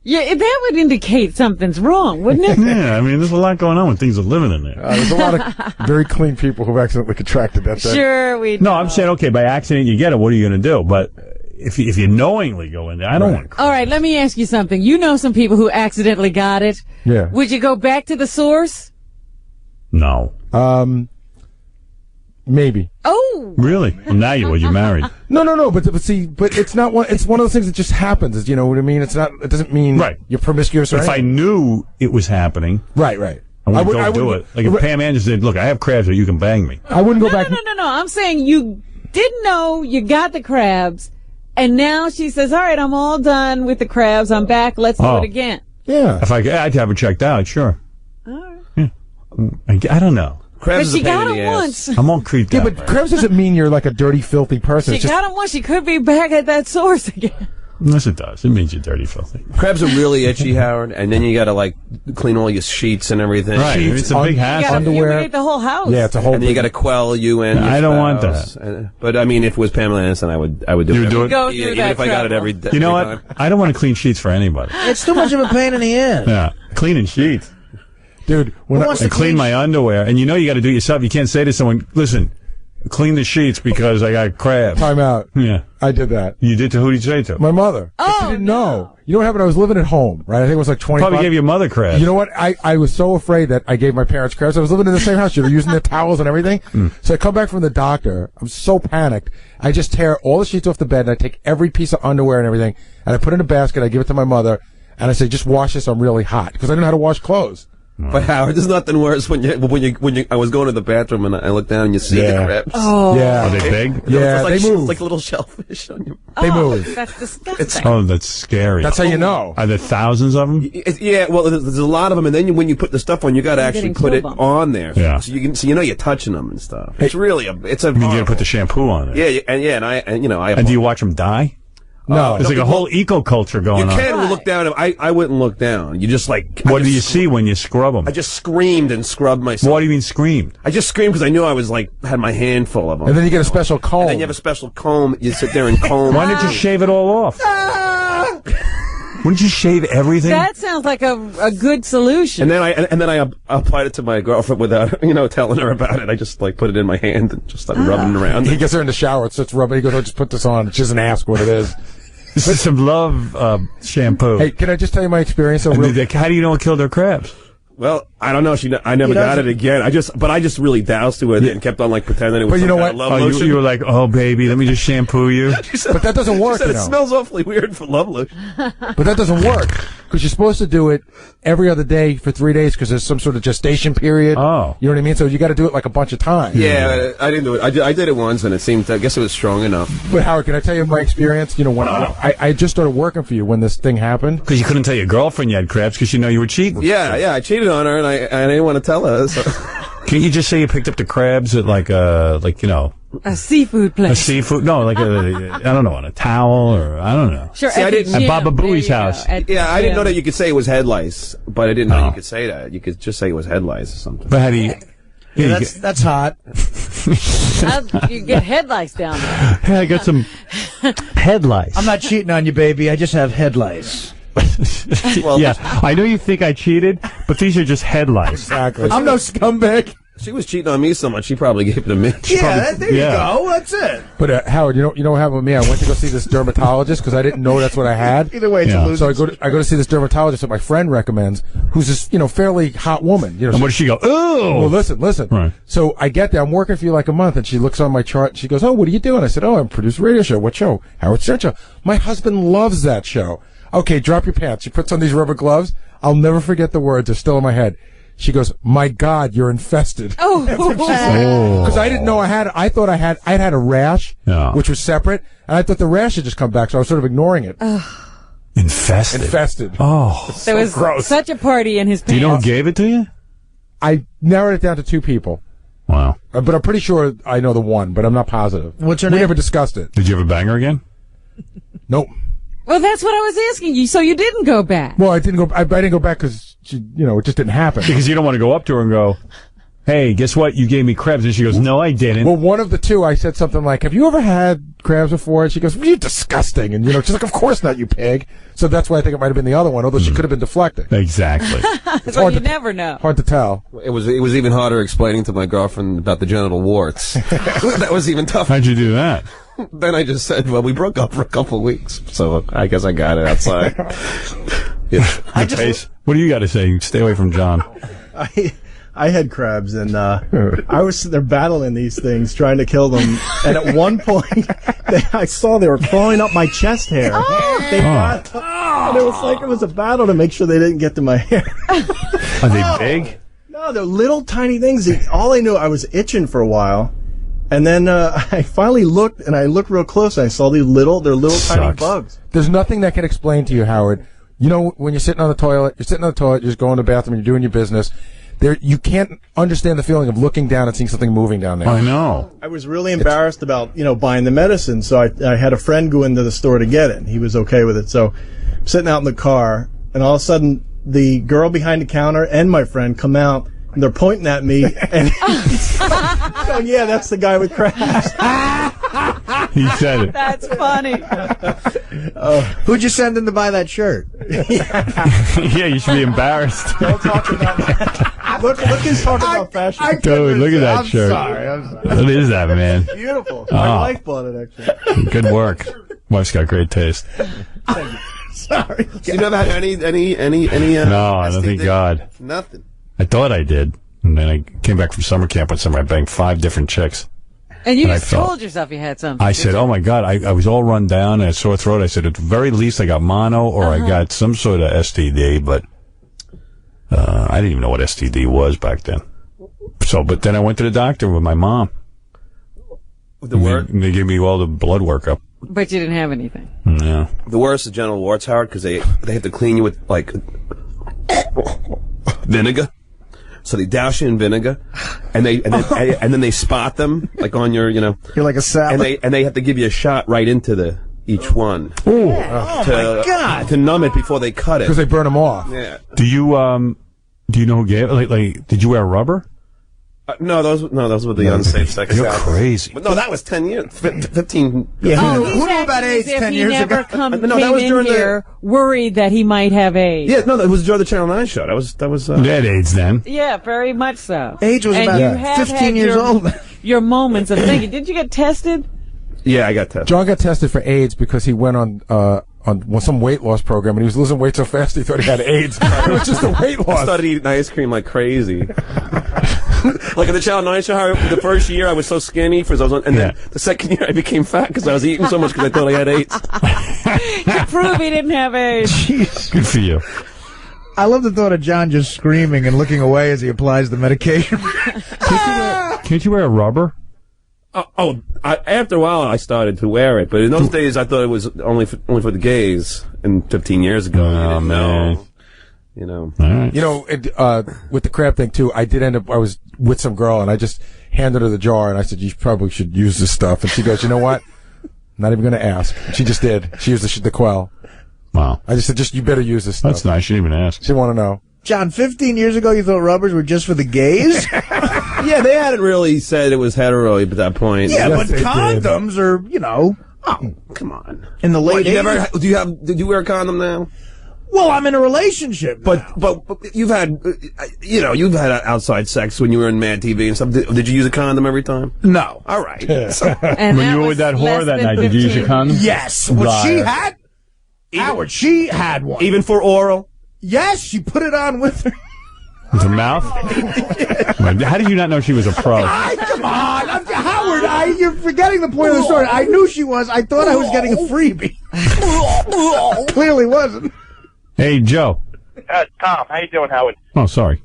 Yeah, that would indicate something's wrong, wouldn't it? Yeah, I mean, there's a lot going on when things are living in there. There's a lot of very clean people who've accidentally contracted that thing. Sure, we do. No, I'm saying, okay, by accident you get it, what are you going to do? But if you knowingly go in there, I don't want crabs. All right, let me ask you something. You know some people who accidentally got it. Yeah. Would you go back to the source? No. Maybe. Oh. Really? Well, now you would. You're married. No. But it's not one. It's one of those things that just happens. Is you know what I mean? It's not. It doesn't mean you're promiscuous. Or if I knew it was happening, right. I would do it. Like if Pam Anderson said, "Look, I have crabs, or you can bang me." I wouldn't go back. No. I'm saying you didn't know you got the crabs, and now she says, "All right, I'm all done with the crabs. I'm back. Let's do it again." Yeah. If I'd have it checked out, sure. All right. Yeah. I don't know. Crabs but she got it once. I'm all creeped out. Yeah, but crabs doesn't mean you're like a dirty, filthy person. She got it once. She could be back at that source again. Yes, it does. It means you're dirty, filthy. Crabs are really itchy, Howard, and then you got to clean all your sheets and everything. Right, it's a big hassle. Underwear, the whole house. Yeah, it's a whole. And then you got to quell you and. I don't want that. But I mean, if it was Pamela Anderson, I would do it. You would do it. Go even if I got it every day. You know what? I don't want to clean sheets for anybody. It's too much of a pain in the ass. Yeah, cleaning sheets. Dude, and clean my underwear, and you got to do it yourself. You can't say to someone, "Listen, clean the sheets because I got crabs." Time out. Yeah, I did that. You did to who did you say to? My mother. Oh, she didn't know. You know what happened? I was living at home, right? I think it was like 25. Probably gave your mother crabs. You know what? I was so afraid that I gave my parents crabs. I was living in the same house. You were using their towels and everything. So I come back from the doctor. I'm so panicked. I just tear all the sheets off the bed, and I take every piece of underwear and everything, and I put it in a basket. I give it to my mother, and I say, "Just wash this. I'm really hot," because I didn't know how to wash clothes. But Howard, there's nothing worse when you I was going to the bathroom and I look down and you see the crabs. Oh. Yeah. Are they big? Yeah, they move. It's like little shellfish on your. They move. That's disgusting. Oh, that's scary. That's how you know. Are there thousands of them? Yeah, well, there's a lot of them, and then when you put the stuff on, you got to actually put it on there. Yeah. So you're touching them and stuff. It's really it's a. You got to put the shampoo on it. Yeah, and do you watch them die? No, there's like a whole eco-culture going on. You can look down. I wouldn't look down. You just What do you see when you scrub them? I just screamed and scrubbed myself. What do you mean screamed? I just screamed because I knew I was had my hand full of them. And then you get a special comb. And then you have a special comb. You sit there and comb. Why didn't you shave it all off? Wouldn't you shave everything? That sounds like a good solution. And then I applied it to my girlfriend without, telling her about it. I just, put it in my hand and just started rubbing it around. He gets her in the shower, it starts rubbing. He goes, just put this on. She doesn't ask what it is. This is some Love shampoo. Hey, can I just tell you my experience? How do you know it killed her crabs? Well, I don't know. I never got it again. I just really doused to it and kept on pretending it was. But you know what? Love lotion. You were like, oh baby, let me just shampoo you. But that doesn't work. She said, it smells awfully weird for Love lotion. But that doesn't work because you're supposed to do it every other day for 3 days because there's some sort of gestation period. Oh, you know what I mean? So you got to do it a bunch of times. Yeah, I didn't do it. I did it once and it seemed. I guess it was strong enough. But Howard, can I tell you my experience? When I just started working for you when this thing happened. Because you couldn't tell your girlfriend you had crabs because you know you were cheating. Yeah, I cheated on her and I didn't want to tell her. So. Can you just say you picked up the crabs at a seafood place? A seafood? No, I don't know, on a towel or I don't know. Sure. See, I didn't. At Baba Booey's house. I didn't know that you could say it was head lice, but I didn't know you could say that. You could just say it was head lice or something. But how do you? Yeah, that's hot. You get head lice down there. Hey, I got some head lice. I'm not cheating on you, baby. I just have head lice. Well, yeah, I know you think I cheated, but these are just head lice. Exactly. I'm no scumbag. She was cheating on me so much, she probably gave it to me. There you go. That's it. But Howard, you know what happened with me? I went to go see this dermatologist because I didn't know that's what I had. Either way, it's a loser. So I go to see this dermatologist that my friend recommends, who's this fairly hot woman. And what does she go? Oh, well, listen. Right. So I get there. I'm working for you a month, and she looks on my chart. And she goes, "Oh, what are you doing?" I said, "Oh, I'm producing a radio show. What show? Howard Stern Show." My husband loves that show. Okay, drop your pants. She puts on these rubber gloves. I'll never forget the words. They're still in my head. She goes, "My God, you're infested." Oh, because I didn't know I had it. I thought I'd had a rash, which was separate, and I thought the rash had just come back, so I was sort of ignoring it. Infested. Oh, there was gross. Such a party in his pants. Do you know who gave it to you? I narrowed it down to 2 people. Wow. But I'm pretty sure I know the one, but I'm not positive. What's her name? name? We never discussed it. Did you ever bang her again? Nope. Well, that's what I was asking you. So you didn't go back? Well, I didn't go. I didn't go back because it just didn't happen. Because you don't want to go up to her and go, "Hey, guess what? You gave me crabs." And she goes, "No, I didn't." Well, one of the two, I said something like, "Have you ever had crabs before?" And she goes, "You're disgusting." And she's like, "Of course not, you pig." So that's why I think it might have been the other one, although she could have been deflecting. Exactly. It's Well, you never know. Hard to tell. It was even harder explaining to my girlfriend about the genital warts. That was even tougher. How'd you do that? Then I just said, "Well, we broke up for a couple of weeks, so I guess I got it outside." What do you got to say? Stay away from John. I had crabs, and I was sitting there battling these things, trying to kill them. And at one point, I saw they were crawling up my chest hair. And it was like it was a battle to make sure they didn't get to my hair. Are they big? No, they're little tiny things. All I knew, I was itching for a while. And then I finally looked, and I looked real close, and I saw they're little tiny bugs. There's nothing that can explain to you, Howard. When you're sitting on the toilet, you're just going to the bathroom, you're doing your business. You can't understand the feeling of looking down and seeing something moving down there. I know. I was really embarrassed about, buying the medicine, so I had a friend go into the store to get it, and he was okay with it. So I'm sitting out in the car, and all of a sudden, the girl behind the counter and my friend come out, and they're pointing at me, and going, "Yeah, that's the guy with crabs." He said it. That's funny. Who'd you send in to buy that shirt? Yeah, you should be embarrassed. Don't talk about that. Look who's talking about fashion. Dude, look at that I'm shirt. Sorry. What is that, man? Beautiful. My wife bought it, actually. Good work. Wife's got great taste. Sorry. You never had any no, I don't think God. Nothing. I thought I did. And then I came back from summer camp one summer. I banged 5 different chicks. And you just told yourself you had something. I said, "Oh my God, I was all run down and a sore throat." I said, "At the very least, I got mono or I got some sort of STD." But I didn't even know what STD was back then. So, but then I went to the doctor with my mom. They gave me all the blood workup. But you didn't have anything. Yeah. The worst is genital warts, Howard, because they have to clean you with vinegar. So they douse you in vinegar, and then they spot them on your, You're like a salad. and they have to give you a shot right into each one. Ooh. My God. To numb it before they cut it. Because they burn them off. Yeah. Do you know who gave it? Did you wear rubber? No, those were the unsafe sex. You're crazy. But no, that was 10 years, 15. Yeah, Oh, who knew about AIDS 10 years never ago? Came that was in during here worried that he might have AIDS. Yeah, no, that was during the Channel 9 show. That was. You had AIDS then. Yeah, very much so. Age was and about you have 15 had years old. Your moments of thinking. Did you get tested? Yeah, I got tested. John got tested for AIDS because he went on some weight loss program, and he was losing weight so fast he thought he had AIDS. It was just a weight loss. I started eating ice cream like crazy. Like in the Channel 9 show, the first year I was so skinny, and then the second year I became fat because I was eating so much because I thought I had AIDS. To prove he didn't have AIDS. Jeez. Good for you. I love the thought of John just screaming and looking away as he applies the medication. Can't you wear a rubber? After a while I started to wear it, but in those days I thought it was only for the gays. And 15 years ago, oh man. You know. All right. You know, with the crab thing too, I was with some girl and I just handed her the jar and I said, you probably should use this stuff. And she goes, you know what? I'm not even going to ask. And she just did. She used the Quell. Wow. I just said, you better use this stuff. That's nice. You didn't even ask. She didn't want to know. John, 15 years ago you thought rubbers were just for the gays? Yeah, they hadn't really said it was hetero at that point. Yeah, Yes, but condoms are, you know. Oh, come on. In the late 80s. Did you wear a condom now? Well, I'm in a relationship now. But you've had, you've had outside sex when you were in Mad TV and stuff. Did you use a condom every time? No. All right. And when you were with that whore that night, did you use a condom? Yes. Well, she had, Howard, she had one. Even for oral? Yes, she put it on with her. With her mouth? How did you not know she was a pro? Come on. Howard, you're forgetting the point of the story. I knew she was. I thought I was getting a freebie. Clearly wasn't. Hey, Joe. Tom, how you doing, Howard? Oh, sorry.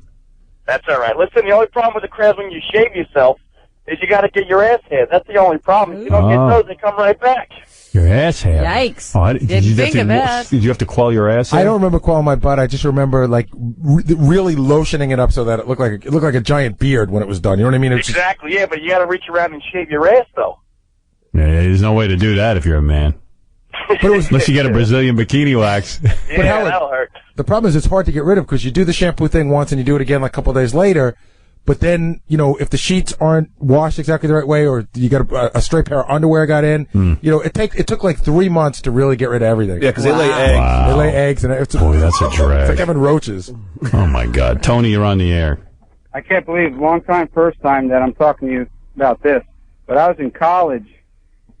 That's all right. Listen, the only problem with the crabs when you shave yourself is you got to get your ass hairs. That's the only problem. If you don't get those, they come right back. Your ass hair. Yikes. Oh, Didn't think of that. Did you have to quell your ass hair? I don't remember quelling my butt. I just remember like really lotioning it up so that it looked like a giant beard when it was done. You know what I mean? Exactly. Yeah, but you got to reach around and shave your ass though. Yeah, there's no way to do that if you're a man. But unless you get a Brazilian bikini wax. Yeah, Howard, that'll hurt. The problem is it's hard to get rid of because you do the shampoo thing once and you do it again like a couple of days later. But then, if the sheets aren't washed exactly the right way, or you got a straight pair of underwear got in, it took like 3 months to really get rid of everything. Yeah, because they lay eggs. Wow. They lay eggs, and boy, that's a drag. It's like having roaches. Oh my God, Tony, you're on the air. I can't believe first time that I'm talking to you about this. But I was in college,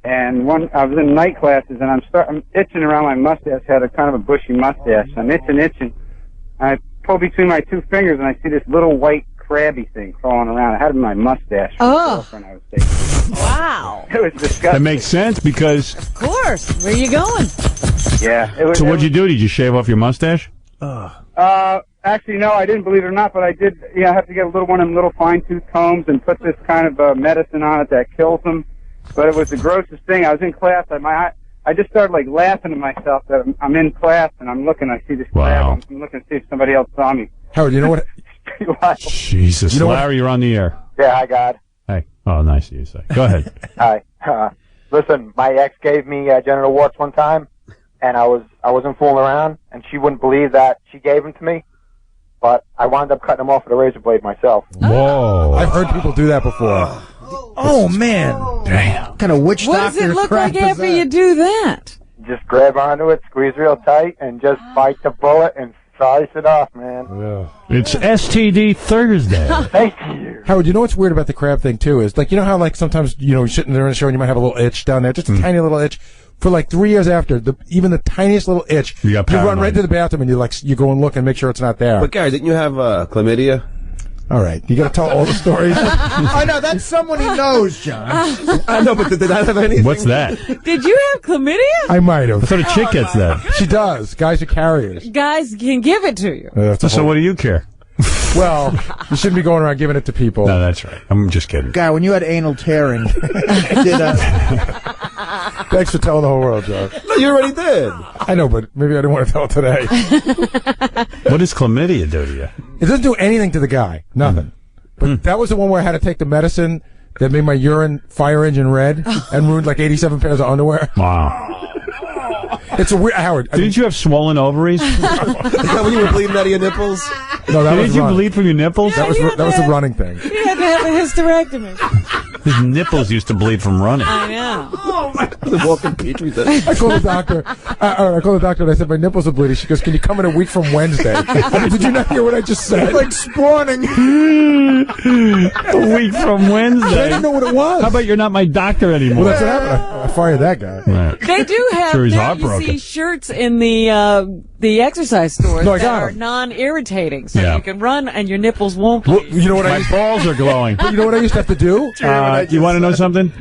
and I was in night classes, and I'm itching around my mustache. Had a kind of a bushy mustache. I'm itching. I pull between my two fingers, and I see this little white crabby thing crawling around. I had it in my mustache. Oh. I was dating. Wow. It was disgusting. That makes sense because. Of course. Where are you going? Yeah. So what'd you do? Did you shave off your mustache? Actually, no, I didn't, believe it or not, but I did. I have to get one of them little fine-tooth combs and put this kind of medicine on it that kills them. But it was the grossest thing. I was in class. I just started laughing to myself that I'm in class and I'm looking. I see this crab. I'm looking to see if somebody else saw me. Howard, you know what? Jesus, Larry, you're on the air. Yeah, hi, God. Hey. Oh, nice of you to say. Go ahead. Hi. Listen, my ex gave me genital warts one time, and I wasn't fooling around, and she wouldn't believe that she gave them to me, but I wound up cutting them off with a razor blade myself. Whoa. I've heard people do that before. Oh, man. Damn. Kind of witch doctor What does it look crap like is after that? you do that? Just grab onto it, squeeze real tight, and just bite the bullet and slice it off, man. Yeah. It's STD Thursday. Thank you. Howard, you know what's weird about the crab thing, too, is, how, sometimes, you're sitting there in a show and you might have a little itch down there, just a tiny little itch. For, 3 years after, even the tiniest little itch, you run right to the bathroom and you go and look and make sure it's not there. But, Gary, didn't you have chlamydia? All right. You got to tell all the stories. I know, that's someone he knows, John. I know, but did that have anything? What's that? Did you have chlamydia? I might have. I thought a chick gets that. She does. Guys are carriers. Guys can give it to you. So what do you care? Well, you shouldn't be going around giving it to people. No, that's right. I'm just kidding. Guy, when you had anal tearing, Thanks for telling the whole world, Joe. No, you already did. I know, but maybe I didn't want to tell it today. What does chlamydia do to you? It doesn't do anything to the guy. Nothing. But that was the one where I had to take the medicine that made my urine fire engine red and ruined 87 pairs of underwear. Wow. It's a weird, Howard. Didn't you have swollen ovaries? Is that when you were bleeding out of your nipples? No, that was Did you running. bleed from your nipples? That was the running thing. He had to have a hysterectomy. His nipples used to bleed from running. I know. Oh my The walking petri dish. I called the doctor. I called the doctor and I said my nipples are bleeding. She goes, "Can you come in a week from Wednesday?" I mean, did you not hear what I just said? Like spawning. A week from Wednesday. I didn't know what it was. How about you're not my doctor anymore? Well, that's what happened. I fired that guy. Right. They do have Sure, he's now, you heartbroken. see shirts in the exercise stores No, I that got are 'em. non-irritating, so Yeah. you can run and your nipples won't Well, bleed. you know what I My used balls are glowing. But you know what I used to have to do? You want to know something?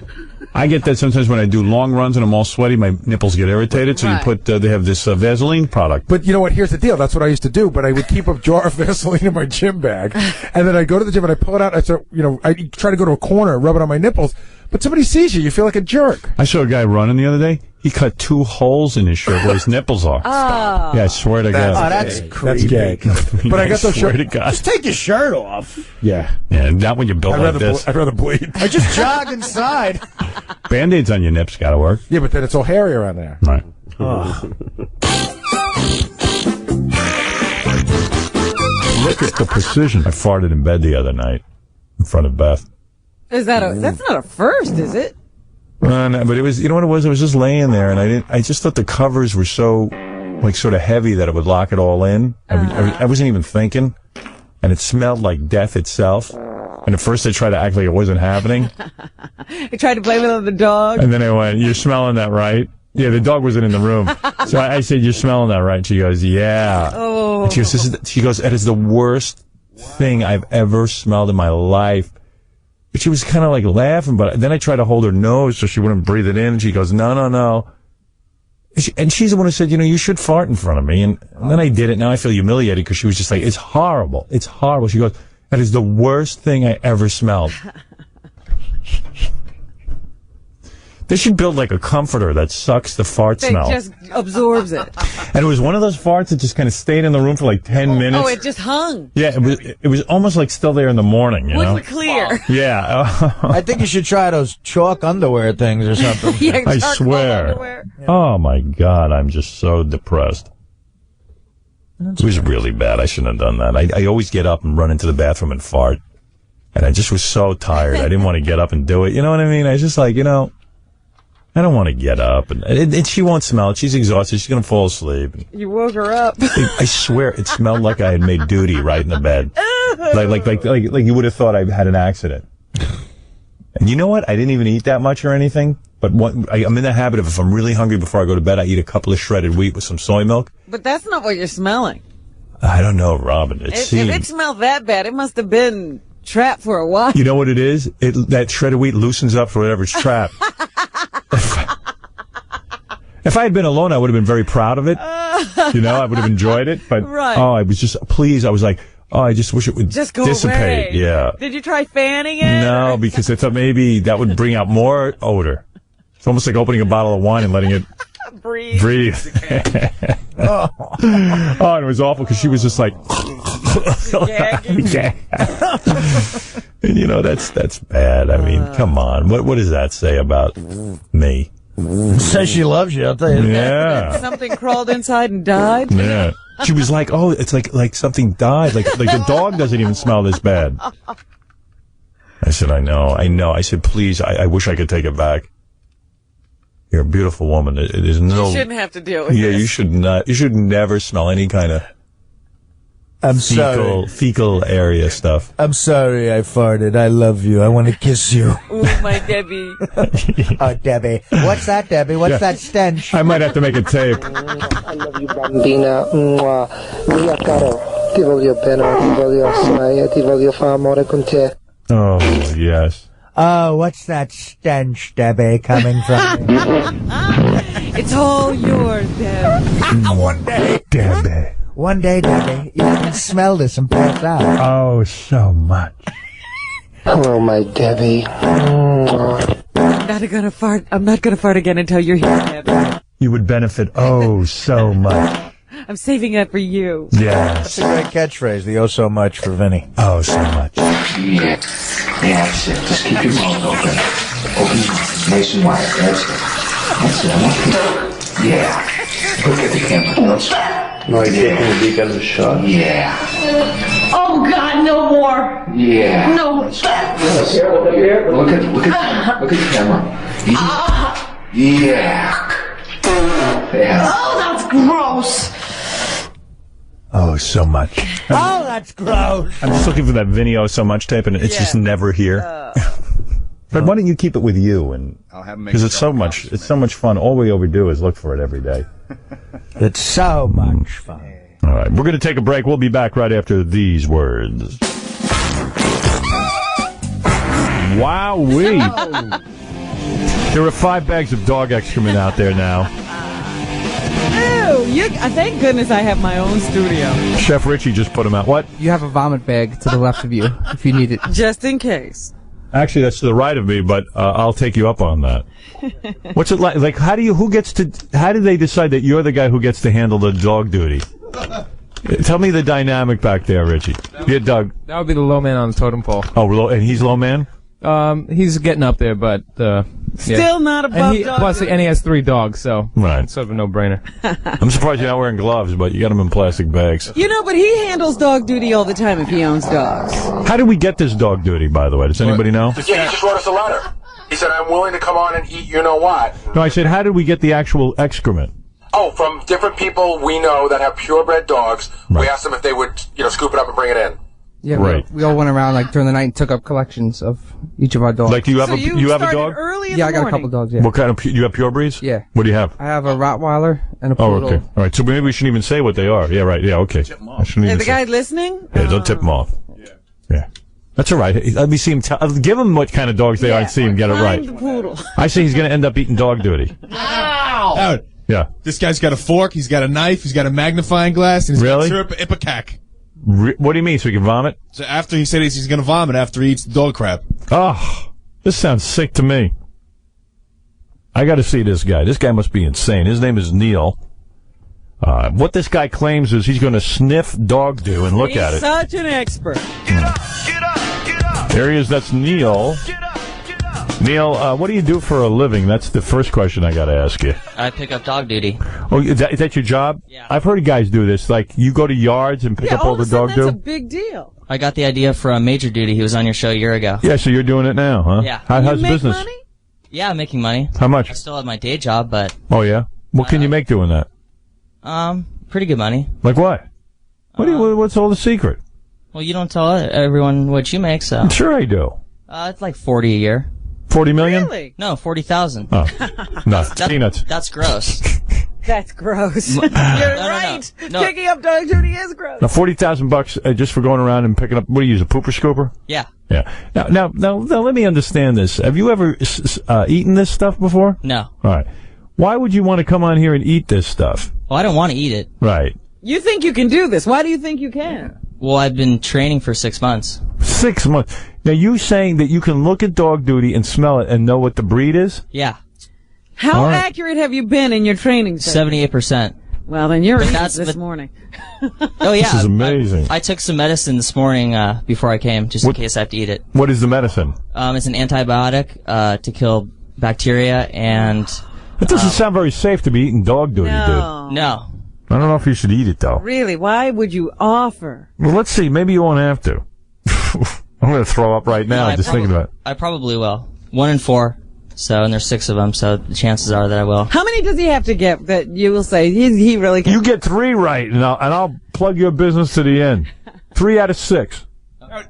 I get that sometimes when I do long runs and I'm all sweaty, my nipples get irritated. So Right. you put, they have this Vaseline product. But you know what? Here's the deal. That's what I used to do. But I would keep a jar of Vaseline in my gym bag, and then I go to the gym and I pull it out. I start, I try to go to a corner and rub it on my nipples. But somebody sees you, you feel like a jerk. I saw a guy running the other day. He cut 2 holes in his shirt where his nipples are. Oh. Yeah, I swear to God. That's That's creepy. gay. But I got those swear shirts. to God. Just take your shirt off. Yeah. Yeah, not when you're built I'd like rather, this. I'd rather bleed. I just jog inside. Band-Aids on your nips gotta work. Yeah, but then it's all hairy around there. Right. Look at the precision. I farted in bed the other night in front of Beth. Is that that's not a first, is it? No, but it was, you know what it was? I was just laying there, and I just thought the covers were so, like, sort of heavy that it would lock it all in. I wasn't even thinking, and it smelled like death itself. And at first I tried to act like it wasn't happening, I tried to blame it on the dog. and then I went, "You're smelling that, right?" Yeah, the dog wasn't in the room, so I said, "You're smelling that, right?" And she goes, "Yeah." Oh. And she goes, "That is the worst thing I've ever smelled in my life." But she was kind of like laughing, but then I tried to hold her nose so she wouldn't breathe it in. And she goes, no. And she's the one who said, you should fart in front of me. And then I did it. Now I feel humiliated because she was just like, it's horrible. It's horrible. She goes, that is the worst thing I ever smelled. They should build like a comforter that sucks the fart It smell. just absorbs it. And it was one of those farts that just kind of stayed in the room for like 10 minutes. Oh, it just hung. Yeah, it was almost like still there in the morning, you know? Wouldn't clear. Yeah. I think you should try those chalk underwear things or something. Yeah, I charcoal swear. underwear. Oh my God, I'm just so depressed. It was really bad. I shouldn't have done that. I always get up and run into the bathroom and fart. And I just was so tired. I didn't want to get up and do it. You know what I mean? I was just like, I don't want to get up. And she won't smell it. She's exhausted. She's going to fall asleep. You woke her up. I swear it smelled like I had made duty right in the bed. Like you would have thought I had an accident. And you know what? I didn't even eat that much or anything. But I'm in the habit of, if I'm really hungry before I go to bed, I eat a couple of shredded wheat with some soy milk. But that's not what you're smelling. I don't know, Robin. If it smelled that bad, it must have been trapped for a while. You know what it is? That shredded wheat loosens up for whatever's trapped. If I had been alone, I would have been very proud of it. I would have enjoyed it. But, Right. I was just pleased. I was like, I just wish it would Just go dissipate. away. Yeah. Did you try fanning it? No, because I thought maybe that would bring out more odor. It's almost like opening a bottle of wine and letting it breathe. And it was awful because she was just like, yeah. And that's bad. I mean, come on. What does that say about me? Says she loves you, I'll tell you. Yeah. Something crawled inside and died? Yeah. She was like, oh, it's like something died. Like the dog doesn't even smell this bad. I said, I know. I said, please, I wish I could take it back. You're a beautiful woman. There's no. You shouldn't have to deal with Yeah, this. you should not. You should never smell any kind of fecal area stuff. I'm sorry I farted. I love you. I want to kiss you. Ooh, my Debbie. Oh, Debbie. What's that, Debbie? What's that stench? I might have to make a tape. I love you, bambina. Mua. Mia caro. Ti voglio bene, ti voglio assai, ti voglio fare amore con te. Oh, yes. Oh, what's that stench, Debbie, coming from me? It's all yours, Deb. One day. Debbie. One day, Debbie, you can smell this and pass out. Oh, so much. Hello, my Debbie. I'm not gonna fart again until you're here, Deb. You would benefit so much. I'm saving that for you. Yes. That's a great catchphrase, the oh so much for Vinny. Oh, so much. Yeah, that's it. Just keep your mouth open. Open, nice and wide. That's it. That's it. Yeah. Look at the camera. No, you taking a deep end of the shot? Yeah. Oh God, no more. Yeah. No. Look up here. Look at the camera. Yeah. Oh, that's gross. Oh, so much. Oh, that's gross. I'm just looking for that Vinny Oh So Much tape, and it's just never here. Fred, why don't you keep it with you? And I'll have him make because it's so much fun. All we ever do is look for it every day. It's so much fun. All right, we're going to take a break. We'll be back right after these words. Wowee! There are 5 bags of dog excrement out there now. Ew! Thank goodness I have my own studio. Chef Richie just put them out. What? You have a vomit bag to the left of you if you need it. Just in case. Actually, that's to the right of me, but I'll take you up on that. What's it like? Like, how do they decide that you're the guy who gets to handle the dog duty? Tell me the dynamic back there, Richie. Yeah, Doug. That would be the low man on the totem pole. Oh, and he's low man? He's getting up there, but Still not above dog plus, duty. and he has 3 dogs, so it's sort of a no-brainer. I'm surprised you're not wearing gloves, but you got them in plastic bags. You know, but he handles dog duty all the time if he owns dogs. How did we get this dog duty, by the way? Does anybody know? Yeah, he just wrote us a letter. He said, I'm willing to come on and eat you know what. No, I said, how did we get the actual excrement? Oh, from different people we know that have purebred dogs. Right. We asked them if they would, scoop it up and bring it in. Yeah, right. We all went around during the night and took up collections of each of our dogs. Like, you have you have a dog? Early in yeah, the I got morning. a couple dogs. Yeah. What kind of you have pure breeds? Yeah. What do you have? I have a Rottweiler and a Oh, poodle. okay. All right. So maybe we shouldn't even say what they are. Yeah, right. Yeah, okay. I shouldn't Is even the say. guy listening? Yeah, don't tip them off. Yeah. That's all right. Let me see him. Give him what kind of dogs they are and see him get it right. Find the poodle. I say he's going to end up eating dog duty. Howard, Yeah. this guy's got a fork, he's got a knife, he's got a magnifying glass, and he's Really? got syrup ipecac. What do you mean? So he can vomit? So after he said he's going to vomit after he eats the dog crap. Oh, this sounds sick to me. I got to see this guy. This guy must be insane. His name is Neil. What this guy claims is he's going to sniff dog do and look at it. He's such an expert. There he is. That's Neil. Neil, what do you do for a living? That's the first question I got to ask you. I pick up dog duty. Oh, is that your job? Yeah. I've heard guys do this. Like, you go to yards and pick up all the dog that's do? a big deal. I got the idea for Major Duty. He was on your show a year ago. Yeah, so you're doing it now, huh? Yeah. How's business? Money? Yeah, I'm making money. How much? I still have my day job, but Oh, yeah? What can you make doing that? pretty good money. Like what? What's all the secret? Well, you don't tell everyone what you make, so. Sure I do. It's like 40 a year. 40 million? Really? No, 40,000. Oh, no, peanuts. That's gross. That's gross. You're right. No. Picking up dog duty is gross. Now, $40,000 just for going around and picking up. What do you use? A pooper scooper? Yeah. Yeah. Now, let me understand this. Have you ever eaten this stuff before? No. All right. Why would you want to come on here and eat this stuff? Well, I don't want to eat it. Right. You think you can do this? Why do you think you can? Well, I've been training for 6 months. 6 months. Now, you saying that you can look at dog duty and smell it and know what the breed is? Yeah. How All right. accurate have you been in your training? 78%. Well, then you're eating this morning. Oh, yeah. This is amazing. I took some medicine this morning before I came, just in case I have to eat it. What is the medicine? It's an antibiotic to kill bacteria, and... It doesn't sound very safe to be eating dog duty, dude. No. I don't know if you should eat it, though. Really? Why would you offer? Well, let's see. Maybe you won't have to. I'm going to throw up right now just thinking about it. I probably will. 1 in 4. So, and there's 6 of them, so the chances are that I will. How many does he have to get that you will say he really can? You get 3 right, and I'll plug your business to the end. 3 out of 6.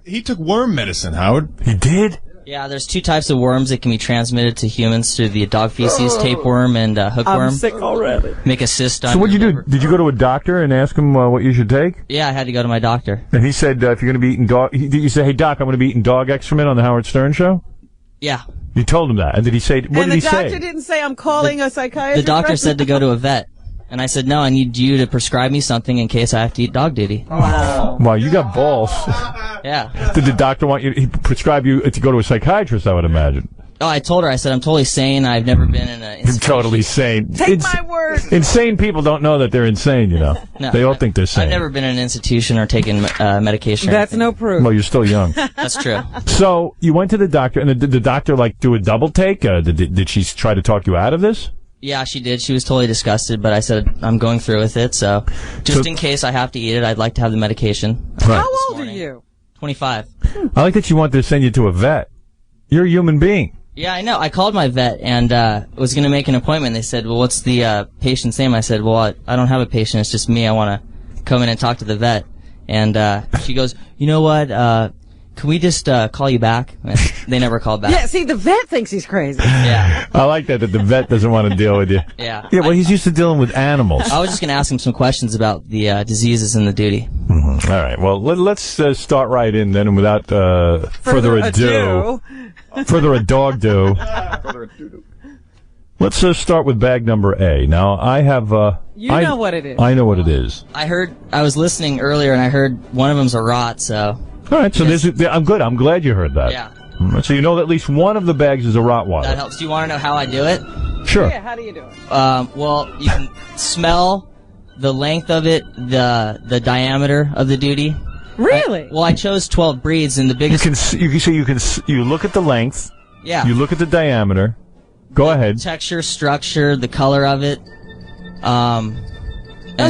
He took worm medicine, Howard. He did? Yeah, there's 2 types of worms that can be transmitted to humans through the dog feces, tapeworm and hookworm. I'm sick already. Make a cyst on So what'd you your do? liver. Did you go to a doctor and ask him what you should take? Yeah, I had to go to my doctor. And he said, if you're going to be eating dog... Did you say, hey, Doc, I'm going to be eating dog excrement on the Howard Stern show? Yeah. You told him that. And did he say... What did he say? And the doctor didn't say, I'm calling a psychiatrist? The doctor said to go to a vet. And I said, no, I need you to prescribe me something in case I have to eat dog duty. Wow. Wow, you got balls. Yeah. Did the doctor want you... He prescribe you to go to a psychiatrist, I would imagine. Oh, I told her, I said, I'm totally sane. I've never been in a... You're totally sane. Take my word. Insane people don't know that they're insane, you know. No, They all think they're sane. I've never been in an institution or taken medication. That's no proof. Well, you're still young. That's true. So, you went to the doctor, and did the doctor, do a double take? Did she try to talk you out of this? Yeah, she did. She was totally disgusted, but I said I'm going through with it, so just in case I have to eat it, I'd like to have the medication. How old are you? 25. I like that she wanted to send you to a vet. You're a human being. Yeah, I know. I called my vet and was going to make an appointment. They said, well, what's the patient's name? I said, well, I don't have a patient. It's just me. I want to come in and talk to the vet. And she goes, you know what? Can we just call you back? And they never called back. Yeah, see, the vet thinks he's crazy. Yeah. I like that the vet doesn't want to deal with you. Yeah. Yeah, well, he's used to dealing with animals. I was just going to ask him some questions about the diseases in the duty. Mm-hmm. All right. Well, let's start right in then, and without further ado. Let's start with bag number A. Now, I have... you know what it is. I know what it is. I was listening earlier, and I heard one of them's a rot, so... All right, so I'm good. I'm glad you heard that. Yeah. So you know that at least one of the bags is a Rottweiler. That helps. Do you want to know how I do it? Sure. Yeah, how do you do it? Well, you can smell the length of it, the diameter of the duty. Really? I chose 12 breeds, and the biggest... You look at the length. Yeah. You look at the diameter. Go ahead. Texture, structure, the color of it.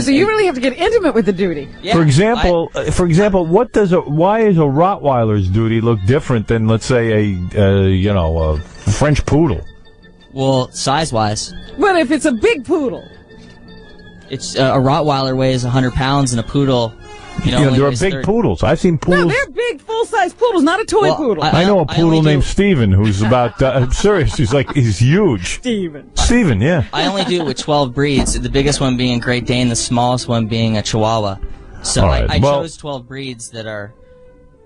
So you really have to get intimate with the duty. Yeah, for example, why is a Rottweiler's duty look different than, let's say, a French poodle? Well, size-wise. But if it's a big poodle, it's a Rottweiler weighs 100 pounds, and a poodle, there are big poodles. I've seen poodles. No, they're big, full-size poodles, not a toy poodle. I know a poodle named Steven who's about. I'm serious. He's huge. Steven, yeah. I only do it with 12 breeds. The biggest one being a Great Dane, the smallest one being a Chihuahua. So right. I chose 12 breeds that are.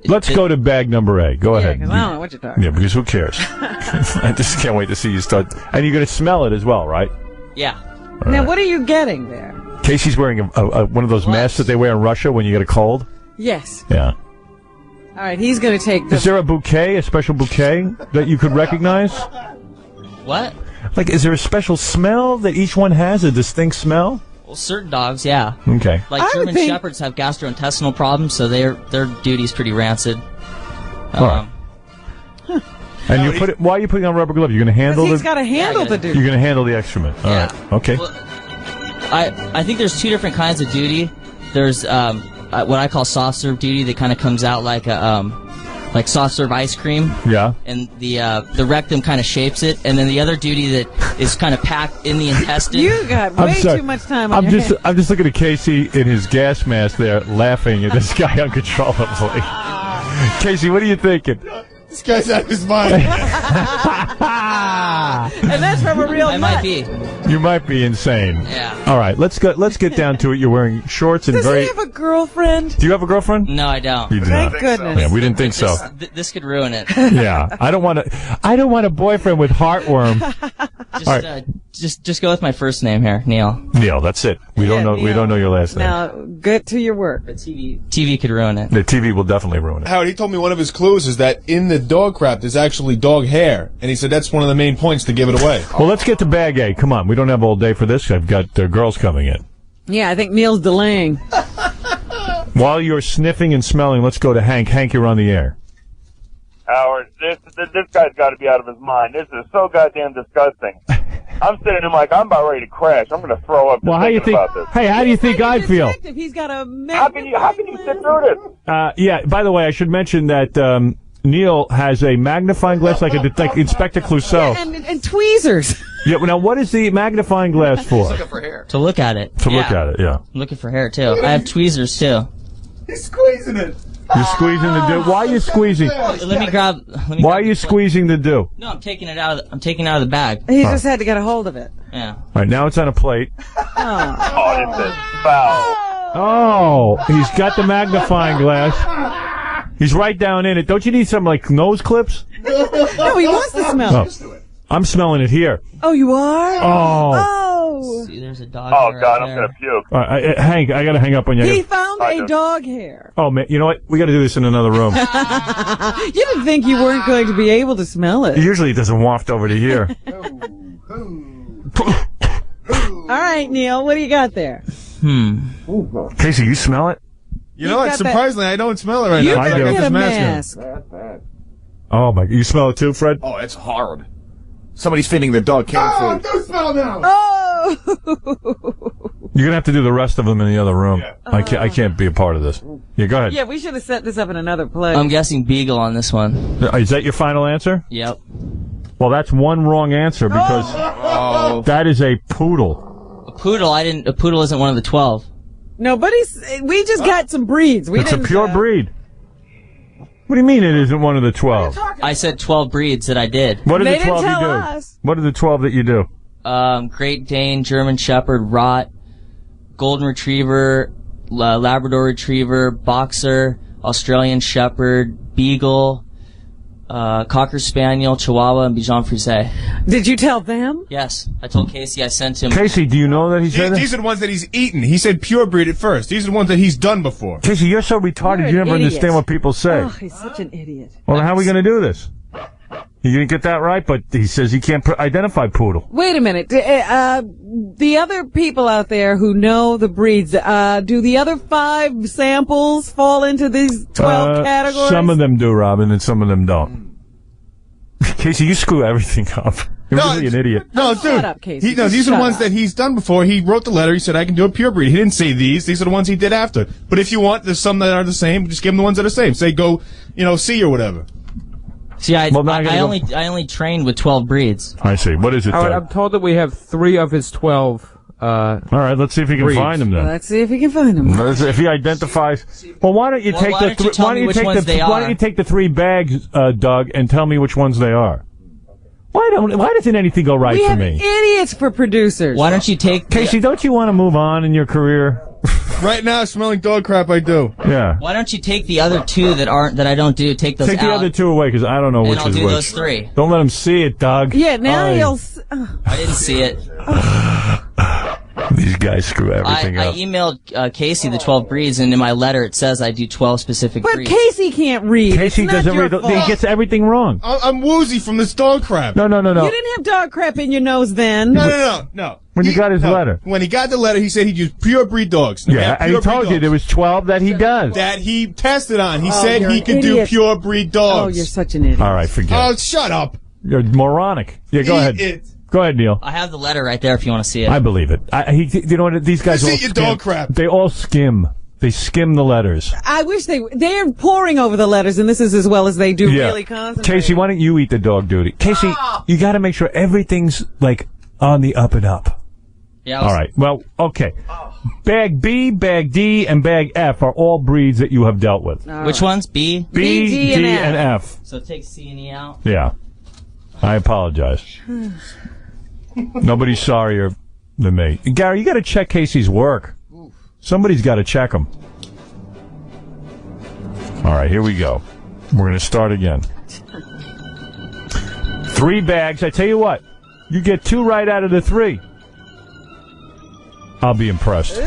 Let's go to bag number A. Go ahead. Because I don't know what you're talking about. Yeah, because who cares? I just can't wait to see you start. And you're going to smell it as well, right? Yeah. Now, what are you getting there? Casey's wearing one of those masks that they wear in Russia when you get a cold. Yes. Yeah. All right, he's going to take. Is there a special bouquet that you could recognize? What? Like, is there a special smell that each one has, a distinct smell? Well, certain dogs, yeah. Okay. Like German Shepherds have gastrointestinal problems, so their duty's pretty rancid. All right. And why are you putting on rubber gloves? You're going to handle he's got to handle the duty. You're going to handle the excrement. All right. Okay. Well, I think there's two different kinds of duty. There's what I call soft serve duty that kind of comes out like like soft serve ice cream. Yeah. And the rectum kind of shapes it, and then the other duty that is kind of packed in the intestine. You got way too much time on your hands. I'm just looking at Casey in his gas mask there, laughing at this guy uncontrollably. Casey, what are you thinking? This guy's out of his mind. And that's from a real I might be. You might be insane. Yeah. All right, let's get down to it. You're wearing shorts and Does he have a girlfrand? Do you have a girlfirend? No, I don't. You do Thank not. goodness. Yeah, we didn't think so. This could ruin it. Yeah, I don't want a boyfriend with heartworm. Just, All right. just go with my first name here, Neil. Neil, that's it. We don't know your last name. Now, get to your work. But TV could ruin it. The TV will definitely ruin it. Howard, he told me one of his clues is that in the dog crap there's actually dog hair, and he said that's one of the main points to give it away. Well, let's get to bag A. Come on, we don't have all day for this. I've got girls coming in. Yeah, I think Neil's delaying. While you're sniffing and smelling, let's go to Hank. Hank, you're on the air. Howard, this guy's got to be out of his mind. This is so goddamn disgusting. I'm sitting there like I'm about ready to crash. I'm going to throw up. Well, how do you think? About this. Hey, how do you think I'd feel? He's got a. How can you sit through this? Yeah. By the way, I should mention that Neil has a magnifying glass like Inspector Clouseau. Yeah, and tweezers. Yeah. Now, what is the magnifying glass for? Looking for hair. To look at it. Look at it. Yeah. I'm looking for hair too. I have tweezers too. He's squeezing it. You're squeezing the dew. Why are you squeezing? Let me grab. Why are you squeezing the dew? No, I'm taking it out of the bag. He just had to get a hold of it. Yeah. All right, now it's on a plate. Oh, this is foul. Oh, he's got the magnifying glass. He's right down in it. Don't you need some nose clips? No, he wants to smell it. I'm smelling it here. Oh, you are? Oh. See, there's a dog. Oh God, I'm gonna puke. Hank, I gotta hang up on you. He found a dog hair. Oh man, you know what? We gotta do this in another room. You didn't think you weren't going to be able to smell it. Usually it doesn't waft over to here. All right, Neil, what do you got there? Casey, you smell it? You know what? Surprisingly, I don't smell it right now. I got this mask. Oh my! You smell it too, Fred? Oh, it's hard. Somebody's feeding their dog canned food. Do smell now. Oh! You're gonna have to do the rest of them in the other room. I can't be a part of this. Yeah, go ahead. Yeah, we should have set this up in another place. I'm guessing beagle on this one. Is that your final answer? Yep. Well, that's one wrong answer because that is a poodle. A poodle. A poodle isn't one of the 12. We just got some breeds. It's a pure breed. What do you mean it isn't one of the 12? I said 12 breeds that I did. What are They the 12 didn't you tell do? us. What are the 12 that you do? Great Dane, German Shepherd, Rot, Golden Retriever, Labrador Retriever, Boxer, Australian Shepherd, Beagle, Cocker Spaniel, Chihuahua, and Bichon Frise. Did you tell them? Yes. I told Casey I sent him. Casey, do you know that he said that? These are the ones that he's eaten. He said pure breed at first. These are the ones that he's done before. Casey, you're so retarded You're you an never idiot. understand what people say. Oh, he's such an idiot. Well, how are we going to do this? You didn't get that right, but he says he can't identify poodle. Wait a minute. The other people out there who know the breeds, do the other 5 samples fall into these 12 categories? Some of them do, Robin, and some of them don't. Casey, you screw everything up. You're really an idiot. No, dude. Shut up, Casey. These are the ones that he's done before. He wrote the letter. He said, I can do a pure breed. He didn't say these. These are the ones he did after. But if you want, there's some that are the same. Just give him the ones that are the same. Say, go, C or whatever. See, I only trained with 12 breeds. I see. What is it, Howard, Doug? I'm told that we have 3 of his 12. All right, let's see if he can breeds. find them then. Let's see if he can find them. If he identifies, well, why don't you take why don't you tell me which ones they why are? don't you take the 3 bags, Doug, and tell me which ones they are? Why doesn't anything go right We for have me? idiots for producers. Why don't you take Casey, don't you want to move on in your career? Right now, smelling dog crap, I do. Yeah. Why don't you take the other 2 that I don't do? Take those Take out. the other 2 away because I don't know And which I'll is do which. those 3. Don't let him see it, Doug. Yeah, now Aye. he'll... I didn't see it. These guys screw everything I up. emailed Casey the 12 breeds, and in my letter it says I do 12 specific But breeds. Casey can't read. Casey It's not doesn't your read. fault. He gets everything wrong. I'm woozy from this dog crap. No. You didn't have dog crap in your nose then. No. When you got his letter. When he got the letter, he said he'd use pure breed dogs. Now, we Yeah, have and he pure breed told you dogs there was 12 that he does. that he tested on. He Oh, said you're he an could do idiot. pure breed Oh, dogs. you're such an idiot. All right, forget Oh, it. shut up. You're moronic. Yeah, go ahead. It. Go ahead, Neil. I have the letter right there if you want to see it. I believe it. You know what? These guys This all ain't your skim. dog crap. They all skim. They skim the letters. I wish they're pouring over the letters, and this is as well as they do really concentrate. Casey, why don't you eat the dog duty? Casey, you got to make sure everything's like on the up and up. Yeah. All right. Well, okay. Bag B, Bag D, and Bag F are all breeds that you have dealt with. Which ones? B, D, and F. So take C and E out. Yeah. I apologize. Nobody's sorrier than me. Gary, you got to check Casey's work. Somebody's got to check him. All right, here we go. We're going to start again. 3 bags. I tell you what, you get 2 right out of the 3. I'll be impressed. You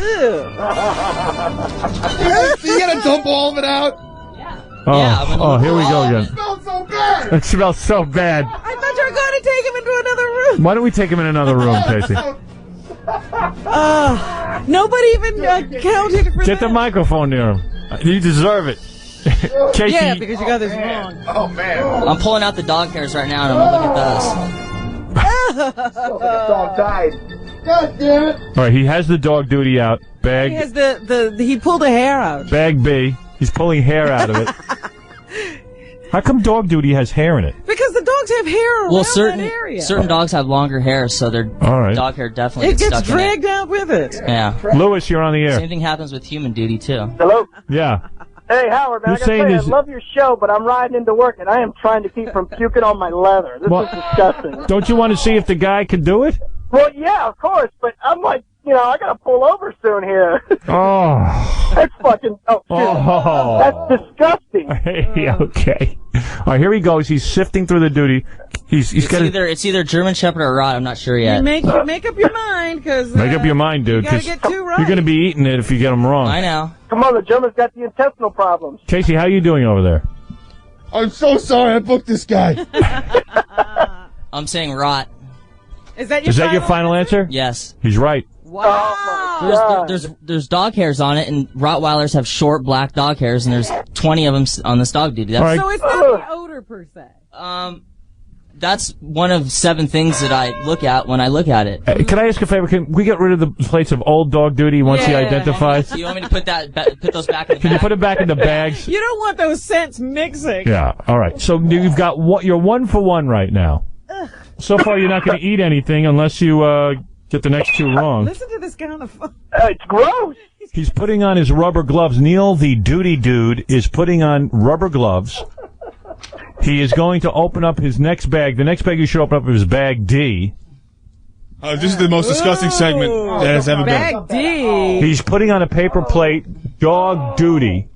gotta dump all of it out. Oh, here we go again. It smells so bad. It smells so bad. I thought you were going to take him into another room. Why don't we take him in another room, Casey? Nobody even counted for Get the microphone near him. You deserve it. Casey. Yeah, because you got this wrong. Oh, man. I'm pulling out the dog hairs right now, and I'm gonna look at those. Dog died. God damn it. All right, he has the dog duty out. Bag. He has he pulled a hair out. Bag B. He's pulling hair out of it. How come dog duty has hair in it? Because the dogs have hair around certain that area. certain dogs have longer hair, so their All right. dog hair definitely It gets gets stuck dragged out with it. in it. Yeah. Lewis, you're on the air. Same thing happens with human duty too. Hello? Yeah. Hey, Howard, man, You're I gotta saying tell you, I this- love your show, but I'm riding into work, and I am trying to keep from puking on my leather. This Well- is disgusting. Don't you want to see if the guy can do it? Well, yeah, of course, but I'm like, I gotta pull over soon here. Oh. That's fucking, dude, Oh. that's disgusting. Hey, okay. All right, here he goes. He's sifting through the duty. He's got to It's either German Shepherd or Rot. I'm not sure yet. Make up your mind, because make up your mind, dude. you gotta 'cause get 2 right. You're going to be eating it if you get them wrong. I know. Come on, the German's got the intestinal problems. Casey, how are you doing over there? I'm so sorry I booked this guy. I'm saying Rot. Is that your final answer? Yes. He's right. Wow. There's dog hairs on it, and Rottweilers have short black dog hairs, and there's 20 of them on this dog duty. All right. So it's not the odor per se. that's one of 7 things that I look at when I look at it. Can I ask a favor? Can we get rid of the plates of old dog duty once he identifies? You want me to put those back in the Can you put them back in the bags? You don't want those scents mixing. Yeah. All right. So you've got you're 1 for 1 right now. So far, you're not going to eat anything unless you get the next 2 wrong. Listen to this guy on the phone. It's gross. He's putting on his rubber gloves. Neil, the duty dude, is putting on rubber gloves. He is going to open up his next bag. The next bag you should open up is bag D. This is the most disgusting segment that has ever been. Bag D. He's putting on a paper plate, dog duty.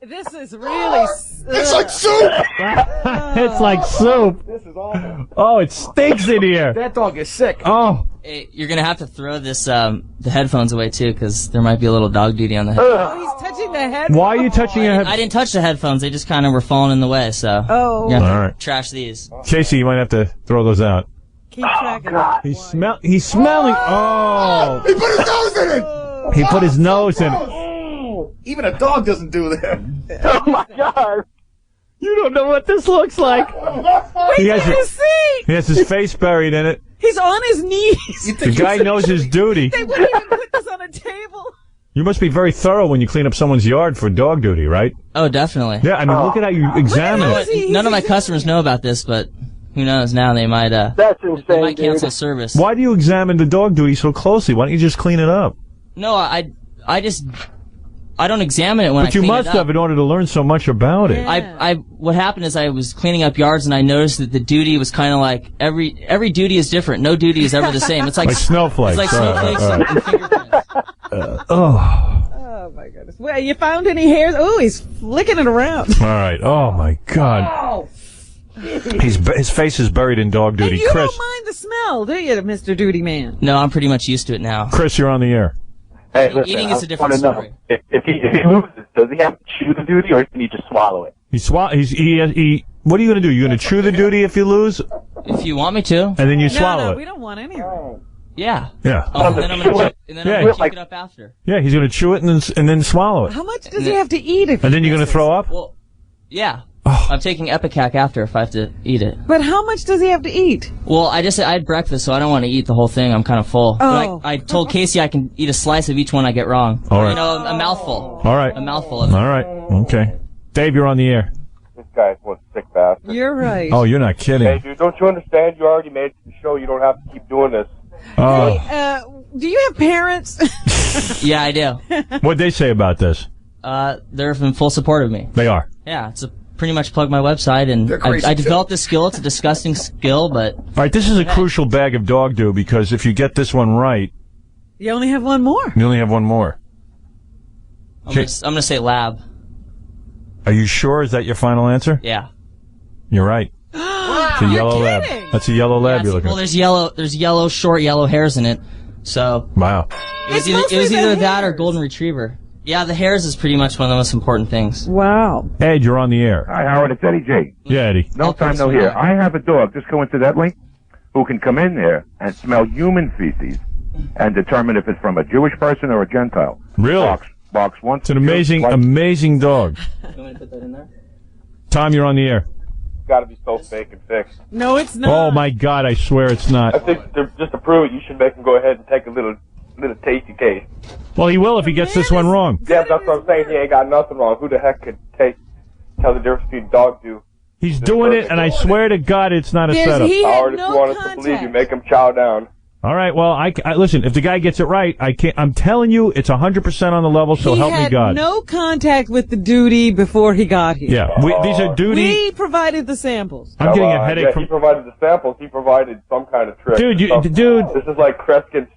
This is really... It's like soup! It's like soup. This is awful. Oh, it stinks in here. That dog is sick. Oh. Hey, you're going to have to throw this the headphones away, too, because there might be a little dog duty on the head. Oh, he's touching the headphones. Why are you touching your head? I didn't touch the headphones. They just kind of were falling in the way, so... Oh. You have to All right. trash these. Casey, you might have to throw those out. Keep track of it. He's smelling. Oh. He put his nose in it! He put his nose in it. Even a dog doesn't do that. Oh my God! You don't know what this looks like. He has his face buried in it. He's on his knees. The guy knows his duty. They wouldn't even put this on a table. You must be very thorough when you clean up someone's yard for dog duty, right? Oh, definitely. Yeah, I mean, look at how you examine it. None of my customers know about this, but who knows now? They might. That's insane. They might cancel service. Why do you examine the dog duty so closely? Why don't you just clean it up? No, I don't examine it when I But you clean must it up. have in order to learn so much about it. What happened is I was cleaning up yards and I noticed that the duty was kind of like every duty is different. No duty is ever the same. It's like snowflakes. It's like snowflakes and fingerprints. Oh my goodness. Well, you found any hairs? Oh, he's flicking it around. All right. Oh my God. His face is buried in dog duty. And you Chris, don't mind the smell, do you, Mr. Duty Man? No, I'm pretty much used to it now. Chris, you're on the air. Hey, listen, Eating is a different story. If he loses, does he have to chew the duty, or can he just swallow it? What are you going to do? You're going to chew the duty if you lose? If you want me to. And then you swallow No, it. we don't want any of it. Yeah. Yeah. And then I'm gonna chew it up after. Yeah, he's going to chew it and then swallow it. How much does he have to eat? And then you're going to throw up? Well, yeah. I'm taking Epicac after if I have to eat it. But how much does he have to eat? Well, I had breakfast, so I don't want to eat the whole thing. I'm kind of full. Oh. But I told Casey I can eat a slice of each one I get wrong. All right. You know, a mouthful. All right. A mouthful of it. All right. Okay. Dave, you're on the air. This guy's one sick bastard. You're right. Oh, you're not kidding. Hey, dude, don't you understand? You already made the show. You don't have to keep doing this. Oh. Do you have parents? Yeah, I do. What'd they say about this? They're in full support of me. They are. Yeah, it's pretty much plug my website, and I developed this skill. It's a disgusting skill, but... All right, this is a crucial bag of dog do because if you get this one right... You only have one more. You only have one more. I'm going to say lab. Are you sure? Is that your final answer? Yeah. You're right. It's a yellow lab. That's a yellow lab you're looking Well, at. there's yellow, short yellow hairs in it, so... Wow. It was either that or golden retriever. Yeah, the hairs is pretty much one of the most important things. Wow. Ed, you're on the air. Hi, Howard. It's Eddie J. Yeah, Eddie. No time, no here. I have a dog. Just go incidentally, who can come in there and smell human feces and determine if it's from a Jewish person or a Gentile. Really? Box one. It's an amazing dog. You want me to put that in there? Tom, you're on the air. It's got to be so fake and fixed. No, it's not. Oh, my God, I swear it's not. I think just to prove it, you should make him go ahead and take a little tasty taste. Well, he will if he gets this one wrong. Yeah, that's what I'm saying. He ain't got nothing wrong. Who the heck could tell the difference between dog do? He's doing it, and I swear to God it's not a setup. Howard, if you want us to believe you, make him chow down. All right, well, I listen, if the guy gets it right, I'm telling you, it's 100% on the level, so help me God. He had no contact with the duty before he got here. Yeah, these are duty. We provided the samples. I'm getting a headache from... He provided the samples. He provided some kind of trick. Dude, This is like Kreskin's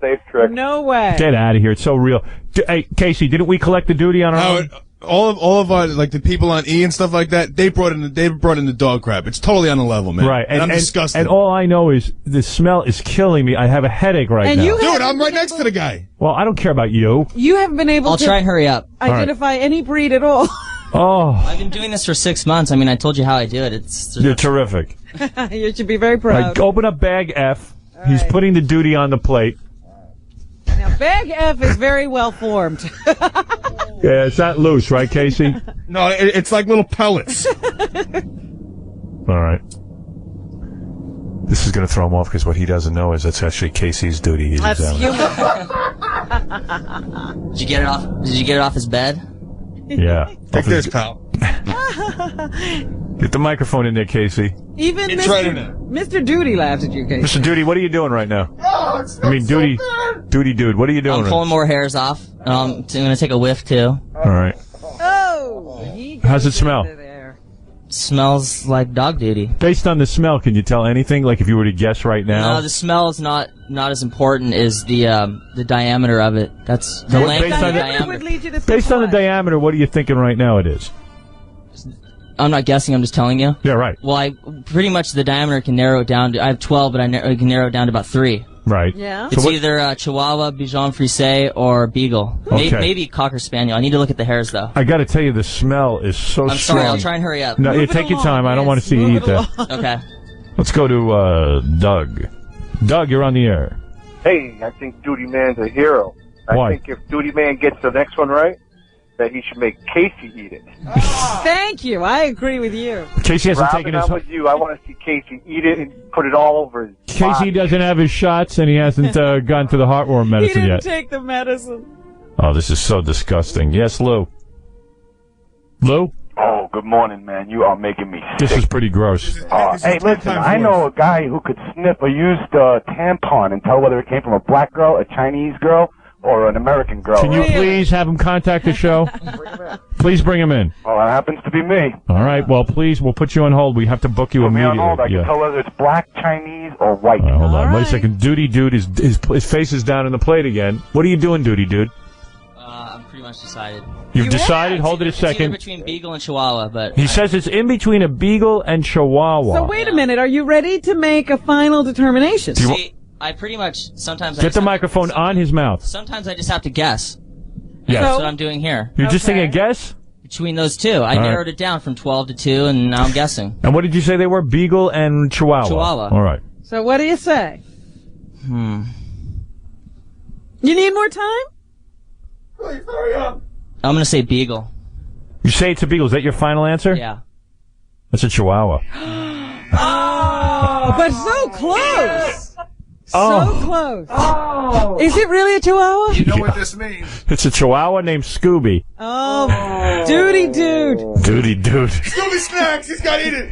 safe trick. No way. Get out of here. It's so real. Hey, Casey, didn't we collect the duty on our own? All of our, like, the people on E and stuff like that, they brought in the dog crap. It's totally on the level, man. Right. And I'm disgusted. And all I know is the smell is killing me. I have a headache right now. Dude, I'm right next to the guy. Well, I don't care about you. You haven't been able I'll to try and hurry up. identify any breed at all. Oh. I've been doing this for 6 months. I mean, I told you how I do it. You're terrific. You should be very All proud. right, open up bag F. He's putting the duty on the plate. Now, bag F is very well formed. Yeah, it's not loose, right, Casey? No, it's like little pellets. All right. This is going to throw him off because what he doesn't know is that's actually Casey's duty. He's That's examining. human. Did you get it off? Did you get it off his bed? Yeah. Take this, pal. Get the microphone in there, Casey. Even It's right in there. Mr. Duty laughed at you, Casey. Mr. Duty, what are you doing right now? I mean, Duty Dude, what are you doing? I'm pulling more hairs off. I'm going to take a whiff, too. All right. Oh! How's it smell? Smells like dog duty. Based on the smell, can you tell anything? Like if you were to guess right now? No, the smell is not as important as the diameter of it. That's the length of the diameter. Based on the diameter, what are you thinking right now it is? I'm not guessing, I'm just telling you. Yeah, right. Well, I pretty much the diameter can narrow it down to, I have 12, but I can narrow it down to about 3. Right. Yeah. It's either Chihuahua, Bichon Frise, or Beagle. Okay. Maybe Cocker Spaniel. I need to look at the hairs, though. I got to tell you, the smell is so I'm strong. sorry, I'll try and hurry up. No, you take your time. I don't want to see you eat that. Okay. Let's go to Doug. Doug, you're on the air. Hey, I think Duty Man's a hero. Why? I think if Duty Man gets the next one right, that he should make Casey eat it. Thank you. I agree with you. Casey hasn't Robin, taken his... I'm with you. I want to see Casey eat it and put it all over his Casey body. doesn't have his shots, and he hasn't gone to the heartworm He medicine didn't yet. take the medicine. Oh, this is so disgusting. Yes, Lou. Lou? Oh, good morning, man. You are making me sick. This is pretty gross. Hey, listen, I know a guy who could sniff a used tampon and tell whether it came from a black girl, a Chinese girl, or an American girl. Can you please have him contact the show? Please bring him in. Well, that happens to be me. All right. Well, please, we'll put you on hold. We have to book you Put me on immediately. hold. I can tell whether it's black, Chinese, or white. All right, hold on. Wait a second. Duty Dude, his face is down in the plate again. What are you doing, Duty Dude? I'm pretty much decided. You've decided? Hold it a It's either second. between Beagle and Chihuahua, but... He says it's in between a Beagle and Chihuahua. So wait a minute. Are you ready to make a final determination? See, I pretty much, sometimes I Get just the have microphone on his mouth. Sometimes I just have to guess. Yes. That's what I'm doing here. You're just taking a guess? Between those two. I All right. narrowed it down from 12 to 2, and now I'm guessing. And what did you say they were? Beagle and Chihuahua. Chihuahua. All right. So what do you say? You need more time? Please hurry up. I'm going to say Beagle. You say it's a Beagle. Is that your final answer? Yeah. That's a Chihuahua. Oh, but so close. Oh. So close. Oh. Is it really a Chihuahua? You know what this means. It's a Chihuahua named Scooby. Oh, Duty Dude. Duty Dude. Scooby Snacks, he's got to eat it.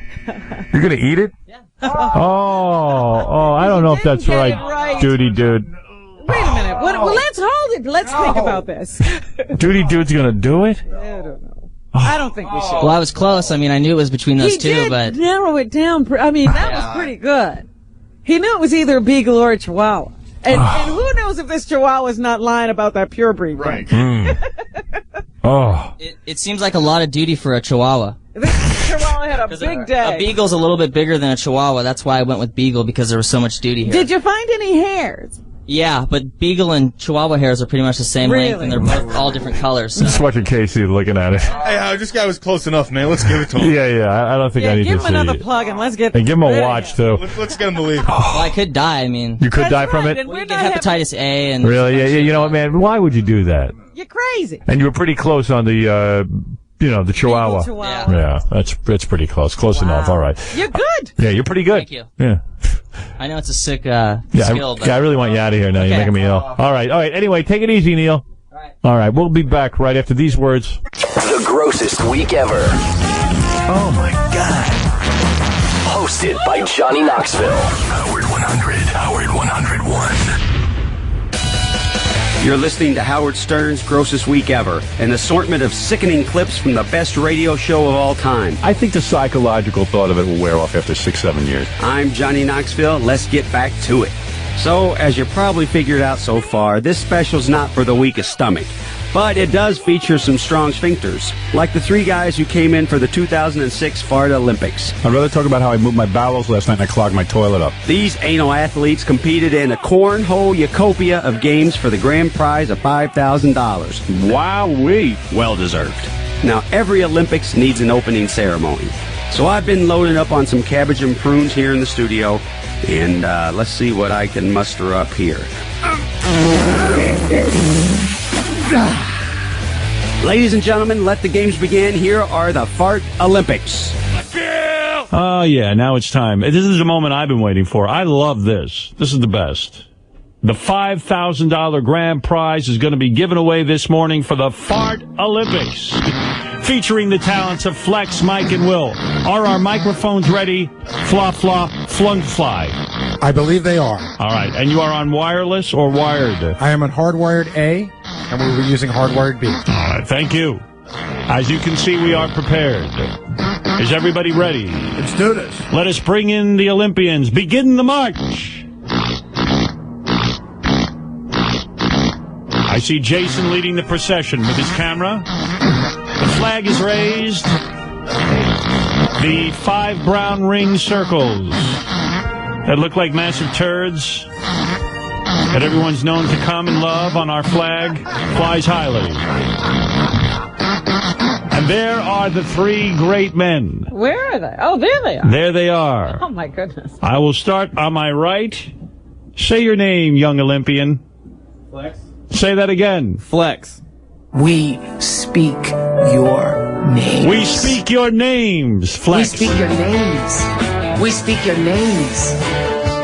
You're going to eat it? Yeah. Oh, I don't know if that's get right, it right. Duty Dude. Wait a minute. Well, let's hold it. Let's think about this. Duty Dude's going to do it? I don't know. I don't think we should. Well, I was close. I mean, I knew it was between those He two, did but... narrow it down. I mean, that was pretty good. He knew it was either a Beagle or a Chihuahua. And who knows if this Chihuahua's not lying about that pure breed. Right. Oh. It seems like a lot of duty for a Chihuahua. This Chihuahua had a big day. A Beagle's a little bit bigger than a Chihuahua. That's why I went with Beagle, because there was so much duty here. Did you find any hairs? Yeah, but Beagle and Chihuahua hairs are pretty much the same length, and they're both all different colors. I'm just watching Casey looking at it. Hey, this guy was close enough, man. Let's give it to him. Yeah. I don't think I need give to him see another it. plug and let's get. And give him a watch, too. Let's get him to leave. Well, I could die. I mean, You could die from it? And we we're get not hepatitis A and Really? Yeah, you know what, man? Why would you do that? You're crazy. And you were pretty close on the, the Chihuahua. Chihuahua. Yeah, that's pretty close. Close enough. All right. You're good. Yeah, you're pretty good. Thank you. Yeah. I know it's a sick I skill, but really want you out of here now. You're Okay. making me ill. All right. Anyway, take it easy, Neil. All right. We'll be back right after these words. The grossest week ever. Oh, my God. Hosted by Johnny Knoxville. Howard 100. Howard 101. You're listening to Howard Stern's Grossest Week Ever, an assortment of sickening clips from the best radio show of all time. I think the psychological thought of it will wear off after 6-7 years. I'm Johnny Knoxville. Let's get back to it. So, as you probably figured out so far, this special's not for the weakest stomach. But it does feature some strong sphincters, like the 3 guys who came in for the 2006 Florida Olympics. I'd rather talk about how I moved my bowels last night and I clogged my toilet up. These anal athletes competed in a cornhole utopia of games for the grand prize of $5,000. Wowee! Well deserved. Now, every Olympics needs an opening ceremony. So I've been loading up on some cabbage and prunes here in the studio, and let's see what I can muster up here. Ladies and gentlemen, let the games begin. Here are the Fart Olympics. Kill! Oh, yeah, now it's time. This is the moment I've been waiting for. I love this. This is the best. The $5,000 grand prize is going to be given away this morning for the Fart Olympics, featuring the talents of Flex, Mike, and Will. Are our microphones ready? Flop, flop, flung, fly. I believe they are. All right, and you are on wireless or wired? I am on hardwired A, and we will be using hardwired B. All right, thank you. As you can see, we are prepared. Is everybody ready? Let's do this. Let us bring in the Olympians. Begin the march. I see Jason leading the procession with his camera. The flag is raised. The 5 brown ring circles that look like massive turds that everyone's known to come and love on our flag flies highly. And there are the 3 great men. Where are they? Oh, there they are. There they are. Oh, my goodness. I will start on my right. Say your name, young Olympian. Flex. Say that again. Flex. We speak your names. We speak your names, Flex. We speak your names. We speak your names.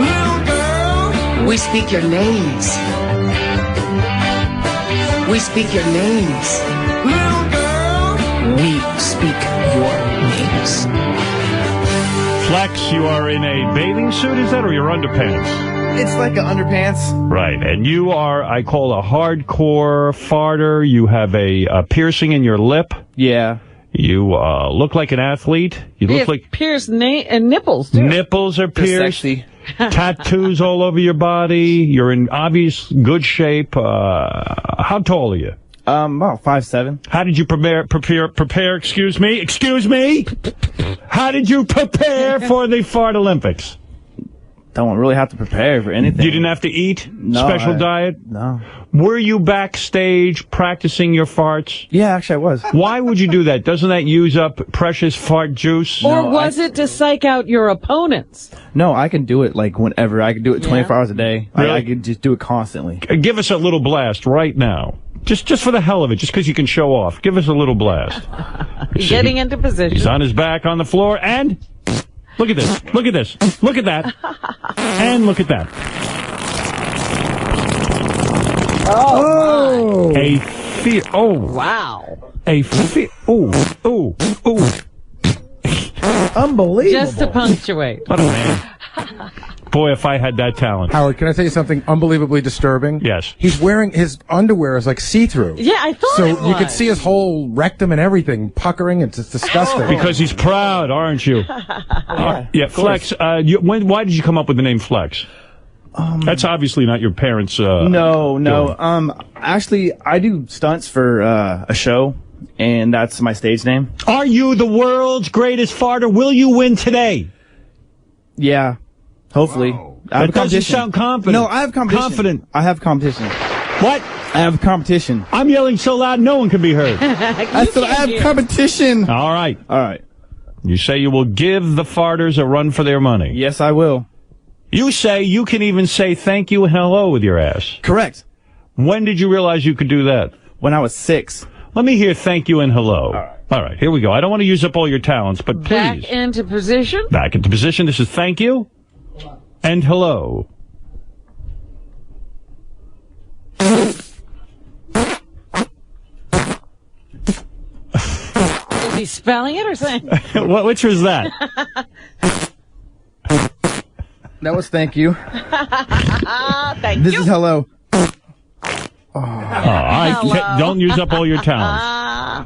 Little girl. We speak your names. We speak your names. Little girl. We speak your names. Flex, you are in a bathing suit, is that, or your underpants? It's like an underpants. Right, and you are, I call a hardcore farter. You have a piercing in your lip. Yeah. You look like an athlete. You look like pierced nipples, too. Nipples are pierced. Sexy. Tattoos all over your body. You're in obvious good shape. How tall are you? About 5'7". How did you prepare, excuse me? How did you prepare for the Fart Olympics? Don't really have to prepare for anything. You didn't have to eat? No. Special diet? No. Were you backstage practicing your farts? Yeah, actually I was. Why would you do that? Doesn't that use up precious fart juice? Or was it to psych out your opponents? No, I can do it like whenever. I can do it 24 hours a day. Really? I can just do it constantly. Give us a little blast right now. Just for the hell of it, just because you can show off. Give us a little blast. Getting into position. He's on his back on the floor, and look at this. Look at this. Look at that. And look at that. Oh! Wow. Unbelievable. Just to punctuate. What a man. Boy, if I had that talent. Howard, can I tell you something unbelievably disturbing? Yes. He's wearing his underwear is like see-through. Yeah, I thought so it was. you could see his whole rectum and everything puckering. It's disgusting. Because he's proud, aren't you? Yeah, Flex. Why did you come up with the name Flex? That's obviously not your parents. No. Actually, I do stunts for a show, and that's my stage name. Are you the world's greatest farter? Will you win today? Yeah, hopefully. Wow. That doesn't sound confident. No, I have competition. Confident. I have competition. What? I have competition. I'm yelling so loud no one can be heard. I said I have competition. All right. All right. You say you will give the farters a run for their money. Yes, I will. You say you can even say thank you and hello with your ass. Correct. When did you realize you could do that? When I was 6. Let me hear thank you and hello. All right, here we go. I don't want to use up all your talents, but please. Back into position. Back into position. This is thank you and hello. Is he spelling it or saying? Which was that? That was thank you. Thank This you. is hello. All right, don't use up all your talents.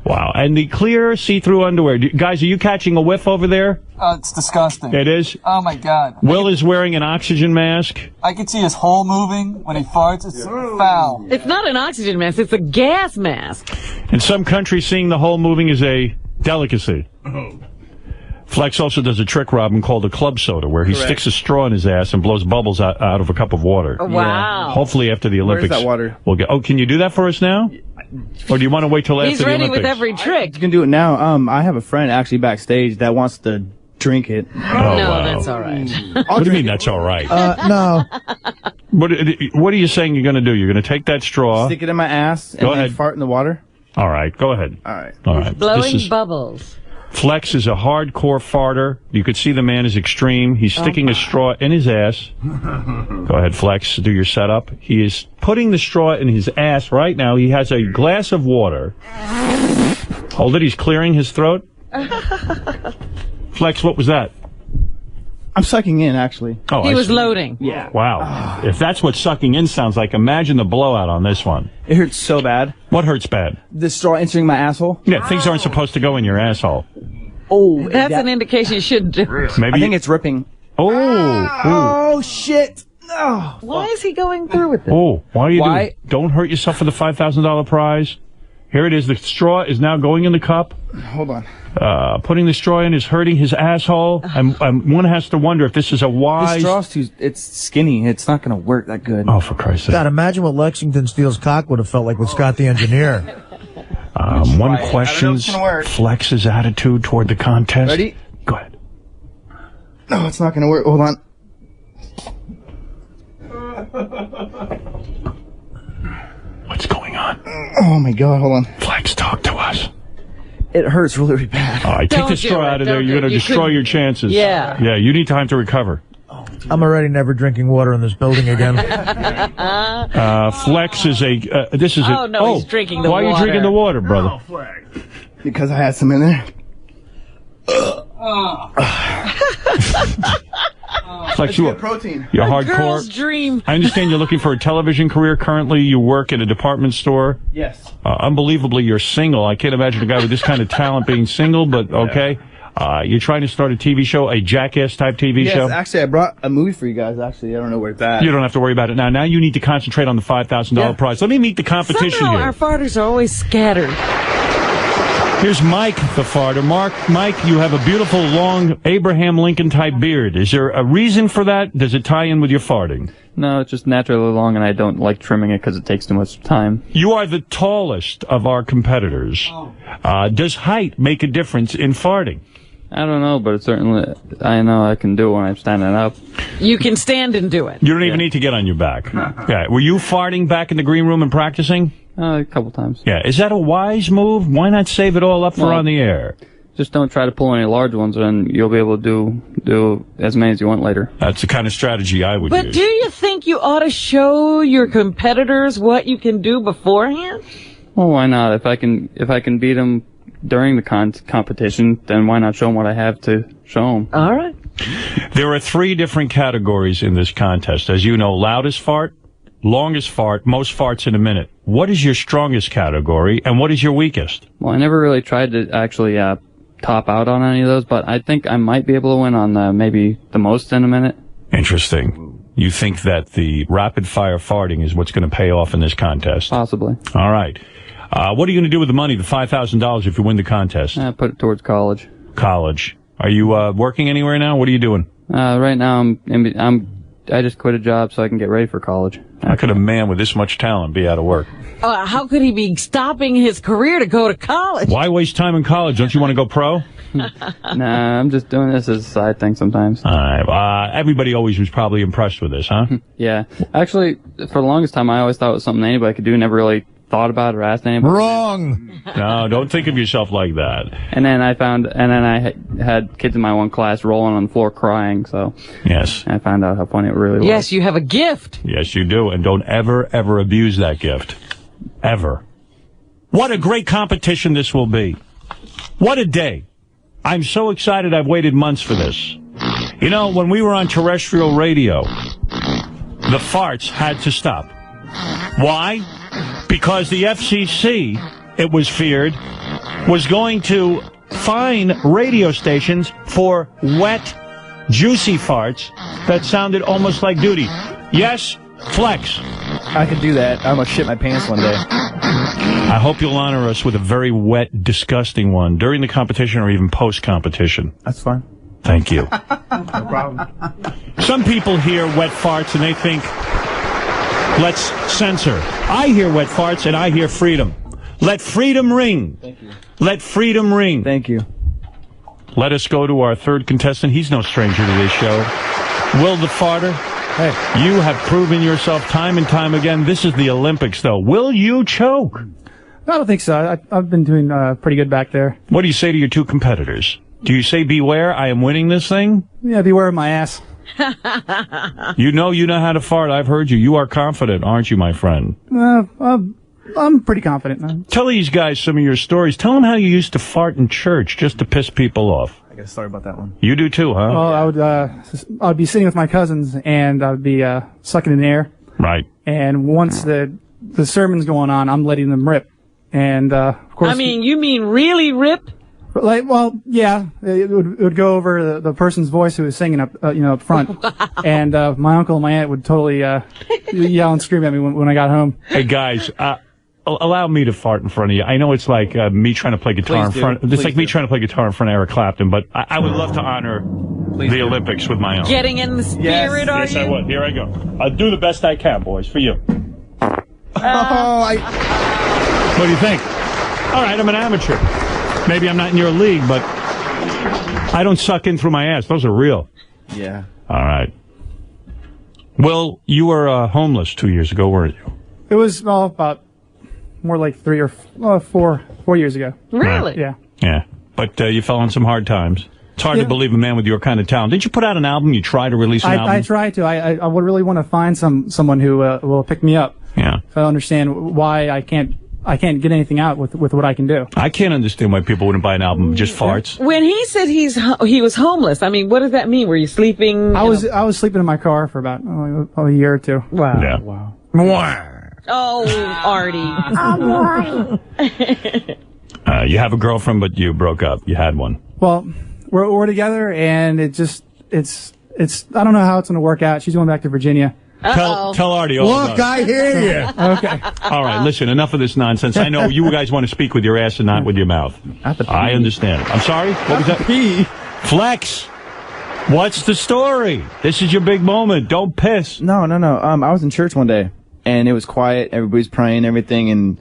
Wow. And the clear see-through underwear. Guys, are you catching a whiff over there? It's disgusting. It is? Oh, my God. Will is wearing an oxygen mask. I can see his hole moving when he farts. It's foul. It's not an oxygen mask. It's a gas mask. In some countries, seeing the hole moving is a delicacy. Flex also does a trick, Robin, called a club soda, where he sticks a straw in his ass and blows bubbles out of a cup of water. Oh, wow. Hopefully after the Olympics. Where's that water? We'll get. Oh, can you do that for us now? Or do you want to wait till after He's the ready Olympics? with every trick. You can do it now. I have a friend actually backstage that wants to drink it. No, wow. that's all right. What do you mean that's all right? No. What are you saying you're going to do? You're going to take that straw. Stick it in my ass and Go then ahead. fart in the water. All right, go ahead. All right. All right. Blowing bubbles. Flex is a hardcore farter. You could see the man is extreme. He's sticking a straw in his ass. Go ahead, Flex, do your setup. He is putting the straw in his ass right now. He has a glass of water. Hold it, he's clearing his throat. Flex, what was that? I'm sucking in, actually. Oh, He was loading. Yeah. Wow. If that's what sucking in sounds like, imagine the blowout on this one. It hurts so bad. What hurts bad? The straw entering my asshole. Yeah, things aren't supposed to go in your asshole. Oh, That's an indication you shouldn't do it. Maybe I think it's ripping. Oh, shit. Oh. Why is he going through with it? Oh, why are you doing? Don't hurt yourself for the $5,000 prize. Here it is. The straw is now going in the cup. Hold on. Putting the straw in is hurting his asshole. And one has to wonder if this is a wise... The straw's it's skinny. It's not going to work that good. Oh, for Christ's sake. God, imagine what Lexington Steel's cock would have felt like with Scott the Engineer. One questions Flex's attitude toward the contest. Ready? Go ahead. No, it's not going to work. Hold on. What's going on? Oh, my God. Hold on. Flex, talk to us. It hurts really, really bad. All right, take the straw out of there. You're going to destroy your chances. Yeah. Yeah, you need time to recover. I'm already never drinking water in this building again. Flex is a... this is Oh, no, he's drinking the water. Why are you drinking the water, brother? Because I had some in there. Flex, protein. You're A hardcore. girl's dream. I understand you're looking for a television career currently. You work at a department store. Yes. Unbelievably, you're single. I can't imagine a guy with this kind of talent being single, but okay. You're trying to start a TV show, a Jackass-type TV show? Yes, actually, I brought a movie for you guys, actually. I don't know where it's at. You don't have to worry about it now. Now you need to concentrate on the $5,000 prize. Let me meet the competition Somehow here. our farters are always scattered. Here's Mike, the farter. Mike, you have a beautiful, long Abraham Lincoln-type beard. Is there a reason for that? Does it tie in with your farting? No, it's just naturally long, and I don't like trimming it because it takes too much time. You are the tallest of our competitors. Does height make a difference in farting? I don't know, but it certainly, I know I can do it when I'm standing up. You can stand and do it. You don't even need to get on your back. No. Yeah. Were you farting back in the green room and practicing? A couple times. Yeah. Is that a wise move? Why not save it all up for on the air? Just don't try to pull any large ones, and you'll be able to do as many as you want later. That's the kind of strategy I would But use. do you think you ought to show your competitors what you can do beforehand? Well, why not? If I can beat them during the competition, then why not show them what I have to show them? All right. There are 3 different categories in this contest. As you know, loudest fart, longest fart, most farts in a minute. What is your strongest category, and what is your weakest? Well, I never really tried to actually top out on any of those, but I think I might be able to win on maybe the most in a minute. Interesting. You think that the rapid-fire farting is what's going to pay off in this contest? Possibly. All right. What are you going to do with the money, the $5,000, if you win the contest? Put it towards college. College. Are you working anywhere now? What are you doing? Right now, I just quit a job so I can get ready for college. How could a man with this much talent be out of work? How could he be stopping his career to go to college? Why waste time in college? Don't you want to go pro? Nah, I'm just doing this as a side thing sometimes. All right. Everybody always was probably impressed with this, huh? Yeah. Actually, for the longest time, I always thought it was something anybody could do. Never really thought about it or asked anybody. Wrong. No, don't think of yourself like that. And then I had kids in my one class rolling on the floor crying, so. Yes. I found out how funny it really was. Yes, you have a gift. Yes, you do. And don't ever, ever abuse that gift. Ever. What a great competition this will be. What a day. I'm so excited I've waited months for this. You know, when we were on terrestrial radio, the farts had to stop. Why? Because the FCC, it was feared, was going to fine radio stations for wet, juicy farts that sounded almost like duty. Yes, Flex. I can do that. I'm going to shit my pants one day. I hope you'll honor us with a very wet, disgusting one during the competition or even post-competition. That's fine. Thank you. No problem. Some people hear wet farts and they think, let's censor. I hear wet farts and I hear freedom. Let freedom ring. Thank you. Let freedom ring. Thank you. Let us go to our third contestant. He's no stranger to this show. Will the farter. Hey. You have proven yourself time and time again. This is the Olympics, though. Will you choke? I don't think so. I've been doing pretty good back there. What do you say to your two competitors? Do you say, beware, I am winning this thing? Yeah, beware of my ass. You know how to fart. I've heard you. You are confident, aren't you, my friend? I'm pretty confident. Tell these guys some of your stories. Tell them how you used to fart in church just to piss people off. I got a story about that one. You do too, huh? Well, I'd be sitting with my cousins, and I'd be sucking in the air. Right. And once the sermon's going on, I'm letting them rip. And, of course... I mean, you mean really rip? Like, well, yeah, it would go over the person's voice who was singing up front. Wow. And, my uncle and my aunt would totally, yell and scream at me when I got home. Hey, guys, allow me to fart in front of you. I know it's like me trying to play guitar It's like me trying to play guitar in front of Eric Clapton, but I would love to honor the Olympics with my own. Getting in the spirit, are you? Yes, I would. Here I go. I'll do the best I can, boys, for you. What do you think? All right, I'm an amateur. Maybe I'm not in your league, but I don't suck in through my ass. Those are real. Yeah. All right. Well, you were homeless 2 years ago, weren't you? It was, about more like 3 or 4 years ago. Really? Yeah. Yeah. But you fell on some hard times. It's hard to believe a man with your kind of talent. Didn't you put out an album? You tried to release an album? I tried to. I would really want to find someone who will pick me up. Yeah. So I understand why I can't get anything out with what I can do. I can't understand why people wouldn't buy an album of just farts. When he said he was homeless, I mean, what does that mean? Were you sleeping? I was sleeping in my car for about a year or two. Wow. Yeah. Wow. Oh, Artie. You have a girlfriend, but you broke up. You had one. Well, we're together, and it's I don't know how it's going to work out. She's going back to Virginia. Tell Artie all Look, about it. I hear you. Okay. All right, listen, enough of this nonsense. I know you guys want to speak with your ass and not with your mouth. I understand. I'm sorry? What was that? Flex, what's the story? This is your big moment. Don't piss. No. I was in church one day, and it was quiet. Everybody's praying and everything, and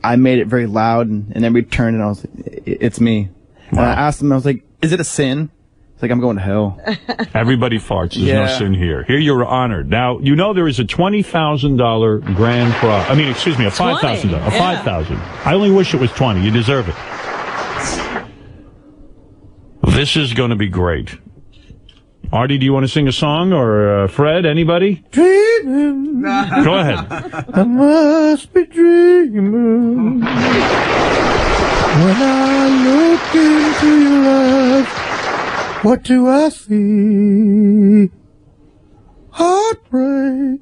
I made it very loud, and everybody turned, and I was like, it's me. Wow. And I asked them, I was like, is it a sin? It's like I'm going to hell. Everybody farts. There's no sin here. Here you're honored. Now, you know there is a $20,000 grand prize. I mean, excuse me, a $5,000. A $5,000. I only wish it was 20. You deserve it. This is going to be great. Artie, do you want to sing a song? Or Fred, anybody? Dreaming. Go ahead. I must be dreaming. When I look into your eyes, what do I see? Heartbreak.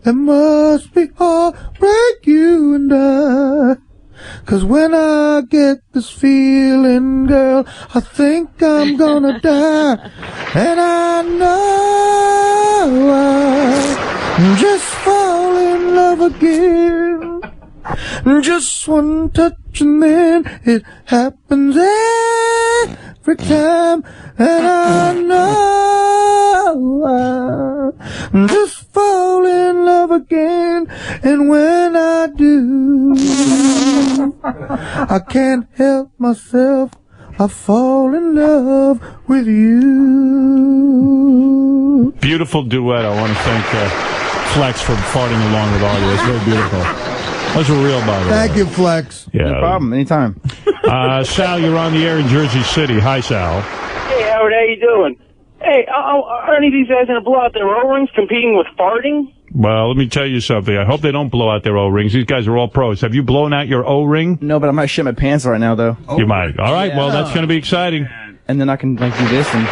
There must be heartbreak, you and I. 'Cause when I get this feeling, girl, I think I'm gonna die. And I know I just fall in love again. Just one touch and then it happens every time. And I know I just fall in love again. And when I do, I can't help myself. I fall in love with you. Beautiful duet. I want to thank Flex for farting along with Artie. It's very beautiful. Those were real, by the way. Thank you, Flex. Yeah. No problem. Anytime. Sal, you're on the air in Jersey City. Hi, Sal. Hey, Howard, how you doing? Hey, are any of these guys going to blow out their O-rings competing with farting? Well, let me tell you something. I hope they don't blow out their O-rings. These guys are all pros. Have you blown out your O-ring? No, but I might shit my pants right now, though. You might. All right, well, that's going to be exciting. And then I can do this and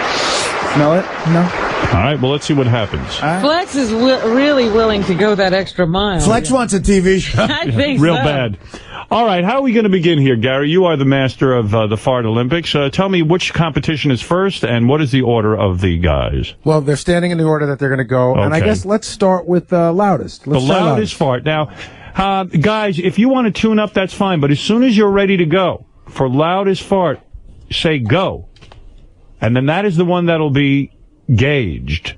smell it? No? All right, well, let's see what happens. Flex is really willing to go that extra mile. Flex wants a TV show. I think Real so. bad. All right, how are we going to begin here, Gary? You are the master of the Fart Olympics. Tell me which competition is first, and what is the order of the guys? Well, they're standing in the order that they're going to go, and I Okay. guess let's start with loudest. Let's The start loudest fart. Now, guys, if you want to tune up, that's fine, but as soon as you're ready to go, for loudest fart, say go. And then that is the one that'll be gauged.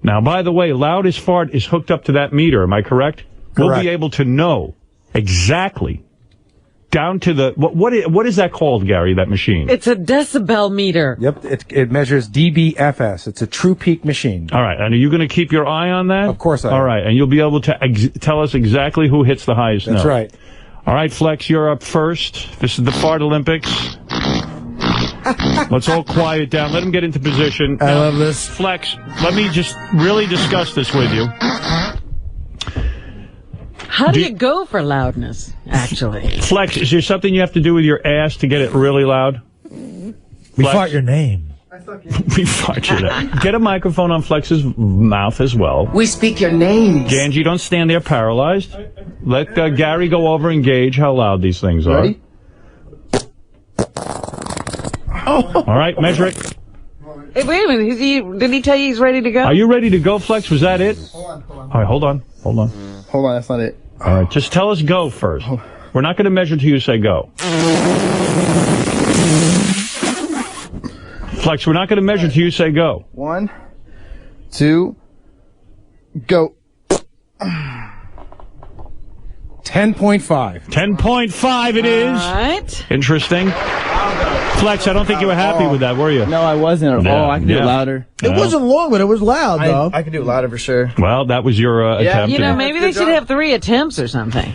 Now, by the way, loudest fart is hooked up to that meter, am I correct? We'll Correct. be able to know exactly, down to the, what is that called, Gary, that machine? It's a decibel meter. Yep, it measures dBFS. It's a true peak machine. All right, and are you going to keep your eye on that? Of course I am. All right, and you'll be able to tell us exactly who hits the highest note. That's right. All right, Flex, you're up first. This is the Fart Olympics. Let's all quiet down. Let him get into position. I love this. Flex, let me just really discuss this with you. How do you go for loudness, actually? Flex, is there something you have to do with your ass to get it really loud? We fart your name. We fart your name. Get a microphone on Flex's mouth as well. We speak your names. Ganji, don't stand there paralyzed. Let Gary go over and gauge how loud these things are. Ready? All right, measure it. Hey, wait a minute. Did he tell you he's ready to go? Are you ready to go, Flex? Was that it? All right, hold on. Hold on, that's not it. All right, just tell us go first. We're not going to measure until you say go. Flex, we're not going to measure until you say go. 1, 2, go. 10.5. 10.5 it is. All right. Interesting. Flex, I don't think you were happy with that, were you? No, I wasn't at all. I can do it louder. It wasn't long, but it was loud, though. I can do it louder for sure. Well, that was your attempt. You know, maybe they should have 3 attempts or something.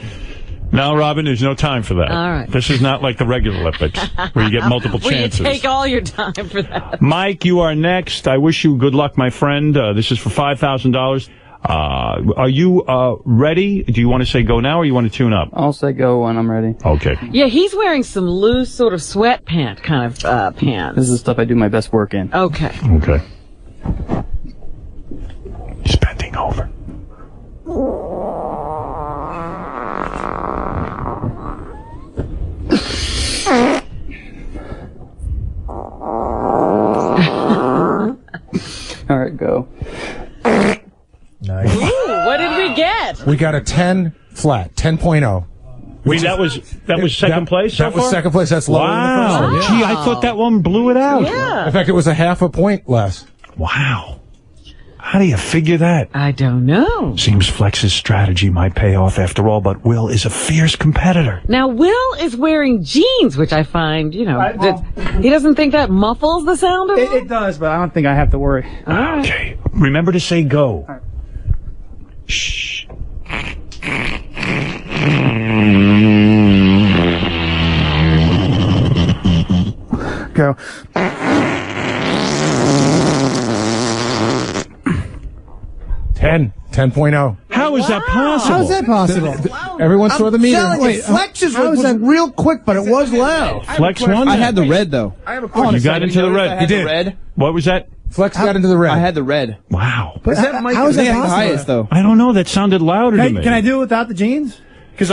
No, Robin, there's no time for that. All right. This is not like the regular Olympics, where you get multiple Will chances. you take all your time for that? Mike, you are next. I wish you good luck, my friend. This is for $5,000. Are you ready? Do you want to say go now, or you want to tune up? I'll say go when I'm ready. Okay. Yeah, he's wearing some loose sort of sweatpant kind of pants. This is the stuff I do my best work in. Okay. Okay. He's bending over. All right, go. Nice. Ooh, what did we get? We got a 10 flat, 10.0. Wait, that was second place so That was far? second place. That's lower than the first one. Wow. Gee, I thought that one blew it out. Yeah. In fact, it was a half a point less. Wow. How do you figure that? I don't know. Seems Flex's strategy might pay off after all, but Will is a fierce competitor. Now, Will is wearing jeans, which I find, you know, that he doesn't think that muffles the sound of it. It does, but I don't think I have to worry. Okay. Remember to say go. Shh. Go. 10.0. How is that possible? How is that possible? Everyone saw the meter. Wait, Flex's was real quick, but it was loud. Flex won I that. had the red though. I have a You question. got into the red. I had the red. What was that? Flex got into the red. I had the red. Wow. But how is that The possible? highest though. I don't know. That sounded louder to me. Can I do it without the jeans? Because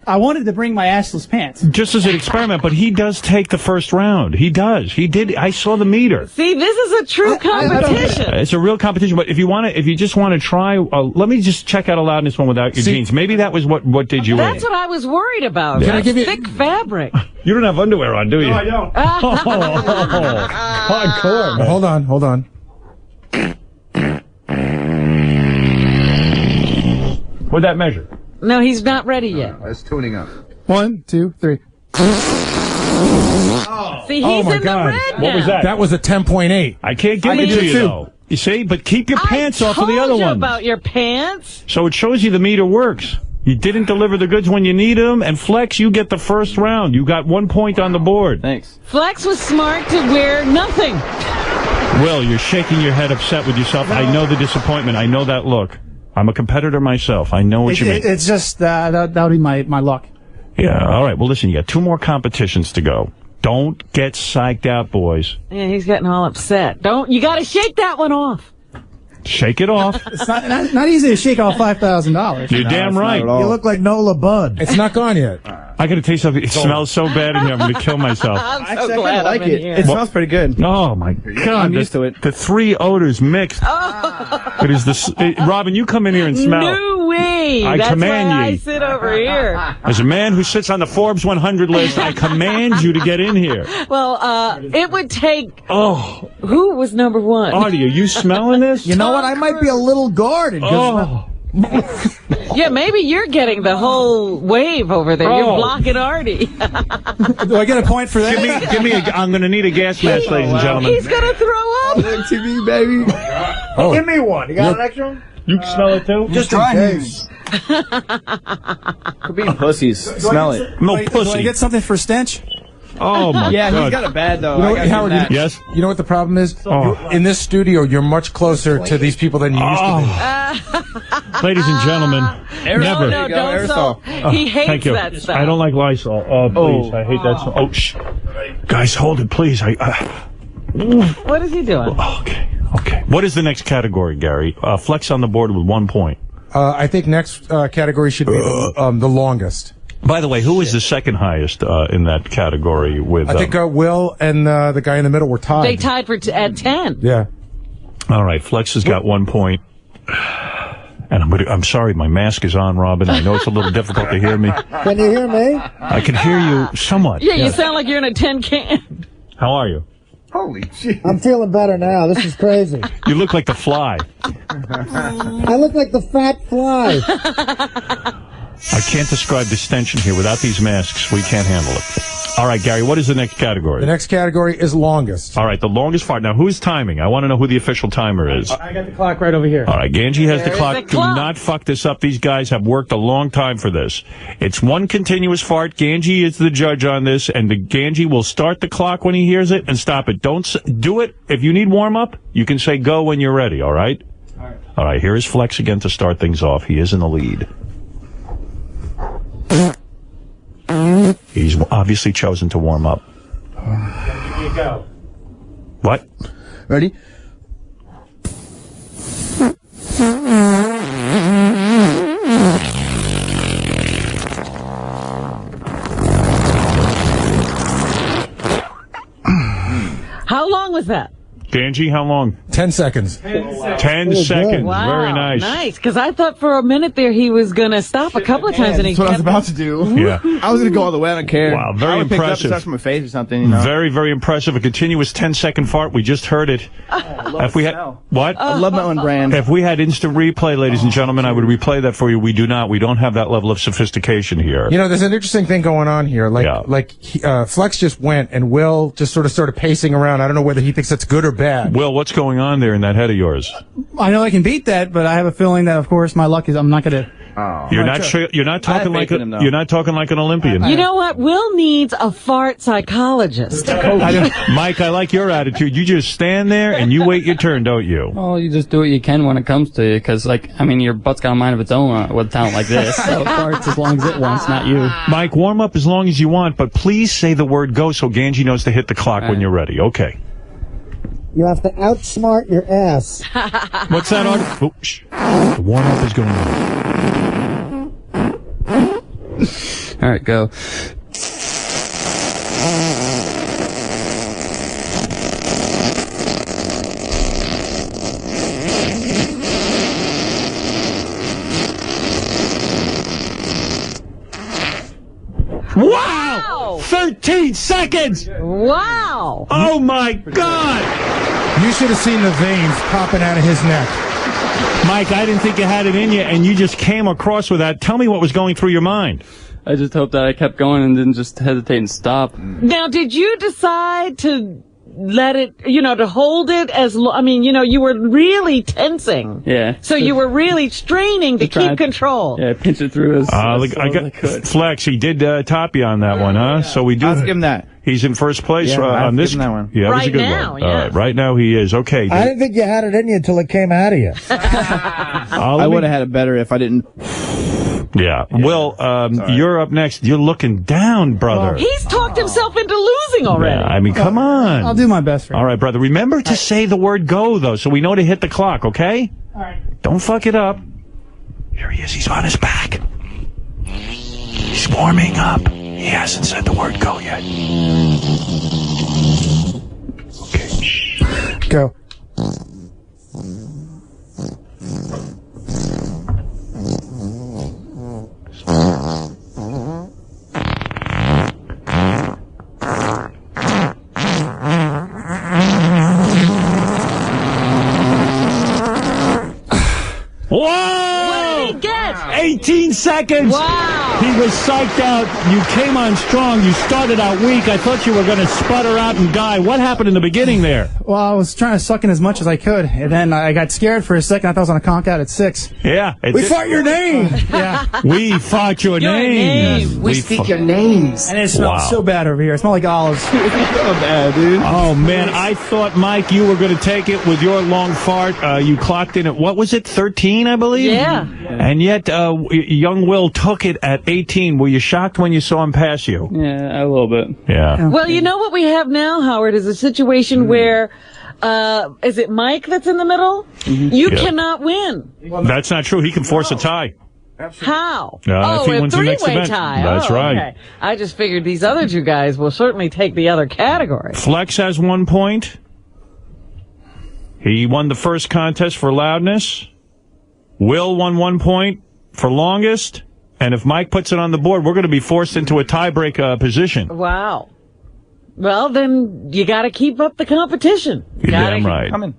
I wanted to bring my assless pants. Just as an experiment, but he does take the first round. He does. He did. I saw the meter. See, this is a true competition. It's a real competition. But if you just want to try, let me just check out a loudness one without your jeans. Maybe that was what did you in. That's what I was worried about. Can I That's give you- thick fabric. You don't have underwear on, do you? No, I don't. Hardcore. Well, hold on. What'd that measure? No, he's not ready yet. That's tuning up. 1, 2, 3. See, he's Oh my in God. the red What was now. that? That was a 10.8. I can't give I it can to do you, two. though. You see? But keep your pants off of the other I told you ones. about your pants. So it shows you the meter works. You didn't deliver the goods when you need them, and Flex, you get the first round. You got 1 point on the board. Thanks. Flex was smart to wear nothing. Will, you're shaking your head upset with yourself. I know the disappointment. I know that look. I'm a competitor myself. I know what you mean. It's just that would be my luck. Yeah, all right. Well, listen, you got 2 more competitions to go. Don't get psyched out, boys. Yeah, he's getting all upset. You got to shake that one off. Shake it off. It's not easy to shake off $5,000. You're damn right. You look like Nola Bud. It's not gone yet. I got to tell you something. It smells so bad in here. I'm going to kill myself. I'm so Actually, I glad kinda like I'm in it. here. It smells pretty good. Oh, my God. I'm used to it. The 3 odors mixed. It is Robin, you come in here and smell. No way. I That's command why ye. I sit over here. As a man who sits on the Forbes 100 list, I command you to get in here. Well, it would take... Oh, Who was number 1? Artie, are you smelling this? You know what? I might be a little guarded. Oh. Yeah, maybe you're getting the whole wave over there. You're Oh. blocking Artie. Do I get a point for that? I'm going to need a gas mask, ladies and gentlemen. He's going to throw up. TV, baby. Oh. Give me one. You got an extra one? You can smell it too? Just in case. Quit being pussies. Smell it. No Do I pussy. get something for stench? Oh my Yeah, God. he's got it bad though. You know I what, gotta give Howard? him that. Yes. You know what the problem is? In this studio, you're much closer to these people than you used to be. Ladies and gentlemen, never. No, don't so. He hates Thank you. that stuff. I don't like Lysol. Oh, please. I hate that. Oh, shh. Guys, hold it, please. What is he doing? Okay. What is the next category, Gary? Flex on the board with 1 point. I think next category should be the longest. By the way, who is the second highest in that category? With I think Will and the guy in the middle were tied. They tied for at 10. Yeah. All right, Flex has got 1 point. And I'm sorry, my mask is on, Robin. I know it's a little difficult to hear me. Can you hear me? I can hear you somewhat. Yeah, you sound like you're in a tin can. How are you? Holy shit. I'm feeling better now. This is crazy. You look like the fly. I look like the fat fly. I can't describe the stench in here. Without these masks, we can't handle it. All right, Gary, what is the next category? The next category is longest. All right, the longest fart. Now, who's timing? I want to know who the official timer is. I got the clock right over here. All right, Ganji has the There's clock. the Do clock. not fuck this up. These guys have worked a long time for this. It's one continuous fart. Ganji is the judge on this, and the Ganji will start the clock when he hears it and stop it. Don't do it. If you need warm-up, you can say go when you're ready, all right? All right, here is Flex again to start things off. He is in the lead. He's obviously chosen to warm up. Here you go. What? Ready? How long was that? Ganji, how long? 10 seconds. 10 seconds. Wow, Very nice. Nice, because I thought for a minute there he was going to stop a couple of times. And he That's what I was kept- about to do. Yeah. I was going to go all the way. I don't care. Wow, very I would pick it up and impressive. touch my face or something, you know. Very, very impressive. A continuous 10-second fart. We just heard it. If we had what? I love my own brand. If we had instant replay, ladies and gentlemen, I would replay that for you. We do not. We don't have that level of sophistication here. You know, there's an interesting thing going on here. Flex just went, and Will just sort of started pacing around. I don't know whether he thinks that's good or bad. Will, what's going on there in that head of yours? I know I can beat that, but I have a feeling that, of course, my luck is I'm not going to. You're not talking like you're not talking like an Olympian. You know what? Will needs a fart psychologist. Mike, I like your attitude. You just stand there and you wait your turn, don't you? Well, you just do what you can when it comes to you, because, your butt's got a mind of its own with talent like this. So it farts as long as it wants, not you. Mike, warm up as long as you want, but please say the word go so Ganji knows to hit the clock when you're ready. Okay. You have to outsmart your ass. What's that on? Oh, shh. The warm up is going on. All right, go. Wow! 13 seconds! Wow! Oh my God! You should have seen the veins popping out of his neck. Mike, I didn't think you had it in you, and you just came across with that. Tell me what was going through your mind. I just hope that I kept going and didn't just hesitate and stop. Now, did you decide to let it, to hold it you were really tensing. Yeah. So you were really straining to keep control. Yeah, pinch it through as I got Flex. He did top you on that one, huh? So we do. I'll give him that. He's in first place on this. That one. Yeah, it was a Right good now, one. yeah. All right, right now he is okay. I didn't think you had it in you until it came out of you. I would have had it better if I didn't. Yeah. Will, you're up next. You're looking down, brother. He's talked himself into losing already. Yeah, I mean, come on. I'll do my best for you. All right, brother. Remember to say the word go, though, so we know to hit the clock, okay? All right. Don't fuck it up. Here he is. He's on his back. He's warming up. He hasn't said the word go yet. Okay. Shh. Go. Whoa! What did he get? 18 seconds. Wow. He was psyched out. You came on strong. You started out weak. I thought you were going to sputter out and die. What happened in the beginning there? Well, I was trying to suck in as much as I could, and then I got scared for a second. I thought I was going to conk out at 6. Yeah. We fought your name. Yeah. We fought your name. We speak your names. And it smelled so bad over here. It smelled like olives. So bad, dude. Oh, man. I thought, Mike, you were going to take it with your long fart. You clocked in at, what was it, 13, I believe? Yeah. And yet, young Will took it at 18. Were you shocked when you saw him pass you? Yeah, a little bit. Yeah. Well, you know what we have now, Howard, is a situation where, is it Mike that's in the middle? You cannot win. That's not true. He can force a tie. How? If he a wins the next three-way event. tie. That's right. Okay. I just figured these other two guys will certainly take the other category. Flex has 1 point. He won the first contest for loudness. Will won 1 point for longest. And if Mike puts it on the board, we're going to be forced into a tiebreak position. Wow. Well, then you got to keep up the competition. You're damn right.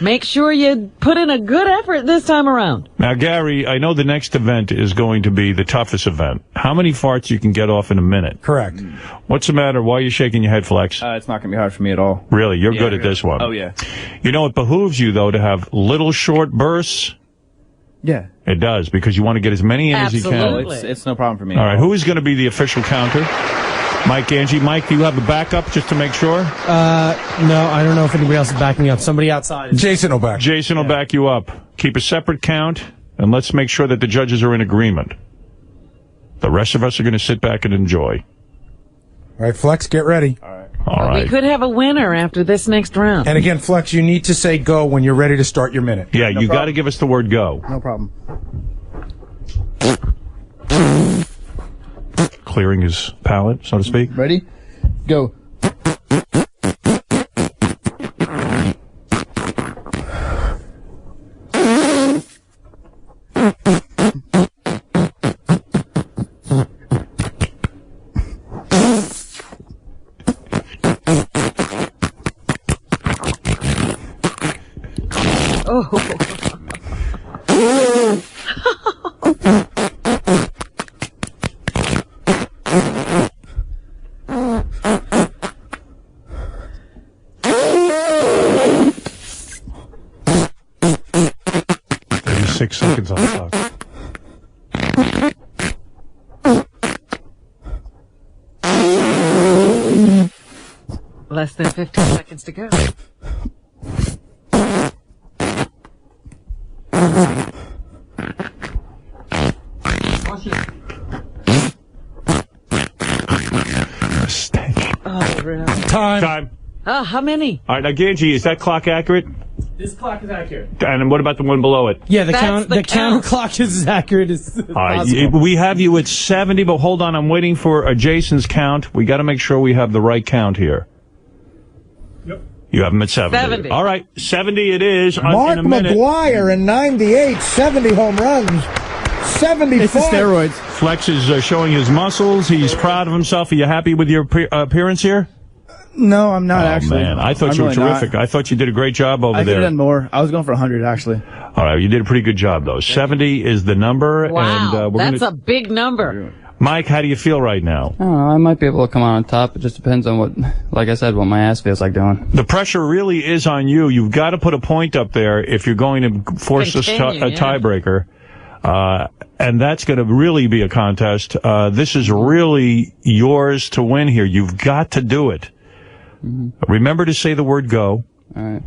Make sure you put in a good effort this time around. Now, Gary, I know the next event is going to be the toughest event. How many farts you can get off in a minute? Correct. What's the matter? Why are you shaking your head, Flex? It's not going to be hard for me at all. Really? You're good at this one. Oh, yeah. You know, it behooves you, though, to have little short bursts. Yeah. It does, because you want to get as many in as you can. It's no problem for me. All right, who is going to be the official counter? Mike, Angie. Mike, do you have a backup just to make sure? No, I don't know if anybody else is backing me up. Somebody outside. Jason will back. Jason will back you up. Keep a separate count, and let's make sure that the judges are in agreement. The rest of us are going to sit back and enjoy. All right, Flex, get ready. All right. We could have a winner after this next round. And again, Flex, you need to say go when you're ready to start your minute. Yeah, you got to give us the word go. No problem. Clearing his palate, so to speak. Ready? Go. Maybe 6 seconds on the clock. Less than 15 seconds to go. Oh, really? Time. How many? All right, now, Ganji, is that clock accurate? This clock is accurate. And what about the one below it? Yeah, the That's the counter clock is as accurate as All right, possible. we have you at 70, but hold on, I'm waiting for Jason's count. We got to make sure we have the right count here. Yep. You have him at 70. 70. All right, 70 it is. Mark in a minute. McGuire in 98, 70 home runs, 74. It's the steroids. Flex is showing his muscles. He's proud of himself. Are you happy with your appearance here? No, I'm not actually. Man, I thought I'm you were really not. terrific. I thought you did a great job over I could there. have done more. I was going for 100 actually. All right, you did a pretty good job, though. 70 is the number. Wow, and we're that's gonna... a big number. Mike, how do you feel right now? I don't know, I might be able to come out on top. It just depends on what, like I said, what my ass feels like doing. The pressure really is on you. You've got to put a point up there if you're going to force a tiebreaker. And that's going to really be a contest. This is really yours to win here. You've got to do it. Mm-hmm. Remember to say the word go. All right.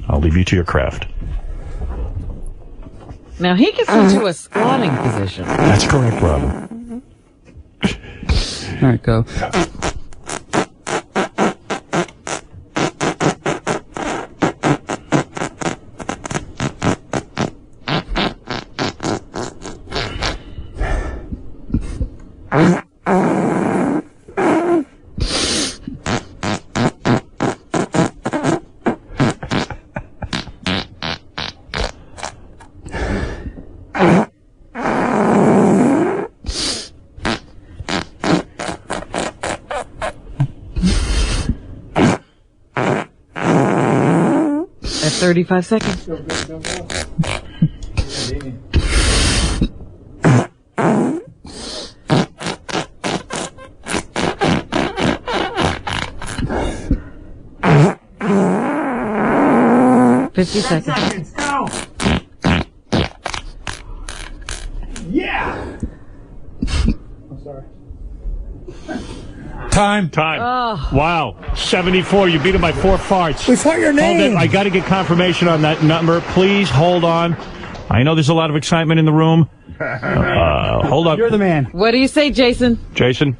I'll leave you to your craft. Now he gets into a squatting position. That's correct, Robin. All right, go. At 35 seconds. 50 seconds. Go. Yeah. I'm sorry. Time. Oh. Wow. 74. You beat him by 4 farts. We fought your name. Hold it. I got to get confirmation on that number. Please hold on. I know there's a lot of excitement in the room. Hold up. You're the man. What do you say, Jason? Jason?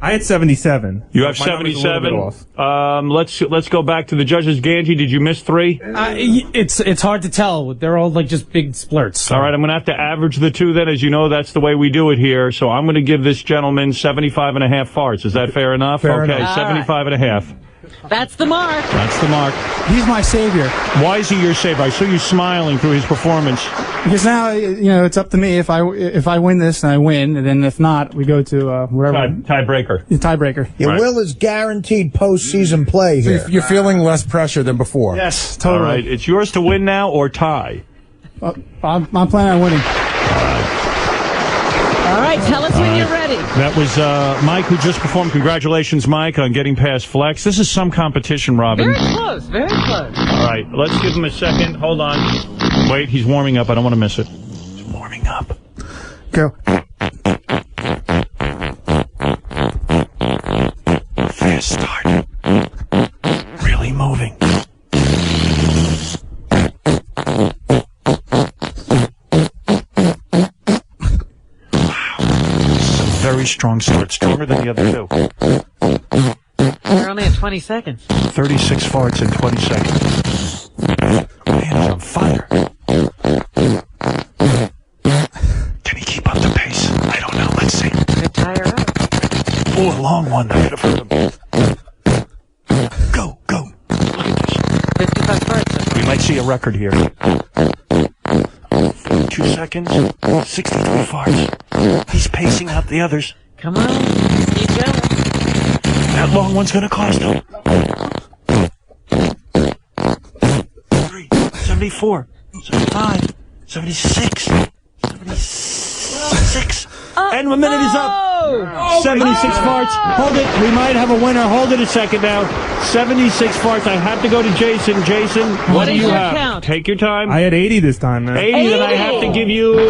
I had 77. You have 77. Let's go back to the judges. Ganji, did you miss 3? It's hard to tell. They're all like just big splurts. All right, I'm going to have to average the 2 then. As you know, that's the way we do it here. So I'm going to give this gentleman 75 and a half farts. Is that fair enough? Fair okay, enough. 75 and a half. That's the mark. That's the mark. He's my savior. Why is he your savior? I saw you smiling through his performance. Because now, it's up to me. If I win this, and I win, and then if not, we go to wherever. Tiebreaker. Tiebreaker. Yeah, Right. Will is guaranteed postseason play here. You're feeling less pressure than before. Yes, totally. All right, it's yours to win now or tie. I'm planning on winning. All right, tell us when you're ready. That was Mike, who just performed. Congratulations, Mike, on getting past Flex. This is some competition, Robin. Very close, very close. All right, let's give him a second. Hold on. Wait, he's warming up. I don't want to miss it. He's warming up. Go. Fast start. Really moving. Very strong start, stronger than the other 2. We're only at 20 seconds. 36 farts in 20 seconds. Man, he's on fire. Can he keep up the pace? I don't know. Let's see. Good tire up. Oh, a long one. I could have heard him. Go, go. Look at this. 55 farts. We might see a record here. 2 seconds. 63 farts. He's pacing out the others. Come on. Keep going. That long one's going to cost him. 3, 74, 75, 76, 76. And 1 minute is up. 76 farts. Hold it. We might have a winner. Hold it a second now. 76 farts. I have to go to Jason. Jason, what do you have? Count? Take your time. I had 80 this time, man. 80, then I have to give you 78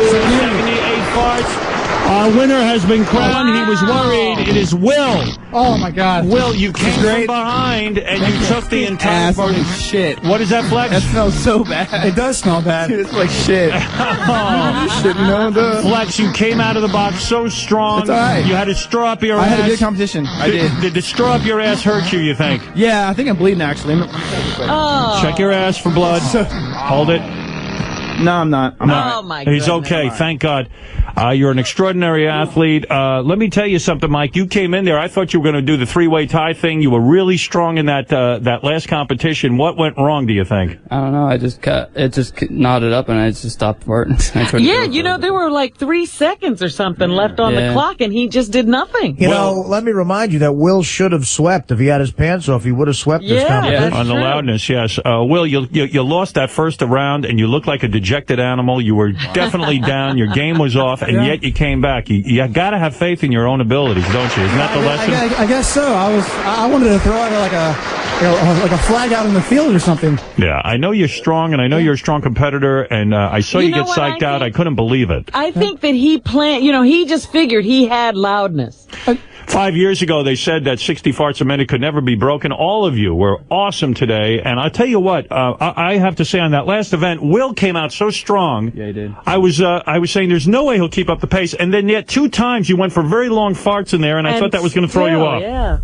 farts. Our winner has been crowned. He was worried. It is Will. Oh my God. Will, you came from behind and you took the entire party. Shit. What is that, Flex? That smells so bad. It does smell bad. Dude, it's like shit. Shit, Flex, you came out of the box so strong. It's all right. You had a straw up your ass. I had a good competition. I did. Did the straw up your ass hurt you think? Yeah, I think I'm bleeding actually. Oh. Check your ass for blood. Hold it. No, I'm not. Oh, my God. He's okay. Thank God. You're an extraordinary athlete. Let me tell you something, Mike. You came in there. I thought you were going to do the 3-way tie thing. You were really strong in that last competition. What went wrong, do you think? I don't know. It just knotted up and I just stopped farting. Yeah, there were like 3 seconds or something left on the clock and he just did nothing. You know, let me remind you that Will should have swept. If he had his pants off, he would have swept this competition. On the loudness, yes. Will, you lost that first round and you looked like a dejected animal. You were definitely down. Your game was off, and yet you came back. You got to have faith in your own abilities, don't you? Isn't that the lesson? I guess so. I wanted to throw out like a flag out in the field or something. Yeah, I know you're strong, and I know you're a strong competitor, and I saw you get psyched out. I couldn't believe it. I think that he planned, he just figured he had loudness. 5 years ago, they said that 60 farts a minute could never be broken. All of you were awesome today, and I'll tell you what, I have to say on that last event, Will came out so strong. Yeah, he did. I was saying there's no way he'll keep up the pace, and then yet 2 times you went for very long farts in there, and I thought that was going to throw you off. Yeah.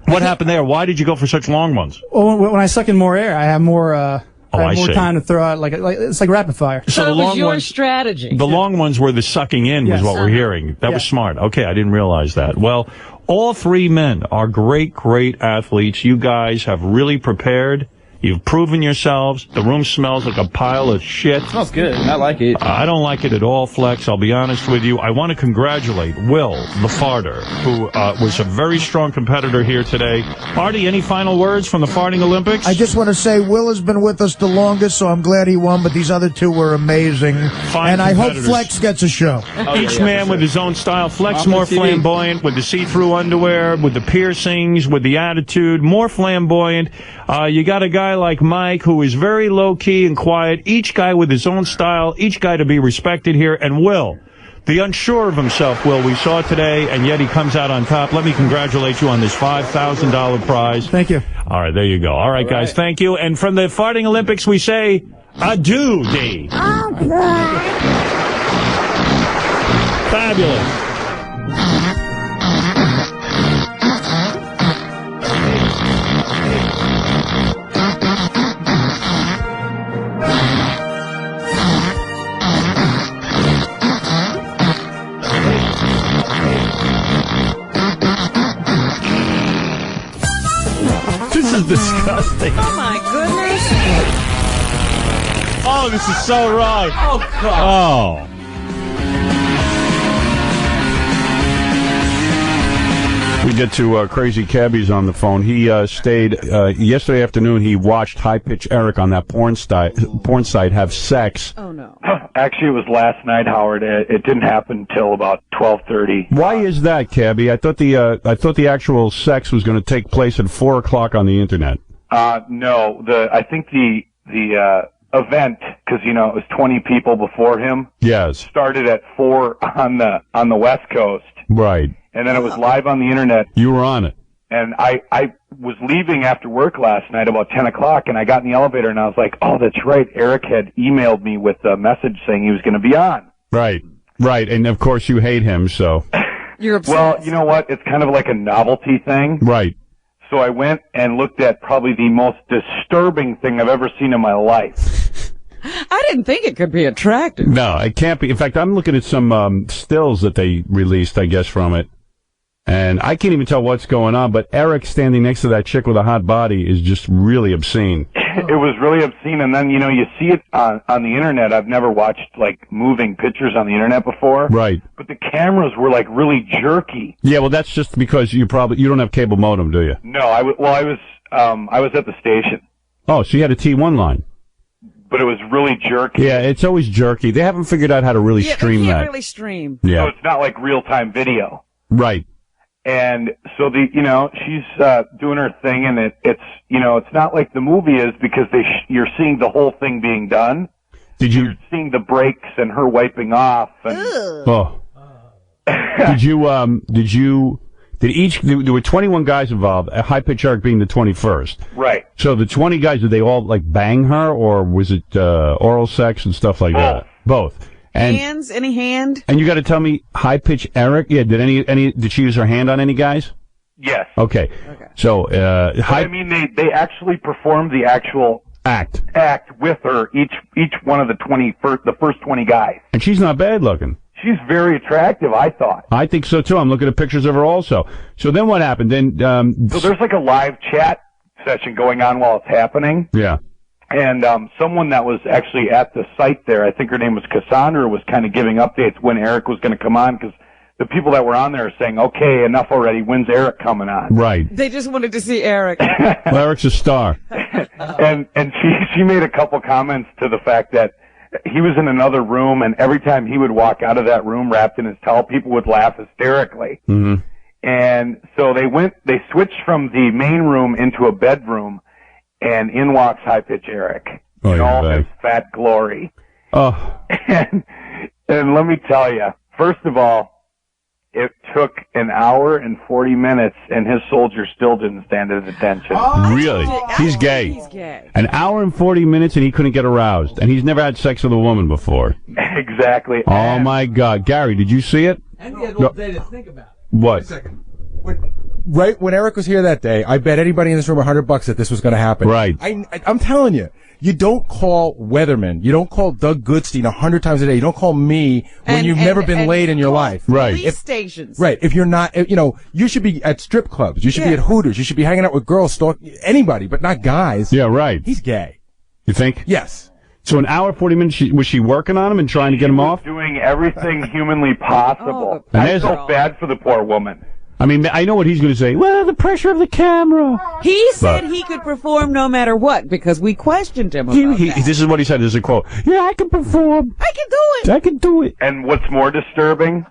What happened there? Why did you go for such long ones? Well, when I suck in more air, I have more. I have more see. time to throw out. It's like rapid fire. So the it long was your ones, strategy. The long ones were the sucking in, was what we're hearing. That was smart. Okay, I didn't realize that. Well, all 3 men are great, great athletes. You guys have really prepared. You've proven yourselves. The room smells like a pile of shit. It smells good. I like it. I don't like it at all, Flex. I'll be honest with you. I want to congratulate Will, the farter, who was a very strong competitor here today. Artie, any final words from the Farting Olympics? I just want to say Will has been with us the longest, so I'm glad he won, but these other 2 were amazing. Fine and I hope competitors. Flex gets a show. Each man with his own style. Flex more flamboyant with the see-through underwear, with the piercings, with the attitude, more flamboyant. You got a guy guy like Mike, who is very low-key and quiet, each guy with his own style, each guy to be respected here, and Will, the unsure of himself, Will, we saw today, and yet he comes out on top. Let me congratulate you on this $5,000 prize. Thank you. All right, there you go. All right, guys, thank you. And from the Farting Olympics, we say adieu, D. Fabulous. This is disgusting. Oh my goodness. Oh, this is so wrong. Oh, God. Oh. We get to Crazy Cabby's on the phone. He stayed yesterday afternoon. He watched High Pitch Eric on that porn site have sex. Oh no! Actually, it was last night, Howard. It didn't happen till about 12:30. Why is that, Cabby? I thought the actual sex was going to take place at 4:00 on the internet. No, I think the event, because it was 20 people before him. Yes. Started at 4 on the West Coast. Right. And then it was live on the internet. You were on it. And I was leaving after work last night about 10 o'clock, and I got in the elevator, and I was like, oh, that's right. Eric had emailed me with a message saying he was going to be on. Right. Right. And, of course, you hate him, so. You're obsessed. Well, you know what? It's kind of like a novelty thing. Right. So I went and looked at probably the most disturbing thing I've ever seen in my life. I didn't think it could be attractive. No, it can't be. In fact, I'm looking at some stills that they released, I guess, from it. And I can't even tell what's going on, but Eric standing next to that chick with a hot body is just really obscene. It was really obscene, and then, you see it on the internet. I've never watched, moving pictures on the internet before. Right. But the cameras were, really jerky. Yeah, well, that's just because you don't have cable modem, do you? No, I was at the station. Oh, so you had a T1 line. But it was really jerky. Yeah, it's always jerky. They haven't figured out how to really stream they can't that. really stream. Yeah. So it's not like real-time video. Right. And so she's doing her thing, and it's not like the movie is, because you're seeing the whole thing being done. You're seeing the breaks and her wiping off. And oh. There were 21 guys involved, High Pitch Eric being the 21st. Right. So the 20 guys, did they all bang her, or was it oral sex and stuff like that? Both. And, Hands? Any hand? And you got to tell me, High Pitch Eric. Yeah. Did she use her hand on any guys? Yes. Okay. So they actually performed the actual act with her. Each one of the first 20 guys. And she's not bad looking. She's very attractive, I thought. I think so too. I'm looking at pictures of her also. So then what happened? Then so there's a live chat session going on while it's happening. Yeah. And someone that was actually at the site there, I think her name was Cassandra, was kind of giving updates when Eric was going to come on, because the people that were on there are saying, okay, enough already, when's Eric coming on? Right. They just wanted to see Eric. Well, Eric's a star. and she made a couple comments to the fact that he was in another room, and every time he would walk out of that room wrapped in his towel, people would laugh hysterically. Mm-hmm. And so they switched from the main room into a bedroom, and in walks High Pitch Eric in all his fat glory. Oh. And let me tell you, first of all, it took an hour and 40 minutes, and his soldier still didn't stand at attention. Really? He's gay. He's gay. An hour and 40 minutes, and he couldn't get aroused. And he's never had sex with a woman before. Exactly. Oh, my God. Gary, did you see it? And he had all day to think about it. What? Wait a second. Right when Eric was here that day, I bet anybody in this room $100 that this was going to happen. Right. I'm telling you. You don't call Weatherman. You don't call Doug Goodstein 100 times a day. You don't call me when you've never been laid in your life. Right. Police stations. Right. If you're not, you should be at strip clubs. You should be at Hooters. You should be hanging out with girls, anybody, but not guys. Yeah, right. He's gay. You think? Yes. So an hour, 40 minutes, was she working on him and trying to get him off? Doing everything humanly possible. And I felt bad for the poor woman. I mean, I know what he's going to say. Well, the pressure of the camera. He said he could perform no matter what, because we questioned him about that. This is what he said. This is a quote. Yeah, I can perform. I can do it. I can do it. And what's more disturbing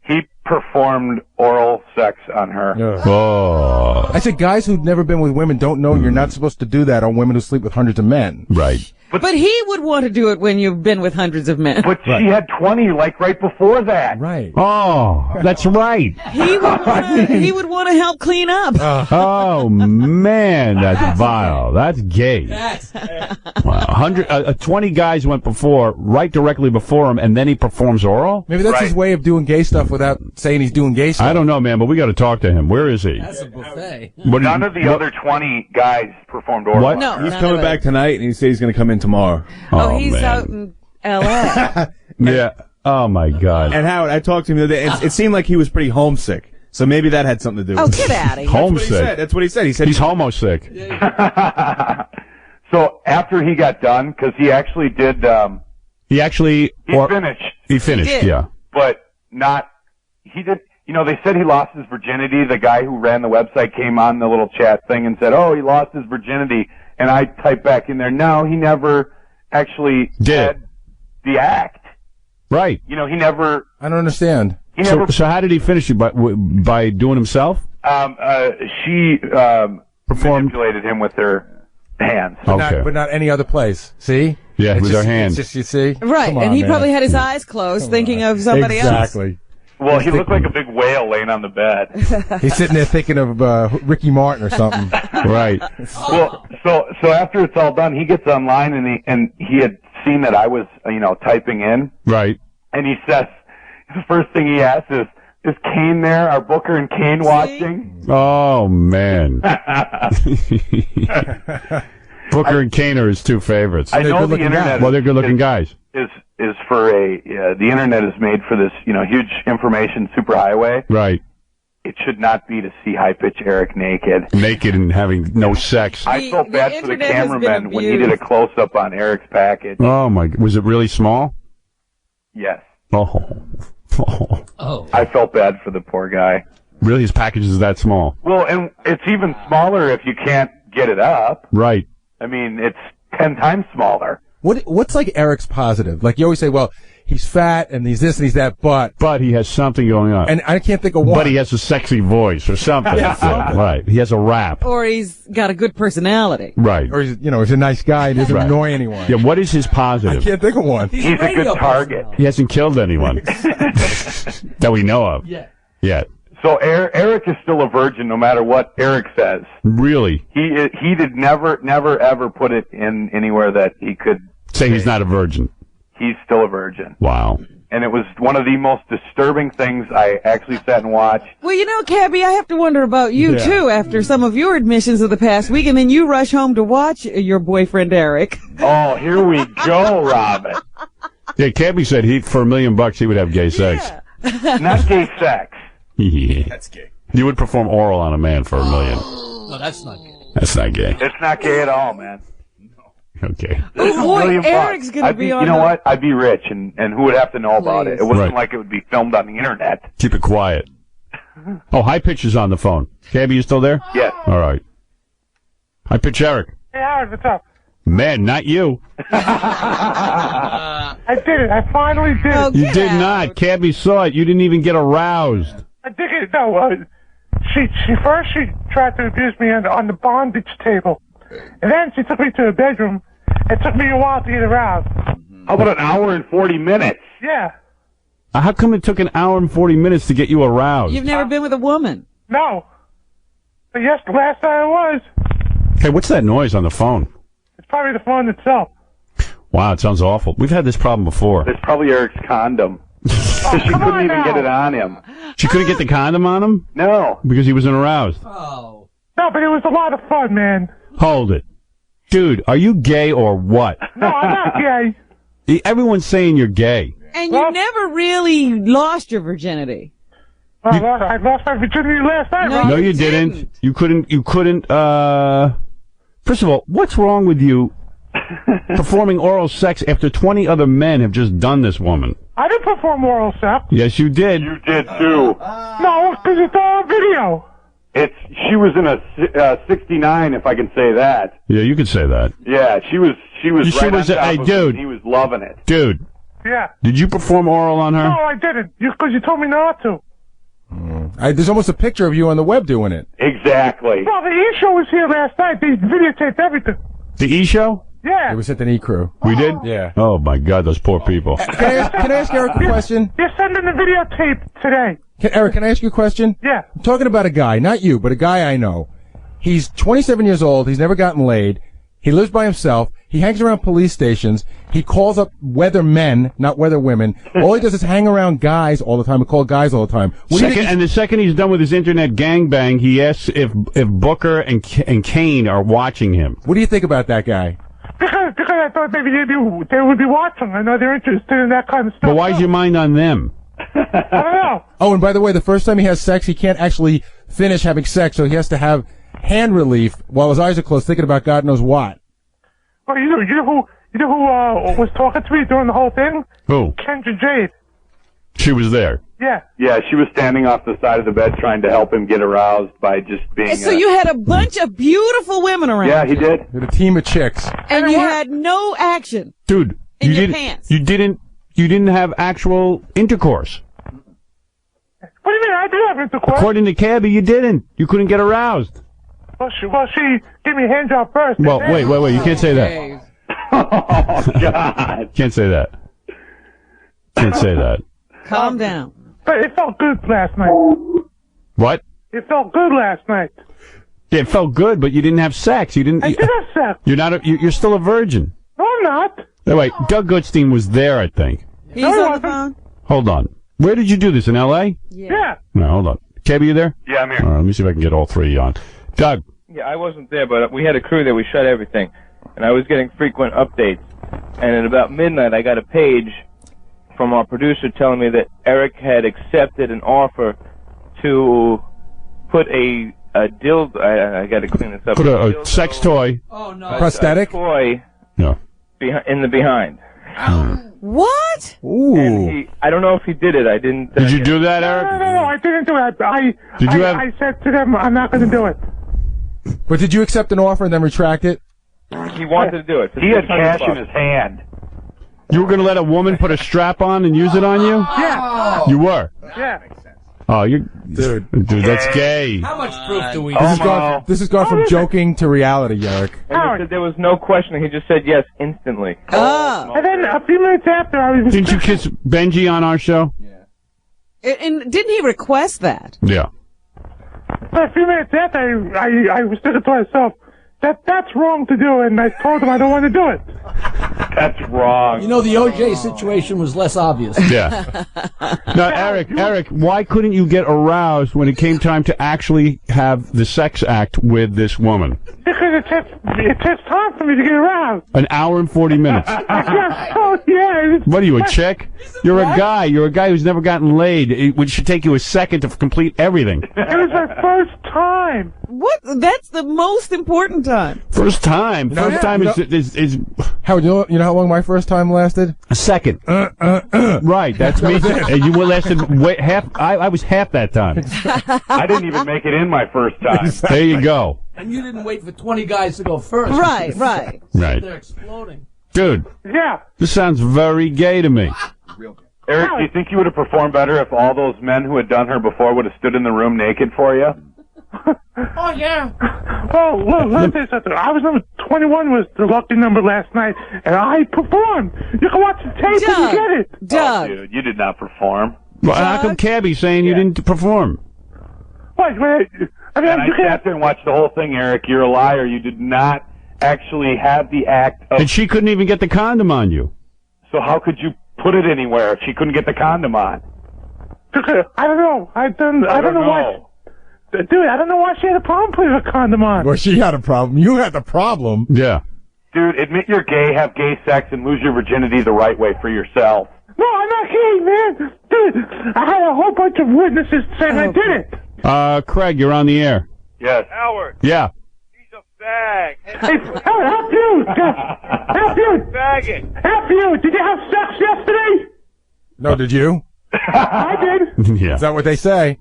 He performed oral sex on her. Oh. I said guys who've never been with women don't know you're not supposed to do that on women who sleep with hundreds of men. Right. But he would want to do it when you've been with hundreds of men. But she had 20, like, right before that. Right. Oh, that's right. He would want to help clean up. Oh, man, that's vile. That's gay. Wow. 20 guys went before, right directly before him, and then he performs oral? Maybe that's his way of doing gay stuff without saying he's doing gay stuff. I don't know, man, but we got to talk to him. Where is he? That's a buffet. None of the other 20 guys performed oral. What? No, He's none coming of back tonight, and he said he's going to come in tomorrow. Oh, he's man. out in L.A. Yeah. Oh, my God. And Howard, I talked to him the other day, and it seemed like he was pretty homesick. So maybe that had something to do Oh, with it. get out of here. Homesick. That's what he said. He said he's homosick. So after he got done, because he actually did, He actually... he finished. He finished, He did. yeah. But not, he did, they said he lost his virginity. The guy who ran the website came on the little chat thing and said, oh, he lost his virginity. And I typed back in there, no, he never actually Did. said the act. Right. He never, I don't understand. he So, never, so how did he finish it? By doing himself? she, Performed. manipulated him with her hands. Okay. But not any other place. See? Yeah, It's with just, her hand. It's just, you see? Right, Come and on, he man. probably had his eyes closed, thinking of somebody else. Exactly. Well, he looked like a big whale laying on the bed. He's sitting there thinking of Ricky Martin or something. Right. Well, so after it's all done, he gets online and he had seen that I was, typing in, Right. and he says, the first thing he asks is Kane there? Are Booker and Kane watching? Oh, man. Booker and Kane are his two favorites. I know the internet. Well, they're good-looking guys. Is for the internet is made for this, huge information superhighway. Right. It should not be to see high-pitch Eric naked. Naked and having no sex. I felt bad for the internet has been cameraman when he did a abused. close-up on Eric's package. Oh, my. Was it really small? Yes. Oh. I felt bad for the poor guy. Really? His package is that small? Well, and it's even smaller if you can't get it up. Right. I mean, it's 10 times smaller. What's like Eric's positive? Like you always say, well, he's fat and he's this and he's that, but he has something going on. And I can't think of one. But he has a sexy voice or something. Yeah. Right. He has a rap. Or he's got a good personality. Right. Or he's a nice guy and doesn't Right. annoy anyone. Yeah, what is his positive? I can't think of one. He's a good target. He hasn't killed anyone that we know of. Yeah. Yet. So Eric is still a virgin no matter what Eric says. Really? He did never ever put it in anywhere that he could Say he's not a virgin. He's still a virgin. Wow. And it was one of the most disturbing things I actually sat and watched. Well, Cabby, I have to wonder about you, Yeah. too, after some of your admissions of the past week, and then you rush home to watch your boyfriend, Eric. Oh, here we go, Robin. Yeah, Cabby said for $1 million he would have gay sex. Not gay sex. Yeah. That's gay. You would perform oral on a man for $1 million. No, that's not gay. That's not gay. It's not gay at all, man. Okay. Oh, boy, $1 million Eric's bucks. gonna I'd be You on know the- what? I'd be rich, and who would have to know about it? It wasn't Right. like it would be filmed on the internet. Keep it quiet. Oh, High Pitch is on the phone. Cabby, you still there? Yes. All right. High Pitch Eric. Hey, Howard, what's up? Man, not you. I did it. I finally did it. You did not. Cabby saw it. You didn't even get aroused. I did it. No, she tried to abuse me on the bondage table, and then she took me to her bedroom. It took me a while to get aroused. How about an hour and 40 minutes? Yeah. How come it took an hour and 40 minutes to get you aroused? You've never been with a woman. No. But yes, the last time I was. Hey, what's that noise on the phone? It's probably the phone itself. Wow, it sounds awful. We've had this problem before. It's probably Eric's condom. Because she couldn't even get it on him. She couldn't get the condom on him? No. Because he wasn't aroused. No, but it was a lot of fun, man. Hold it. Dude, are you gay or what? No, I'm not gay. Everyone's saying you're gay. And you never really lost your virginity. I lost my virginity last night, Rob. No, you didn't. You couldn't, first of all, what's wrong with you performing oral sex after 20 other men have just done this woman? I didn't perform oral sex. Yes, you did. You did too. No, because it's all on video. She was in a 69, if I can say that. Yeah, you could say that. Yeah, she was right on top hey, of dude. him. He was loving it. Dude, Yeah. Did you perform oral on her? No, I didn't. Because you told me not to. There's almost a picture of you on the web doing it. Exactly. Well, the E-show was here last night. They videotaped everything. The E-show? Yeah. It was at the E-Crew. We did? Yeah. Oh, my God, those poor people. Can I ask Eric a question? You're sending the videotape today. Eric, can I ask you a question? Yeah. I'm talking about a guy, not you, but a guy I know. He's 27 years old. He's never gotten laid. He lives by himself. He hangs around police stations. He calls up weather men, not weather women. All he does is hang around guys all the time and call guys all the time. And the second he's done with his internet gangbang, he asks if Booker and Kane are watching him. What do you think about that guy? Because I thought maybe they would be watching. I know they're interested in that kind of stuff. But why's your mind on them? I don't know. Oh, and by the way, the first time he has sex, he can't actually finish having sex, so he has to have hand relief while his eyes are closed, thinking about God knows what. Well, you know who was talking to me during the whole thing? Who? Kendra Jade. She was there. Yeah. Yeah, she was standing off the side of the bed trying to help him get aroused by just being... And so you had a bunch of beautiful women around. Yeah, he did. With a team of chicks. And you had no action. Dude, In you your didn't, pants. You didn't have actual intercourse. What do you mean? I did have intercourse. According to Cabby, you didn't. You couldn't get aroused. Well, she gave me a hand job first. Well, wait. You can't say that. Oh, God. Can't say that. Can't say that. Calm down. But it felt good last night. What? It felt good last night. Yeah, it felt good, but you didn't have sex. You didn't. I did have sex. You're not. You're still a virgin. No, I'm not. Oh, wait, Doug Goodstein was there, I think. He's on the phone. Hold on. Where did you do this, in L.A.? Yeah. No, hold on. Cabby, you there? Yeah, I'm here. All right, let me see if I can get all three on. Doug. Yeah, I wasn't there, but we had a crew there. We shot everything. And I was getting frequent updates. And at about midnight, I got a page from our producer telling me that Eric had accepted an offer to put a dildo... I got to clean this up. Put a sex toy. Oh, no. Prosthetic? A toy No. in the behind. What? Ooh. And I don't know if he did it. I didn't... Did you do that, Eric? No, I didn't do it. I said to them, I'm not going to do it. But did you accept an offer and then retract it? He wanted to do it. He had cash in his hand. You were going to let a woman put a strap on and use it on you? Yeah. You were? Yeah. Oh, you're... Dude, that's gay. How much proof do we This has gone from joking to reality, Eric. And he said there was no questioning. He just said yes instantly. Oh. And then a few minutes after, I was... Didn't you kiss Benji on our show? And didn't he request that? Yeah. A few minutes after, I was thinking to myself, that's wrong to do, and I told him I don't want to do it. That's wrong. You know, the OJ situation was less obvious. Yeah. Now, Eric, why couldn't you get aroused when it came time to actually have the sex act with this woman? Because it takes time for me to get around. An hour and 40 minutes. Yeah. What are you, a chick? You're a guy. You're a guy who's never gotten laid. It should take you a second to complete everything. It was my first time. What? That's the most important time. First time. First time is Howard, you know how long my first time lasted? a second. Right, that's me. And you lasted half. I was half that time. I didn't even make it in my first time. There you go. And you didn't wait for 20 guys to go first. Right. Right. They're exploding. Dude, Yeah. this sounds very gay to me. Eric, do you think you would have performed better if all those men who had done her before would have stood in the room naked for you? Oh, yeah. Well, look, let me tell you something. I was number 21 was the lucky number last night, and I performed. You can watch the tape and you get it. Doug. Oh, dude, you did not perform. Well, how come Cabby's saying you didn't perform? Wait. I mean, And I sat there and watched the whole thing, Eric. You're a liar. You did not actually have the act of... And she couldn't even get the condom on you. So how could you put it anywhere if she couldn't get the condom on? I don't know. I don't know why. Dude, I don't know why she had a problem putting a condom on. Well, she had a problem. You had the problem. Yeah. Dude, admit you're gay, have gay sex, and lose your virginity the right way for yourself. No, I'm not kidding, man. Dude, I had a whole bunch of witnesses saying I did it. Craig, you're on the air. Yes. Howard, Yeah. he's a fag. Hey, help you! Help you! Faggot. Help you! Did you have sex yesterday? No, did you? I did. Yeah. Is that what they say?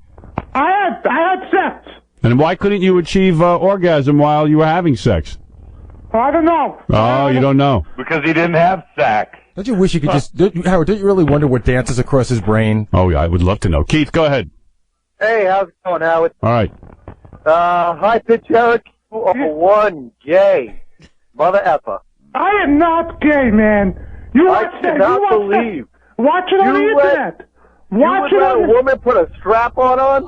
I had sex. And why couldn't you achieve orgasm while you were having sex? I don't know. Oh, you don't know. Because he didn't have sex. Don't you wish you could Howard, don't you really wonder what dances across his brain? Oh, yeah, I would love to know. Keith, go ahead. Hey, how's it going, Howard? All right. High pitch Eric. You are one gay mother effer. I am not gay, man. You watch that. cannot believe. Watch it on the internet. Watch you it would let on a woman put a strap-on on?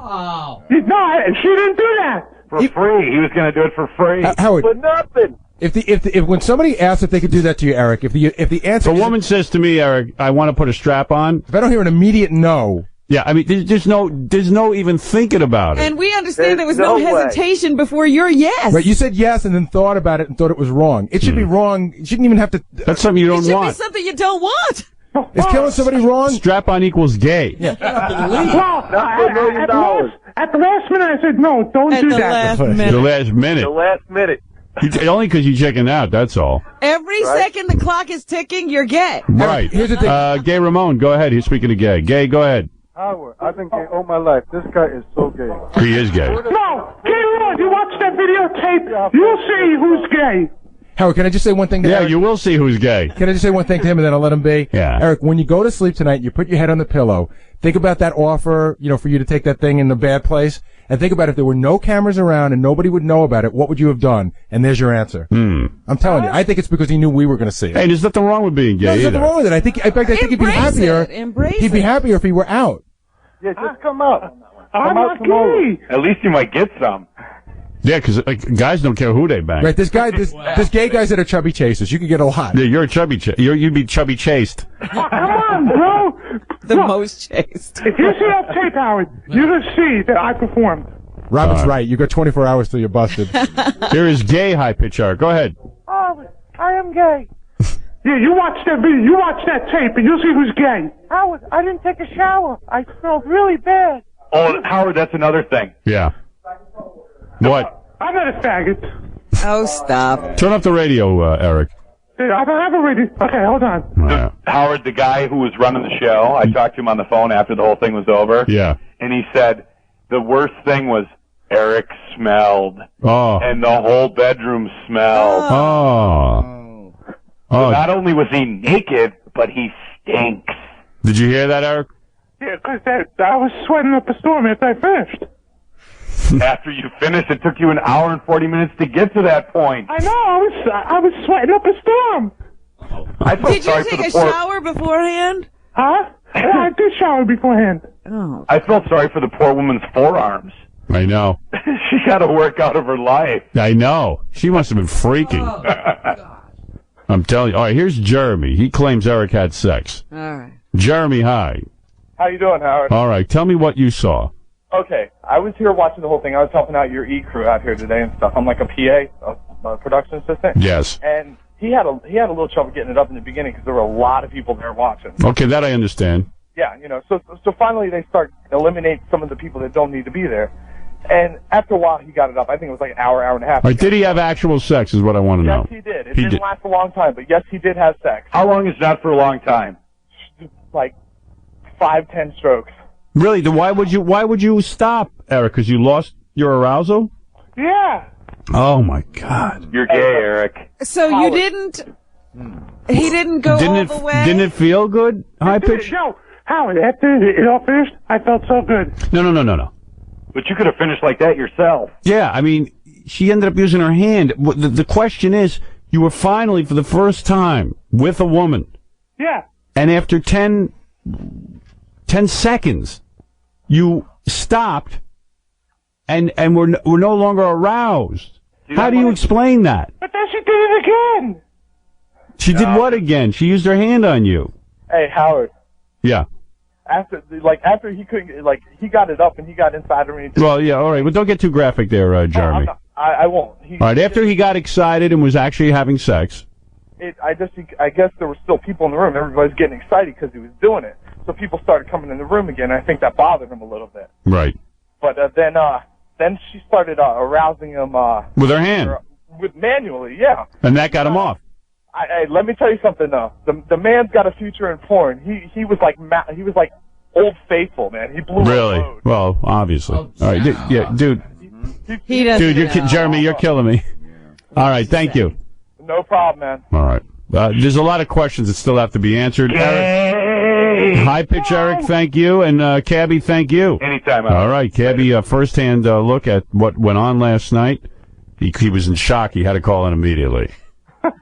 No, she didn't do that. For free. He was going to do it for free. Howard, For nothing. If when somebody asks if they could do that to you, Eric, if the answer If a woman says to me, Eric, I want to put a strap on. If I don't hear an immediate no. Yeah, I mean, there's no even thinking about it. And we understand there was no hesitation before your yes. Right, you said yes and then thought about it and thought it was wrong. It should be wrong. You shouldn't even have to. That's something you don't It should want. be something you don't want. Is killing somebody wrong? Strap on equals gay. Well, at the last minute, I said, no, don't do that. The last minute. The last minute. Only because you checking out, that's all. Every second the clock is ticking, you're gay. Right. Here's the thing. Gay Ramon, go ahead. He's speaking to gay. Gay, go ahead. Howard, I've been gay all my life. This guy is so gay. He is gay. No, gay Lord, you watch that videotape, you'll see who's gay. Howard, can I just say one thing to Yeah, Eric? you will see who's gay. Can I just say one thing to him and then I'll let him be? Yeah. Eric, when you go to sleep tonight, you put your head on the pillow. Think about that offer, for you to take that thing in the bad place. And think about if there were no cameras around and nobody would know about it, what would you have done? And there's your answer. I'm telling you. I think it's because he knew we were going to see it. Hey, there's nothing wrong with being gay No, there's either. nothing wrong with it. In fact, I think he'd be happier. He'd be happier if he were out. Yeah, just come out. I'm not gay. At least you might get some. Yeah, because guys don't care who they bang. Right, this gay guys that are chubby chasers, you could get a lot. Yeah, you're a chubby you'd be chubby chased. Come on, bro. The most chaste. If you see that tape, Howard, you're going to see that I performed. Robin's right. You got 24 hours till you're busted. Here is gay high pitch Eric. Go ahead. Oh, I am gay. Yeah, you watch that video, you watch that tape, and you'll see who's gay. Howard, I didn't take a shower. I smelled really bad. Oh, Howard, that's another thing. Yeah. What? I'm not a faggot. Oh, stop. Turn up the radio, Eric. I don't have a radio. Okay, hold on. Howard, the guy who was running the show, I talked to him on the phone after the whole thing was over. Yeah. And he said the worst thing was Eric smelled. Oh. And the whole bedroom smelled. Oh. So not only was he naked, but he stinks. Did you hear that, Eric? Yeah, because I was sweating up a storm after I finished. After you finished, it took you an hour and 40 minutes to get to that point. I know, I was sweating up a storm. I felt Did sorry you for take the a poor. shower beforehand? Huh? Yeah, I did shower beforehand. Oh. I felt sorry for the poor woman's forearms. I know. She got to work out of her life. I know. She must have been freaking. I'm telling you. All right, here's Jeremy. He claims Eric had sex. All right. Jeremy, hi. How you doing, Howard? All right, tell me what you saw. Okay, I was here watching the whole thing. I was helping out your E-crew out here today and stuff. I'm like a PA, a production assistant. Yes. And he had a little trouble getting it up in the beginning because there were a lot of people there watching. Okay, that I understand. Yeah, so finally they start eliminate some of the people that don't need to be there. And after a while, he got it up. I think it was like an hour and a half. All right, did he have actual sex is what I want to know. Yes, he did. It didn't last a long time, but yes, he did have sex. How long is that for a long time? Like 5-10 strokes. Really? Then why would you stop, Eric? Because you lost your arousal? Yeah. Oh my God. You're gay, Eric. So you didn't. He didn't go all the way. Didn't it feel good? High pitch? No, Howard. After it all finished, I felt so good. No. But you could have finished like that yourself. Yeah, I mean, she ended up using her hand. The question is, you were finally, for the first time, with a woman. Yeah. And after 10 seconds, you stopped and were no longer aroused. How do you explain that? But then she did it again. She did what again? She used her hand on you. Hey, Howard. Yeah. After he couldn't, he got it up and he got inside of me. Well, yeah, all right. Well, don't get too graphic there, Jeremy. I won't. All right, after he got excited and was actually having sex. I guess there were still people in the room. Everybody's getting excited because he was doing it. So people started coming in the room again. I think that bothered him a little bit. Right. But then she started arousing him. With her hand. Manually, yeah. And that got him off. Let me tell you something though. The man's got a future in porn. He was like Old Faithful, man. He blew. Really? Well, obviously. All right, dude. He doesn't. Dude, Jeremy, you're killing me. All right, thank you. No problem, man. All right. There's a lot of questions that still have to be answered. Eric, high pitch, Eric. Thank you, and Cabby, thank you. Anytime. All right, Cabby. First-hand look at what went on last night. He was in shock. He had to call in immediately.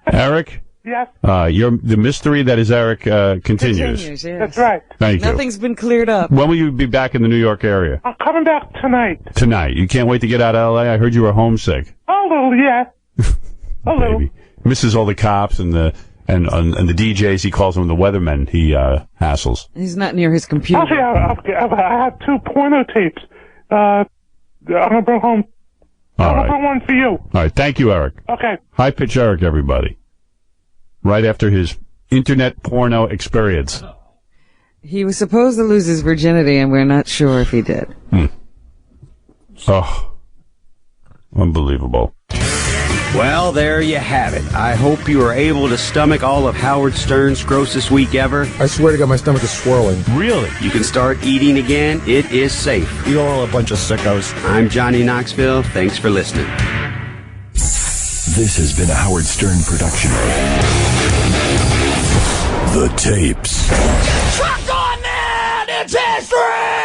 Eric. Yes. The mystery that is Eric continues. Yes. That's right. Thank you. Nothing's been cleared up. When will you be back in the New York area? I'm coming back tonight. Tonight. You can't wait to get out of L.A.? I heard you were homesick. A little, yeah. A little. Misses all the cops and the DJs. He calls them the weathermen. He hassles. He's not near his computer. Actually, I have 2 porno tapes. I'm gonna bring home. I'm gonna bring one for you. All right. Thank you, Eric. Okay. High pitch, Eric. Everybody. Right after his internet porno experience. He was supposed to lose his virginity, and we're not sure if he did. Oh, unbelievable. Well, there you have it. I hope you were able to stomach all of Howard Stern's grossest week ever. I swear to God, my stomach is swirling. Really? You can start eating again. It is safe. You're all a bunch of sickos. I'm Johnny Knoxville. Thanks for listening. This has been a Howard Stern production. The Tapes. Truck on that! It's history!